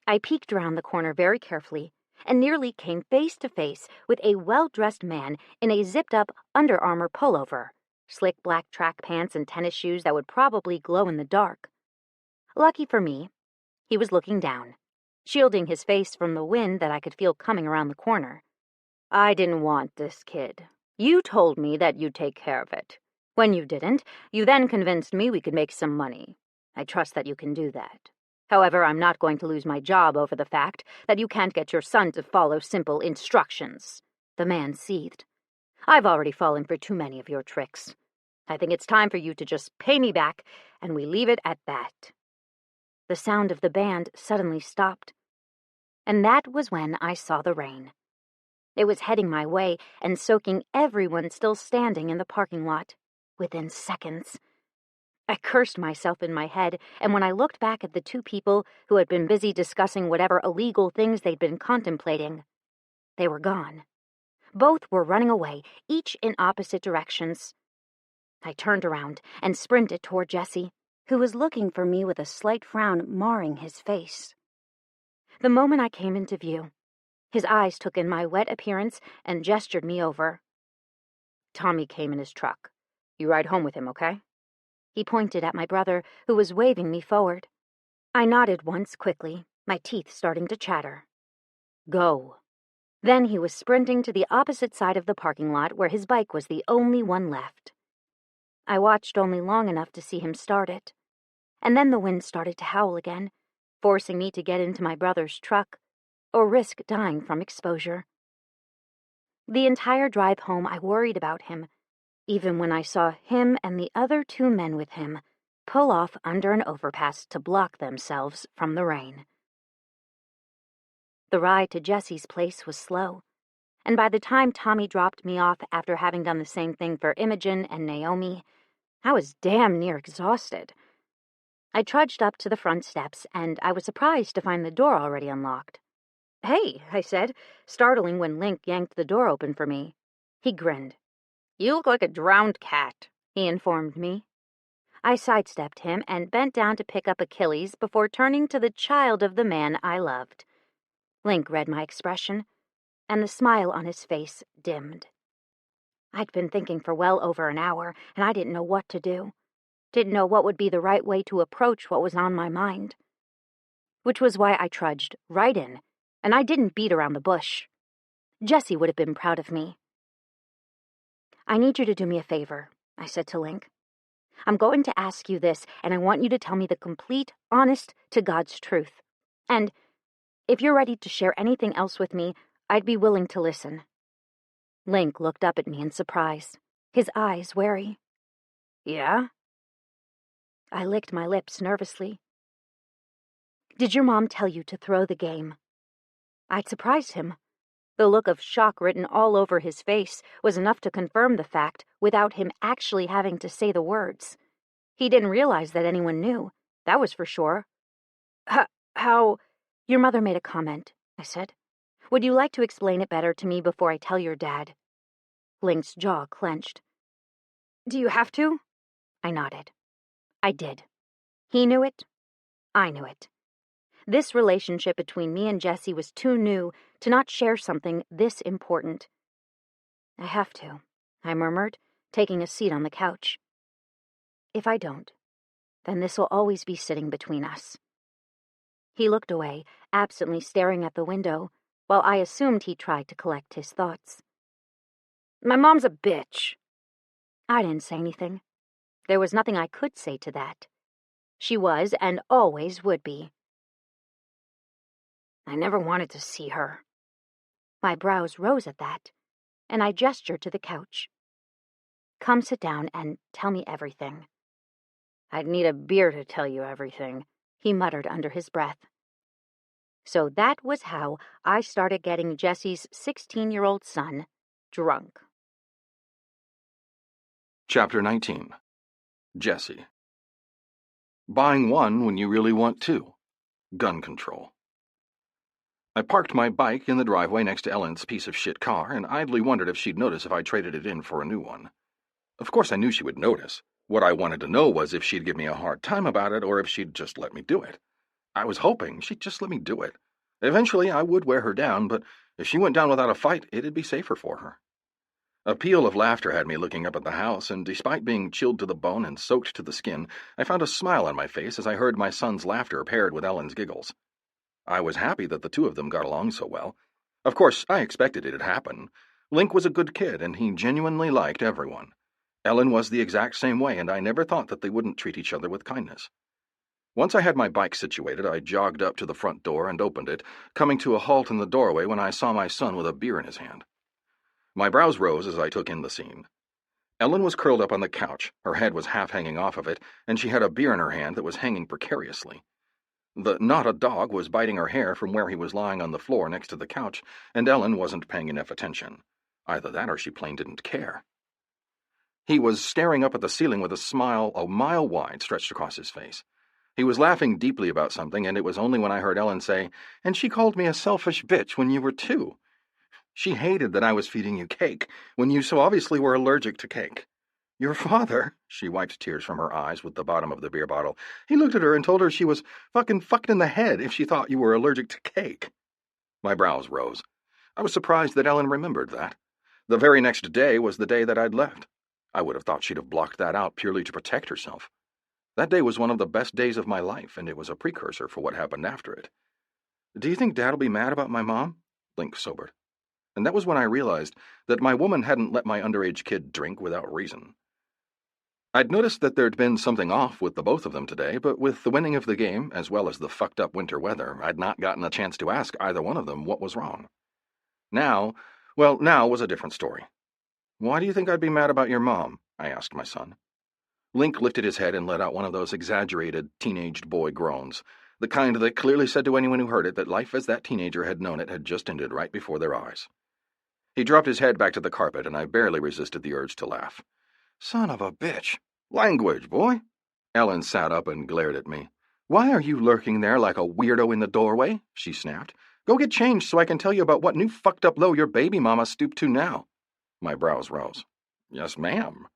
I peeked around the corner very carefully and nearly came face to face with a well-dressed man in a zipped-up Under Armour pullover, slick black track pants and tennis shoes that would probably glow in the dark. Lucky for me, he was looking down, shielding his face from the wind that I could feel coming around the corner. I didn't want this kid. You told me that you'd take care of it. When you didn't, you then convinced me we could make some money. I trust that you can do that. However, I'm not going to lose my job over the fact that you can't get your son to follow simple instructions. The man seethed. I've already fallen for too many of your tricks. I think it's time for you to just pay me back, and we leave it at that. The sound of the band suddenly stopped, and that was when I saw the rain. It was heading my way and soaking everyone still standing in the parking lot within seconds. I cursed myself in my head, and when I looked back at the two people who had been busy discussing whatever illegal things they'd been contemplating, they were gone. Both were running away, each in opposite directions. I turned around and sprinted toward Jessie, who was looking for me with a slight frown marring his face. The moment I came into view, His eyes took in my wet appearance and gestured me over. Tommy came in his truck. You ride home with him, okay? He pointed at my brother, who was waving me forward. I nodded once quickly, my teeth starting to chatter. Go. Then he was sprinting to the opposite side of the parking lot where his bike was the only one left. I watched only long enough to see him start it. And then the wind started to howl again, forcing me to get into my brother's truck or risk dying from exposure. The entire drive home I worried about him, even when I saw him and the other 2 men with him pull off under an overpass to block themselves from the rain. The ride to Jessie's place was slow, and by the time Tommy dropped me off after having done the same thing for Imogen and Naomi, I was damn near exhausted. I trudged up to the front steps, and I was surprised to find the door already unlocked. "Hey," I said, startling when Link yanked the door open for me. He grinned. You look like a drowned cat, he informed me. I sidestepped him and bent down to pick up Achilles before turning to the child of the man I loved. Link read my expression, and the smile on his face dimmed. I'd been thinking for well over an hour, and I didn't know what to do. Didn't know what would be the right way to approach what was on my mind. Which was why I trudged right in, and I didn't beat around the bush. Jessie would have been proud of me. "I need you to do me a favor," I said to Link. "I'm going to ask you this, and I want you to tell me the complete, honest-to-God's truth. And if you're ready to share anything else with me, I'd be willing to listen." Link looked up at me in surprise, his eyes wary. Yeah? I licked my lips nervously. "Did your mom tell you to throw the game?" I'd surprised him. The look of shock written all over his face was enough to confirm the fact without him actually having to say the words. He didn't realize that anyone knew, that was for sure. How? Your mother made a comment," I said. "Would you like to explain it better to me before I tell your dad?" Link's jaw clenched. "Do you have to?" I nodded. I did. He knew it. I knew it. This relationship between me and Jessie was too new to not share something this important. "I have to," I murmured, taking a seat on the couch. "If I don't, then this will always be sitting between us." He looked away, absently staring at the window, while I assumed he tried to collect his thoughts. My mom's a bitch. I didn't say anything. There was nothing I could say to that. She was and always would be. I never wanted to see her. My brows rose at that, and I gestured to the couch. "Come sit down and tell me everything." "I'd need a beer to tell you everything," he muttered under his breath. So that was how I started getting Jessie's 16-year-old son drunk. Chapter 19. Jessie. Buying one when you really want two. Gun control. I parked my bike in the driveway next to Ellen's piece of shit car and idly wondered if she'd notice if I traded it in for a new one. Of course I knew she would notice. What I wanted to know was if she'd give me a hard time about it or if she'd just let me do it. I was hoping she'd just let me do it. Eventually I would wear her down, but if she went down without a fight, it'd be safer for her. A peal of laughter had me looking up at the house, and despite being chilled to the bone and soaked to the skin, I found a smile on my face as I heard my son's laughter paired with Ellen's giggles. I was happy that the two of them got along so well. Of course, I expected it'd happen. Link was a good kid, and he genuinely liked everyone. Ellen was the exact same way, and I never thought that they wouldn't treat each other with kindness. Once I had my bike situated, I jogged up to the front door and opened it, coming to a halt in the doorway when I saw my son with a beer in his hand. My brows rose as I took in the scene. Ellen was curled up on the couch, her head was half hanging off of it, and she had a beer in her hand that was hanging precariously. The not-a-dog was biting her hair from where he was lying on the floor next to the couch, and Ellen wasn't paying enough attention. Either that or she plain didn't care. He was staring up at the ceiling with a smile a mile wide stretched across his face. He was laughing deeply about something, and it was only when I heard Ellen say, "And she called me a selfish bitch when you were 2. She hated that I was feeding you cake, when you so obviously were allergic to cake. Your father," she wiped tears from her eyes with the bottom of the beer bottle, "he looked at her and told her she was fucking fucked in the head if she thought you were allergic to cake." My brows rose. I was surprised that Ellen remembered that. The very next day was the day that I'd left. I would have thought she'd have blocked that out purely to protect herself. That day was one of the best days of my life, and it was a precursor for what happened after it. Do you think Dad'll be mad about my mom? Link sobered. And that was when I realized that my woman hadn't let my underage kid drink without reason. I'd noticed that there'd been something off with the both of them today, but with the winning of the game, as well as the fucked-up winter weather, I'd not gotten a chance to ask either one of them what was wrong. Now was a different story. Why do you think I'd be mad about your mom? I asked my son. Link lifted his head and let out one of those exaggerated teenaged boy groans, the kind that clearly said to anyone who heard it that life as that teenager had known it had just ended right before their eyes. He dropped his head back to the carpet, and I barely resisted the urge to laugh. Son of a bitch! Language, boy! Ellen sat up and glared at me. Why are you lurking there like a weirdo in the doorway? She snapped. Go get changed so I can tell you about what new fucked-up low your baby mama stooped to now. My brows rose. Yes, ma'am.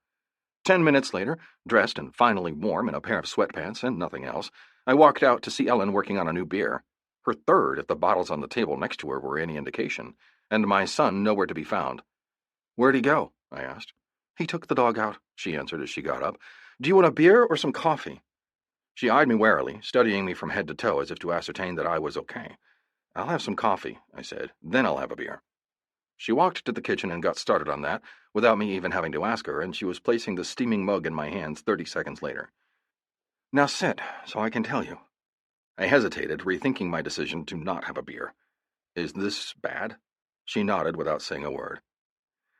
10 minutes later, dressed and finally warm in a pair of sweatpants and nothing else, I walked out to see Ellen working on a new beer. Her third, if the bottles on the table next to her were any indication, and my son nowhere to be found. Where'd he go? I asked. He took the dog out, she answered as she got up. Do you want a beer or some coffee? She eyed me warily, studying me from head to toe as if to ascertain that I was okay. I'll have some coffee, I said, then I'll have a beer. She walked to the kitchen and got started on that, without me even having to ask her, and she was placing the steaming mug in my hands 30 seconds later. Now sit, so I can tell you. I hesitated, rethinking my decision to not have a beer. Is this bad? She nodded without saying a word.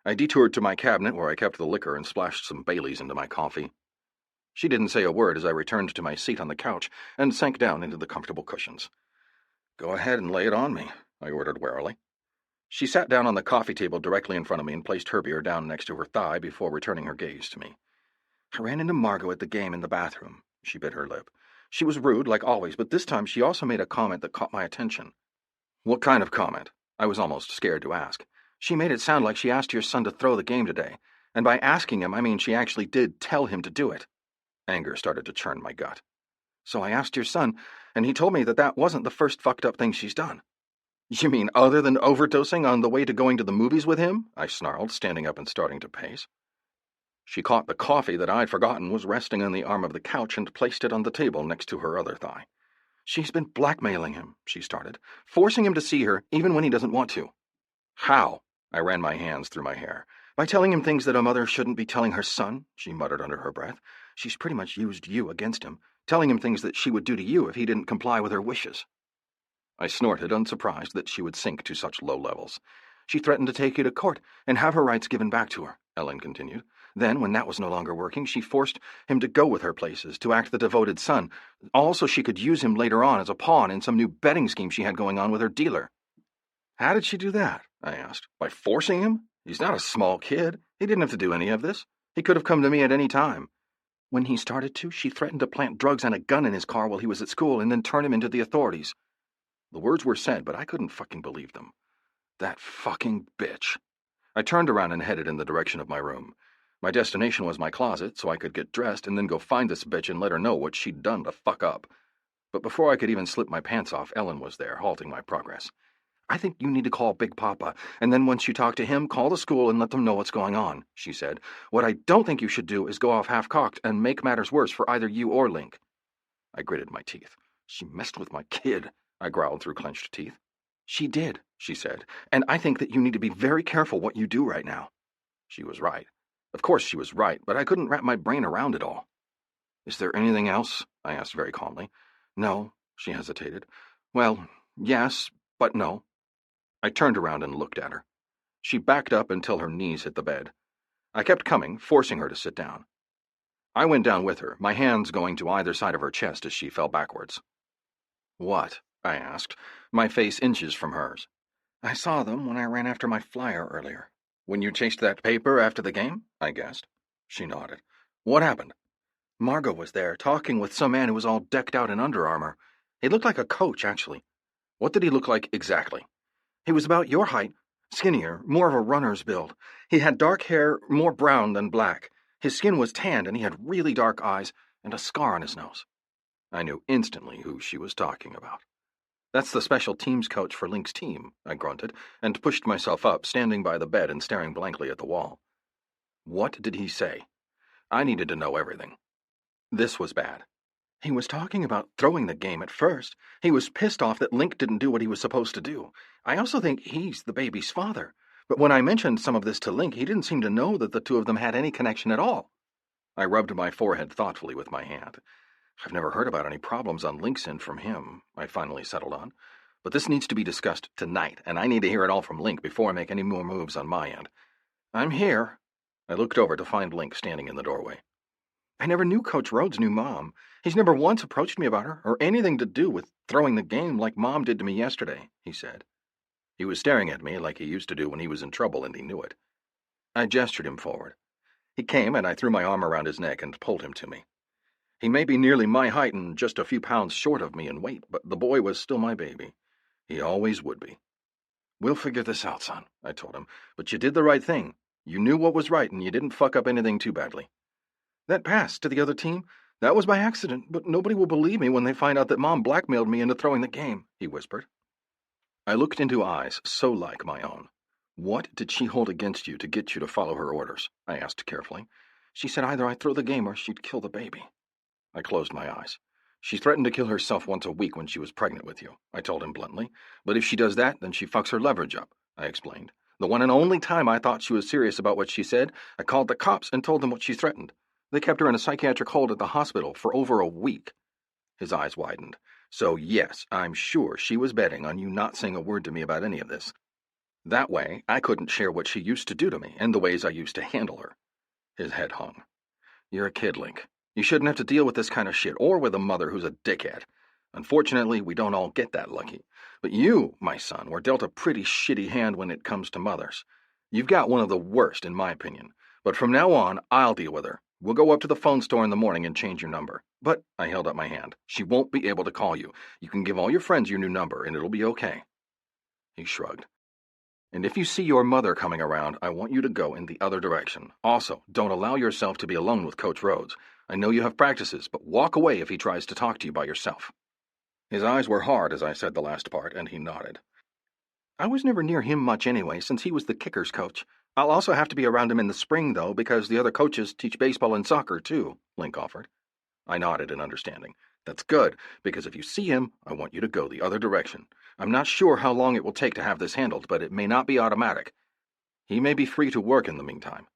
I detoured to my cabinet where I kept the liquor and splashed some Baileys into my coffee. She didn't say a word as I returned to my seat on the couch and sank down into the comfortable cushions. Go ahead and lay it on me, I ordered warily. She sat down on the coffee table directly in front of me and placed her beer down next to her thigh before returning her gaze to me. I ran into Margot at the game in the bathroom. She bit her lip. She was rude, like always, but this time she also made a comment that caught my attention. What kind of comment? I was almost scared to ask. She made it sound like she asked your son to throw the game today, and by asking him, I mean she actually did tell him to do it. Anger started to churn my gut. So I asked your son, and he told me that that wasn't the first fucked up thing she's done. You mean other than overdosing on the way to going to the movies with him? I snarled, standing up and starting to pace. She caught the coffee that I'd forgotten was resting on the arm of the couch and placed it on the table next to her other thigh. She's been blackmailing him, she started, forcing him to see her even when he doesn't want to. How? I ran my hands through my hair. By telling him things that a mother shouldn't be telling her son, she muttered under her breath. She's pretty much used you against him, telling him things that she would do to you if he didn't comply with her wishes. I snorted, unsurprised that she would sink to such low levels. She threatened to take you to court and have her rights given back to her, Ellen continued. Then, when that was no longer working, she forced him to go with her places, to act the devoted son, all so she could use him later on as a pawn in some new betting scheme she had going on with her dealer. How did she do that? I asked. By forcing him? He's not a small kid. He didn't have to do any of this. He could have come to me at any time. When he started to, she threatened to plant drugs and a gun in his car while he was at school and then turn him into the authorities. The words were said, but I couldn't fucking believe them. That fucking bitch. I turned around and headed in the direction of my room. My destination was my closet, so I could get dressed and then go find this bitch and let her know what she'd done to fuck up. But before I could even slip my pants off, Ellen was there, halting my progress. I think you need to call Big Papa, and then once you talk to him, call the school and let them know what's going on, she said. What I don't think you should do is go off half-cocked and make matters worse for either you or Link. I gritted my teeth. She messed with my kid, I growled through clenched teeth. She did, she said, and I think that you need to be very careful what you do right now. She was right. Of course she was right, but I couldn't wrap my brain around it all. Is there anything else? I asked very calmly. No, she hesitated. Well, yes, but no. I turned around and looked at her. She backed up until her knees hit the bed. I kept coming, forcing her to sit down. I went down with her, my hands going to either side of her chest as she fell backwards. What? I asked, my face inches from hers. I saw them when I ran after my flyer earlier. When you chased that paper after the game? I guessed. She nodded. What happened? Margot was there, talking with some man who was all decked out in Under Armour. He looked like a coach, actually. What did he look like exactly? He was about your height, skinnier, more of a runner's build. He had dark hair, more brown than black. His skin was tanned, and he had really dark eyes and a scar on his nose. I knew instantly who she was talking about. That's the special teams coach for Link's team, I grunted, and pushed myself up, standing by the bed and staring blankly at the wall. What did he say? I needed to know everything. This was bad. He was talking about throwing the game at first. He was pissed off that Link didn't do what he was supposed to do. I also think he's the baby's father. But when I mentioned some of this to Link, he didn't seem to know that the two of them had any connection at all. I rubbed my forehead thoughtfully with my hand. I've never heard about any problems on Link's end from him, I finally settled on. But this needs to be discussed tonight, and I need to hear it all from Link before I make any more moves on my end. I'm here. I looked over to find Link standing in the doorway. I never knew Coach Rhodes' new mom. He's never once approached me about her, or anything to do with throwing the game like Mom did to me yesterday, he said. He was staring at me like he used to do when he was in trouble, and he knew it. I gestured him forward. He came, and I threw my arm around his neck and pulled him to me. He may be nearly my height and just a few pounds short of me in weight, but the boy was still my baby. He always would be. We'll figure this out, son, I told him, but you did the right thing. You knew what was right, and you didn't fuck up anything too badly. That pass to the other team, that was by accident, but nobody will believe me when they find out that Mom blackmailed me into throwing the game, he whispered. I looked into eyes so like my own. What did she hold against you to get you to follow her orders? I asked carefully. She said either I'd throw the game or she'd kill the baby. I closed my eyes. She threatened to kill herself once a week when she was pregnant with you, I told him bluntly. But if she does that, then she fucks her leverage up, I explained. The one and only time I thought she was serious about what she said, I called the cops and told them what she threatened. They kept her in a psychiatric hold at the hospital for over a week. His eyes widened. So yes, I'm sure she was betting on you not saying a word to me about any of this. That way, I couldn't share what she used to do to me and the ways I used to handle her. His head hung. You're a kid, Link. You shouldn't have to deal with this kind of shit, or with a mother who's a dickhead. Unfortunately, we don't all get that lucky. But you, my son, were dealt a pretty shitty hand when it comes to mothers. You've got one of the worst, in my opinion. But from now on, I'll deal with her. We'll go up to the phone store in the morning and change your number. But, I held up my hand, she won't be able to call you. You can give all your friends your new number, and it'll be okay. He shrugged. And if you see your mother coming around, I want you to go in the other direction. Also, don't allow yourself to be alone with Coach Rhodes. I know you have practices, but walk away if he tries to talk to you by yourself. His eyes were hard as I said the last part, and he nodded. I was never near him much anyway, since he was the kickers coach. I'll also have to be around him in the spring, though, because the other coaches teach baseball and soccer, too, Link offered. I nodded in understanding. That's good, because if you see him, I want you to go the other direction. I'm not sure how long it will take to have this handled, but it may not be automatic. He may be free to work in the meantime.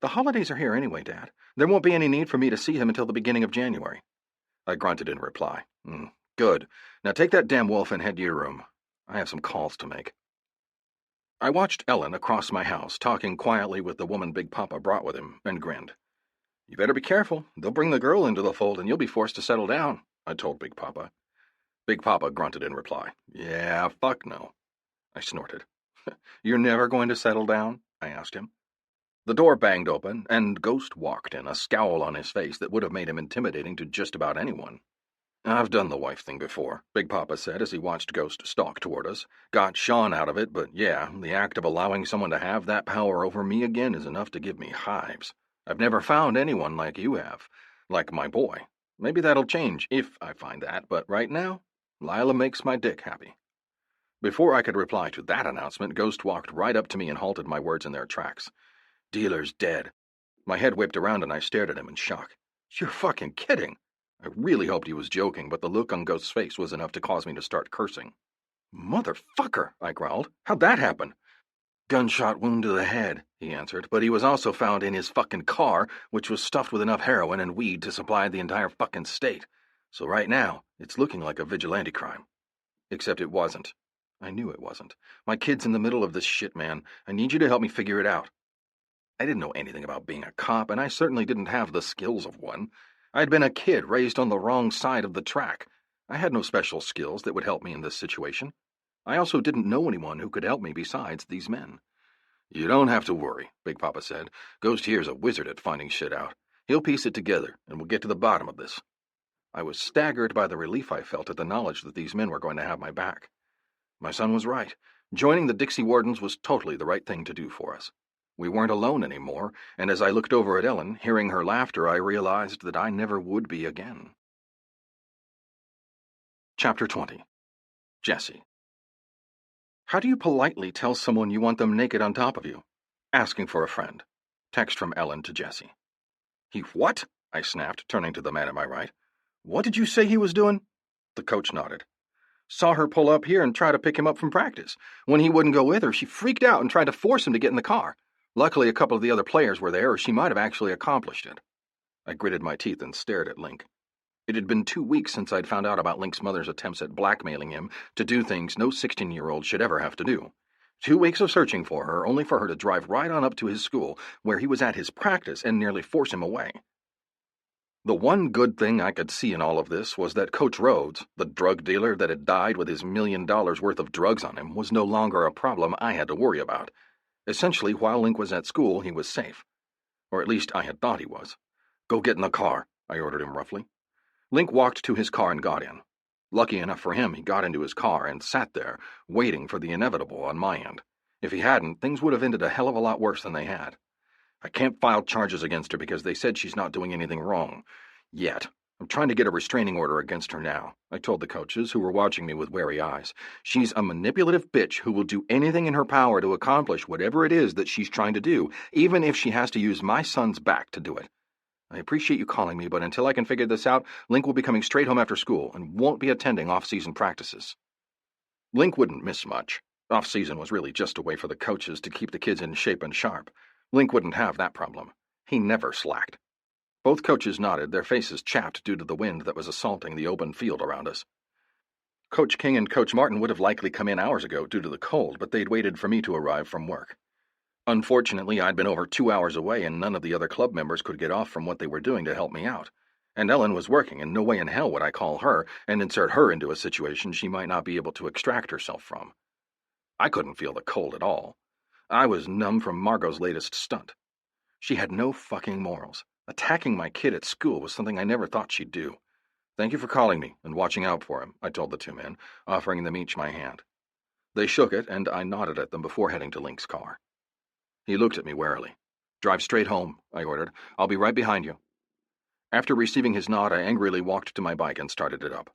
The holidays are here anyway, Dad. There won't be any need for me to see him until the beginning of January. I grunted in reply. Good. Now take that damn wolf and head to your room. I have some calls to make. I watched Ellen across my house, talking quietly with the woman Big Papa brought with him, and grinned. You better be careful. They'll bring the girl into the fold and you'll be forced to settle down, I told Big Papa. Big Papa grunted in reply. Yeah, fuck no. I snorted. You're never going to settle down? I asked him. The door banged open, and Ghost walked in, a scowl on his face that would have made him intimidating to just about anyone. I've done the wife thing before, Big Papa said as he watched Ghost stalk toward us. Got Sean out of it, but yeah, the act of allowing someone to have that power over me again is enough to give me hives. I've never found anyone like you have. Like my boy. Maybe that'll change if I find that, but right now, Lila makes my dick happy. Before I could reply to that announcement, Ghost walked right up to me and halted my words in their tracks. Dealer's dead. My head whipped around and I stared at him in shock. You're fucking kidding. I really hoped he was joking, but the look on Ghost's face was enough to cause me to start cursing. Motherfucker, I growled. How'd that happen? Gunshot wound to the head, he answered, but he was also found in his fucking car, which was stuffed with enough heroin and weed to supply the entire fucking state. So right now, it's looking like a vigilante crime. Except it wasn't. I knew it wasn't. My kid's in the middle of this shit, man. I need you to help me figure it out. I didn't know anything about being a cop, and I certainly didn't have the skills of one. I'd been a kid raised on the wrong side of the track. I had no special skills that would help me in this situation. I also didn't know anyone who could help me besides these men. You don't have to worry, Big Papa said. Ghost here's a wizard at finding shit out. He'll piece it together, and we'll get to the bottom of this. I was staggered by the relief I felt at the knowledge that these men were going to have my back. My son was right. Joining the Dixie Wardens was totally the right thing to do for us. We weren't alone anymore, and as I looked over at Ellen, hearing her laughter, I realized that I never would be again. Chapter 20. Jessie. How do you politely tell someone you want them naked on top of you? Asking for a friend. Text from Ellen to Jessie. He what? I snapped, turning to the man at my right. What did you say he was doing? The coach nodded. Saw her pull up here and try to pick him up from practice. When he wouldn't go with her, she freaked out and tried to force him to get in the car. Luckily, a couple of the other players were there, or she might have actually accomplished it. I gritted my teeth and stared at Link. It had been 2 weeks since I'd found out about Link's mother's attempts at blackmailing him to do things no 16-year-old should ever have to do. 2 weeks of searching for her, only for her to drive right on up to his school, where he was at his practice, and nearly force him away. The one good thing I could see in all of this was that Coach Rhodes, the drug dealer that had died with his $1 million worth of drugs on him, was no longer a problem I had to worry about. Essentially, while Link was at school, he was safe. Or at least I had thought he was. Go get in the car, I ordered him roughly. Link walked to his car and got in. Lucky enough for him, he got into his car and sat there, waiting for the inevitable on my end. If he hadn't, things would have ended a hell of a lot worse than they had. I can't file charges against her because they said she's not doing anything wrong. Yet. I'm trying to get a restraining order against her now, I told the coaches, who were watching me with wary eyes. She's a manipulative bitch who will do anything in her power to accomplish whatever it is that she's trying to do, even if she has to use my son's back to do it. I appreciate you calling me, but until I can figure this out, Link will be coming straight home after school and won't be attending off-season practices. Link wouldn't miss much. Off-season was really just a way for the coaches to keep the kids in shape and sharp. Link wouldn't have that problem. He never slacked. Both coaches nodded, their faces chapped due to the wind that was assaulting the open field around us. Coach King and Coach Martin would have likely come in hours ago due to the cold, but they'd waited for me to arrive from work. Unfortunately, I'd been over 2 hours away, and none of the other club members could get off from what they were doing to help me out. And Ellen was working, and no way in hell would I call her and insert her into a situation she might not be able to extract herself from. I couldn't feel the cold at all. I was numb from Margot's latest stunt. She had no fucking morals. Attacking my kid at school was something I never thought she'd do. Thank you for calling me and watching out for him, I told the two men, offering them each my hand. They shook it, and I nodded at them before heading to Link's car. He looked at me warily. Drive straight home, I ordered. I'll be right behind you. After receiving his nod, I angrily walked to my bike and started it up.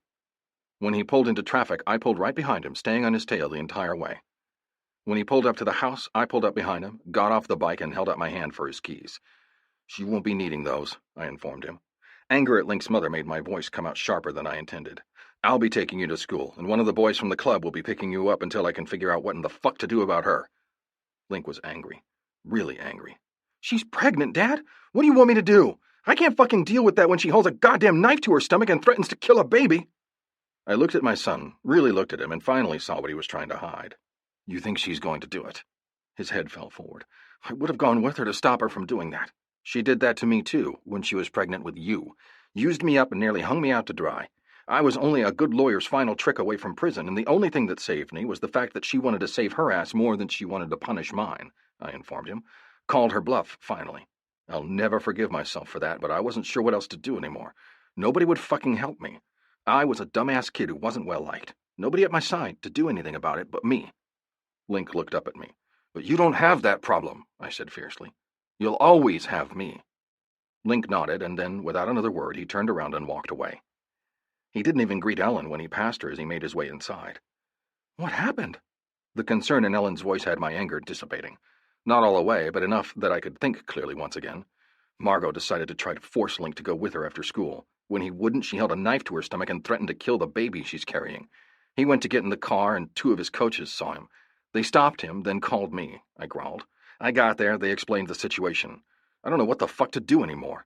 When he pulled into traffic, I pulled right behind him, staying on his tail the entire way. When he pulled up to the house, I pulled up behind him, got off the bike, and held out my hand for his keys. She won't be needing those, I informed him. Anger at Link's mother made my voice come out sharper than I intended. I'll be taking you to school, and one of the boys from the club will be picking you up until I can figure out what in the fuck to do about her. Link was angry. Really angry. She's pregnant, Dad? What do you want me to do? I can't fucking deal with that when she holds a goddamn knife to her stomach and threatens to kill a baby. I looked at my son, really looked at him, and finally saw what he was trying to hide. You think she's going to do it? His head fell forward. I would have gone with her to stop her from doing that. She did that to me, too, when she was pregnant with you. Used me up and nearly hung me out to dry. I was only a good lawyer's final trick away from prison, and the only thing that saved me was the fact that she wanted to save her ass more than she wanted to punish mine, I informed him. Called her bluff, finally. I'll never forgive myself for that, but I wasn't sure what else to do anymore. Nobody would fucking help me. I was a dumbass kid who wasn't well-liked. Nobody at my side to do anything about it but me. Link looked up at me. But you don't have that problem, I said fiercely. You'll always have me. Link nodded, and then, without another word, he turned around and walked away. He didn't even greet Ellen when he passed her as he made his way inside. What happened? The concern in Ellen's voice had my anger dissipating. Not all away, but enough that I could think clearly once again. Margot decided to try to force Link to go with her after school. When he wouldn't, she held a knife to her stomach and threatened to kill the baby she's carrying. He went to get in the car, and 2 of his coaches saw him. They stopped him, then called me, I growled. I got there, they explained the situation. I don't know what the fuck to do anymore.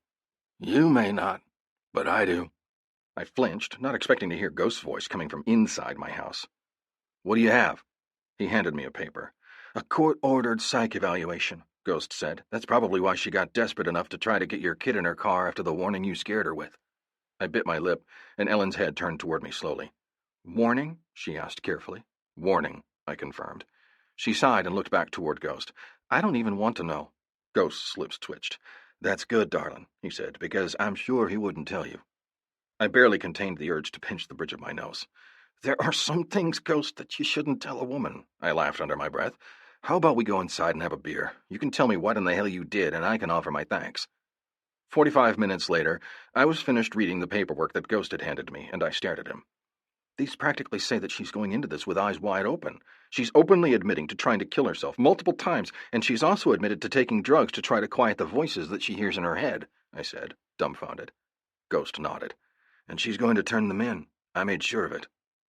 You may not, but I do. I flinched, not expecting to hear Ghost's voice coming from inside my house. What do you have? He handed me a paper. A court-ordered psych evaluation, Ghost said. That's probably why she got desperate enough to try to get your kid in her car after the warning you scared her with. I bit my lip, and Ellen's head turned toward me slowly. Warning? She asked carefully. Warning, I confirmed. She sighed and looked back toward Ghost. I don't even want to know. Ghost's lips twitched. That's good, darling, he said, because I'm sure he wouldn't tell you. I barely contained the urge to pinch the bridge of my nose. There are some things, Ghost, that you shouldn't tell a woman, I laughed under my breath. How about we go inside and have a beer? You can tell me what in the hell you did, and I can offer my thanks. 45 minutes later, I was finished reading the paperwork that Ghost had handed me, and I stared at him. These practically say that she's going into this with eyes wide open. She's openly admitting to trying to kill herself multiple times, and she's also admitted to taking drugs to try to quiet the voices that she hears in her head, I said, dumbfounded. Ghost nodded. And she's going to turn them in. I made sure of it.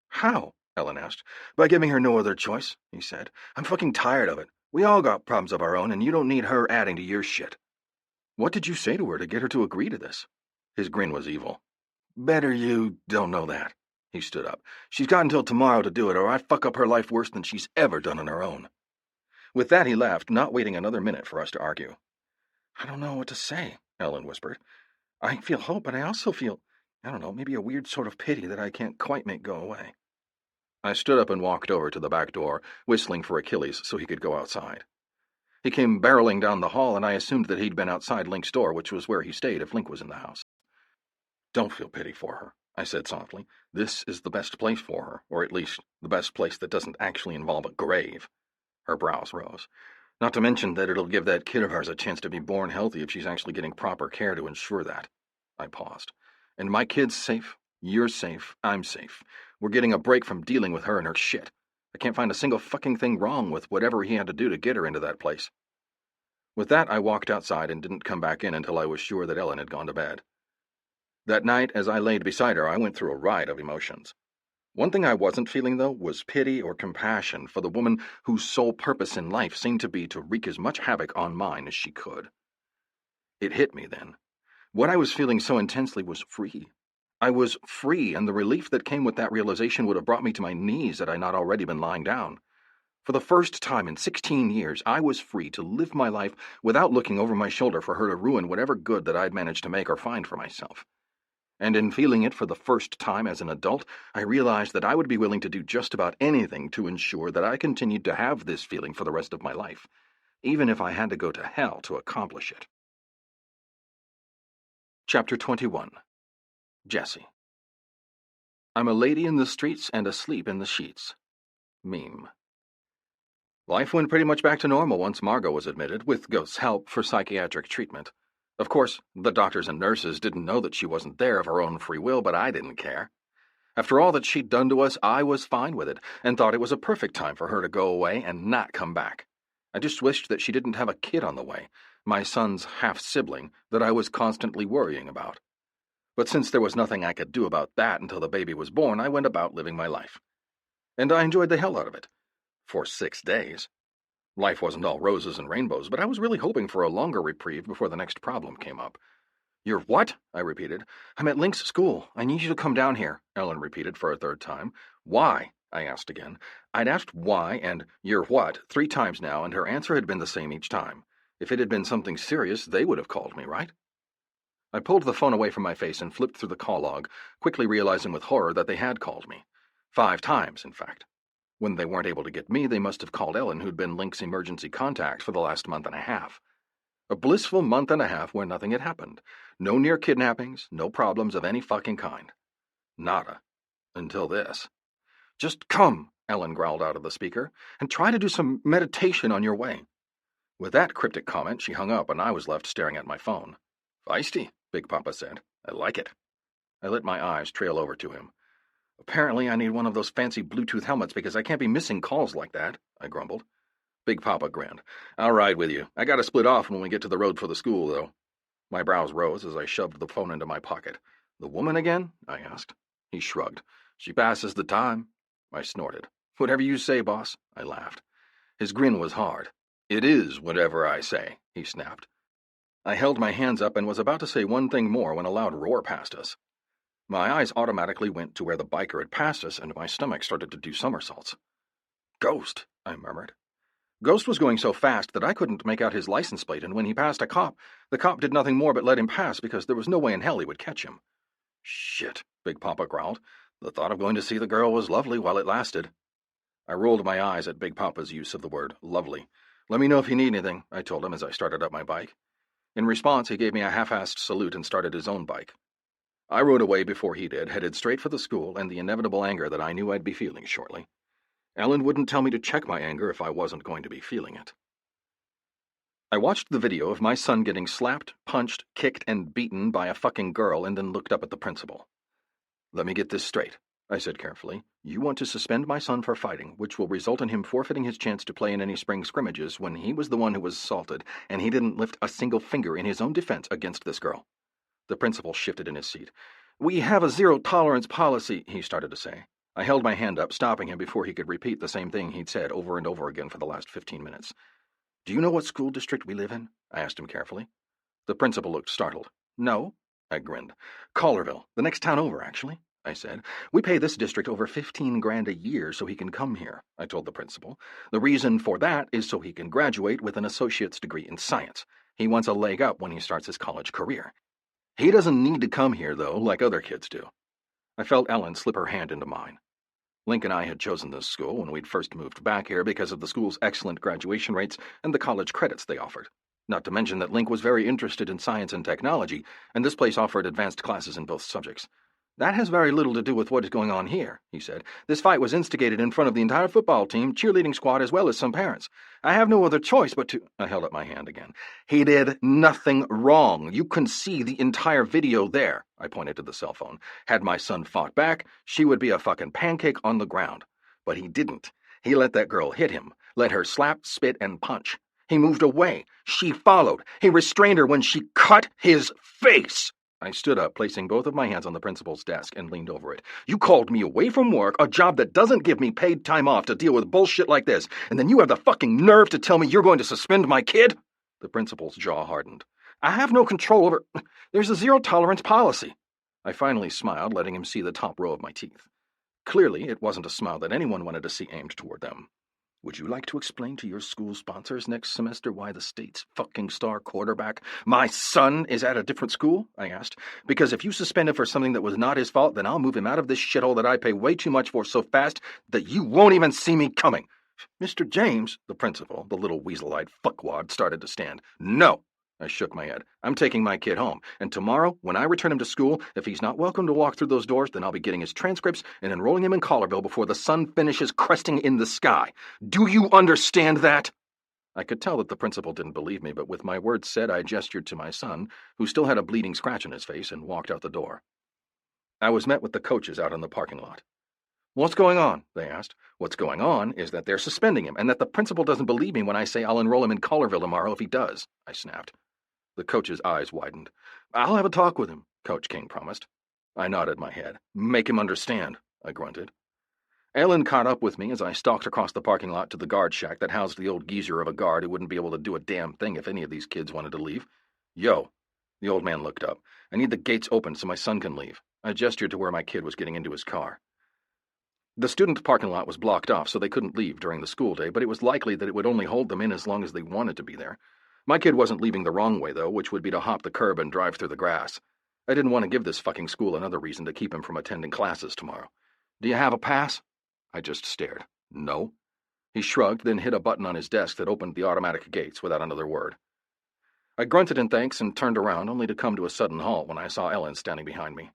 How? Ellen asked. By giving her no other choice, he said. I'm fucking tired of it. We all got problems of our own, and you don't need her adding to your shit. What did you say to her to get her to agree to this? His grin was evil. Better you don't know that. He stood up. She's got until tomorrow to do it, or I fuck up her life worse than she's ever done on her own. With that, he laughed, not waiting another minute for us to argue. I don't know what to say, Ellen whispered. I feel hope, but I also feel, I don't know, maybe a weird sort of pity that I can't quite make go away. I stood up and walked over to the back door, whistling for Achilles so he could go outside. He came barreling down the hall, and I assumed that he'd been outside Link's door, which was where he stayed if Link was in the house. Don't feel pity for her, I said softly. This is the best place for her, or at least the best place that doesn't actually involve a grave. Her brows rose. Not to mention that it'll give that kid of ours a chance to be born healthy if she's actually getting proper care to ensure that. I paused. And my kid's safe, you're safe, I'm safe. We're getting a break from dealing with her and her shit. I can't find a single fucking thing wrong with whatever he had to do to get her into that place. With that, I walked outside and didn't come back in until I was sure that Ellen had gone to bed. That night, as I laid beside her, I went through a riot of emotions. One thing I wasn't feeling, though, was pity or compassion for the woman whose sole purpose in life seemed to be to wreak as much havoc on mine as she could. It hit me then. What I was feeling so intensely was free. I was free, and the relief that came with that realization would have brought me to my knees had I not already been lying down. For the first time in 16 years, I was free to live my life without looking over my shoulder for her to ruin whatever good that I'd managed to make or find for myself. And in feeling it for the first time as an adult, I realized that I would be willing to do just about anything to ensure that I continued to have this feeling for the rest of my life, even if I had to go to hell to accomplish it. Chapter 21. Jessie. I'm a lady in the streets and asleep in the sheets. Meme. Life went pretty much back to normal once Margot was admitted, with Ghost's help, for psychiatric treatment. Of course, the doctors and nurses didn't know that she wasn't there of her own free will, but I didn't care. After all that she'd done to us, I was fine with it, and thought it was a perfect time for her to go away and not come back. I just wished that she didn't have a kid on the way, my son's half-sibling, that I was constantly worrying about. But since there was nothing I could do about that until the baby was born, I went about living my life. And I enjoyed the hell out of it. For 6 days. Life wasn't all roses and rainbows, but I was really hoping for a longer reprieve before the next problem came up. You're what? I repeated. I'm at Link's school. I need you to come down here, Ellen repeated for a third time. Why? I asked again. I'd asked why and you're what 3 times now, and her answer had been the same each time. If it had been something serious, they would have called me, right? I pulled the phone away from my face and flipped through the call log, quickly realizing with horror that they had called me. 5 times, in fact. When they weren't able to get me, they must have called Ellen, who'd been Link's emergency contact for the last month and a half. A blissful month and a half where nothing had happened. No near kidnappings, no problems of any fucking kind. Nada. Until this. Just come, Ellen growled out of the speaker, and try to do some meditation on your way. With that cryptic comment, she hung up, and I was left staring at my phone. Feisty, Big Papa said. I like it. I let my eyes trail over to him. Apparently I need one of those fancy Bluetooth helmets because I can't be missing calls like that, I grumbled. Big Papa grinned. I'll ride with you. I gotta split off when we get to the road for the school, though. My brows rose as I shoved the phone into my pocket. The woman again? I asked. He shrugged. She passes the time. I snorted. Whatever you say, boss, I laughed. His grin was hard. It is whatever I say, he snapped. I held my hands up and was about to say one thing more when a loud roar passed us. My eyes automatically went to where the biker had passed us, and my stomach started to do somersaults. Ghost, I murmured. Ghost was going so fast that I couldn't make out his license plate, and when he passed a cop, the cop did nothing more but let him pass because there was no way in hell he would catch him. Shit, Big Papa growled. The thought of going to see the girl was lovely while it lasted. I rolled my eyes at Big Papa's use of the word lovely. Let me know if you need anything, I told him as I started up my bike. In response, he gave me a half-assed salute and started his own bike. I rode away before he did, headed straight for the school and the inevitable anger that I knew I'd be feeling shortly. Ellen wouldn't tell me to check my anger if I wasn't going to be feeling it. I watched the video of my son getting slapped, punched, kicked, and beaten by a fucking girl and then looked up at the principal. Let me get this straight. I said carefully. You want to suspend my son for fighting, which will result in him forfeiting his chance to play in any spring scrimmages when he was the one who was assaulted, and he didn't lift a single finger in his own defense against this girl. The principal shifted in his seat. We have a zero-tolerance policy, he started to say. I held my hand up, stopping him before he could repeat the same thing he'd said over and over again for the last 15 minutes. Do you know what school district we live in? I asked him carefully. The principal looked startled. No, I grinned. Collierville, the next town over, actually, I said. We pay this district over $15,000 a year so he can come here, I told the principal. The reason for that is so he can graduate with an associate's degree in science. He wants a leg up when he starts his college career. He doesn't need to come here, though, like other kids do. I felt Ellen slip her hand into mine. Link and I had chosen this school when we'd first moved back here because of the school's excellent graduation rates and the college credits they offered. Not to mention that Link was very interested in science and technology, and this place offered advanced classes in both subjects. That has very little to do with what is going on here, he said. This fight was instigated in front of the entire football team, cheerleading squad, as well as some parents. I have no other choice but to— I held up my hand again. He did nothing wrong. You can see the entire video there, I pointed to the cell phone. Had my son fought back, she would be a fucking pancake on the ground. But he didn't. He let that girl hit him, let her slap, spit, and punch. He moved away. She followed. He restrained her when she cut his face. I stood up, placing both of my hands on the principal's desk, and leaned over it. You called me away from work, a job that doesn't give me paid time off to deal with bullshit like this, and then you have the fucking nerve to tell me you're going to suspend my kid? The principal's jaw hardened. I have no control over— There's a zero-tolerance policy. I finally smiled, letting him see the top row of my teeth. Clearly, it wasn't a smile that anyone wanted to see aimed toward them. Would you like to explain to your school sponsors next semester why the state's fucking star quarterback, my son, is at a different school? I asked. Because if you suspend him for something that was not his fault, then I'll move him out of this shithole that I pay way too much for so fast that you won't even see me coming. Mr. James, the principal, the little weasel-eyed fuckwad, started to stand. No! I shook my head. I'm taking my kid home, and tomorrow, when I return him to school, if he's not welcome to walk through those doors, then I'll be getting his transcripts and enrolling him in Collierville before the sun finishes cresting in the sky. Do you understand that? I could tell that the principal didn't believe me, but with my words said, I gestured to my son, who still had a bleeding scratch on his face, and walked out the door. I was met with the coaches out in the parking lot. What's going on? They asked. What's going on is that they're suspending him, and that the principal doesn't believe me when I say I'll enroll him in Collierville tomorrow if he does, I snapped. The coach's eyes widened. I'll have a talk with him, Coach King promised. I nodded my head. Make him understand, I grunted. Ellen caught up with me as I stalked across the parking lot to the guard shack that housed the old geezer of a guard who wouldn't be able to do a damn thing if any of these kids wanted to leave. Yo, the old man looked up. I need the gates open so my son can leave. I gestured to where my kid was getting into his car. The student parking lot was blocked off so they couldn't leave during the school day, but it was likely that it would only hold them in as long as they wanted to be there. My kid wasn't leaving the wrong way, though, which would be to hop the curb and drive through the grass. I didn't want to give this fucking school another reason to keep him from attending classes tomorrow. Do you have a pass? I just stared. No. He shrugged, then hit a button on his desk that opened the automatic gates without another word. I grunted in thanks and turned around, only to come to a sudden halt when I saw Ellen standing behind me.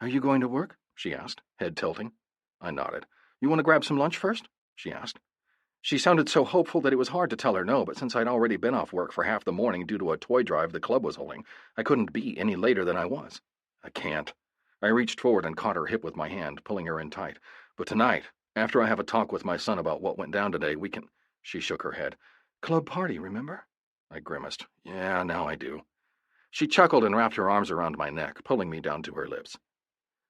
Are you going to work? She asked, head tilting. I nodded. You want to grab some lunch first? She asked. She sounded so hopeful that it was hard to tell her no, but since I'd already been off work for half the morning due to a toy drive the club was holding, I couldn't be any later than I was. I can't. I reached forward and caught her hip with my hand, pulling her in tight. But tonight, after I have a talk with my son about what went down today, we can— She shook her head. Club party, remember? I grimaced. Yeah, now I do. She chuckled and wrapped her arms around my neck, pulling me down to her lips.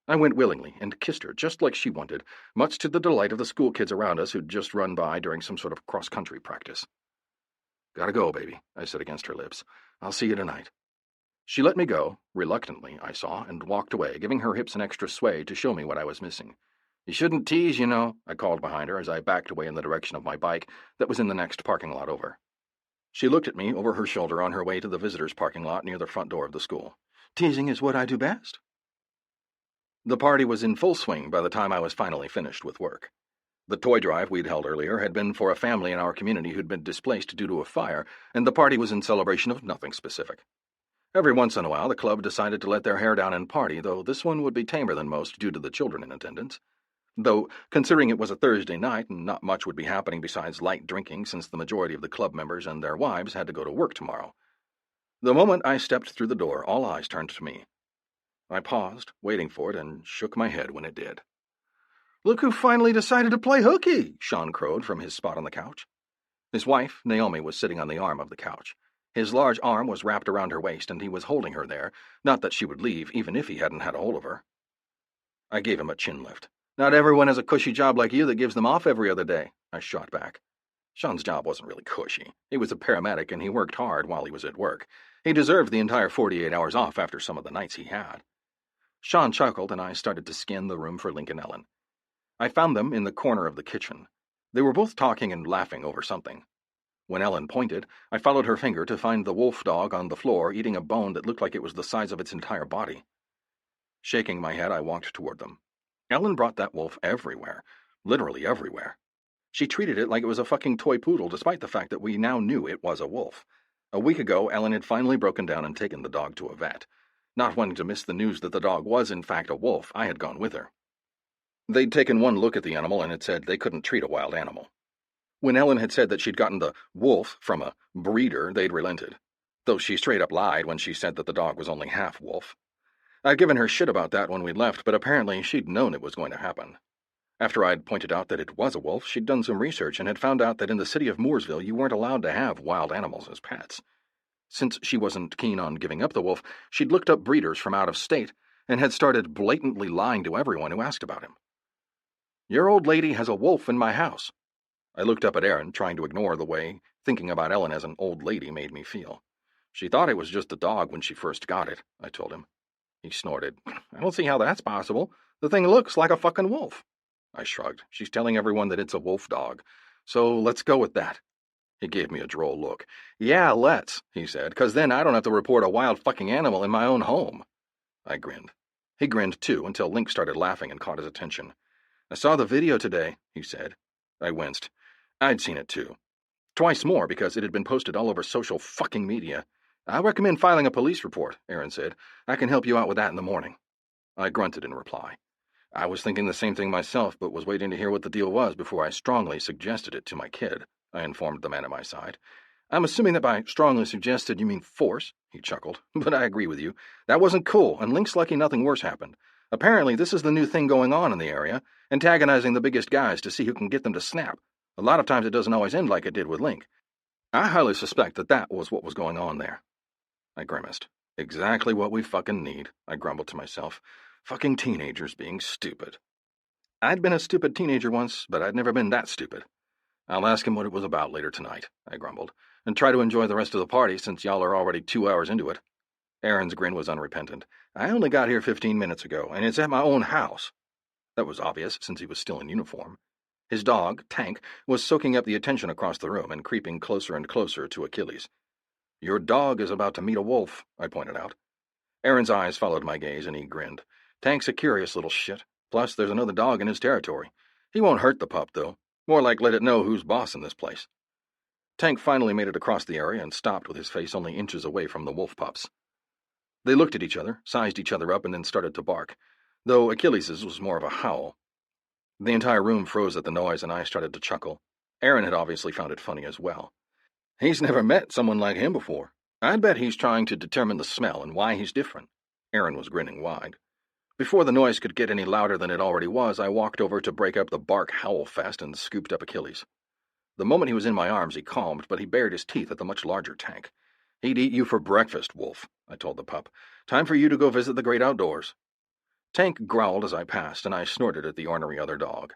I went willingly and kissed her just like she wanted, much to the delight of the school kids around us who'd just run by during some sort of cross-country practice. Gotta go, baby, I said against her lips. I'll see you tonight. She let me go, reluctantly, I saw, and walked away, giving her hips an extra sway to show me what I was missing. You shouldn't tease, you know, I called behind her as I backed away in the direction of my bike that was in the next parking lot over. She looked at me over her shoulder on her way to the visitors' parking lot near the front door of the school. Teasing is what I do best. The party was in full swing by the time I was finally finished with work. The toy drive we'd held earlier had been for a family in our community who'd been displaced due to a fire, and the party was in celebration of nothing specific. Every once in a while, the club decided to let their hair down and party, though this one would be tamer than most due to the children in attendance. Though, considering it was a Thursday night and not much would be happening besides light drinking since the majority of the club members and their wives had to go to work tomorrow. The moment I stepped through the door, all eyes turned to me. I paused, waiting for it, and shook my head when it did. Look who finally decided to play hooky, Sean crowed from his spot on the couch. His wife, Naomi, was sitting on the arm of the couch. His large arm was wrapped around her waist, and he was holding her there, not that she would leave, even if he hadn't had a hold of her. I gave him a chin lift. Not everyone has a cushy job like you that gives them off every other day, I shot back. Sean's job wasn't really cushy. He was a paramedic, and he worked hard while he was at work. He deserved the entire 48 hours off after some of the nights he had. Sean chuckled, and I started to scan the room for Link and Ellen. I found them in the corner of the kitchen. They were both talking and laughing over something. When Ellen pointed, I followed her finger to find the wolf dog on the floor eating a bone that looked like it was the size of its entire body. Shaking my head, I walked toward them. Ellen brought that wolf everywhere, literally everywhere. She treated it like it was a fucking toy poodle, despite the fact that we now knew it was a wolf. A week ago, Ellen had finally broken down and taken the dog to a vet. Not wanting to miss the news that the dog was, in fact, a wolf, I had gone with her. They'd taken one look at the animal and had said they couldn't treat a wild animal. When Ellen had said that she'd gotten the wolf from a breeder, they'd relented, though she straight up lied when she said that the dog was only half wolf. I'd given her shit about that when we left, but apparently she'd known it was going to happen. After I'd pointed out that it was a wolf, she'd done some research and had found out that in the city of Mooresville you weren't allowed to have wild animals as pets. Since she wasn't keen on giving up the wolf, she'd looked up breeders from out of state and had started blatantly lying to everyone who asked about him. Your old lady has a wolf in my house. I looked up at Aaron, trying to ignore the way thinking about Ellen as an old lady made me feel. She thought it was just a dog when she first got it, I told him. He snorted. I don't see how that's possible. The thing looks like a fucking wolf. I shrugged. She's telling everyone that it's a wolf dog. So let's go with that. He gave me a droll look. Yeah, let's, he said, 'cause then I don't have to report a wild fucking animal in my own home. I grinned. He grinned too, until Link started laughing and caught his attention. I saw the video today, he said. I winced. I'd seen it too. Twice more, because it had been posted all over social fucking media. I recommend filing a police report, Aaron said. I can help you out with that in the morning. I grunted in reply. I was thinking the same thing myself, but was waiting to hear what the deal was before I strongly suggested it to my kid, I informed the man at my side. I'm assuming that by strongly suggested you mean force, he chuckled, but I agree with you. That wasn't cool, and Link's lucky nothing worse happened. Apparently this is the new thing going on in the area, antagonizing the biggest guys to see who can get them to snap. A lot of times it doesn't always end like it did with Link. I highly suspect that that was what was going on there. I grimaced. Exactly what we fucking need, I grumbled to myself. Fucking teenagers being stupid. I'd been a stupid teenager once, but I'd never been that stupid. I'll ask him what it was about later tonight, I grumbled, and try to enjoy the rest of the party since y'all are already 2 hours into it. Aaron's grin was unrepentant. I only got here 15 minutes ago, and it's at my own house. That was obvious, since he was still in uniform. His dog, Tank, was soaking up the attention across the room and creeping closer and closer to Achilles. Your dog is about to meet a wolf, I pointed out. Aaron's eyes followed my gaze, and he grinned. Tank's a curious little shit. Plus, there's another dog in his territory. He won't hurt the pup, though. More like let it know who's boss in this place. Tank finally made it across the area and stopped with his face only inches away from the wolf pups. They looked at each other, sized each other up, and then started to bark, though Achilles's was more of a howl. The entire room froze at the noise, and I started to chuckle. Aaron had obviously found it funny as well. He's never met someone like him before. I'd bet he's trying to determine the smell and why he's different. Aaron was grinning wide. Before the noise could get any louder than it already was, I walked over to break up the bark-howl fest and scooped up Achilles. The moment he was in my arms, he calmed, but he bared his teeth at the much larger Tank. He'd eat you for breakfast, Wolf, I told the pup. Time for you to go visit the great outdoors. Tank growled as I passed, and I snorted at the ornery other dog.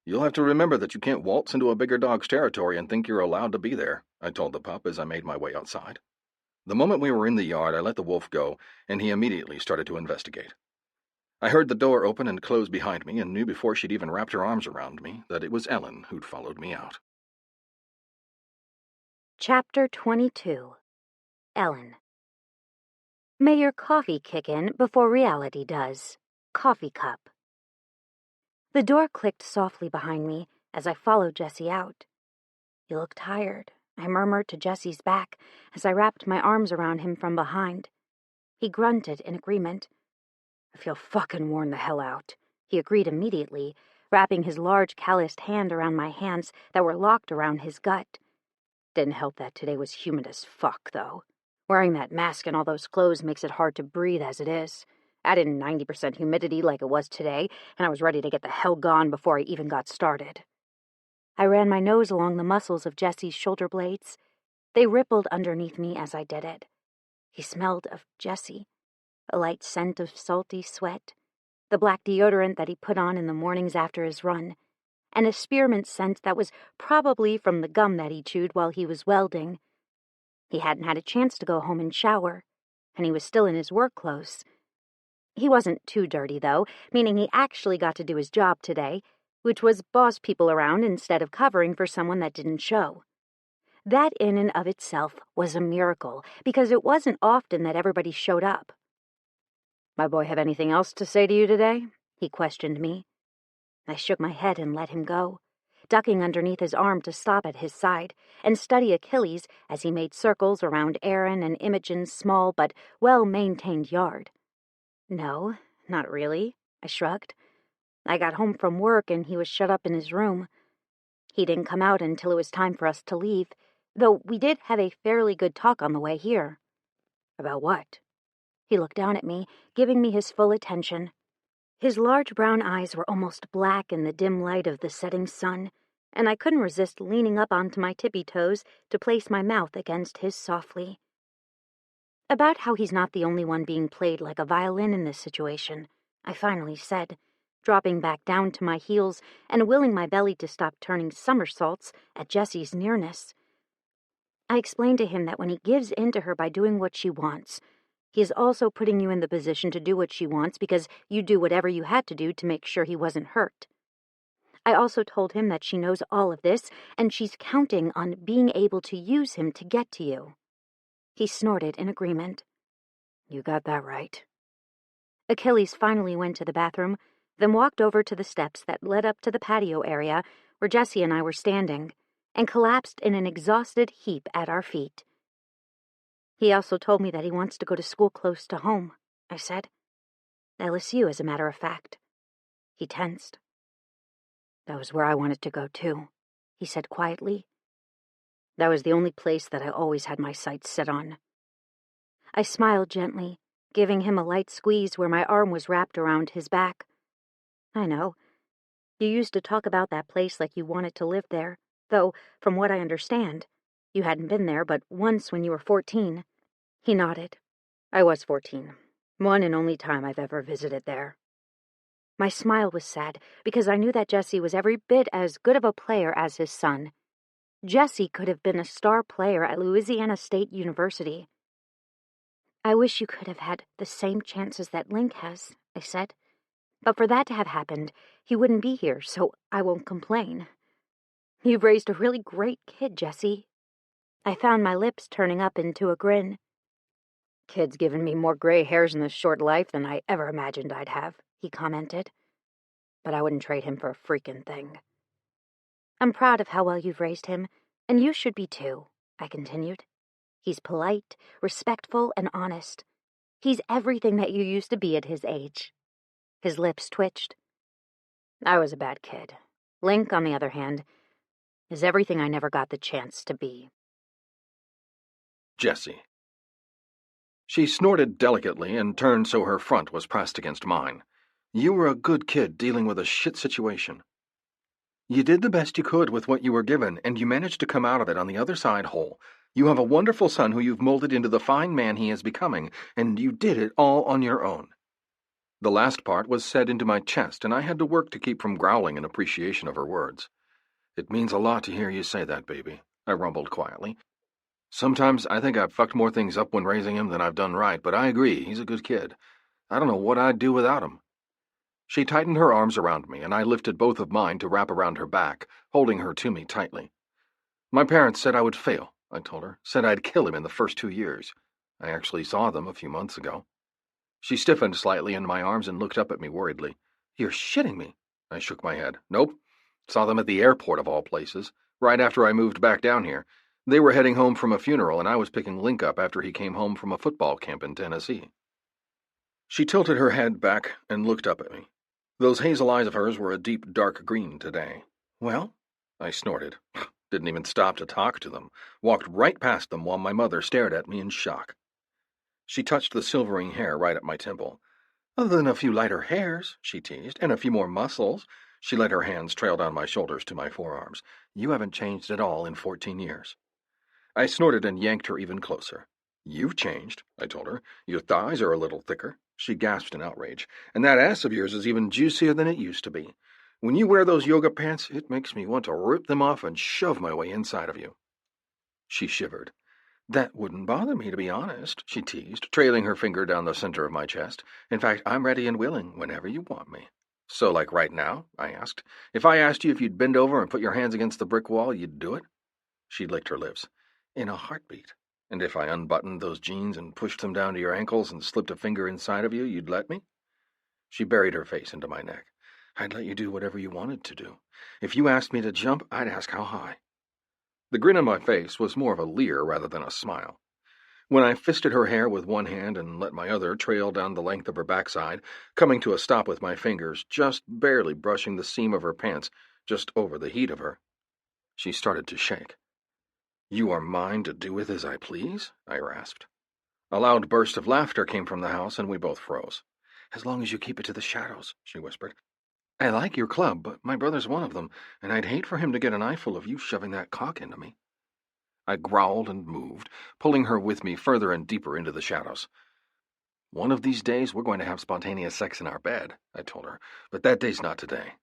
You'll have to remember that you can't waltz into a bigger dog's territory and think you're allowed to be there, I told the pup as I made my way outside. The moment we were in the yard, I let the wolf go, and he immediately started to investigate. I heard the door open and close behind me and knew before she'd even wrapped her arms around me that it was Ellen who'd followed me out. Chapter 22. Ellen. May your coffee kick in before reality does. Coffee cup. The door clicked softly behind me as I followed Jessie out. You look tired, I murmured to Jessie's back as I wrapped my arms around him from behind. He grunted in agreement. I feel fucking worn the hell out, he agreed immediately, wrapping his large calloused hand around my hands that were locked around his gut. Didn't help that today was humid as fuck, though. Wearing that mask and all those clothes makes it hard to breathe as it is. Add in 90% humidity like it was today, and I was ready to get the hell gone before I even got started. I ran my nose along the muscles of Jessie's shoulder blades. They rippled underneath me as I did it. He smelled of Jessie, a light scent of salty sweat, the black deodorant that he put on in the mornings after his run, and a spearmint scent that was probably from the gum that he chewed while he was welding. He hadn't had a chance to go home and shower, and he was still in his work clothes. He wasn't too dirty, though, meaning he actually got to do his job today, which was boss people around instead of covering for someone that didn't show. That in and of itself was a miracle, because it wasn't often that everybody showed up. My boy have anything else to say to you today? He questioned me. I shook my head and let him go, ducking underneath his arm to stop at his side and study Achilles as he made circles around Aaron and Imogen's small but well-maintained yard. No, not really, I shrugged. I got home from work and he was shut up in his room. He didn't come out until it was time for us to leave, though we did have a fairly good talk on the way here. About what? He looked down at me, giving me his full attention. His large brown eyes were almost black in the dim light of the setting sun, and I couldn't resist leaning up onto my tippy toes to place my mouth against his softly. About how he's not the only one being played like a violin in this situation, I finally said, dropping back down to my heels and willing my belly to stop turning somersaults at Jessie's nearness. I explained to him that when he gives in to her by doing what she wants, he is also putting you in the position to do what she wants because you do whatever you had to do to make sure he wasn't hurt. I also told him that she knows all of this, and she's counting on being able to use him to get to you. He snorted in agreement. You got that right. Achilles finally went to the bathroom, then walked over to the steps that led up to the patio area where Jessie and I were standing, and collapsed in an exhausted heap at our feet. He also told me that he wants to go to school close to home, I said. LSU, as a matter of fact. He tensed. That was where I wanted to go, too, he said quietly. That was the only place that I always had my sights set on. I smiled gently, giving him a light squeeze where my arm was wrapped around his back. I know. You used to talk about that place like you wanted to live there, though, from what I understand, you hadn't been there but once when you were 14. He nodded. I was 14. One and only time I've ever visited there. My smile was sad because I knew that Jessie was every bit as good of a player as his son. Jessie could have been a star player at Louisiana State University. I wish you could have had the same chances that Link has, I said. But for that to have happened, he wouldn't be here, so I won't complain. You've raised a really great kid, Jessie. I found my lips turning up into a grin. Kid's given me more gray hairs in this short life than I ever imagined I'd have, he commented. But I wouldn't trade him for a freaking thing. I'm proud of how well you've raised him, and you should be too, I continued. He's polite, respectful, and honest. He's everything that you used to be at his age. His lips twitched. I was a bad kid. Link, on the other hand, is everything I never got the chance to be. Jessie. She snorted delicately and turned so her front was pressed against mine. You were a good kid dealing with a shit situation. You did the best you could with what you were given, and you managed to come out of it on the other side whole. You have a wonderful son who you've molded into the fine man he is becoming, and you did it all on your own. The last part was said into my chest, and I had to work to keep from growling in appreciation of her words. It means a lot to hear you say that, baby, I rumbled quietly. Sometimes I think I've fucked more things up when raising him than I've done right, but I agree, he's a good kid. I don't know what I'd do without him. She tightened her arms around me, and I lifted both of mine to wrap around her back, holding her to me tightly. My parents said I would fail, I told her, said I'd kill him in the first 2 years. I actually saw them a few months ago. She stiffened slightly in my arms and looked up at me worriedly. You're shitting me. I shook my head. Nope. Saw them at the airport of all places, right after I moved back down here. They were heading home from a funeral, and I was picking Link up after he came home from a football camp in Tennessee. She tilted her head back and looked up at me. Those hazel eyes of hers were a deep dark green today. Well, I snorted. Didn't even stop to talk to them. Walked right past them while my mother stared at me in shock. She touched the silvering hair right at my temple. Other than a few lighter hairs, she teased, and a few more muscles. She let her hands trail down my shoulders to my forearms. You haven't changed at all in 14 years. I snorted and yanked her even closer. You've changed, I told her. Your thighs are a little thicker. She gasped in outrage. And that ass of yours is even juicier than it used to be. When you wear those yoga pants, it makes me want to rip them off and shove my way inside of you. She shivered. That wouldn't bother me, to be honest, she teased, trailing her finger down the center of my chest. In fact, I'm ready and willing whenever you want me. So, like right now? I asked. If I asked you if you'd bend over and put your hands against the brick wall, you'd do it? She licked her lips. In a heartbeat. And if I unbuttoned those jeans and pushed them down to your ankles and slipped a finger inside of you, you'd let me? She buried her face into my neck. I'd let you do whatever you wanted to do. If you asked me to jump, I'd ask how high. The grin on my face was more of a leer rather than a smile. When I fisted her hair with one hand and let my other trail down the length of her backside, coming to a stop with my fingers, just barely brushing the seam of her pants, just over the heat of her, she started to shake. You are mine to do with as I please? I rasped. A loud burst of laughter came from the house, and we both froze. As long as you keep it to the shadows, she whispered. I like your club, but my brother's one of them, and I'd hate for him to get an eyeful of you shoving that cock into me. I growled and moved, pulling her with me further and deeper into the shadows. One of these days we're going to have spontaneous sex in our bed, I told her, but that day's not today.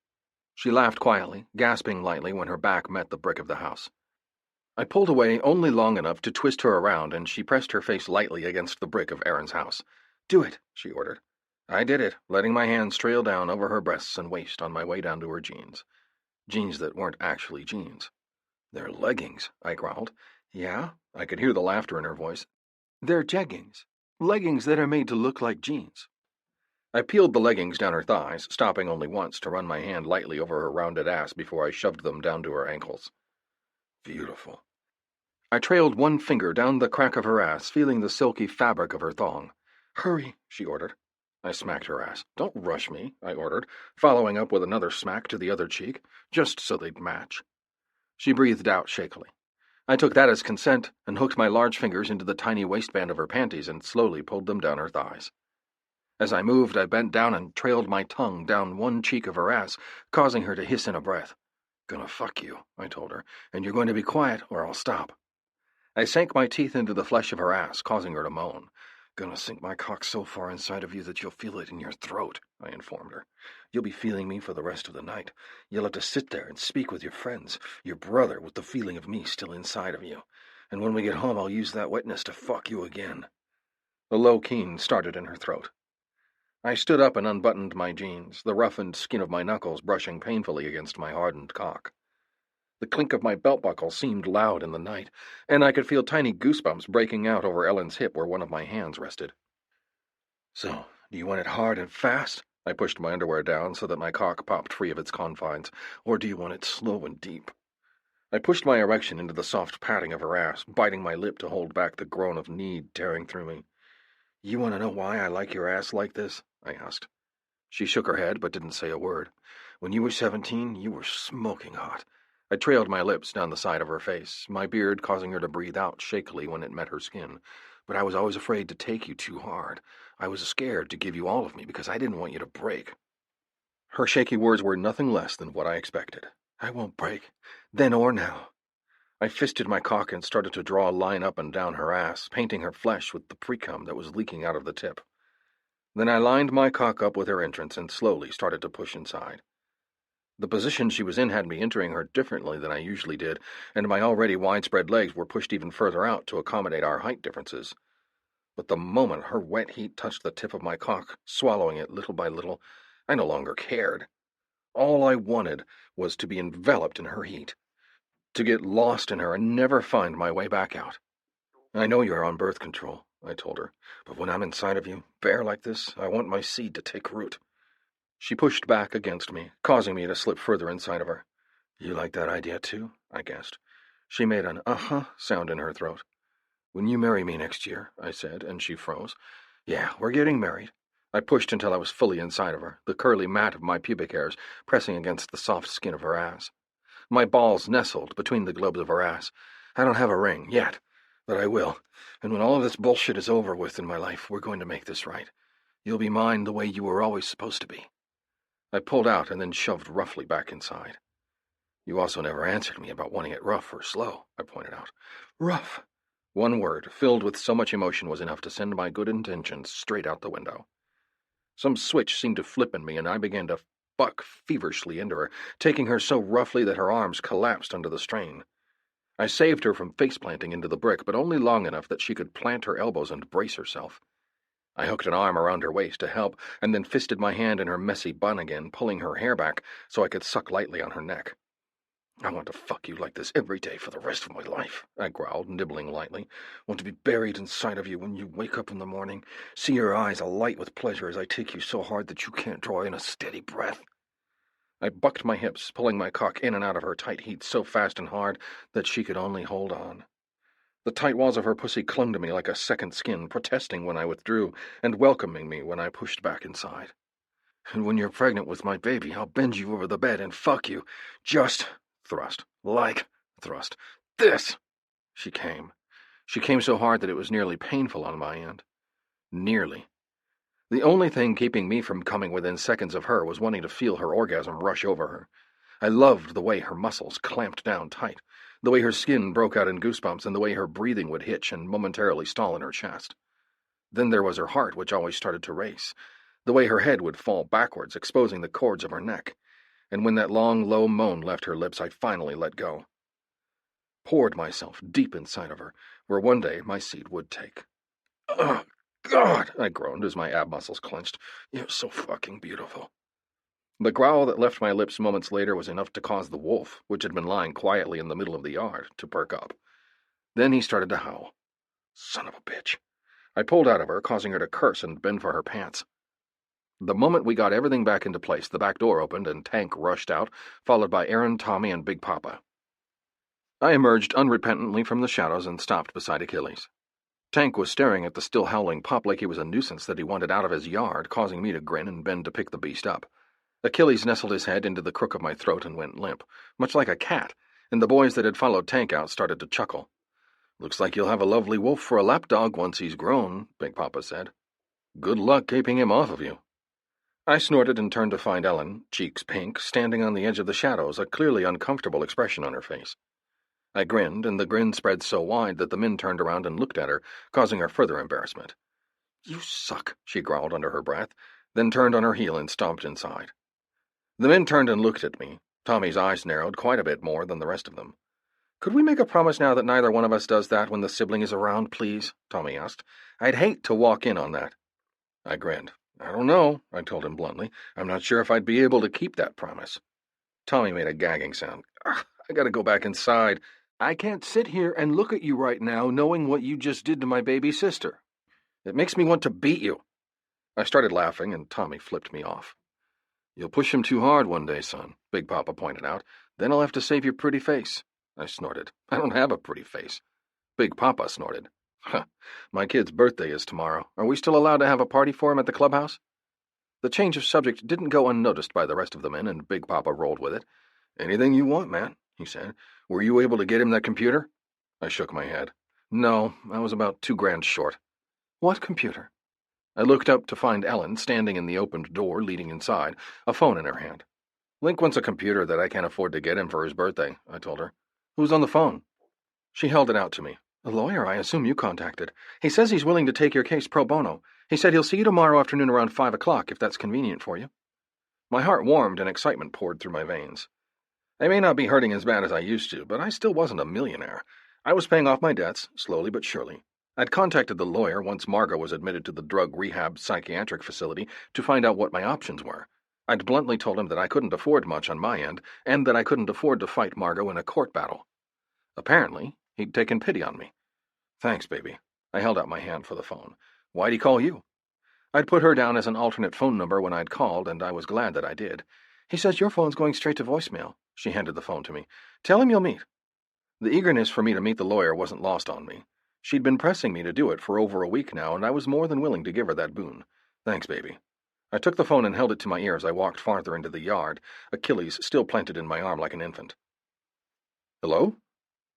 She laughed quietly, gasping lightly when her back met the brick of the house. I pulled away only long enough to twist her around, and she pressed her face lightly against the brick of Aaron's house. Do it, she ordered. I did it, letting my hands trail down over her breasts and waist on my way down to her jeans. Jeans that weren't actually jeans. They're leggings, I growled. Yeah? I could hear the laughter in her voice. They're jeggings. Leggings that are made to look like jeans. I peeled the leggings down her thighs, stopping only once to run my hand lightly over her rounded ass before I shoved them down to her ankles. Beautiful. I trailed one finger down the crack of her ass, feeling the silky fabric of her thong. Hurry, she ordered. I smacked her ass. Don't rush me, I ordered, following up with another smack to the other cheek, just so they'd match. She breathed out shakily. I took that as consent and hooked my large fingers into the tiny waistband of her panties and slowly pulled them down her thighs. As I moved, I bent down and trailed my tongue down one cheek of her ass, causing her to hiss in a breath. Gonna fuck you, I told her, and you're going to be quiet or I'll stop. I sank my teeth into the flesh of her ass, causing her to moan. Gonna sink my cock so far inside of you that you'll feel it in your throat, I informed her. You'll be feeling me for the rest of the night. You'll have to sit there and speak with your friends, your brother with the feeling of me still inside of you. And when we get home, I'll use that wetness to fuck you again. A low keen started in her throat. I stood up and unbuttoned my jeans, the roughened skin of my knuckles brushing painfully against my hardened cock. The clink of my belt buckle seemed loud in the night, and I could feel tiny goosebumps breaking out over Ellen's hip where one of my hands rested. So, do you want it hard and fast? I pushed my underwear down so that my cock popped free of its confines. Or do you want it slow and deep? I pushed my erection into the soft padding of her ass, biting my lip to hold back the groan of need tearing through me. You want to know why I like your ass like this? I asked. She shook her head but didn't say a word. When you were 17, you were smoking hot. I trailed my lips down the side of her face, my beard causing her to breathe out shakily when it met her skin. But I was always afraid to take you too hard. I was scared to give you all of me because I didn't want you to break. Her shaky words were nothing less than what I expected. I won't break, then or now. I fisted my cock and started to draw a line up and down her ass, painting her flesh with the pre-cum that was leaking out of the tip. Then I lined my cock up with her entrance and slowly started to push inside. The position she was in had me entering her differently than I usually did, and my already widespread legs were pushed even further out to accommodate our height differences. But the moment her wet heat touched the tip of my cock, swallowing it little by little, I no longer cared. All I wanted was to be enveloped in her heat, to get lost in her and never find my way back out. I know you're on birth control, I told her, but when I'm inside of you, bare like this, I want my seed to take root. She pushed back against me, causing me to slip further inside of her. You like that idea too? I guessed. She made an uh-huh sound in her throat. When you marry me next year, I said, and she froze. Yeah, we're getting married. I pushed until I was fully inside of her, the curly mat of my pubic hairs pressing against the soft skin of her ass. My balls nestled between the globes of her ass. I don't have a ring, yet, but I will. And when all of this bullshit is over with in my life, we're going to make this right. You'll be mine the way you were always supposed to be. I pulled out and then shoved roughly back inside. You also never answered me about wanting it rough or slow, I pointed out. Rough. One word, filled with so much emotion, was enough to send my good intentions straight out the window. Some switch seemed to flip in me, and I began to buck feverishly into her, taking her so roughly that her arms collapsed under the strain. I saved her from face-planting into the brick, but only long enough that she could plant her elbows and brace herself. I hooked an arm around her waist to help, and then fisted my hand in her messy bun again, pulling her hair back so I could suck lightly on her neck. I want to fuck you like this every day for the rest of my life, I growled, nibbling lightly. Want to be buried inside of you when you wake up in the morning, see your eyes alight with pleasure as I take you so hard that you can't draw in a steady breath. I bucked my hips, pulling my cock in and out of her tight heat so fast and hard that she could only hold on. The tight walls of her pussy clung to me like a second skin, protesting when I withdrew and welcoming me when I pushed back inside. And when you're pregnant with my baby, I'll bend you over the bed and fuck you. Just thrust. Like thrust. This! She came. She came so hard that it was nearly painful on my end. Nearly. The only thing keeping me from coming within seconds of her was wanting to feel her orgasm rush over her. I loved the way her muscles clamped down tight, the way her skin broke out in goosebumps, and the way her breathing would hitch and momentarily stall in her chest. Then there was her heart, which always started to race, the way her head would fall backwards, exposing the cords of her neck. And when that long, low moan left her lips, I finally let go. Poured myself deep inside of her, where one day my seed would take. Ugh! God, I groaned as my ab muscles clenched. You're so fucking beautiful. The growl that left my lips moments later was enough to cause the wolf, which had been lying quietly in the middle of the yard, to perk up. Then he started to howl. Son of a bitch. I pulled out of her, causing her to curse and bend for her pants. The moment we got everything back into place, the back door opened and Tank rushed out, followed by Aaron, Tommy, and Big Papa. I emerged unrepentantly from the shadows and stopped beside Achilles. Tank was staring at the still howling pup like he was a nuisance that he wanted out of his yard, causing me to grin and bend to pick the beast up. Achilles nestled his head into the crook of my throat and went limp, much like a cat, and the boys that had followed Tank out started to chuckle. Looks like you'll have a lovely wolf for a lapdog once he's grown, Big Papa said. Good luck keeping him off of you. I snorted and turned to find Ellen, cheeks pink, standing on the edge of the shadows, a clearly uncomfortable expression on her face. I grinned, and the grin spread so wide that the men turned around and looked at her, causing her further embarrassment. You suck, she growled under her breath, then turned on her heel and stomped inside. The men turned and looked at me. Tommy's eyes narrowed quite a bit more than the rest of them. Could we make a promise now that neither one of us does that when the sibling is around, please? Tommy asked. I'd hate to walk in on that. I grinned. I don't know, I told him bluntly. I'm not sure if I'd be able to keep that promise. Tommy made a gagging sound. I gotta go back inside. I can't sit here and look at you right now knowing what you just did to my baby sister. It makes me want to beat you. I started laughing, and Tommy flipped me off. You'll push him too hard one day, son, Big Papa pointed out. Then I'll have to save your pretty face. I snorted. I don't have a pretty face. Big Papa snorted. My kid's birthday is tomorrow. Are we still allowed to have a party for him at the clubhouse? The change of subject didn't go unnoticed by the rest of the men, and Big Papa rolled with it. Anything you want, man, he said. Were you able to get him that computer? I shook my head. No, I was about $2,000 short. What computer? I looked up to find Ellen standing in the opened door leading inside, a phone in her hand. Link wants a computer that I can't afford to get him for his birthday, I told her. Who's on the phone? She held it out to me. A lawyer, I assume you contacted. He says he's willing to take your case pro bono. He said he'll see you tomorrow afternoon around 5 o'clock, if that's convenient for you. My heart warmed and excitement poured through my veins. I may not be hurting as bad as I used to, but I still wasn't a millionaire. I was paying off my debts, slowly but surely. I'd contacted the lawyer once Margot was admitted to the drug rehab psychiatric facility to find out what my options were. I'd bluntly told him that I couldn't afford much on my end, and that I couldn't afford to fight Margot in a court battle. Apparently, he'd taken pity on me. Thanks, baby. I held out my hand for the phone. Why'd he call you? I'd put her down as an alternate phone number when I'd called, and I was glad that I did. He says your phone's going straight to voicemail. She handed the phone to me. Tell him you'll meet. The eagerness for me to meet the lawyer wasn't lost on me. She'd been pressing me to do it for over a week now, and I was more than willing to give her that boon. Thanks, baby. I took the phone and held it to my ear as I walked farther into the yard, Achilles still planted in my arm like an infant. Hello?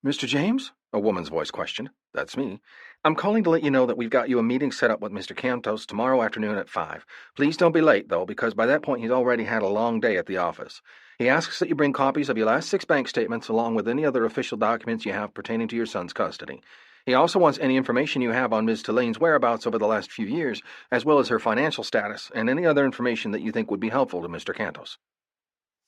Mr. James? A woman's voice questioned. That's me. I'm calling to let you know that we've got you a meeting set up with Mr. Cantos tomorrow afternoon at 5. Please don't be late, though, because by that point he's already had a long day at the office. He asks that you bring copies of your last 6 bank statements along with any other official documents you have pertaining to your son's custody. He also wants any information you have on Ms. Tulane's whereabouts over the last few years, as well as her financial status, and any other information that you think would be helpful to Mr. Cantos.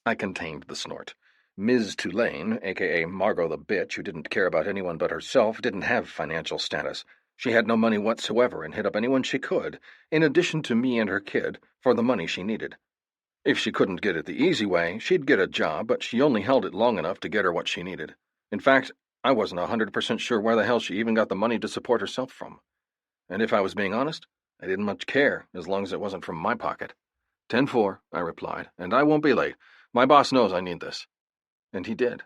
I contained the snort. Ms. Tulane, a.k.a. Margot the bitch who didn't care about anyone but herself, didn't have financial status. She had no money whatsoever and hit up anyone she could, in addition to me and her kid, for the money she needed. If she couldn't get it the easy way, she'd get a job, but she only held it long enough to get her what she needed. In fact, I wasn't 100% sure where the hell she even got the money to support herself from. And if I was being honest, I didn't much care, as long as it wasn't from my pocket. 10-4, I replied, and I won't be late. My boss knows I need this. And he did.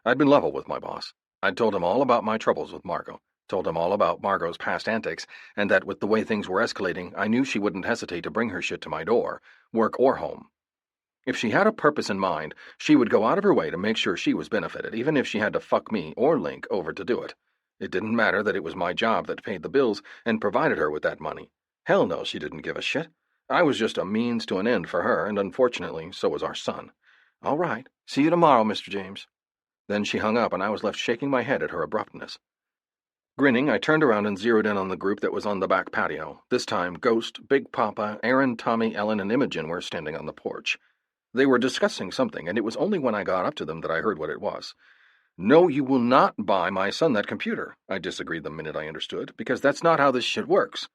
I'd been level with my boss. I'd told him all about my troubles with Margot, told him all about Margot's past antics, and that with the way things were escalating, I knew she wouldn't hesitate to bring her shit to my door, work or home. If she had a purpose in mind, she would go out of her way to make sure she was benefited, even if she had to fuck me or Link over to do it. It didn't matter that it was my job that paid the bills and provided her with that money. Hell no, she didn't give a shit. I was just a means to an end for her, and unfortunately, so was our son. All right. See you tomorrow, Mr. James. Then she hung up, and I was left shaking my head at her abruptness. Grinning, I turned around and zeroed in on the group that was on the back patio. This time, Ghost, Big Papa, Aaron, Tommy, Ellen, and Imogen were standing on the porch. They were discussing something, and it was only when I got up to them that I heard what it was. No, you will not buy my son that computer, I disagreed the minute I understood, because that's not how this shit works.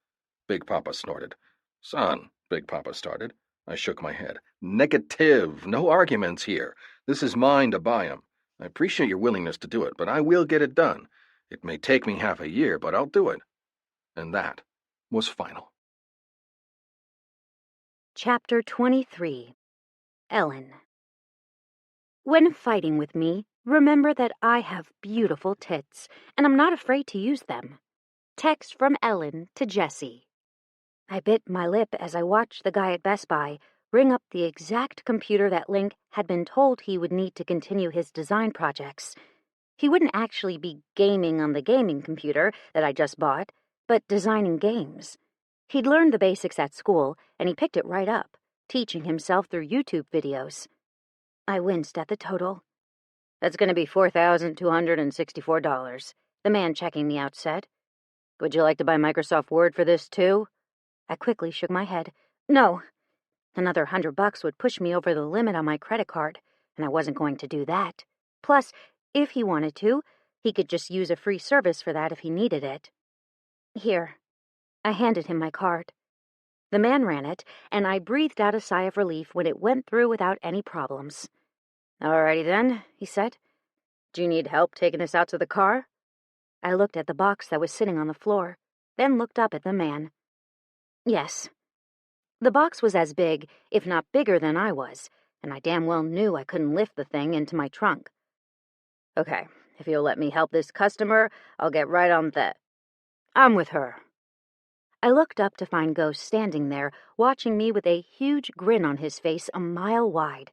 Big Papa snorted. Son, Big Papa started. I shook my head. Negative. No arguments here. This is mine to buy 'em. I appreciate your willingness to do it, but I will get it done. It may take me half a year, but I'll do it. And that was final. Chapter 23. Ellen. When fighting with me, remember that I have beautiful tits, and I'm not afraid to use them. Text from Ellen to Jessie. I bit my lip as I watched the guy at Best Buy ring up the exact computer that Link had been told he would need to continue his design projects. He wouldn't actually be gaming on the gaming computer that I just bought, but designing games. He'd learned the basics at school, and he picked it right up, teaching himself through YouTube videos. I winced at the total. That's going to be $4,264, the man checking me out said. Would you like to buy Microsoft Word for this, too? I quickly shook my head. No. Another $100 would push me over the limit on my credit card, and I wasn't going to do that. Plus, if he wanted to, he could just use a free service for that if he needed it. Here. I handed him my card. The man ran it, and I breathed out a sigh of relief when it went through without any problems. Alrighty then, he said. Do you need help taking this out to the car? I looked at the box that was sitting on the floor, then looked up at the man. Yes. The box was as big, if not bigger than I was, and I damn well knew I couldn't lift the thing into my trunk. Okay, if you'll let me help this customer, I'll get right on that. I'm with her. I looked up to find Ghost standing there, watching me with a huge grin on his face a mile wide.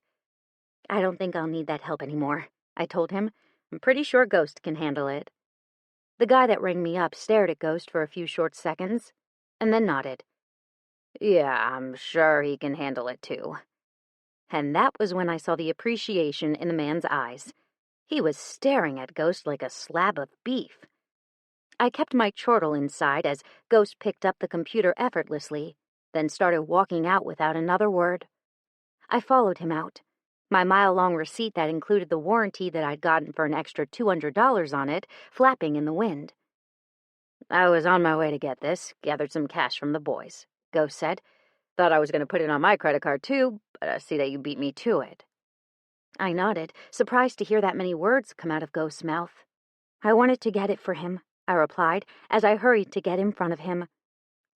I don't think I'll need that help anymore, I told him. I'm pretty sure Ghost can handle it. The guy that rang me up stared at Ghost for a few short seconds, and then nodded. Yeah, I'm sure he can handle it too. And that was when I saw the appreciation in the man's eyes. He was staring at Ghost like a slab of beef. I kept my chortle inside as Ghost picked up the computer effortlessly, then started walking out without another word. I followed him out, my mile-long receipt that included the warranty that I'd gotten for an extra $200 on it flapping in the wind. I was on my way to get this, gathered some cash from the boys, Ghost said. Thought I was going to put it on my credit card too, but I see that you beat me to it. I nodded, surprised to hear that many words come out of Ghost's mouth. I wanted to get it for him, I replied, as I hurried to get in front of him.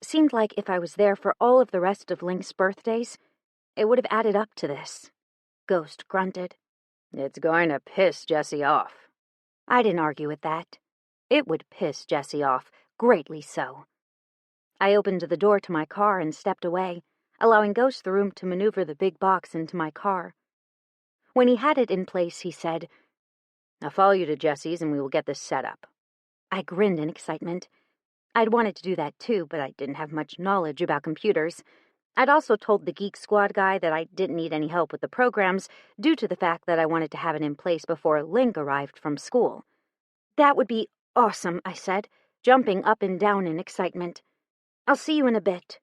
Seemed like if I was there for all of the rest of Link's birthdays, it would have added up to this. Ghost grunted. It's going to piss Jessie off. I didn't argue with that. It would piss Jessie off, greatly so. I opened the door to my car and stepped away, allowing Ghost the room to maneuver the big box into my car. When he had it in place, he said, I'll follow you to Jessie's and we will get this set up. I grinned in excitement. I'd wanted to do that too, but I didn't have much knowledge about computers. I'd also told the Geek Squad guy that I didn't need any help with the programs due to the fact that I wanted to have it in place before Link arrived from school. That would be awesome, I said, jumping up and down in excitement. I'll see you in a bit.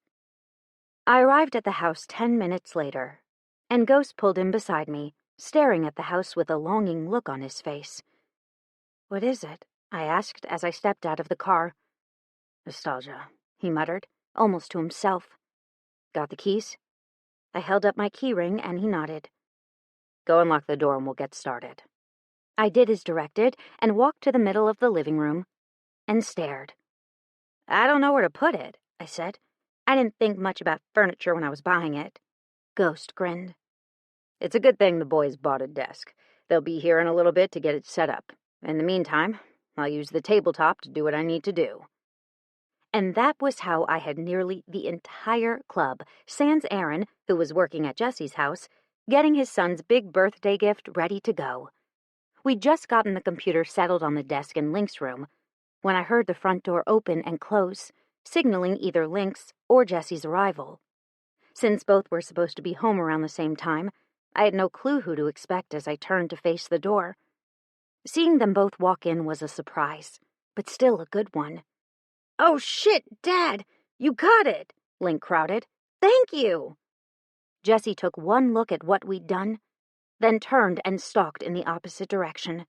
I arrived at the house 10 minutes later, and Ghost pulled in beside me, staring at the house with a longing look on his face. "What is it?" I asked as I stepped out of the car. "Nostalgia," he muttered, almost to himself. "Got the keys?" I held up my key ring and he nodded. "Go and lock the door and we'll get started." I did as directed and walked to the middle of the living room and stared. "I don't know where to put it," I said. I didn't think much about furniture when I was buying it. Ghost grinned. "It's a good thing the boys bought a desk. They'll be here in a little bit to get it set up. In the meantime, I'll use the tabletop to do what I need to do." And that was how I had nearly the entire club, sans Aaron, who was working at Jessie's house, getting his son's big birthday gift ready to go. We'd just gotten the computer settled on the desk in Link's room when I heard the front door open and close, signaling either Link's or Jessie's arrival. Since both were supposed to be home around the same time, I had no clue who to expect as I turned to face the door. Seeing them both walk in was a surprise, but still a good one. "Oh shit, Dad! You got it!" Link crowded. "Thank you!" Jessie took one look at what we'd done, then turned and stalked in the opposite direction.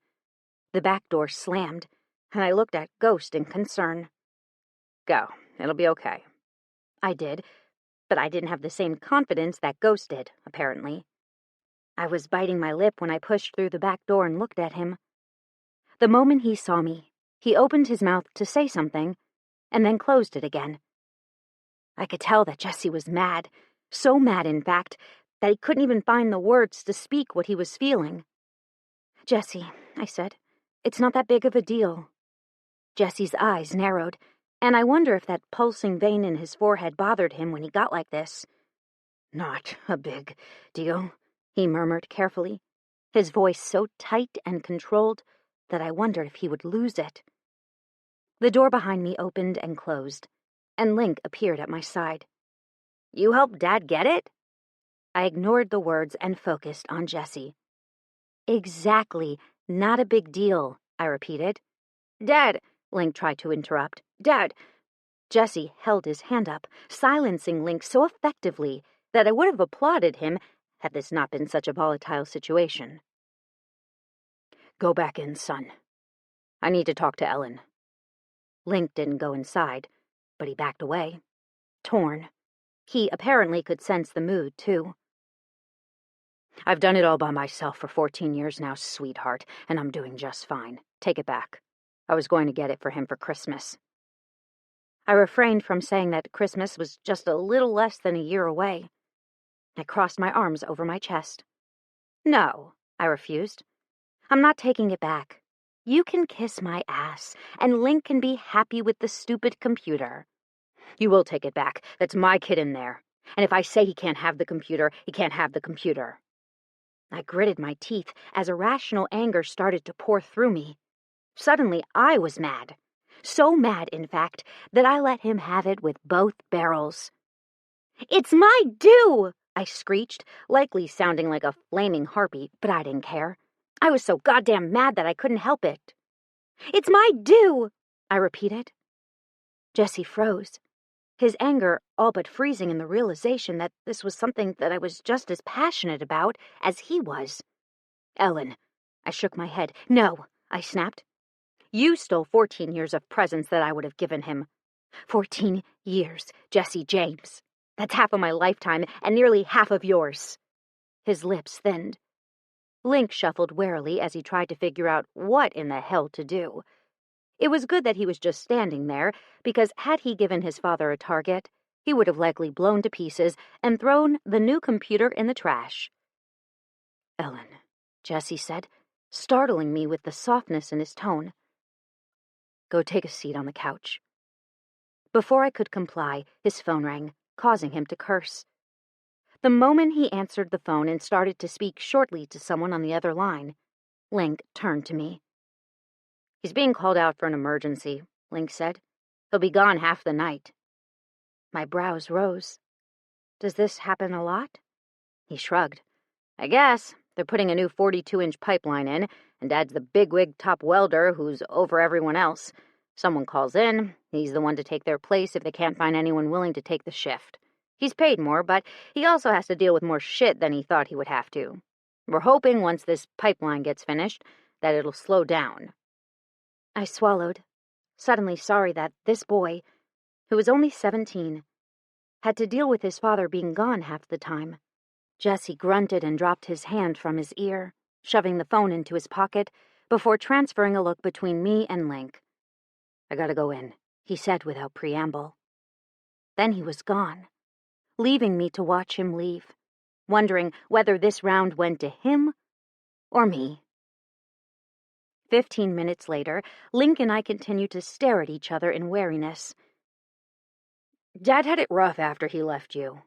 The back door slammed, and I looked at Ghost in concern. "Go. It'll be okay." I did, but I didn't have the same confidence that Ghost did, apparently. I was biting my lip when I pushed through the back door and looked at him. The moment he saw me, he opened his mouth to say something, and then closed it again. I could tell that Jessie was mad, so mad, in fact, that he couldn't even find the words to speak what he was feeling. "Jessie," I said, "it's not that big of a deal." Jessie's eyes narrowed, and I wonder if that pulsing vein in his forehead bothered him when he got like this. "Not a big deal," he murmured carefully, his voice so tight and controlled that I wondered if he would lose it. The door behind me opened and closed, and Link appeared at my side. "You helped Dad get it?" I ignored the words and focused on Jessie. "Exactly, not a big deal," I repeated. "Dad," Link tried to interrupt. "Dad." Jessie held his hand up, silencing Link so effectively that I would have applauded him had this not been such a volatile situation. "Go back in, son. I need to talk to Ellen." Link didn't go inside, but he backed away, torn. He apparently could sense the mood, too. "I've done it all by myself for 14 years now, sweetheart, and I'm doing just fine. Take it back. I was going to get it for him for Christmas." I refrained from saying that Christmas was just a little less than a year away. I crossed my arms over my chest. "No," I refused. "I'm not taking it back. You can kiss my ass, and Link can be happy with the stupid computer." "You will take it back. That's my kid in there. And if I say he can't have the computer, he can't have the computer." I gritted my teeth as irrational anger started to pour through me. Suddenly, I was mad. So mad, in fact, that I let him have it with both barrels. "It's my due!" I screeched, likely sounding like a flaming harpy, but I didn't care. I was so goddamn mad that I couldn't help it. "It's my due!" I repeated. Jessie froze, his anger all but freezing in the realization that this was something that I was just as passionate about as he was. "Ellen," I shook my head. "No," I snapped. "You stole 14 years of presents that I would have given him. 14 years, Jessie James. That's half of my lifetime and nearly half of yours." His lips thinned. Link shuffled warily as he tried to figure out what in the hell to do. It was good that he was just standing there, because had he given his father a target, he would have likely blown to pieces and thrown the new computer in the trash. "Ellen," Jessie said, startling me with the softness in his tone. "Go take a seat on the couch." Before I could comply, his phone rang, causing him to curse. The moment he answered the phone and started to speak shortly to someone on the other line, Link turned to me. "He's being called out for an emergency," Link said. He'll be gone half the night." My brows rose. "Does this happen a lot?" He shrugged. "I guess. They're putting a new 42-inch pipeline in, and Dad's the bigwig top welder who's over everyone else. Someone calls in, he's the one to take their place if they can't find anyone willing to take the shift. He's paid more, but he also has to deal with more shit than he thought he would have to. We're hoping once this pipeline gets finished that it'll slow down." I swallowed, suddenly sorry that this boy, who was only 17, had to deal with his father being gone half the time. Jessie grunted and dropped his hand from his ear, shoving the phone into his pocket before transferring a look between me and Link. "I gotta go in," he said without preamble. Then he was gone, leaving me to watch him leave, wondering whether this round went to him or me. 15 minutes later, Link and I continued to stare at each other in wariness. "Dad had it rough after he left you."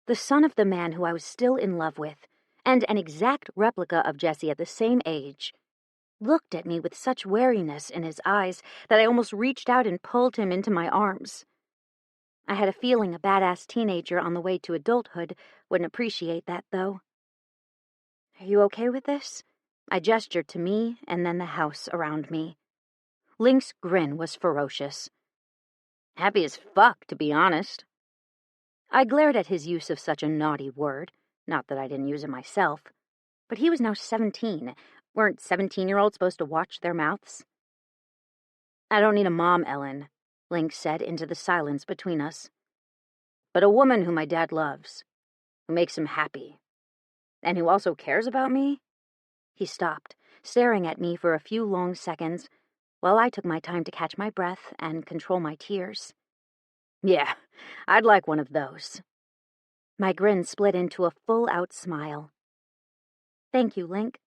The son of the man who I was still in love with, and an exact replica of Jessie at the same age, looked at me with such wariness in his eyes that I almost reached out and pulled him into my arms. I had a feeling a badass teenager on the way to adulthood wouldn't appreciate that, though. "Are you okay with this?" I gestured to me and then the house around me. Link's grin was ferocious. "Happy as fuck, to be honest." I glared at his use of such a naughty word, not that I didn't use it myself, but he was now 17. Weren't 17-year-olds supposed to watch their mouths? "I don't need a mom, Ellen," Link said into the silence between us, "but a woman who my dad loves, who makes him happy, and who also cares about me." He stopped, staring at me for a few long seconds, while I took my time to catch my breath and control my tears. "Yeah, I'd like one of those." My grin split into a full-out smile. "Thank you, Link."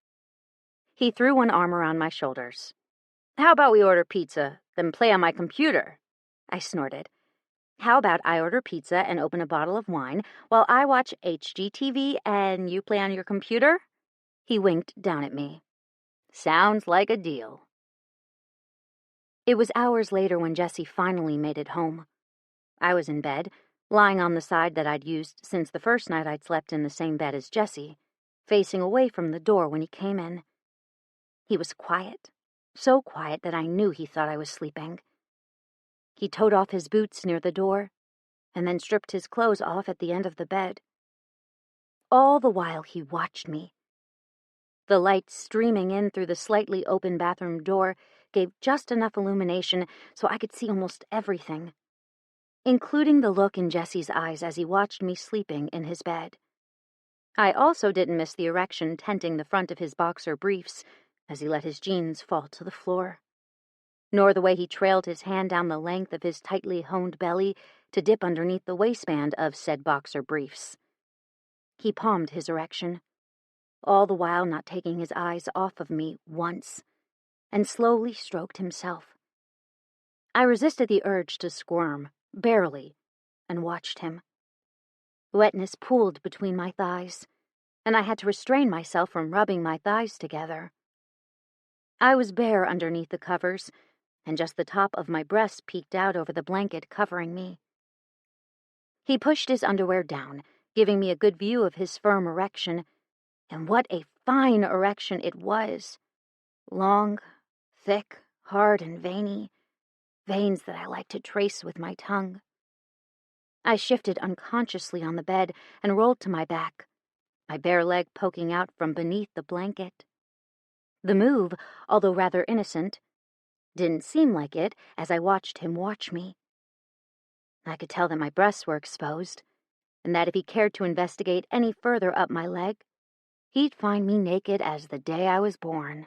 He threw one arm around my shoulders. "How about we order pizza, then play on my computer?" I snorted. "How about I order pizza and open a bottle of wine while I watch HGTV and you play on your computer?" He winked down at me. "Sounds like a deal." It was hours later when Jessie finally made it home. I was in bed, lying on the side that I'd used since the first night I'd slept in the same bed as Jessie, facing away from the door when he came in. He was quiet, so quiet that I knew he thought I was sleeping. He toed off his boots near the door, and then stripped his clothes off at the end of the bed. All the while he watched me. The light streaming in through the slightly open bathroom door gave just enough illumination so I could see almost everything, including the look in Jessie's eyes as he watched me sleeping in his bed. I also didn't miss the erection tenting the front of his boxer briefs as he let his jeans fall to the floor, nor the way he trailed his hand down the length of his tightly honed belly to dip underneath the waistband of said boxer briefs. He palmed his erection, all the while not taking his eyes off of me once, and slowly stroked himself. I resisted the urge to squirm, barely, and watched him. Wetness pooled between my thighs, and I had to restrain myself from rubbing my thighs together. I was bare underneath the covers, and just the top of my breast peeked out over the blanket covering me. He pushed his underwear down, giving me a good view of his firm erection, and what a fine erection it was. Long, thick, hard, and veiny, veins that I liked to trace with my tongue. I shifted unconsciously on the bed and rolled to my back, my bare leg poking out from beneath the blanket. The move, although rather innocent, didn't seem like it as I watched him watch me. I could tell that my breasts were exposed, and that if he cared to investigate any further up my leg, he'd find me naked as the day I was born.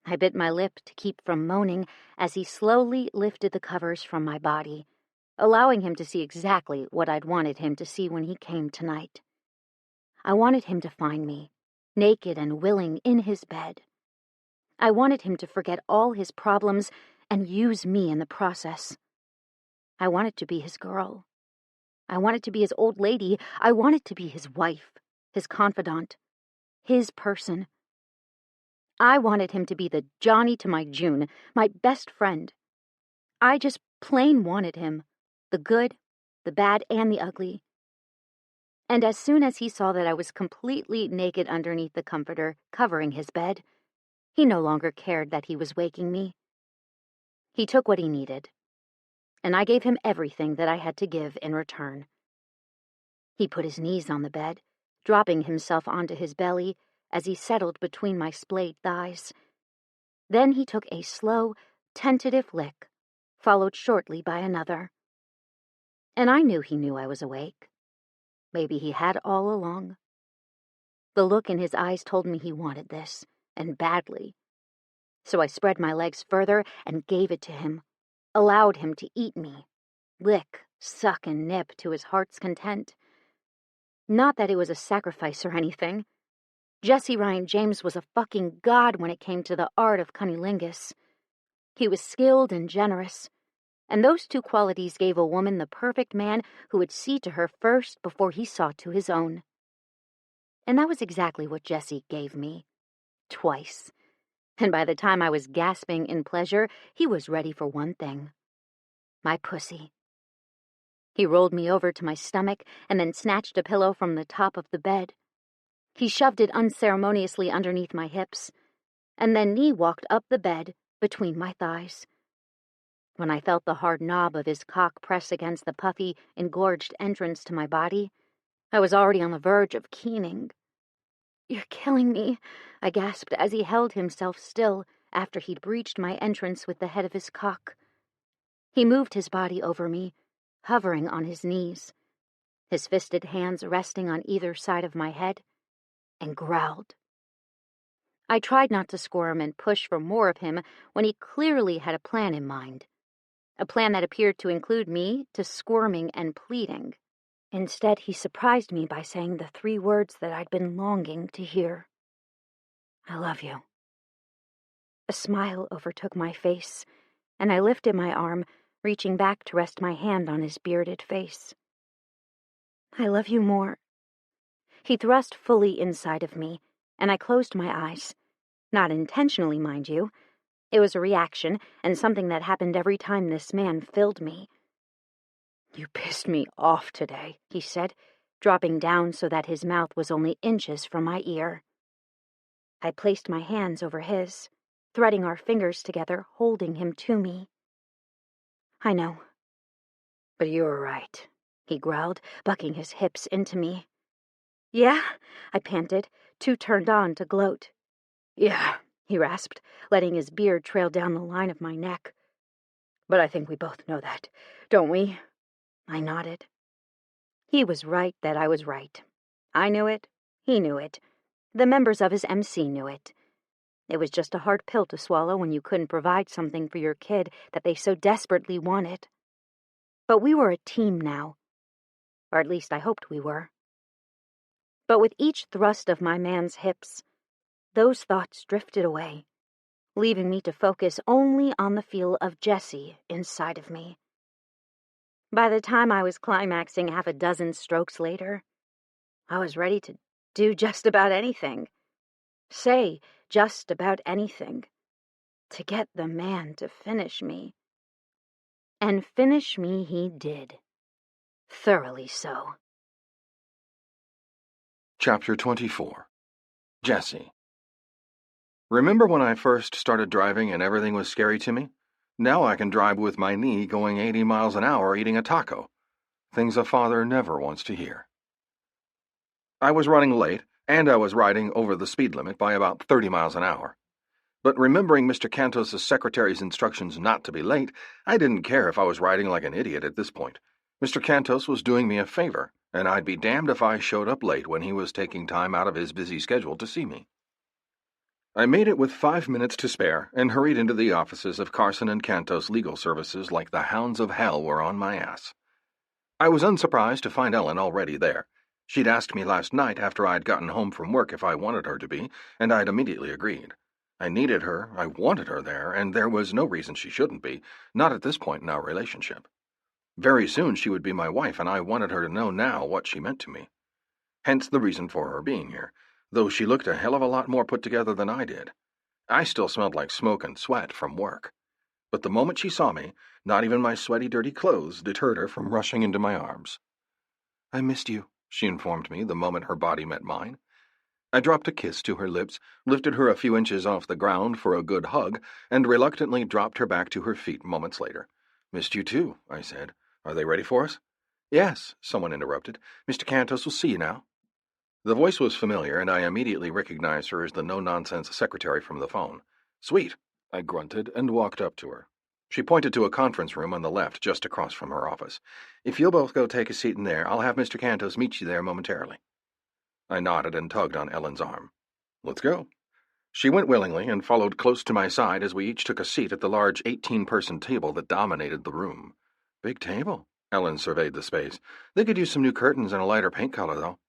I bit my lip to keep from moaning as he slowly lifted the covers from my body, allowing him to see exactly what I'd wanted him to see when he came tonight. I wanted him to find me, naked and willing in his bed. I wanted him to forget all his problems and use me in the process. I wanted to be his girl. I wanted to be his old lady. I wanted to be his wife, his confidant, his person. I wanted him to be the Johnny to my June, my best friend. I just plain wanted him. The good, the bad, and the ugly. And as soon as he saw that I was completely naked underneath the comforter covering his bed, he no longer cared that he was waking me. He took what he needed, and I gave him everything that I had to give in return. He put his knees on the bed, dropping himself onto his belly as he settled between my splayed thighs. Then he took a slow, tentative lick, followed shortly by another. And I knew he knew I was awake. Maybe he had all along. The look in his eyes told me he wanted this, and badly. So I spread my legs further and gave it to him, allowed him to eat me, lick, suck, and nip to his heart's content. Not that it was a sacrifice or anything. Jessie Ryan James was a fucking god when it came to the art of cunnilingus. He was skilled and generous, and those two qualities gave a woman the perfect man who would see to her first before he saw to his own. And that was exactly what Jessie gave me. Twice. And by the time I was gasping in pleasure, he was ready for one thing. My pussy. He rolled me over to my stomach and then snatched a pillow from the top of the bed. He shoved it unceremoniously underneath my hips, and then knee-walked up the bed between my thighs. When I felt the hard knob of his cock press against the puffy, engorged entrance to my body, I was already on the verge of keening. "You're killing me," I gasped as he held himself still after he'd breached my entrance with the head of his cock. He moved his body over me, hovering on his knees, his fisted hands resting on either side of my head, and growled. I tried not to squirm and push for more of him when he clearly had a plan in mind, a plan that appeared to include me to squirming and pleading. Instead, he surprised me by saying the 3 words that I'd been longing to hear. "I love you." A smile overtook my face, and I lifted my arm, reaching back to rest my hand on his bearded face. "I love you more." He thrust fully inside of me, and I closed my eyes. Not intentionally, mind you. It was a reaction, and something that happened every time this man filled me. "You pissed me off today," he said, dropping down so that his mouth was only inches from my ear. I placed my hands over his, threading our fingers together, holding him to me. "I know. But you were right," he growled, bucking his hips into me. "Yeah?" I panted, too turned on to gloat. "Yeah," he rasped, letting his beard trail down the line of my neck. "But I think we both know that, don't we?" I nodded. He was right that I was right. I knew it. He knew it. The members of his MC knew it. It was just a hard pill to swallow when you couldn't provide something for your kid that they so desperately wanted. But we were a team now. Or at least I hoped we were. But with each thrust of my man's hips, those thoughts drifted away, leaving me to focus only on the feel of Jessie inside of me. By the time I was climaxing 6 strokes later, I was ready to do just about anything. Say just about anything. To get the man to finish me. And finish me he did. Thoroughly so. Chapter 24. Jessie. Remember when I first started driving and everything was scary to me? Now I can drive with my knee going 80 miles an hour eating a taco. Things a father never wants to hear. I was running late, and I was riding over the speed limit by about 30 miles an hour. But remembering Mr. Cantos' secretary's instructions not to be late, I didn't care if I was riding like an idiot at this point. Mr. Cantos was doing me a favor, and I'd be damned if I showed up late when he was taking time out of his busy schedule to see me. I made it with 5 minutes to spare and hurried into the offices of Carson and Cantos Legal Services like the hounds of hell were on my ass. I was unsurprised to find Ellen already there. She'd asked me last night after I'd gotten home from work if I wanted her to be, and I'd immediately agreed. I needed her, I wanted her there, and there was no reason she shouldn't be, not at this point in our relationship. Very soon she would be my wife, and I wanted her to know now what she meant to me. Hence the reason for her being here, though she looked a hell of a lot more put together than I did. I still smelled like smoke and sweat from work. But the moment she saw me, not even my sweaty, dirty clothes deterred her from rushing into my arms. "I missed you," she informed me the moment her body met mine. I dropped a kiss to her lips, lifted her a few inches off the ground for a good hug, and reluctantly dropped her back to her feet moments later. "Missed you too," I said. "Are they ready for us?" "Yes," someone interrupted. "Mr. Cantos will see you now." The voice was familiar, and I immediately recognized her as the no-nonsense secretary from the phone. "Sweet," I grunted and walked up to her. She pointed to a conference room on the left, just across from her office. "If you'll both go take a seat in there, I'll have Mr. Cantos meet you there momentarily." I nodded and tugged on Ellen's arm. "Let's go." She went willingly and followed close to my side as we each took a seat at the large 18-person table that dominated the room. "Big table," Ellen surveyed the space. "They could use some new curtains and a lighter paint color, though."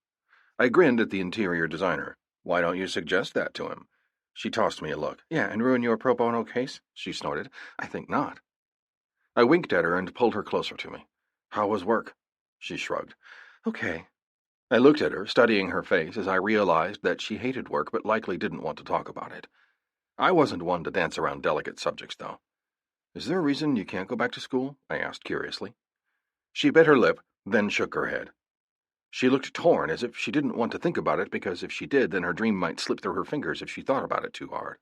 I grinned at the interior designer. "Why don't you suggest that to him?" She tossed me a look. "Yeah, and ruin your pro bono case?" she snorted. "I think not." I winked at her and pulled her closer to me. "How was work?" She shrugged. "Okay." I looked at her, studying her face, as I realized that she hated work but likely didn't want to talk about it. I wasn't one to dance around delicate subjects, though. "Is there a reason you can't go back to school?" I asked curiously. She bit her lip, then shook her head. She looked torn, as if she didn't want to think about it, because if she did, then her dream might slip through her fingers if she thought about it too hard.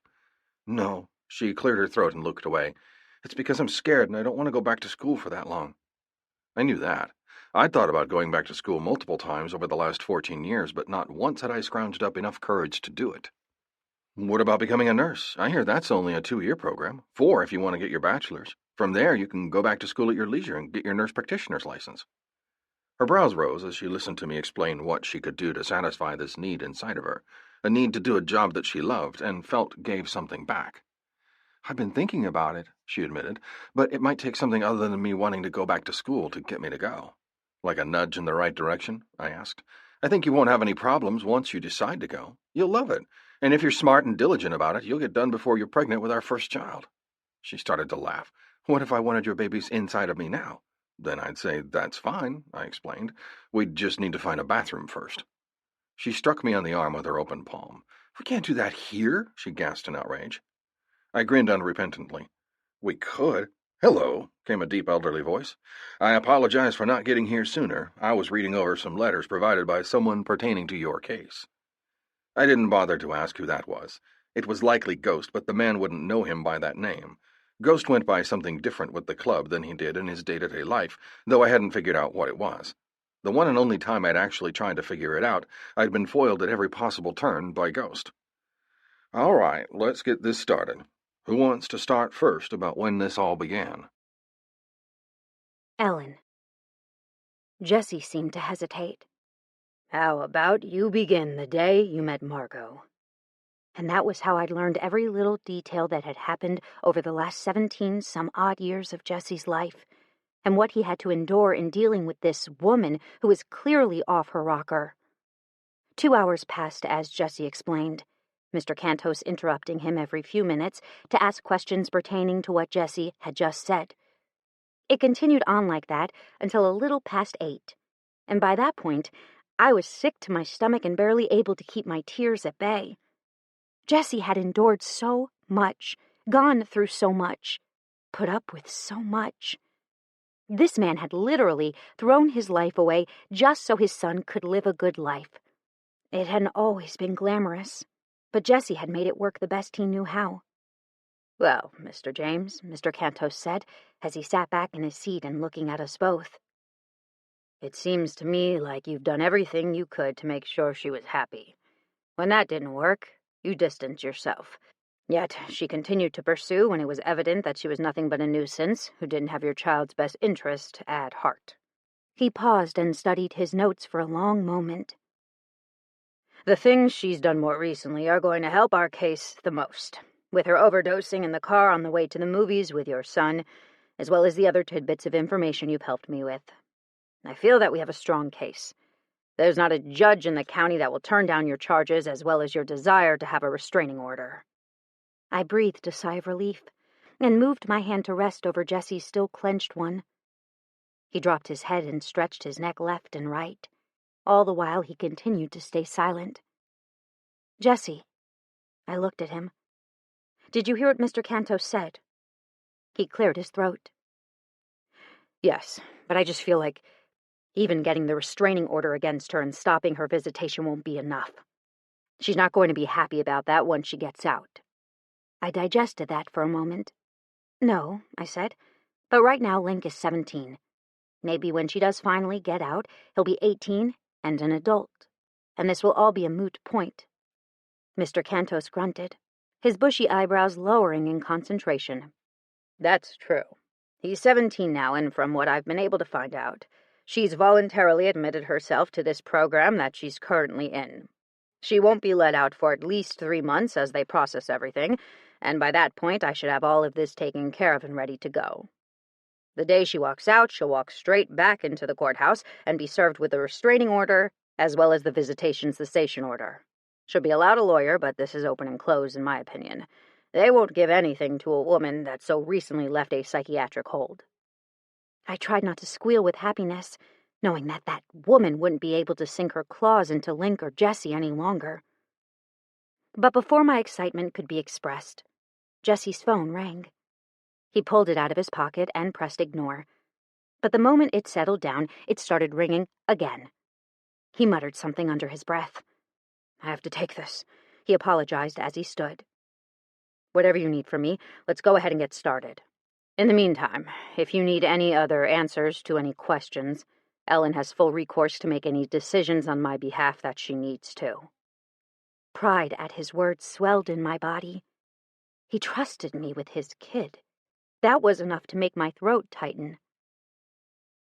"No." She cleared her throat and looked away. "It's because I'm scared and I don't want to go back to school for that long." I knew that. I'd thought about going back to school multiple times over the last 14 years, but not once had I scrounged up enough courage to do it. "What about becoming a nurse? I hear that's only a 2-year program. 4 if you want to get your bachelor's. From there, you can go back to school at your leisure and get your nurse practitioner's license." Her brows rose as she listened to me explain what she could do to satisfy this need inside of her, a need to do a job that she loved and felt gave something back. "I've been thinking about it," she admitted, "but it might take something other than me wanting to go back to school to get me to go." "Like a nudge in the right direction?" I asked. "I think you won't have any problems once you decide to go. You'll love it, and if you're smart and diligent about it, you'll get done before you're pregnant with our first child." She started to laugh. "What if I wanted your babies inside of me now?" "Then I'd say that's fine," I explained. "We'd just need to find a bathroom first." She struck me on the arm with her open palm. "We can't do that here," she gasped in outrage. I grinned unrepentantly. "We could." "Hello," came a deep elderly voice. "I apologize for not getting here sooner. I was reading over some letters provided by someone pertaining to your case." I didn't bother to ask who that was. It was likely Ghost, but the man wouldn't know him by that name. Ghost went by something different with the club than he did in his day-to-day life, though I hadn't figured out what it was. The one and only time I'd actually tried to figure it out, I'd been foiled at every possible turn by Ghost. "All right, let's get this started. Who wants to start first about when this all began?" Ellen. Jessie seemed to hesitate. "How about you begin the day you met Margot?" And that was how I'd learned every little detail that had happened over the last 17-some-odd years of Jessie's life, and what he had to endure in dealing with this woman who was clearly off her rocker. 2 hours passed as Jessie explained, Mr. Cantos interrupting him every few minutes to ask questions pertaining to what Jessie had just said. It continued on like that until a little past 8, and by that point, I was sick to my stomach and barely able to keep my tears at bay. Jessie had endured so much, gone through so much, put up with so much. This man had literally thrown his life away just so his son could live a good life. It hadn't always been glamorous, but Jessie had made it work the best he knew how. "Well, Mr. James," Mr. Cantos said, as he sat back in his seat and looking at us both. "It seems to me like you've done everything you could to make sure she was happy. When that didn't work, you distanced yourself. Yet she continued to pursue when it was evident that she was nothing but a nuisance who didn't have your child's best interest at heart." He paused and studied his notes for a long moment. "The things she's done more recently are going to help our case the most, with her overdosing in the car on the way to the movies with your son, as well as the other tidbits of information you've helped me with. I feel that we have a strong case. There's not a judge in the county that will turn down your charges, as well as your desire to have a restraining order." I breathed a sigh of relief and moved my hand to rest over Jessie's still clenched one. He dropped his head and stretched his neck left and right. All the while he continued to stay silent. "Jessie," I looked at him. "Did you hear what Mr. Cantos said?" He cleared his throat. Yes, but I just feel like even getting the restraining order against her and stopping her visitation won't be enough. She's not going to be happy about that once she gets out. I digested that for a moment. No, I said, but right now Link is 17. Maybe when she does finally get out, he'll be 18 and an adult, and this will all be a moot point. Mr. Cantos grunted, his bushy eyebrows lowering in concentration. That's true. He's 17 now, and from what I've been able to find out, she's voluntarily admitted herself to this program that she's currently in. She won't be let out for at least 3 months as they process everything, and by that point I should have all of this taken care of and ready to go. The day she walks out, she'll walk straight back into the courthouse and be served with a restraining order, as well as the visitation cessation order. She'll be allowed a lawyer, but this is open and closed in my opinion. They won't give anything to a woman that so recently left a psychiatric hold. I tried not to squeal with happiness, knowing that that woman wouldn't be able to sink her claws into Link or Jessie any longer. But before my excitement could be expressed, Jessie's phone rang. He pulled it out of his pocket and pressed ignore. But the moment it settled down, it started ringing again. He muttered something under his breath. I have to take this, he apologized as he stood. Whatever you need from me, let's go ahead and get started. In the meantime, if you need any other answers to any questions, Ellen has full recourse to make any decisions on my behalf that she needs to. Pride at his words swelled in my body. He trusted me with his kid. That was enough to make my throat tighten.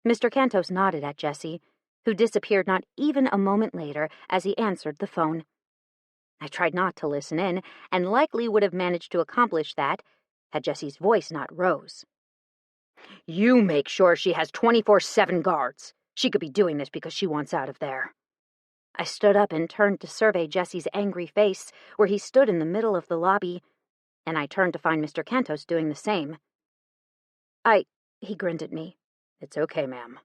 Mr. Cantos nodded at Jessie, who disappeared not even a moment later as he answered the phone. I tried not to listen in, and likely would have managed to accomplish that had Jessie's voice not rose. You make sure she has 24/7 guards. She could be doing this because she wants out of there. I stood up and turned to survey Jessie's angry face, where he stood in the middle of the lobby, and I turned to find Mr. Cantos doing the same. He grinned at me. It's okay, ma'am.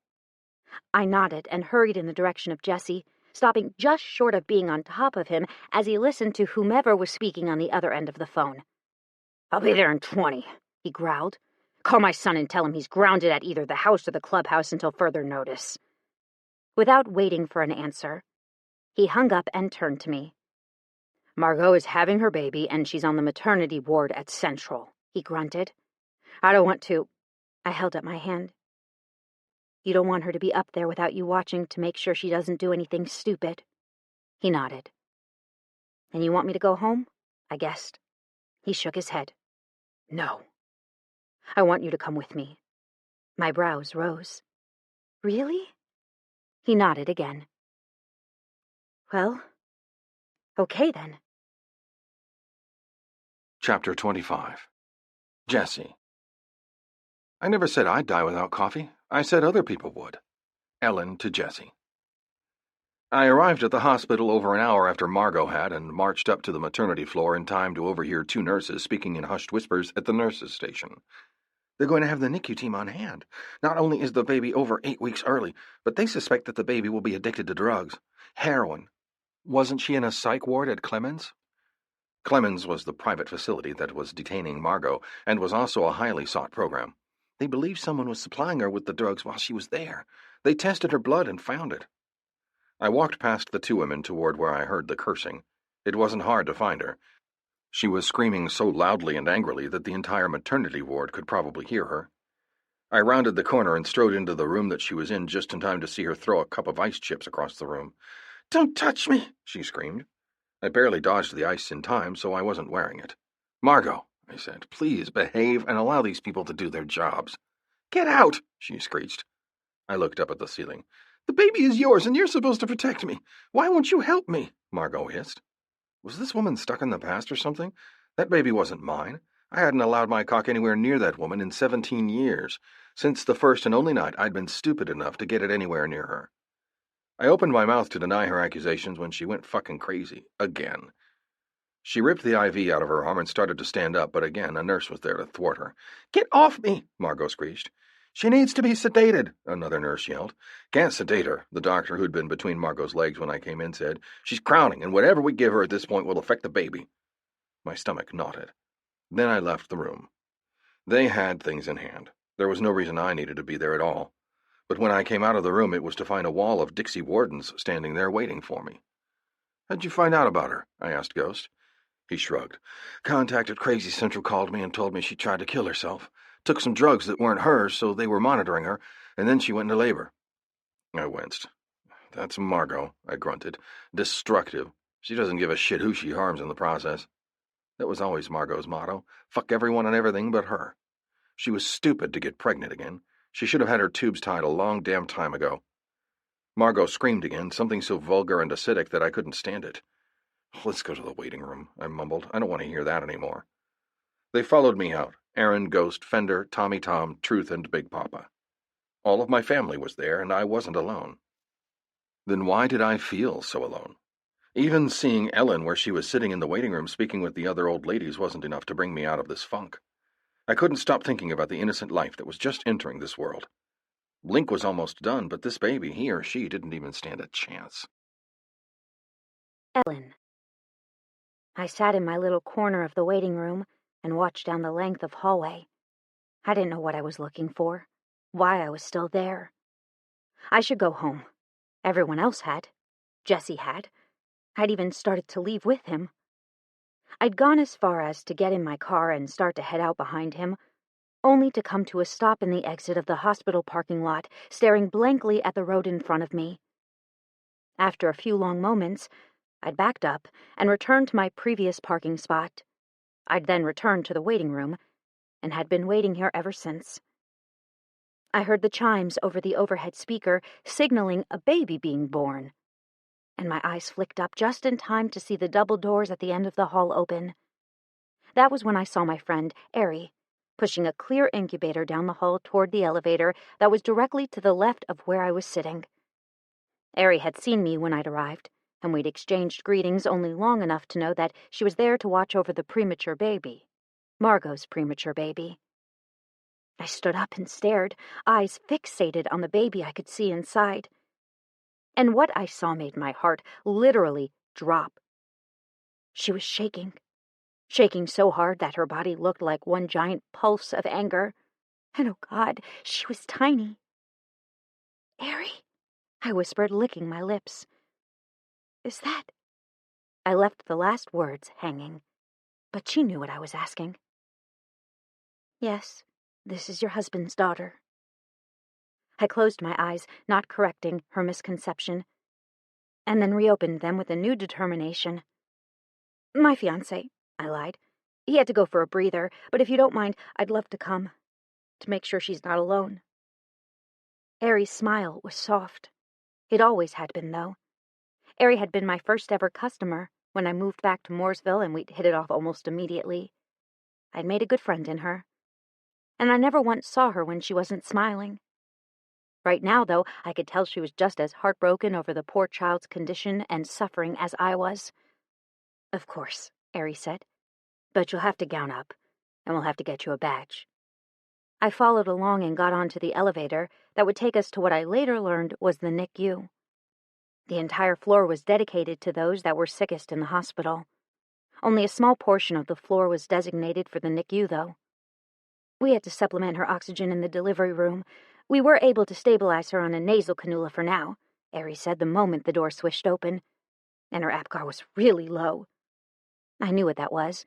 I nodded and hurried in the direction of Jessie, stopping just short of being on top of him as he listened to whomever was speaking on the other end of the phone. I'll be there in 20, he growled. Call my son and tell him he's grounded at either the house or the clubhouse until further notice. Without waiting for an answer, he hung up and turned to me. Margot is having her baby and she's on the maternity ward at Central, he grunted. I don't want to... I held up my hand. You don't want her to be up there without you watching to make sure she doesn't do anything stupid. He nodded. And you want me to go home? I guessed. He shook his head. No. I want you to come with me. My brows rose. Really? He nodded again. Well, okay then. Chapter 25. Jessie. I never said I'd die without coffee. I said other people would. Ellen to Jessie. I arrived at the hospital over an hour after Margot had and marched up to the maternity floor in time to overhear 2 nurses speaking in hushed whispers at the nurses' station. They're going to have the NICU team on hand. Not only is the baby over 8 weeks early, but they suspect that the baby will be addicted to drugs. Heroin. Wasn't she in a psych ward at Clemens? Clemens was the private facility that was detaining Margot and was also a highly sought program. They believed someone was supplying her with the drugs while she was there. They tested her blood and found it. I walked past the 2 women toward where I heard the cursing. It wasn't hard to find her. She was screaming so loudly and angrily that the entire maternity ward could probably hear her. I rounded the corner and strode into the room that she was in just in time to see her throw a cup of ice chips across the room. Don't touch me, she screamed. I barely dodged the ice in time, so I wasn't wearing it. Margot, I said, please behave and allow these people to do their jobs. Get out, she screeched. I looked up at the ceiling. The baby is yours and you're supposed to protect me. Why won't you help me? Margot hissed. Was this woman stuck in the past or something? That baby wasn't mine. I hadn't allowed my cock anywhere near that woman in 17 years. Since the first and only night I'd been stupid enough to get it anywhere near her. I opened my mouth to deny her accusations when she went fucking crazy. Again. She ripped the IV out of her arm and started to stand up, but again a nurse was there to thwart her. Get off me, Margot screeched. She needs to be sedated, another nurse yelled. Can't sedate her, the doctor who'd been between Margot's legs when I came in said. She's crowning, and whatever we give her at this point will affect the baby. My stomach knotted. Then I left the room. They had things in hand. There was no reason I needed to be there at all. But when I came out of the room, it was to find a wall of Dixie wardens standing there waiting for me. "How'd you find out about her?" I asked Ghost. He shrugged. "Contact at Crazy Central called me and told me she tried to kill herself. Took some drugs that weren't hers, so they were monitoring her, and then she went into labor." I winced. "That's Margot," I grunted. "Destructive. She doesn't give a shit who she harms in the process." That was always Margot's motto. Fuck everyone and everything but her. She was stupid to get pregnant again. She should have had her tubes tied a long damn time ago. Margot screamed again, something so vulgar and acidic that I couldn't stand it. "Let's go to the waiting room," I mumbled. "I don't want to hear that anymore." They followed me out. Aaron, Ghost, Fender, Tommy Tom, Truth, and Big Papa. All of my family was there, and I wasn't alone. Then why did I feel so alone? Even seeing Ellen where she was sitting in the waiting room speaking with the other old ladies wasn't enough to bring me out of this funk. I couldn't stop thinking about the innocent life that was just entering this world. Blink was almost done, but this baby, he or she, didn't even stand a chance. Ellen. I sat in my little corner of the waiting room and watched down the length of hallway. I didn't know what I was looking for, why I was still there. I should go home. Everyone else had. Jessie had. I'd even started to leave with him. I'd gone as far as to get in my car and start to head out behind him, only to come to a stop in the exit of the hospital parking lot, staring blankly at the road in front of me. After a few long moments, I'd backed up and returned to my previous parking spot. I'd then returned to the waiting room and had been waiting here ever since. I heard the chimes over the overhead speaker signaling a baby being born, and my eyes flicked up just in time to see the double doors at the end of the hall open. That was when I saw my friend, Ari, pushing a clear incubator down the hall toward the elevator that was directly to the left of where I was sitting. Ari had seen me when I'd arrived, and we'd exchanged greetings only long enough to know that she was there to watch over the premature baby, Margot's premature baby. I stood up and stared, eyes fixated on the baby I could see inside. And what I saw made my heart literally drop. She was shaking so hard that her body looked like one giant pulse of anger. And oh God, she was tiny. "Ari," I whispered, licking my lips. "Is that—" I left the last words hanging, but she knew what I was asking. "Yes, this is your husband's daughter." I closed my eyes, not correcting her misconception, and then reopened them with a new determination. "My fiancé," I lied. "He had to go for a breather, but if you don't mind, I'd love to come, to make sure she's not alone." Ari's smile was soft. It always had been, though. Ari had been my first ever customer when I moved back to Mooresville, and we'd hit it off almost immediately. I'd made a good friend in her, and I never once saw her when she wasn't smiling. Right now, though, I could tell she was just as heartbroken over the poor child's condition and suffering as I was. "Of course," Ari said, "but you'll have to gown up, and we'll have to get you a badge." I followed along and got onto the elevator that would take us to what I later learned was the NICU. The entire floor was dedicated to those that were sickest in the hospital. Only a small portion of the floor was designated for the NICU, though. We had to supplement her oxygen in the delivery room. We were able to stabilize her on a nasal cannula for now, Ari said the moment the door swished open. And her APGAR was really low. I knew what that was,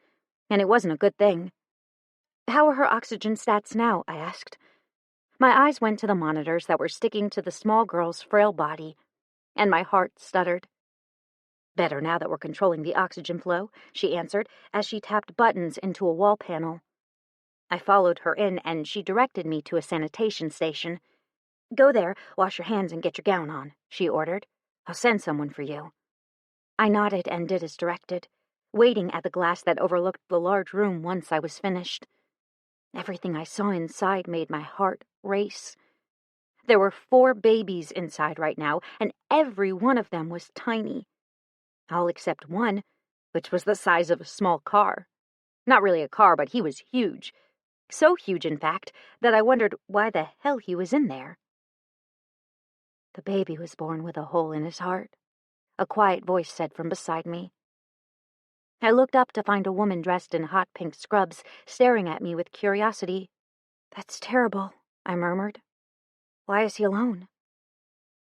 and it wasn't a good thing. "How are her oxygen stats now?" I asked. My eyes went to the monitors that were sticking to the small girl's frail body, and my heart stuttered. "Better now that we're controlling the oxygen flow," she answered as she tapped buttons into a wall panel. I followed her in, and she directed me to a sanitation station. "Go there, wash your hands, and get your gown on," she ordered. "I'll send someone for you." I nodded and did as directed, waiting at the glass that overlooked the large room once I was finished. Everything I saw inside made my heart race. There were 4 babies inside right now, and every one of them was tiny. All except one, which was the size of a small car. Not really a car, but he was huge. So huge, in fact, that I wondered why the hell he was in there. "The baby was born with a hole in his heart," a quiet voice said from beside me. I looked up to find a woman dressed in hot pink scrubs staring at me with curiosity. "That's terrible," I murmured. "Why is he alone?"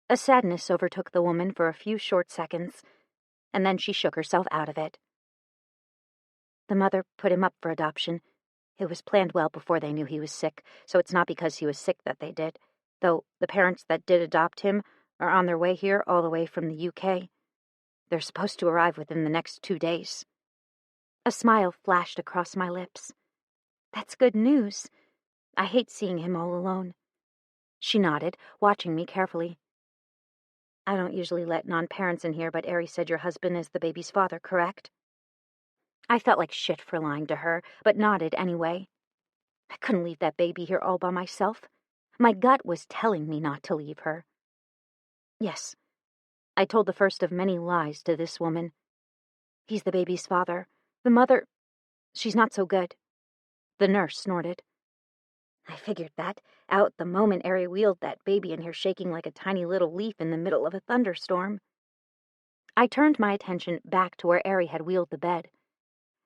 A sadness overtook the woman for a few short seconds, and then she shook herself out of it. "The mother put him up for adoption. It was planned well before they knew he was sick, so it's not because he was sick that they did, though the parents that did adopt him are on their way here all the way from the UK. They're supposed to arrive within the next 2 days. A smile flashed across my lips. "That's good news. I hate seeing him all alone." She nodded, watching me carefully. "I don't usually let non-parents in here, but Ari said your husband is the baby's father, correct?" I felt like shit for lying to her, but nodded anyway. I couldn't leave that baby here all by myself. My gut was telling me not to leave her. "Yes." I told the first of many lies to this woman. "He's the baby's father. The mother, she's not so good." The nurse snorted. I figured that out the moment Ari wheeled that baby in here shaking like a tiny little leaf in the middle of a thunderstorm. I turned my attention back to where Ari had wheeled the bed.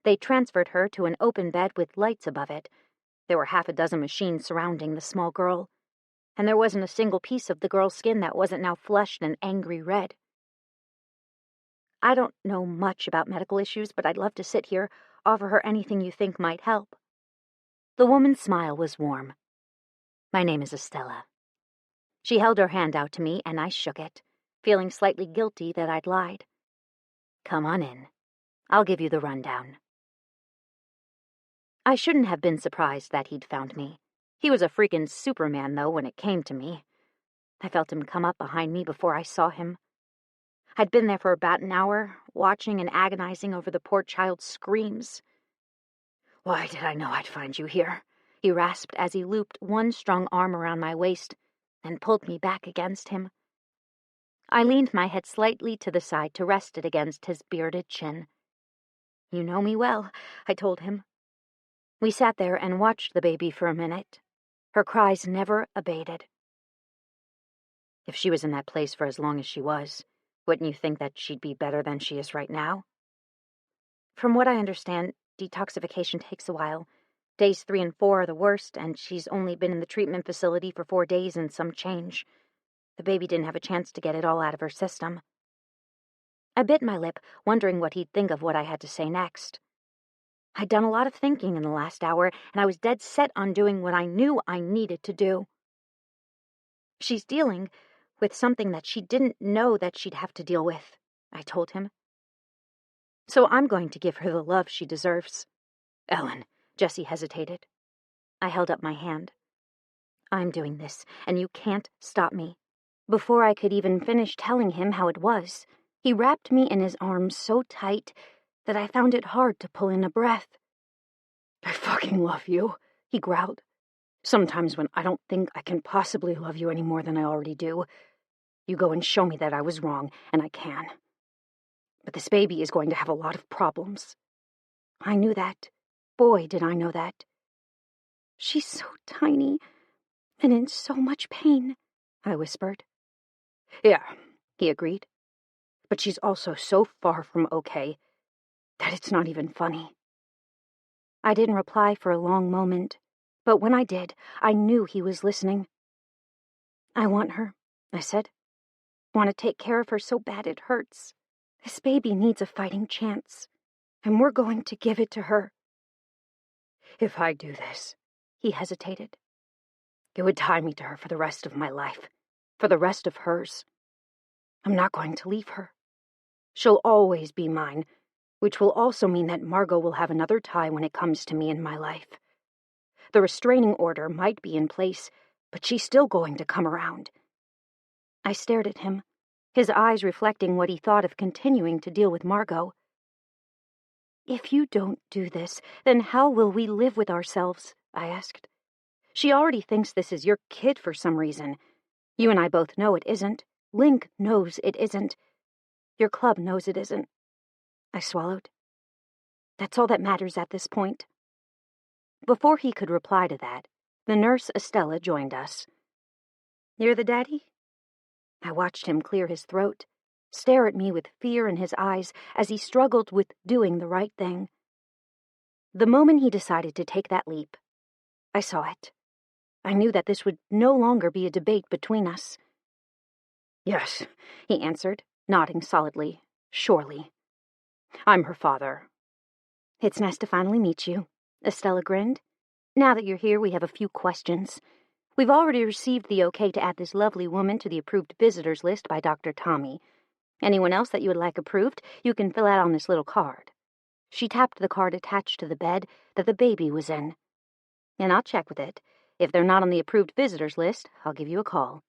They transferred her to an open bed with lights above it. There were 6 machines surrounding the small girl, and there wasn't a single piece of the girl's skin that wasn't now flushed an angry red. "I don't know much about medical issues, but I'd love to sit here, offer her anything you think might help." The woman's smile was warm. "My name is Estella." She held her hand out to me, and I shook it, feeling slightly guilty that I'd lied. "Come on in. I'll give you the rundown." I shouldn't have been surprised that he'd found me. He was a freaking Superman, though, when it came to me. I felt him come up behind me before I saw him. I'd been there for about an hour, watching and agonizing over the poor child's screams. "Why did I know I'd find you here?" he rasped as he looped one strong arm around my waist and pulled me back against him. I leaned my head slightly to the side to rest it against his bearded chin. "You know me well," I told him. We sat there and watched the baby for a minute. Her cries never abated. "If she was in that place for as long as she was, wouldn't you think that she'd be better than she is right now?" "From what I understand, detoxification takes a while. Days 3 and 4 are the worst, and she's only been in the treatment facility for 4 days and some change. The baby didn't have a chance to get it all out of her system." I bit my lip, wondering what he'd think of what I had to say next. I'd done a lot of thinking in the last hour, and I was dead set on doing what I knew I needed to do. "She's dealing with something that she didn't know that she'd have to deal with," I told him. "So I'm going to give her the love she deserves." "Ellen," Jessie hesitated. I held up my hand. "I'm doing this, and you can't stop me." Before I could even finish telling him how it was, he wrapped me in his arms so tight that I found it hard to pull in a breath. "I fucking love you," he growled. "Sometimes when I don't think I can possibly love you any more than I already do, you go and show me that I was wrong, and I can. But this baby is going to have a lot of problems." I knew that. Boy, did I know that. "She's so tiny and in so much pain," I whispered. "Yeah," he agreed. "But she's also so far from okay that it's not even funny." I didn't reply for a long moment, but when I did, I knew he was listening. "I want her," I said. "Want to take care of her so bad it hurts. This baby needs a fighting chance, and we're going to give it to her." "If I do this," he hesitated, "it would tie me to her for the rest of my life, for the rest of hers. I'm not going to leave her. She'll always be mine, which will also mean that Margot will have another tie when it comes to me in my life. The restraining order might be in place, but she's still going to come around." I stared at him, his eyes reflecting what he thought of continuing to deal with Margot. "If you don't do this, then how will we live with ourselves?" I asked. "She already thinks this is your kid for some reason. You and I both know it isn't. Link knows it isn't. Your club knows it isn't." I swallowed. "That's all that matters at this point." Before he could reply to that, the nurse Estella joined us. "You're the daddy?" I watched him clear his throat. stare at me with fear in his eyes as he struggled with doing the right thing. The moment he decided to take that leap, I saw it. I knew that this would no longer be a debate between us. "Yes," he answered, nodding solidly. "Surely. I'm her father." "It's nice to finally meet you," Estella grinned. "Now that you're here, we have a few questions. We've already received the okay to add this lovely woman to the approved visitors list by Dr. Tommy. Anyone else that you would like approved, you can fill out on this little card." She tapped the card attached to the bed that the baby was in. "And I'll check with it. If they're not on the approved visitors list, I'll give you a call.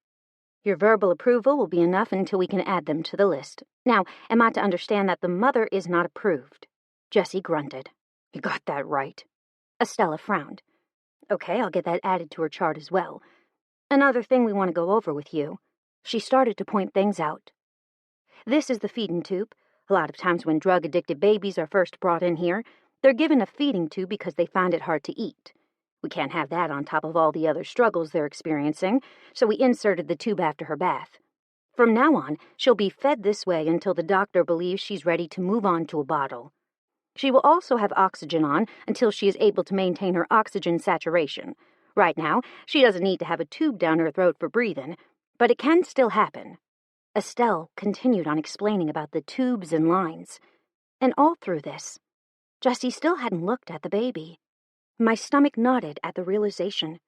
Your verbal approval will be enough until we can add them to the list. Now, am I to understand that the mother is not approved?" Jessie grunted. "You got that right." Estella frowned. "Okay, I'll get that added to her chart as well. Another thing we want to go over with you." She started to point things out. "This is the feeding tube. A lot of times when drug-addicted babies are first brought in here, they're given a feeding tube because they find it hard to eat. We can't have that on top of all the other struggles they're experiencing, so we inserted the tube after her bath. From now on, she'll be fed this way until the doctor believes she's ready to move on to a bottle. She will also have oxygen on until she is able to maintain her oxygen saturation. Right now, she doesn't need to have a tube down her throat for breathing, but it can still happen." Estelle continued on explaining about the tubes and lines. And all through this, Jessie still hadn't looked at the baby. My stomach knotted at the realization.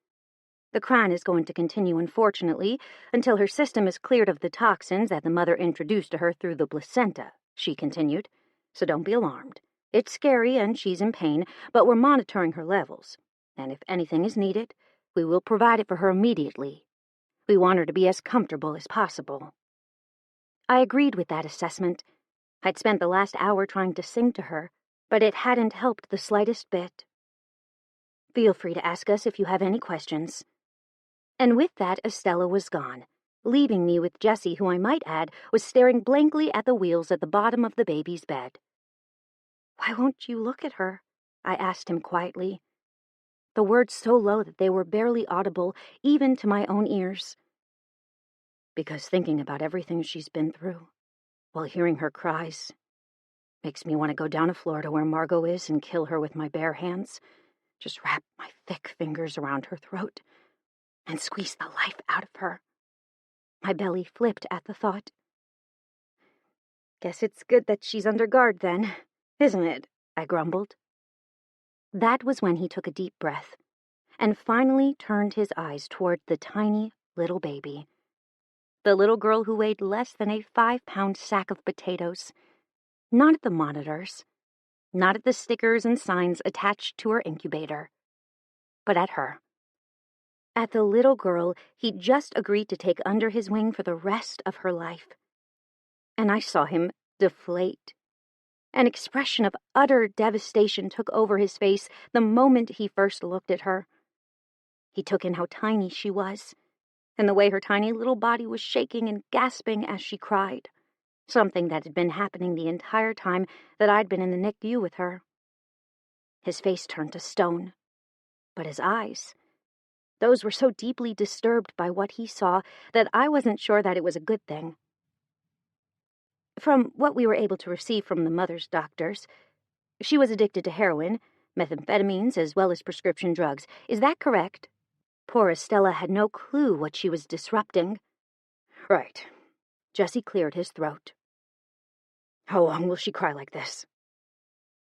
The crying is going to continue, unfortunately, until her system is cleared of the toxins that the mother introduced to her through the placenta, she continued. "So don't be alarmed. It's scary and she's in pain, but we're monitoring her levels. And if anything is needed, we will provide it for her immediately. We want her to be as comfortable as possible." I agreed with that assessment. I'd spent the last hour trying to sing to her, but it hadn't helped the slightest bit. "Feel free to ask us if you have any questions." And with that, Estella was gone, leaving me with Jessie, who I might add was staring blankly at the wheels at the bottom of the baby's bed. "Why won't you look at her?" I asked him quietly, the words so low that they were barely audible even to my own ears. "Because thinking about everything she's been through, while hearing her cries, makes me want to go down to Florida where Margot is and kill her with my bare hands. Just wrap my thick fingers around her throat and squeeze the life out of her." My belly flipped at the thought. "Guess it's good that she's under guard then, isn't it?" I grumbled. That was when he took a deep breath and finally turned his eyes toward the tiny little baby. The little girl who weighed less than a 5-pound sack of potatoes. Not at the monitors, not at the stickers and signs attached to her incubator, but at her. At the little girl he'd just agreed to take under his wing for the rest of her life. And I saw him deflate. An expression of utter devastation took over his face the moment he first looked at her. He took in how tiny she was, and the way her tiny little body was shaking and gasping as she cried, something that had been happening the entire time that I'd been in the NICU with her. His face turned to stone, but his eyes, those were so deeply disturbed by what he saw that I wasn't sure that it was a good thing. From what we were able to receive from the mother's doctors, she was addicted to heroin, methamphetamines, as well as prescription drugs. Is that correct? Poor Estella had no clue what she was disrupting. Right. Jessie cleared his throat. How long will she cry like this?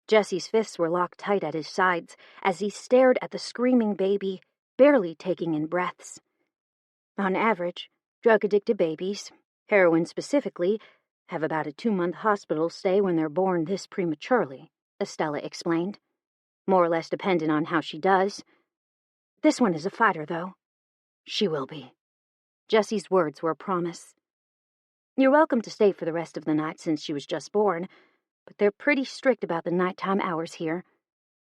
Jessie's fists were locked tight at his sides as he stared at the screaming baby, barely taking in breaths. On average, drug-addicted babies, heroin specifically, have about a 2-month hospital stay when they're born this prematurely, Estella explained. More or less dependent on how she does. This one is a fighter, though. She will be. Jessie's words were a promise. You're welcome to stay for the rest of the night since she was just born, but they're pretty strict about the nighttime hours here.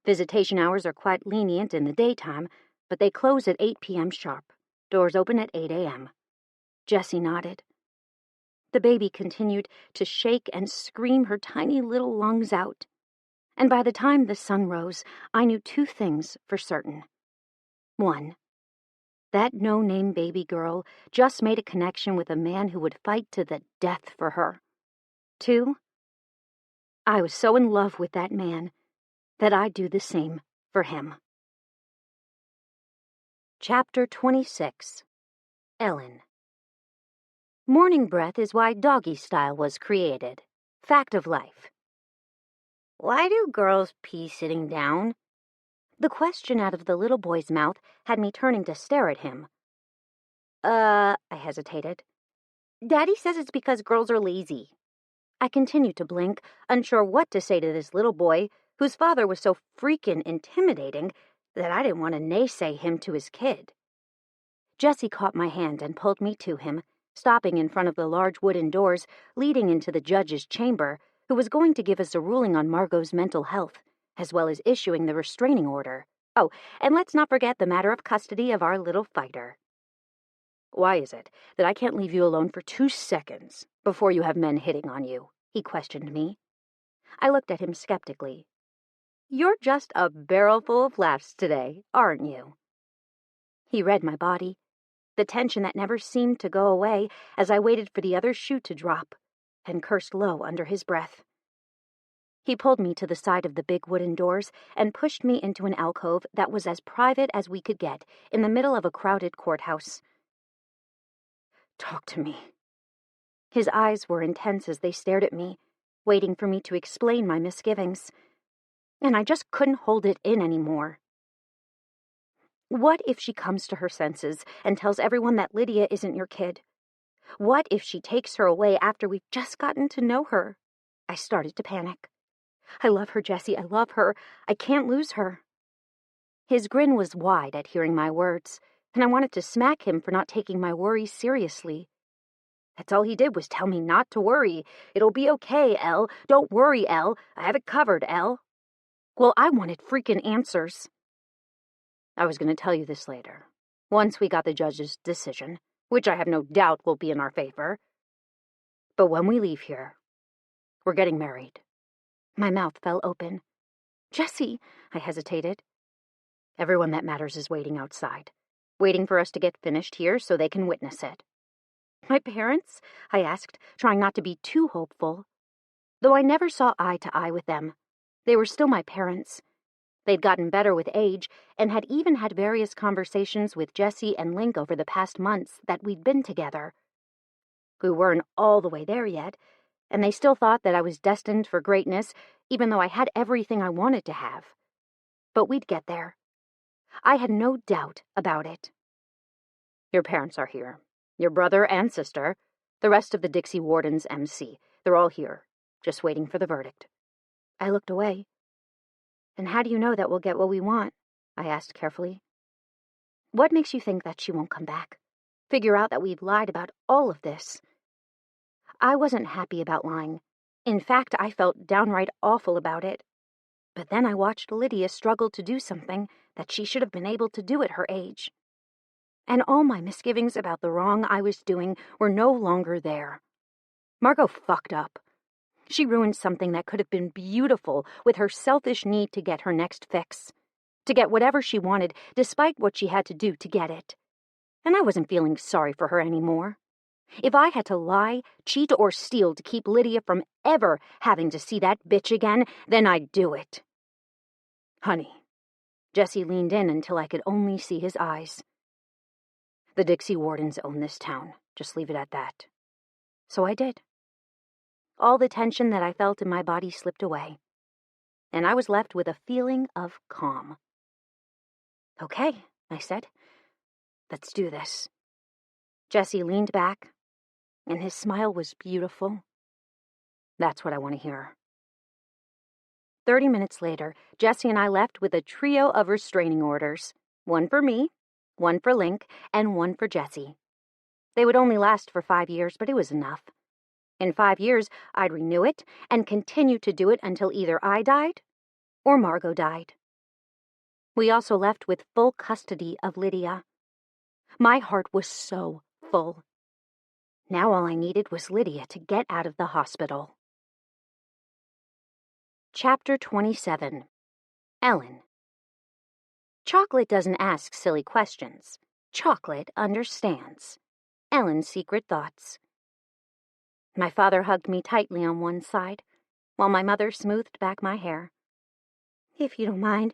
Visitation hours are quite lenient in the daytime, but they close at 8 p.m. sharp. Doors open at 8 a.m. Jessie nodded. The baby continued to shake and scream her tiny little lungs out. And by the time the sun rose, I knew 2 things for certain. 1. That no-name baby girl just made a connection with a man who would fight to the death for her. 2. I was so in love with that man that I'd do the same for him. Chapter 26. Ellen. Morning breath is why doggy style was created. Fact of life. Why do girls pee sitting down? The question out of the little boy's mouth had me turning to stare at him. I hesitated. Daddy says it's because girls are lazy. I continued to blink, unsure what to say to this little boy, whose father was so freaking intimidating that I didn't want to naysay him to his kid. Jessie caught my hand and pulled me to him, stopping in front of the large wooden doors leading into the judge's chamber, who was going to give us a ruling on Margot's mental health, as well as issuing the restraining order. Oh, and let's not forget the matter of custody of our little fighter. Why is it that I can't leave you alone for 2 seconds before you have men hitting on you? He questioned me. I looked at him skeptically. You're just a barrel full of laughs today, aren't you? He read my body, the tension that never seemed to go away as I waited for the other shoe to drop, and cursed low under his breath. He pulled me to the side of the big wooden doors and pushed me into an alcove that was as private as we could get in the middle of a crowded courthouse. Talk to me. His eyes were intense as they stared at me, waiting for me to explain my misgivings. And I just couldn't hold it in anymore. What if she comes to her senses and tells everyone that Lydia isn't your kid? What if she takes her away after we've just gotten to know her? I started to panic. I love her, Jessie. I love her. I can't lose her. His grin was wide at hearing my words, and I wanted to smack him for not taking my worries seriously. That's all he did was tell me not to worry. It'll be okay, Elle. Don't worry, Elle. I have it covered, Elle. Well, I wanted freaking answers. I was going to tell you this later, once we got the judge's decision, which I have no doubt will be in our favor. But when we leave here, we're getting married. My mouth fell open. Jessie, I hesitated. Everyone that matters is waiting outside, waiting for us to get finished here so they can witness it. My parents? I asked, trying not to be too hopeful. Though I never saw eye to eye with them, they were still my parents. They'd gotten better with age and had even had various conversations with Jessie and Link over the past months that we'd been together. We weren't all the way there yet, and they still thought that I was destined for greatness, even though I had everything I wanted to have. But we'd get there. I had no doubt about it. Your parents are here. Your brother and sister. The rest of the Dixie Warden's MC. They're all here, just waiting for the verdict. I looked away. And how do you know that we'll get what we want? I asked carefully. What makes you think that she won't come back? Figure out that we've lied about all of this? I wasn't happy about lying. In fact, I felt downright awful about it. But then I watched Lydia struggle to do something that she should have been able to do at her age. And all my misgivings about the wrong I was doing were no longer there. Margot fucked up. She ruined something that could have been beautiful with her selfish need to get her next fix, to get whatever she wanted despite what she had to do to get it. And I wasn't feeling sorry for her anymore. If I had to lie, cheat, or steal to keep Lydia from ever having to see that bitch again, then I'd do it. Honey. Jessie leaned in until I could only see his eyes. The Dixie Wardens own this town. Just leave it at that. So I did. All the tension that I felt in my body slipped away, and I was left with a feeling of calm. Okay, I said. Let's do this. Jessie leaned back, and his smile was beautiful. That's what I want to hear. 30 minutes later, Jessie and I left with a trio of restraining orders. One for me, one for Link, and one for Jessie. They would only last for 5 years, but it was enough. In 5 years, I'd renew it and continue to do it until either I died or Margot died. We also left with full custody of Lydia. My heart was so full. Now all I needed was Lydia to get out of the hospital. Chapter 27. Ellen. Chocolate doesn't ask silly questions. Chocolate understands. Ellen's secret thoughts. My father hugged me tightly on one side, while my mother smoothed back my hair. "If you don't mind,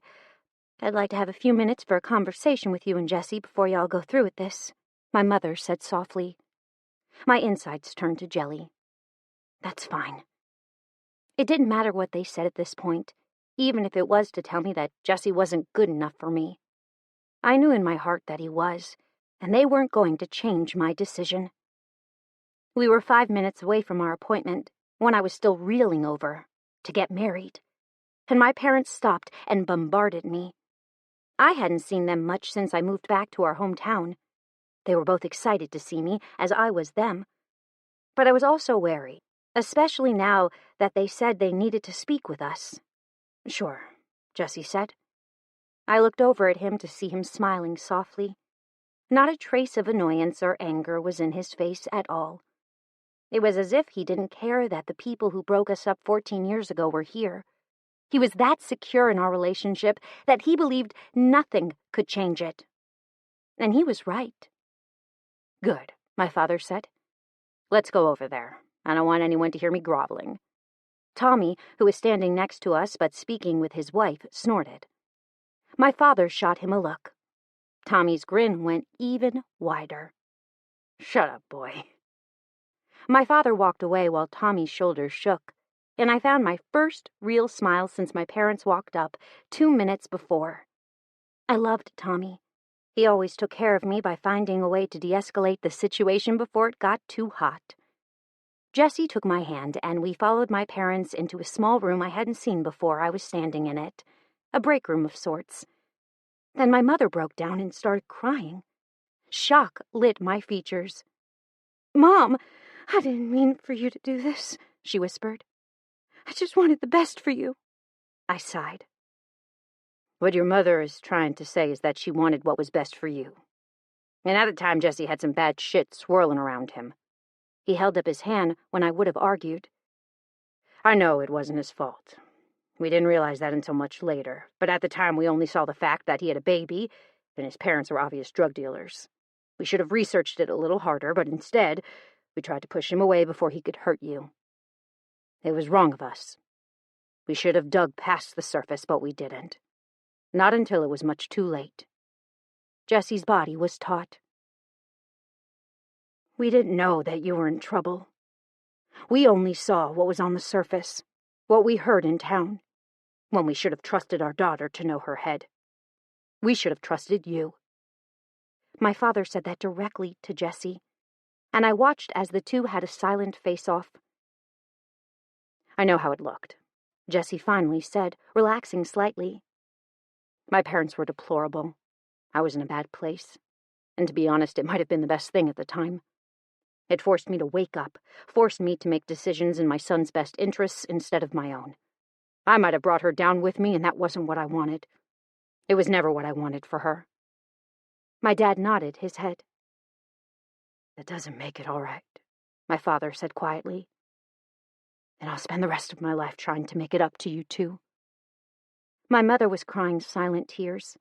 I'd like to have a few minutes for a conversation with you and Jessie before y'all go through with this," my mother said softly. My insides turned to jelly. "That's fine." It didn't matter what they said at this point, even if it was to tell me that Jessie wasn't good enough for me. I knew in my heart that he was, and they weren't going to change my decision. We were 5 minutes away from our appointment when I was still reeling over to get married, and my parents stopped and bombarded me. I hadn't seen them much since I moved back to our hometown. They were both excited to see me, as I was them. But I was also wary, especially now that they said they needed to speak with us. "Sure," Jessie said. I looked over at him to see him smiling softly. Not a trace of annoyance or anger was in his face at all. It was as if he didn't care that the people who broke us up 14 years ago were here. He was that secure in our relationship that he believed nothing could change it. And he was right. "Good," my father said. "Let's go over there. I don't want anyone to hear me groveling." Tommy, who was standing next to us but speaking with his wife, snorted. My father shot him a look. Tommy's grin went even wider. "Shut up, boy." My father walked away while Tommy's shoulders shook, and I found my first real smile since my parents walked up 2 minutes before. I loved Tommy. He always took care of me by finding a way to de-escalate the situation before it got too hot. Jessie took my hand, and we followed my parents into a small room I hadn't seen before I was standing in it, a break room of sorts. Then my mother broke down and started crying. Shock lit my features. "Mom, I didn't mean for you to do this," she whispered. "I just wanted the best for you." I sighed. "What your mother is trying to say is that she wanted what was best for you. And at the time, Jessie had some bad shit swirling around him." He held up his hand when I would have argued. "I know it wasn't his fault. We didn't realize that until much later, but at the time we only saw the fact that he had a baby and his parents were obvious drug dealers. We should have researched it a little harder, but instead, we tried to push him away before he could hurt you. It was wrong of us. We should have dug past the surface, but we didn't. Not until it was much too late." Jessie's body was taut. "We didn't know that you were in trouble. We only saw what was on the surface, what we heard in town, when we should have trusted our daughter to know her head. We should have trusted you." My father said that directly to Jessie, and I watched as the two had a silent face-off. "I know how it looked," Jessie finally said, relaxing slightly. "My parents were deplorable. I was in a bad place, and to be honest, it might have been the best thing at the time. It forced me to wake up, forced me to make decisions in my son's best interests instead of my own. I might have brought her down with me, and that wasn't what I wanted. It was never what I wanted for her." My dad nodded his head. "That doesn't make it all right," my father said quietly. "And I'll spend the rest of my life trying to make it up to you, too." My mother was crying silent tears,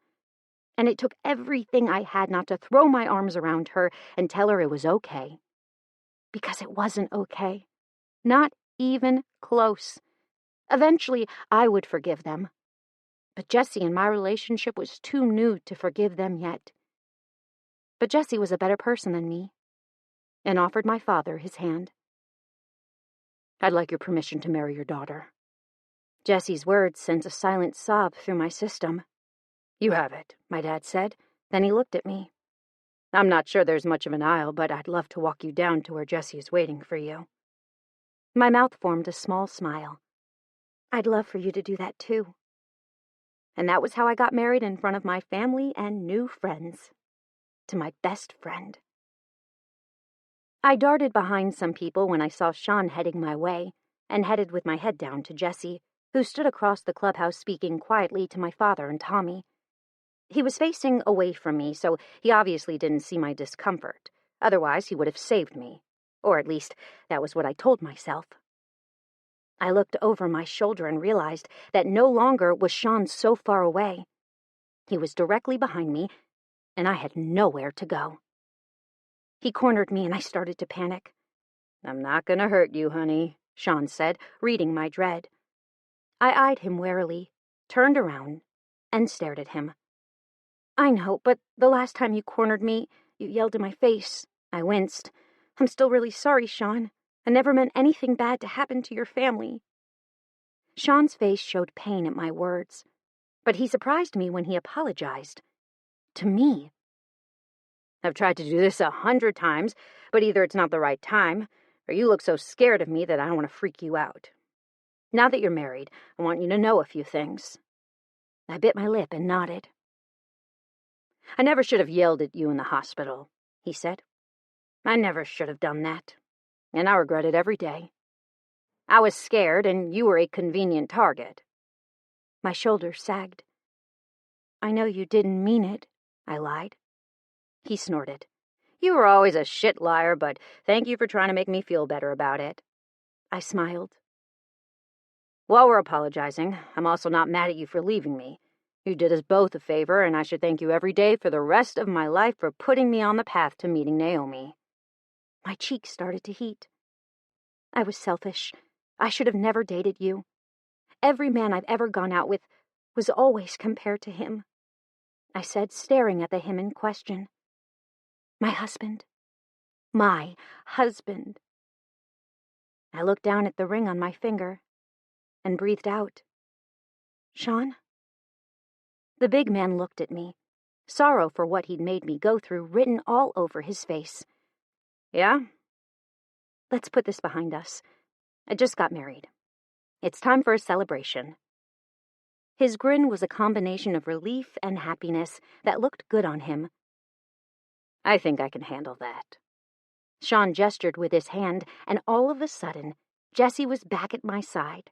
and it took everything I had not to throw my arms around her and tell her it was okay. Because it wasn't okay. Not even close. Eventually, I would forgive them. But Jessie and my relationship was too new to forgive them yet. But Jessie was a better person than me, and offered my father his hand. "I'd like your permission to marry your daughter." Jessie's words sent a silent sob through my system. "You have it," my dad said. Then he looked at me. "I'm not sure there's much of an aisle, but I'd love to walk you down to where Jessie is waiting for you." My mouth formed a small smile. "I'd love for you to do that, too." And that was how I got married in front of my family and new friends. To my best friend. I darted behind some people when I saw Sean heading my way, and headed with my head down to Jessie, who stood across the clubhouse speaking quietly to my father and Tommy. He was facing away from me, so he obviously didn't see my discomfort. Otherwise, he would have saved me. Or at least, that was what I told myself. I looked over my shoulder and realized that no longer was Sean so far away. He was directly behind me, and I had nowhere to go. He cornered me and I started to panic. I'm not gonna hurt you, honey, Sean said, reading my dread. I eyed him warily, turned around, and stared at him. I know, but the last time you cornered me, you yelled in my face. I winced. I'm still really sorry, Sean. I never meant anything bad to happen to your family. Sean's face showed pain at my words, but he surprised me when he apologized. To me. I've tried to do this 100 times, but either it's not the right time, or you look so scared of me that I don't want to freak you out. Now that you're married, I want you to know a few things. I bit my lip and nodded. I never should have yelled at you in the hospital, he said. I never should have done that, and I regret it every day. I was scared, and you were a convenient target. My shoulders sagged. I know you didn't mean it, I lied. He snorted. You were always a shit liar, but thank you for trying to make me feel better about it. I smiled. While we're apologizing, I'm also not mad at you for leaving me. You did us both a favor, and I should thank you every day for the rest of my life for putting me on the path to meeting Naomi. My cheeks started to heat. I was selfish. I should have never dated you. Every man I've ever gone out with was always compared to him, I said, staring at the him in question. My husband. My husband. I looked down at the ring on my finger and breathed out. Sean? The big man looked at me, sorrow for what he'd made me go through written all over his face. Yeah? Let's put this behind us. I just got married. It's time for a celebration. His grin was a combination of relief and happiness that looked good on him. I think I can handle that. Sean gestured with his hand, and all of a sudden, Jessie was back at my side.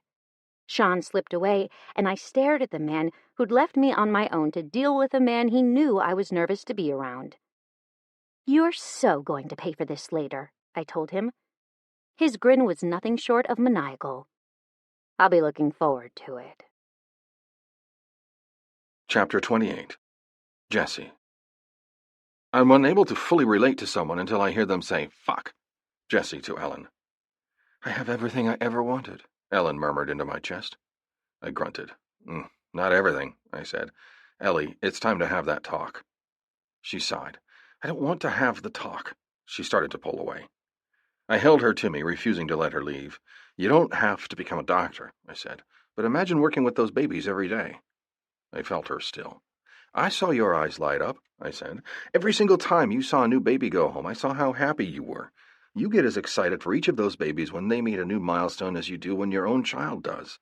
Sean slipped away, and I stared at the man who'd left me on my own to deal with a man he knew I was nervous to be around. You're so going to pay for this later, I told him. His grin was nothing short of maniacal. I'll be looking forward to it. Chapter 28. Jessie. I'm unable to fully relate to someone until I hear them say, fuck. Jessie to Ellen. I have everything I ever wanted, Ellen murmured into my chest. I grunted. Not everything, I said. Ellie, it's time to have that talk. She sighed. I don't want to have the talk. She started to pull away. I held her to me, refusing to let her leave. You don't have to become a doctor, I said, but imagine working with those babies every day. I felt her still. I saw your eyes light up, I said. Every single time you saw a new baby go home, I saw how happy you were. You get as excited for each of those babies when they meet a new milestone as you do when your own child does.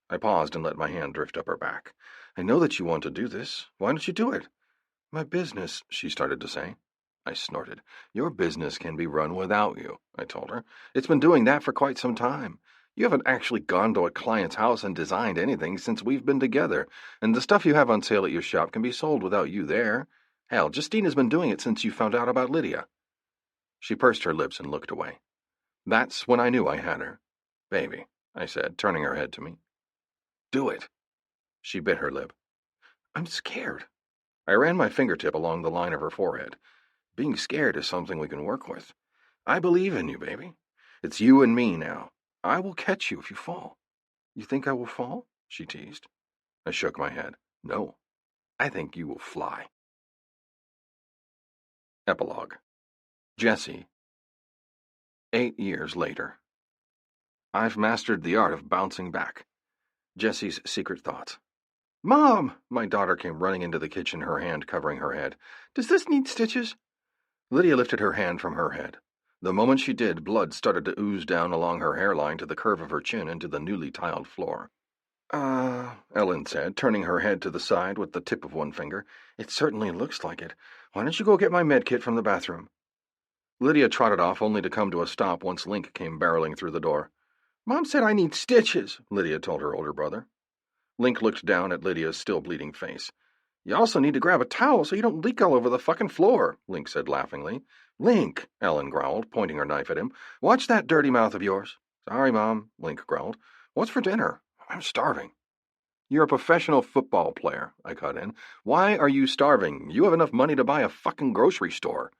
I paused and let my hand drift up her back. I know that you want to do this. Why don't you do it? My business, she started to say. I snorted. Your business can be run without you, I told her. It's been doing that for quite some time. You haven't actually gone to a client's house and designed anything since we've been together, and the stuff you have on sale at your shop can be sold without you there. Hell, Justina's been doing it since you found out about Lydia. She pursed her lips and looked away. That's when I knew I had her. Baby, I said, turning her head to me. Do it. She bit her lip. I'm scared. I ran my fingertip along the line of her forehead. Being scared is something we can work with. I believe in you, baby. It's you and me now. I will catch you if you fall. You think I will fall? She teased. I shook my head. No, I think you will fly. Epilogue. Jessie. 8 years later. I've mastered the art of bouncing back. Jessie's secret thoughts. Mom! My daughter came running into the kitchen, her hand covering her head. Does this need stitches? Lydia lifted her hand from her head. The moment she did, blood started to ooze down along her hairline to the curve of her chin into the newly tiled floor. Ellen said, turning her head to the side with the tip of one finger. It certainly looks like it. Why don't you go get my med kit from the bathroom? Lydia trotted off, only to come to a stop once Link came barreling through the door. Mom said I need stitches, Lydia told her older brother. Link looked down at Lydia's still bleeding face. You also need to grab a towel so you don't leak all over the fucking floor, Link said laughingly. Link, Ellen growled, pointing her knife at him. Watch that dirty mouth of yours. Sorry, Mom, Link growled. What's for dinner? I'm starving. You're a professional football player, I cut in. Why are you starving? You have enough money to buy a fucking grocery store.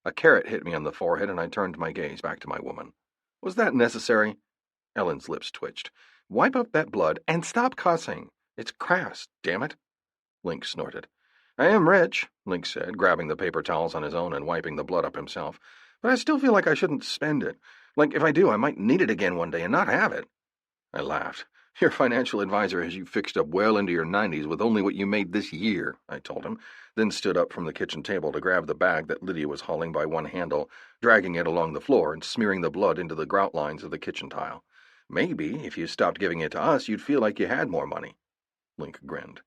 A carrot hit me on the forehead, and I turned my gaze back to my woman. Was that necessary? Ellen's lips twitched. Wipe up that blood and stop cussing. It's crass, damn it. Link snorted. I am rich, Link said, grabbing the paper towels on his own and wiping the blood up himself. But I still feel like I shouldn't spend it. Like, if I do, I might need it again one day and not have it. I laughed. Your financial advisor has you fixed up well into your 90s with only what you made this year, I told him, then stood up from the kitchen table to grab the bag that Lydia was hauling by one handle, dragging it along the floor and smearing the blood into the grout lines of the kitchen tile. Maybe, if you stopped giving it to us, you'd feel like you had more money. Link grinned.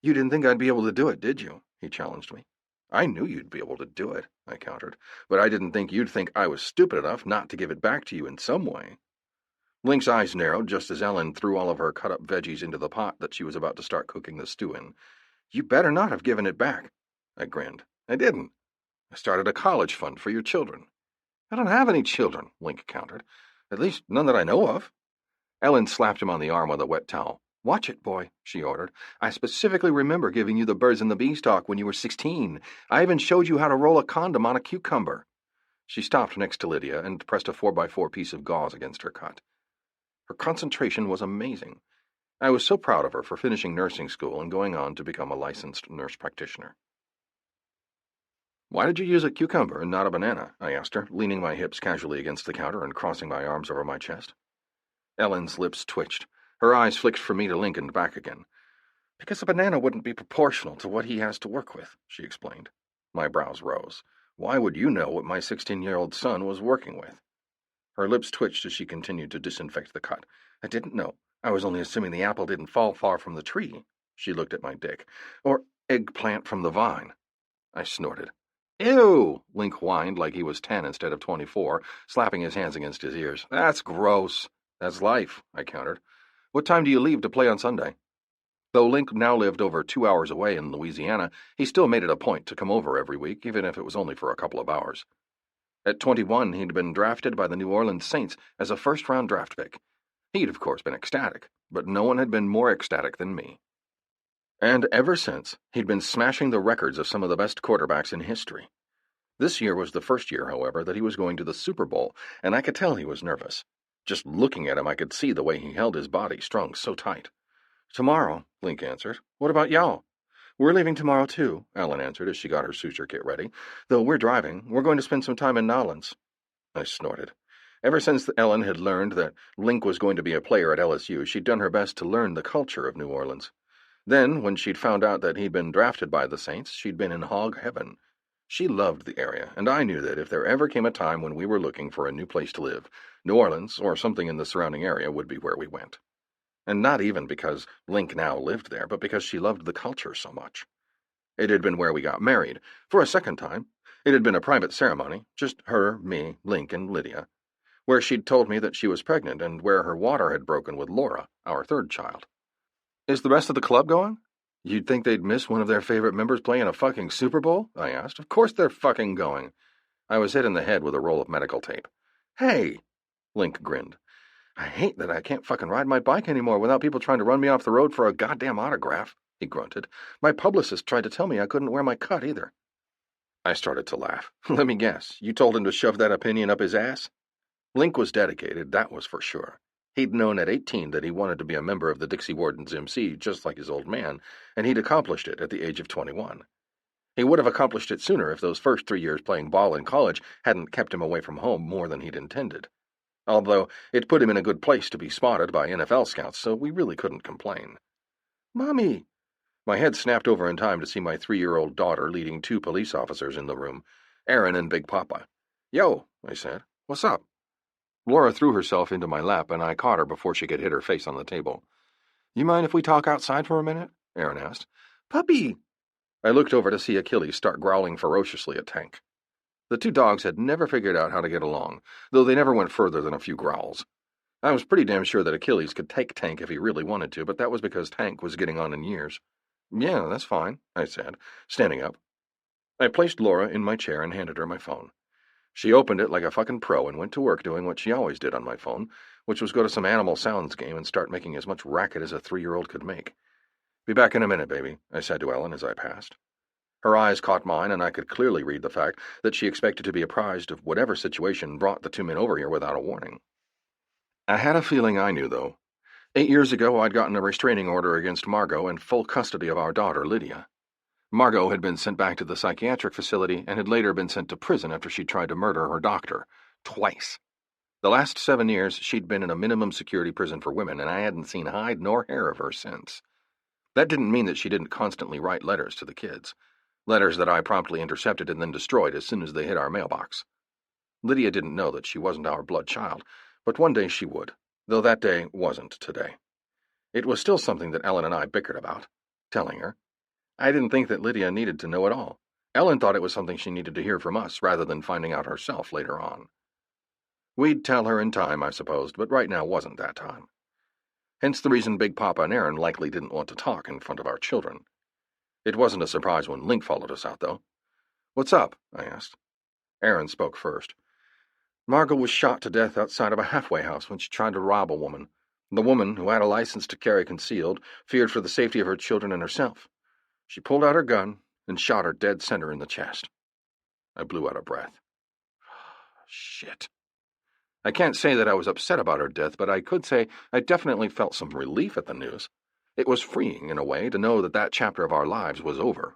You didn't think I'd be able to do it, did you? He challenged me. I knew you'd be able to do it, I countered, but I didn't think you'd think I was stupid enough not to give it back to you in some way. Link's eyes narrowed just as Ellen threw all of her cut-up veggies into the pot that she was about to start cooking the stew in. You better not have given it back. I grinned. I didn't. I started a college fund for your children. I don't have any children, Link countered. At least none that I know of. Ellen slapped him on the arm with a wet towel. Watch it, boy, she ordered. I specifically remember giving you the birds and the bees talk when you were 16. I even showed you how to roll a condom on a cucumber. She stopped next to Lydia and pressed a 4x4 piece of gauze against her cut. Her concentration was amazing. I was so proud of her for finishing nursing school and going on to become a licensed nurse practitioner. Why did you use a cucumber and not a banana? I asked her, leaning my hips casually against the counter and crossing my arms over my chest. Ellen's lips twitched. Her eyes flicked from me to Link and back again. Because a banana wouldn't be proportional to what he has to work with, she explained. My brows rose. Why would you know what my 16-year-old son was working with? Her lips twitched as she continued to disinfect the cut. I didn't know. I was only assuming the apple didn't fall far from the tree. She looked at my dick. Or eggplant from the vine. I snorted. Ew! Link whined like he was 10 instead of 24, slapping his hands against his ears. That's gross. That's life, I countered. What time do you leave to play on Sunday? Though Link now lived over 2 hours away in Louisiana, he still made it a point to come over every week, even if it was only for a couple of hours. At 21, he'd been drafted by the New Orleans Saints as a first-round draft pick. He'd, of course, been ecstatic, but no one had been more ecstatic than me. And ever since, he'd been smashing the records of some of the best quarterbacks in history. This year was the first year, however, that he was going to the Super Bowl, and I could tell he was nervous. Just looking at him, I could see the way he held his body strung so tight. Tomorrow, Link answered. What about y'all? We're leaving tomorrow, too, Ellen answered as she got her suture kit ready. Though we're driving, we're going to spend some time in Nolens. I snorted. Ever since Ellen had learned that Link was going to be a player at LSU, she'd done her best to learn the culture of New Orleans. Then, when she'd found out that he'd been drafted by the Saints, she'd been in hog heaven. She loved the area, and I knew that if there ever came a time when we were looking for a new place to live, New Orleans, or something in the surrounding area, would be where we went. And not even because Link now lived there, but because she loved the culture so much. It had been where we got married, for a second time. It had been a private ceremony, just her, me, Link, and Lydia, where she'd told me that she was pregnant and where her water had broken with Laura, our third child. Is the rest of the club going? You'd think they'd miss one of their favorite members playing a fucking Super Bowl? I asked. Of course they're fucking going. I was hit in the head with a roll of medical tape. Hey! Link grinned. I hate that I can't fucking ride my bike anymore without people trying to run me off the road for a goddamn autograph, he grunted. My publicist tried to tell me I couldn't wear my cut either. I started to laugh. Let me guess, you told him to shove that opinion up his ass? Link was dedicated, that was for sure. He'd known at 18 that he wanted to be a member of the Dixie Wardens MC, just like his old man, and he'd accomplished it at the age of 21. He would have accomplished it sooner if those first 3 years playing ball in college hadn't kept him away from home more than he'd intended. Although it put him in a good place to be spotted by NFL scouts, so we really couldn't complain. Mommy! My head snapped over in time to see my 3-year-old daughter leading 2 police officers in the room, Aaron and Big Papa. Yo, I said. What's up? Laura threw herself into my lap, and I caught her before she could hit her face on the table. You mind if we talk outside for a minute? Aaron asked. Puppy! I looked over to see Achilles start growling ferociously at Tank. The 2 dogs had never figured out how to get along, though they never went further than a few growls. I was pretty damn sure that Achilles could take Tank if he really wanted to, but that was because Tank was getting on in years. Yeah, that's fine, I said, standing up. I placed Laura in my chair and handed her my phone. She opened it like a fucking pro and went to work doing what she always did on my phone, which was go to some Animal Sounds game and start making as much racket as a 3-year-old could make. Be back in a minute, baby, I said to Ellen as I passed. Her eyes caught mine, and I could clearly read the fact that she expected to be apprised of whatever situation brought the two men over here without a warning. I had a feeling I knew, though. 8 years ago, I'd gotten a restraining order against Margot and full custody of our daughter, Lydia. Margot had been sent back to the psychiatric facility and had later been sent to prison after she'd tried to murder her doctor. Twice. The last 7 years, she'd been in a minimum security prison for women, and I hadn't seen hide nor hair of her since. That didn't mean that she didn't constantly write letters to the kids. Letters that I promptly intercepted and then destroyed as soon as they hit our mailbox. Lydia didn't know that she wasn't our blood child, but one day she would, though that day wasn't today. It was still something that Ellen and I bickered about, telling her. I didn't think that Lydia needed to know at all. Ellen thought it was something she needed to hear from us rather than finding out herself later on. We'd tell her in time, I supposed, but right now wasn't that time. Hence the reason Big Papa and Aaron likely didn't want to talk in front of our children. It wasn't a surprise when Link followed us out, though. "What's up?" I asked. Aaron spoke first. "Margot was shot to death outside of a halfway house when she tried to rob a woman. The woman, who had a license to carry concealed, feared for the safety of her children and herself. She pulled out her gun and shot her dead center in the chest." I blew out a breath. Shit. I can't say that I was upset about her death, but I could say I definitely felt some relief at the news. It was freeing, in a way, to know that that chapter of our lives was over.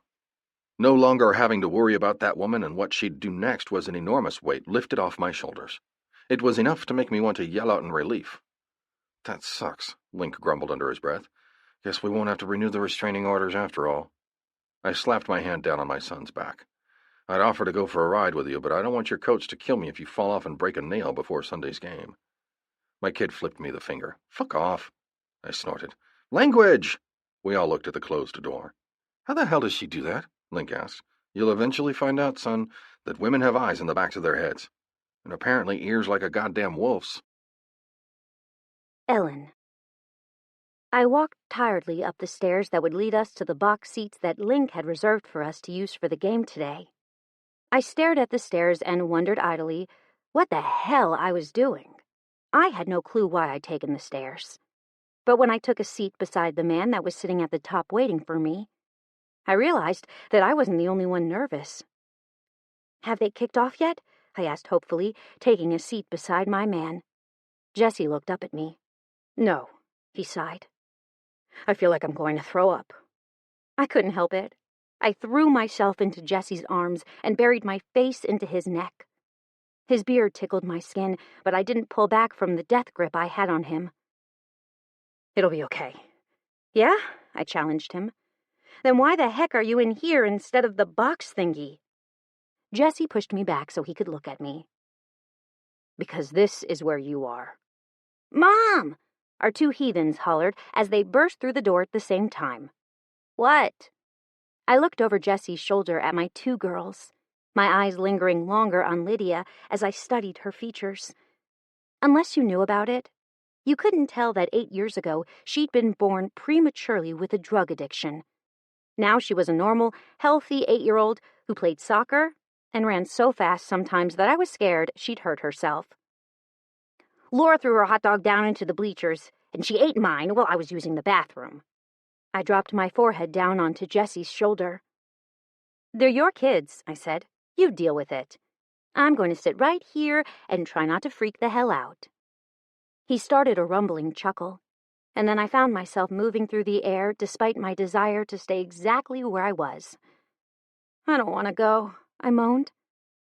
No longer having to worry about that woman and what she'd do next was an enormous weight lifted off my shoulders. It was enough to make me want to yell out in relief. "That sucks," Link grumbled under his breath. "Guess we won't have to renew the restraining orders after all." I slapped my hand down on my son's back. "I'd offer to go for a ride with you, but I don't want your coach to kill me if you fall off and break a nail before Sunday's game." My kid flipped me the finger. "Fuck off," I snorted. "Language!" We all looked at the closed door. "How the hell does she do that?" Link asked. "You'll eventually find out, son, that women have eyes in the backs of their heads. And apparently ears like a goddamn wolf's." Ellen. I walked tiredly up the stairs that would lead us to the box seats that Link had reserved for us to use for the game today. I stared at the stairs and wondered idly what the hell I was doing. I had no clue why I'd taken the stairs. But when I took a seat beside the man that was sitting at the top waiting for me, I realized that I wasn't the only one nervous. "Have they kicked off yet?" I asked hopefully, taking a seat beside my man. Jessie looked up at me. "No," he sighed. "I feel like I'm going to throw up." I couldn't help it. I threw myself into Jesse's arms and buried my face into his neck. His beard tickled my skin, but I didn't pull back from the death grip I had on him. "It'll be okay." "Yeah?" I challenged him. "Then why the heck are you in here instead of the box thingy?" Jesse pushed me back so he could look at me. "Because this is where you are." "Mom!" Our two heathens hollered as they burst through the door at the same time. "What?" I looked over Jesse's shoulder at my two girls, my eyes lingering longer on Lydia as I studied her features. Unless you knew about it, you couldn't tell that 8 years ago she'd been born prematurely with a drug addiction. Now she was a normal, healthy 8-year-old who played soccer and ran so fast sometimes that I was scared she'd hurt herself. Laura threw her hot dog down into the bleachers, and she ate mine while I was using the bathroom. I dropped my forehead down onto Jesse's shoulder. "They're your kids," I said. "You deal with it. I'm going to sit right here and try not to freak the hell out." He started a rumbling chuckle, and then I found myself moving through the air despite my desire to stay exactly where I was. "I don't want to go," I moaned.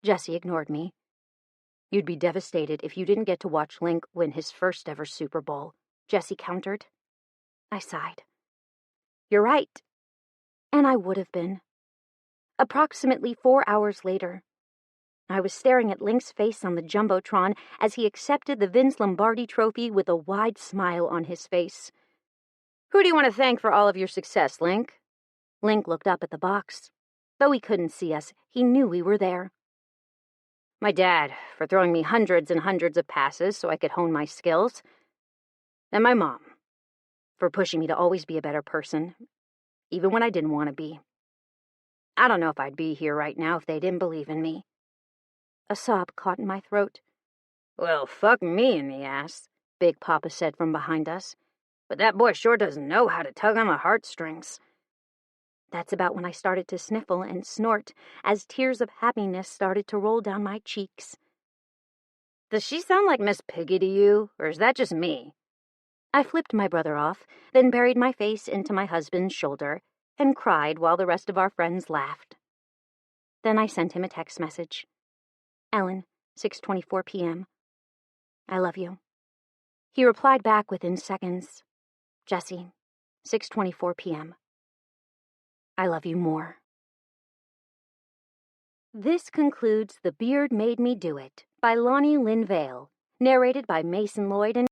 Jesse ignored me. "You'd be devastated if you didn't get to watch Link win his first ever Super Bowl," Jesse countered. I sighed. "You're right." And I would have been. Approximately 4 hours later, I was staring at Link's face on the Jumbotron as he accepted the Vince Lombardi trophy with a wide smile on his face. "Who do you want to thank for all of your success, Link?" Link looked up at the box. Though he couldn't see us, he knew we were there. "My dad, for throwing me hundreds and hundreds of passes so I could hone my skills. And my mom, for pushing me to always be a better person, even when I didn't want to be. I don't know if I'd be here right now if they didn't believe in me." A sob caught in my throat. "Well, fuck me in the ass," Big Papa said from behind us. "But that boy sure doesn't know how to tug on the heartstrings." That's about when I started to sniffle and snort as tears of happiness started to roll down my cheeks. Does she sound like Miss Piggy to you, or is that just me? I flipped my brother off, then buried my face into my husband's shoulder and cried while the rest of our friends laughed. Then I sent him a text message. Ellen, 6:24 p.m. I love you. He replied back within seconds. Jessie, 6:24 p.m. I love you more. This concludes The Beard Made Me Do It by Lani Lynn Vale, narrated by Mason Lloyd and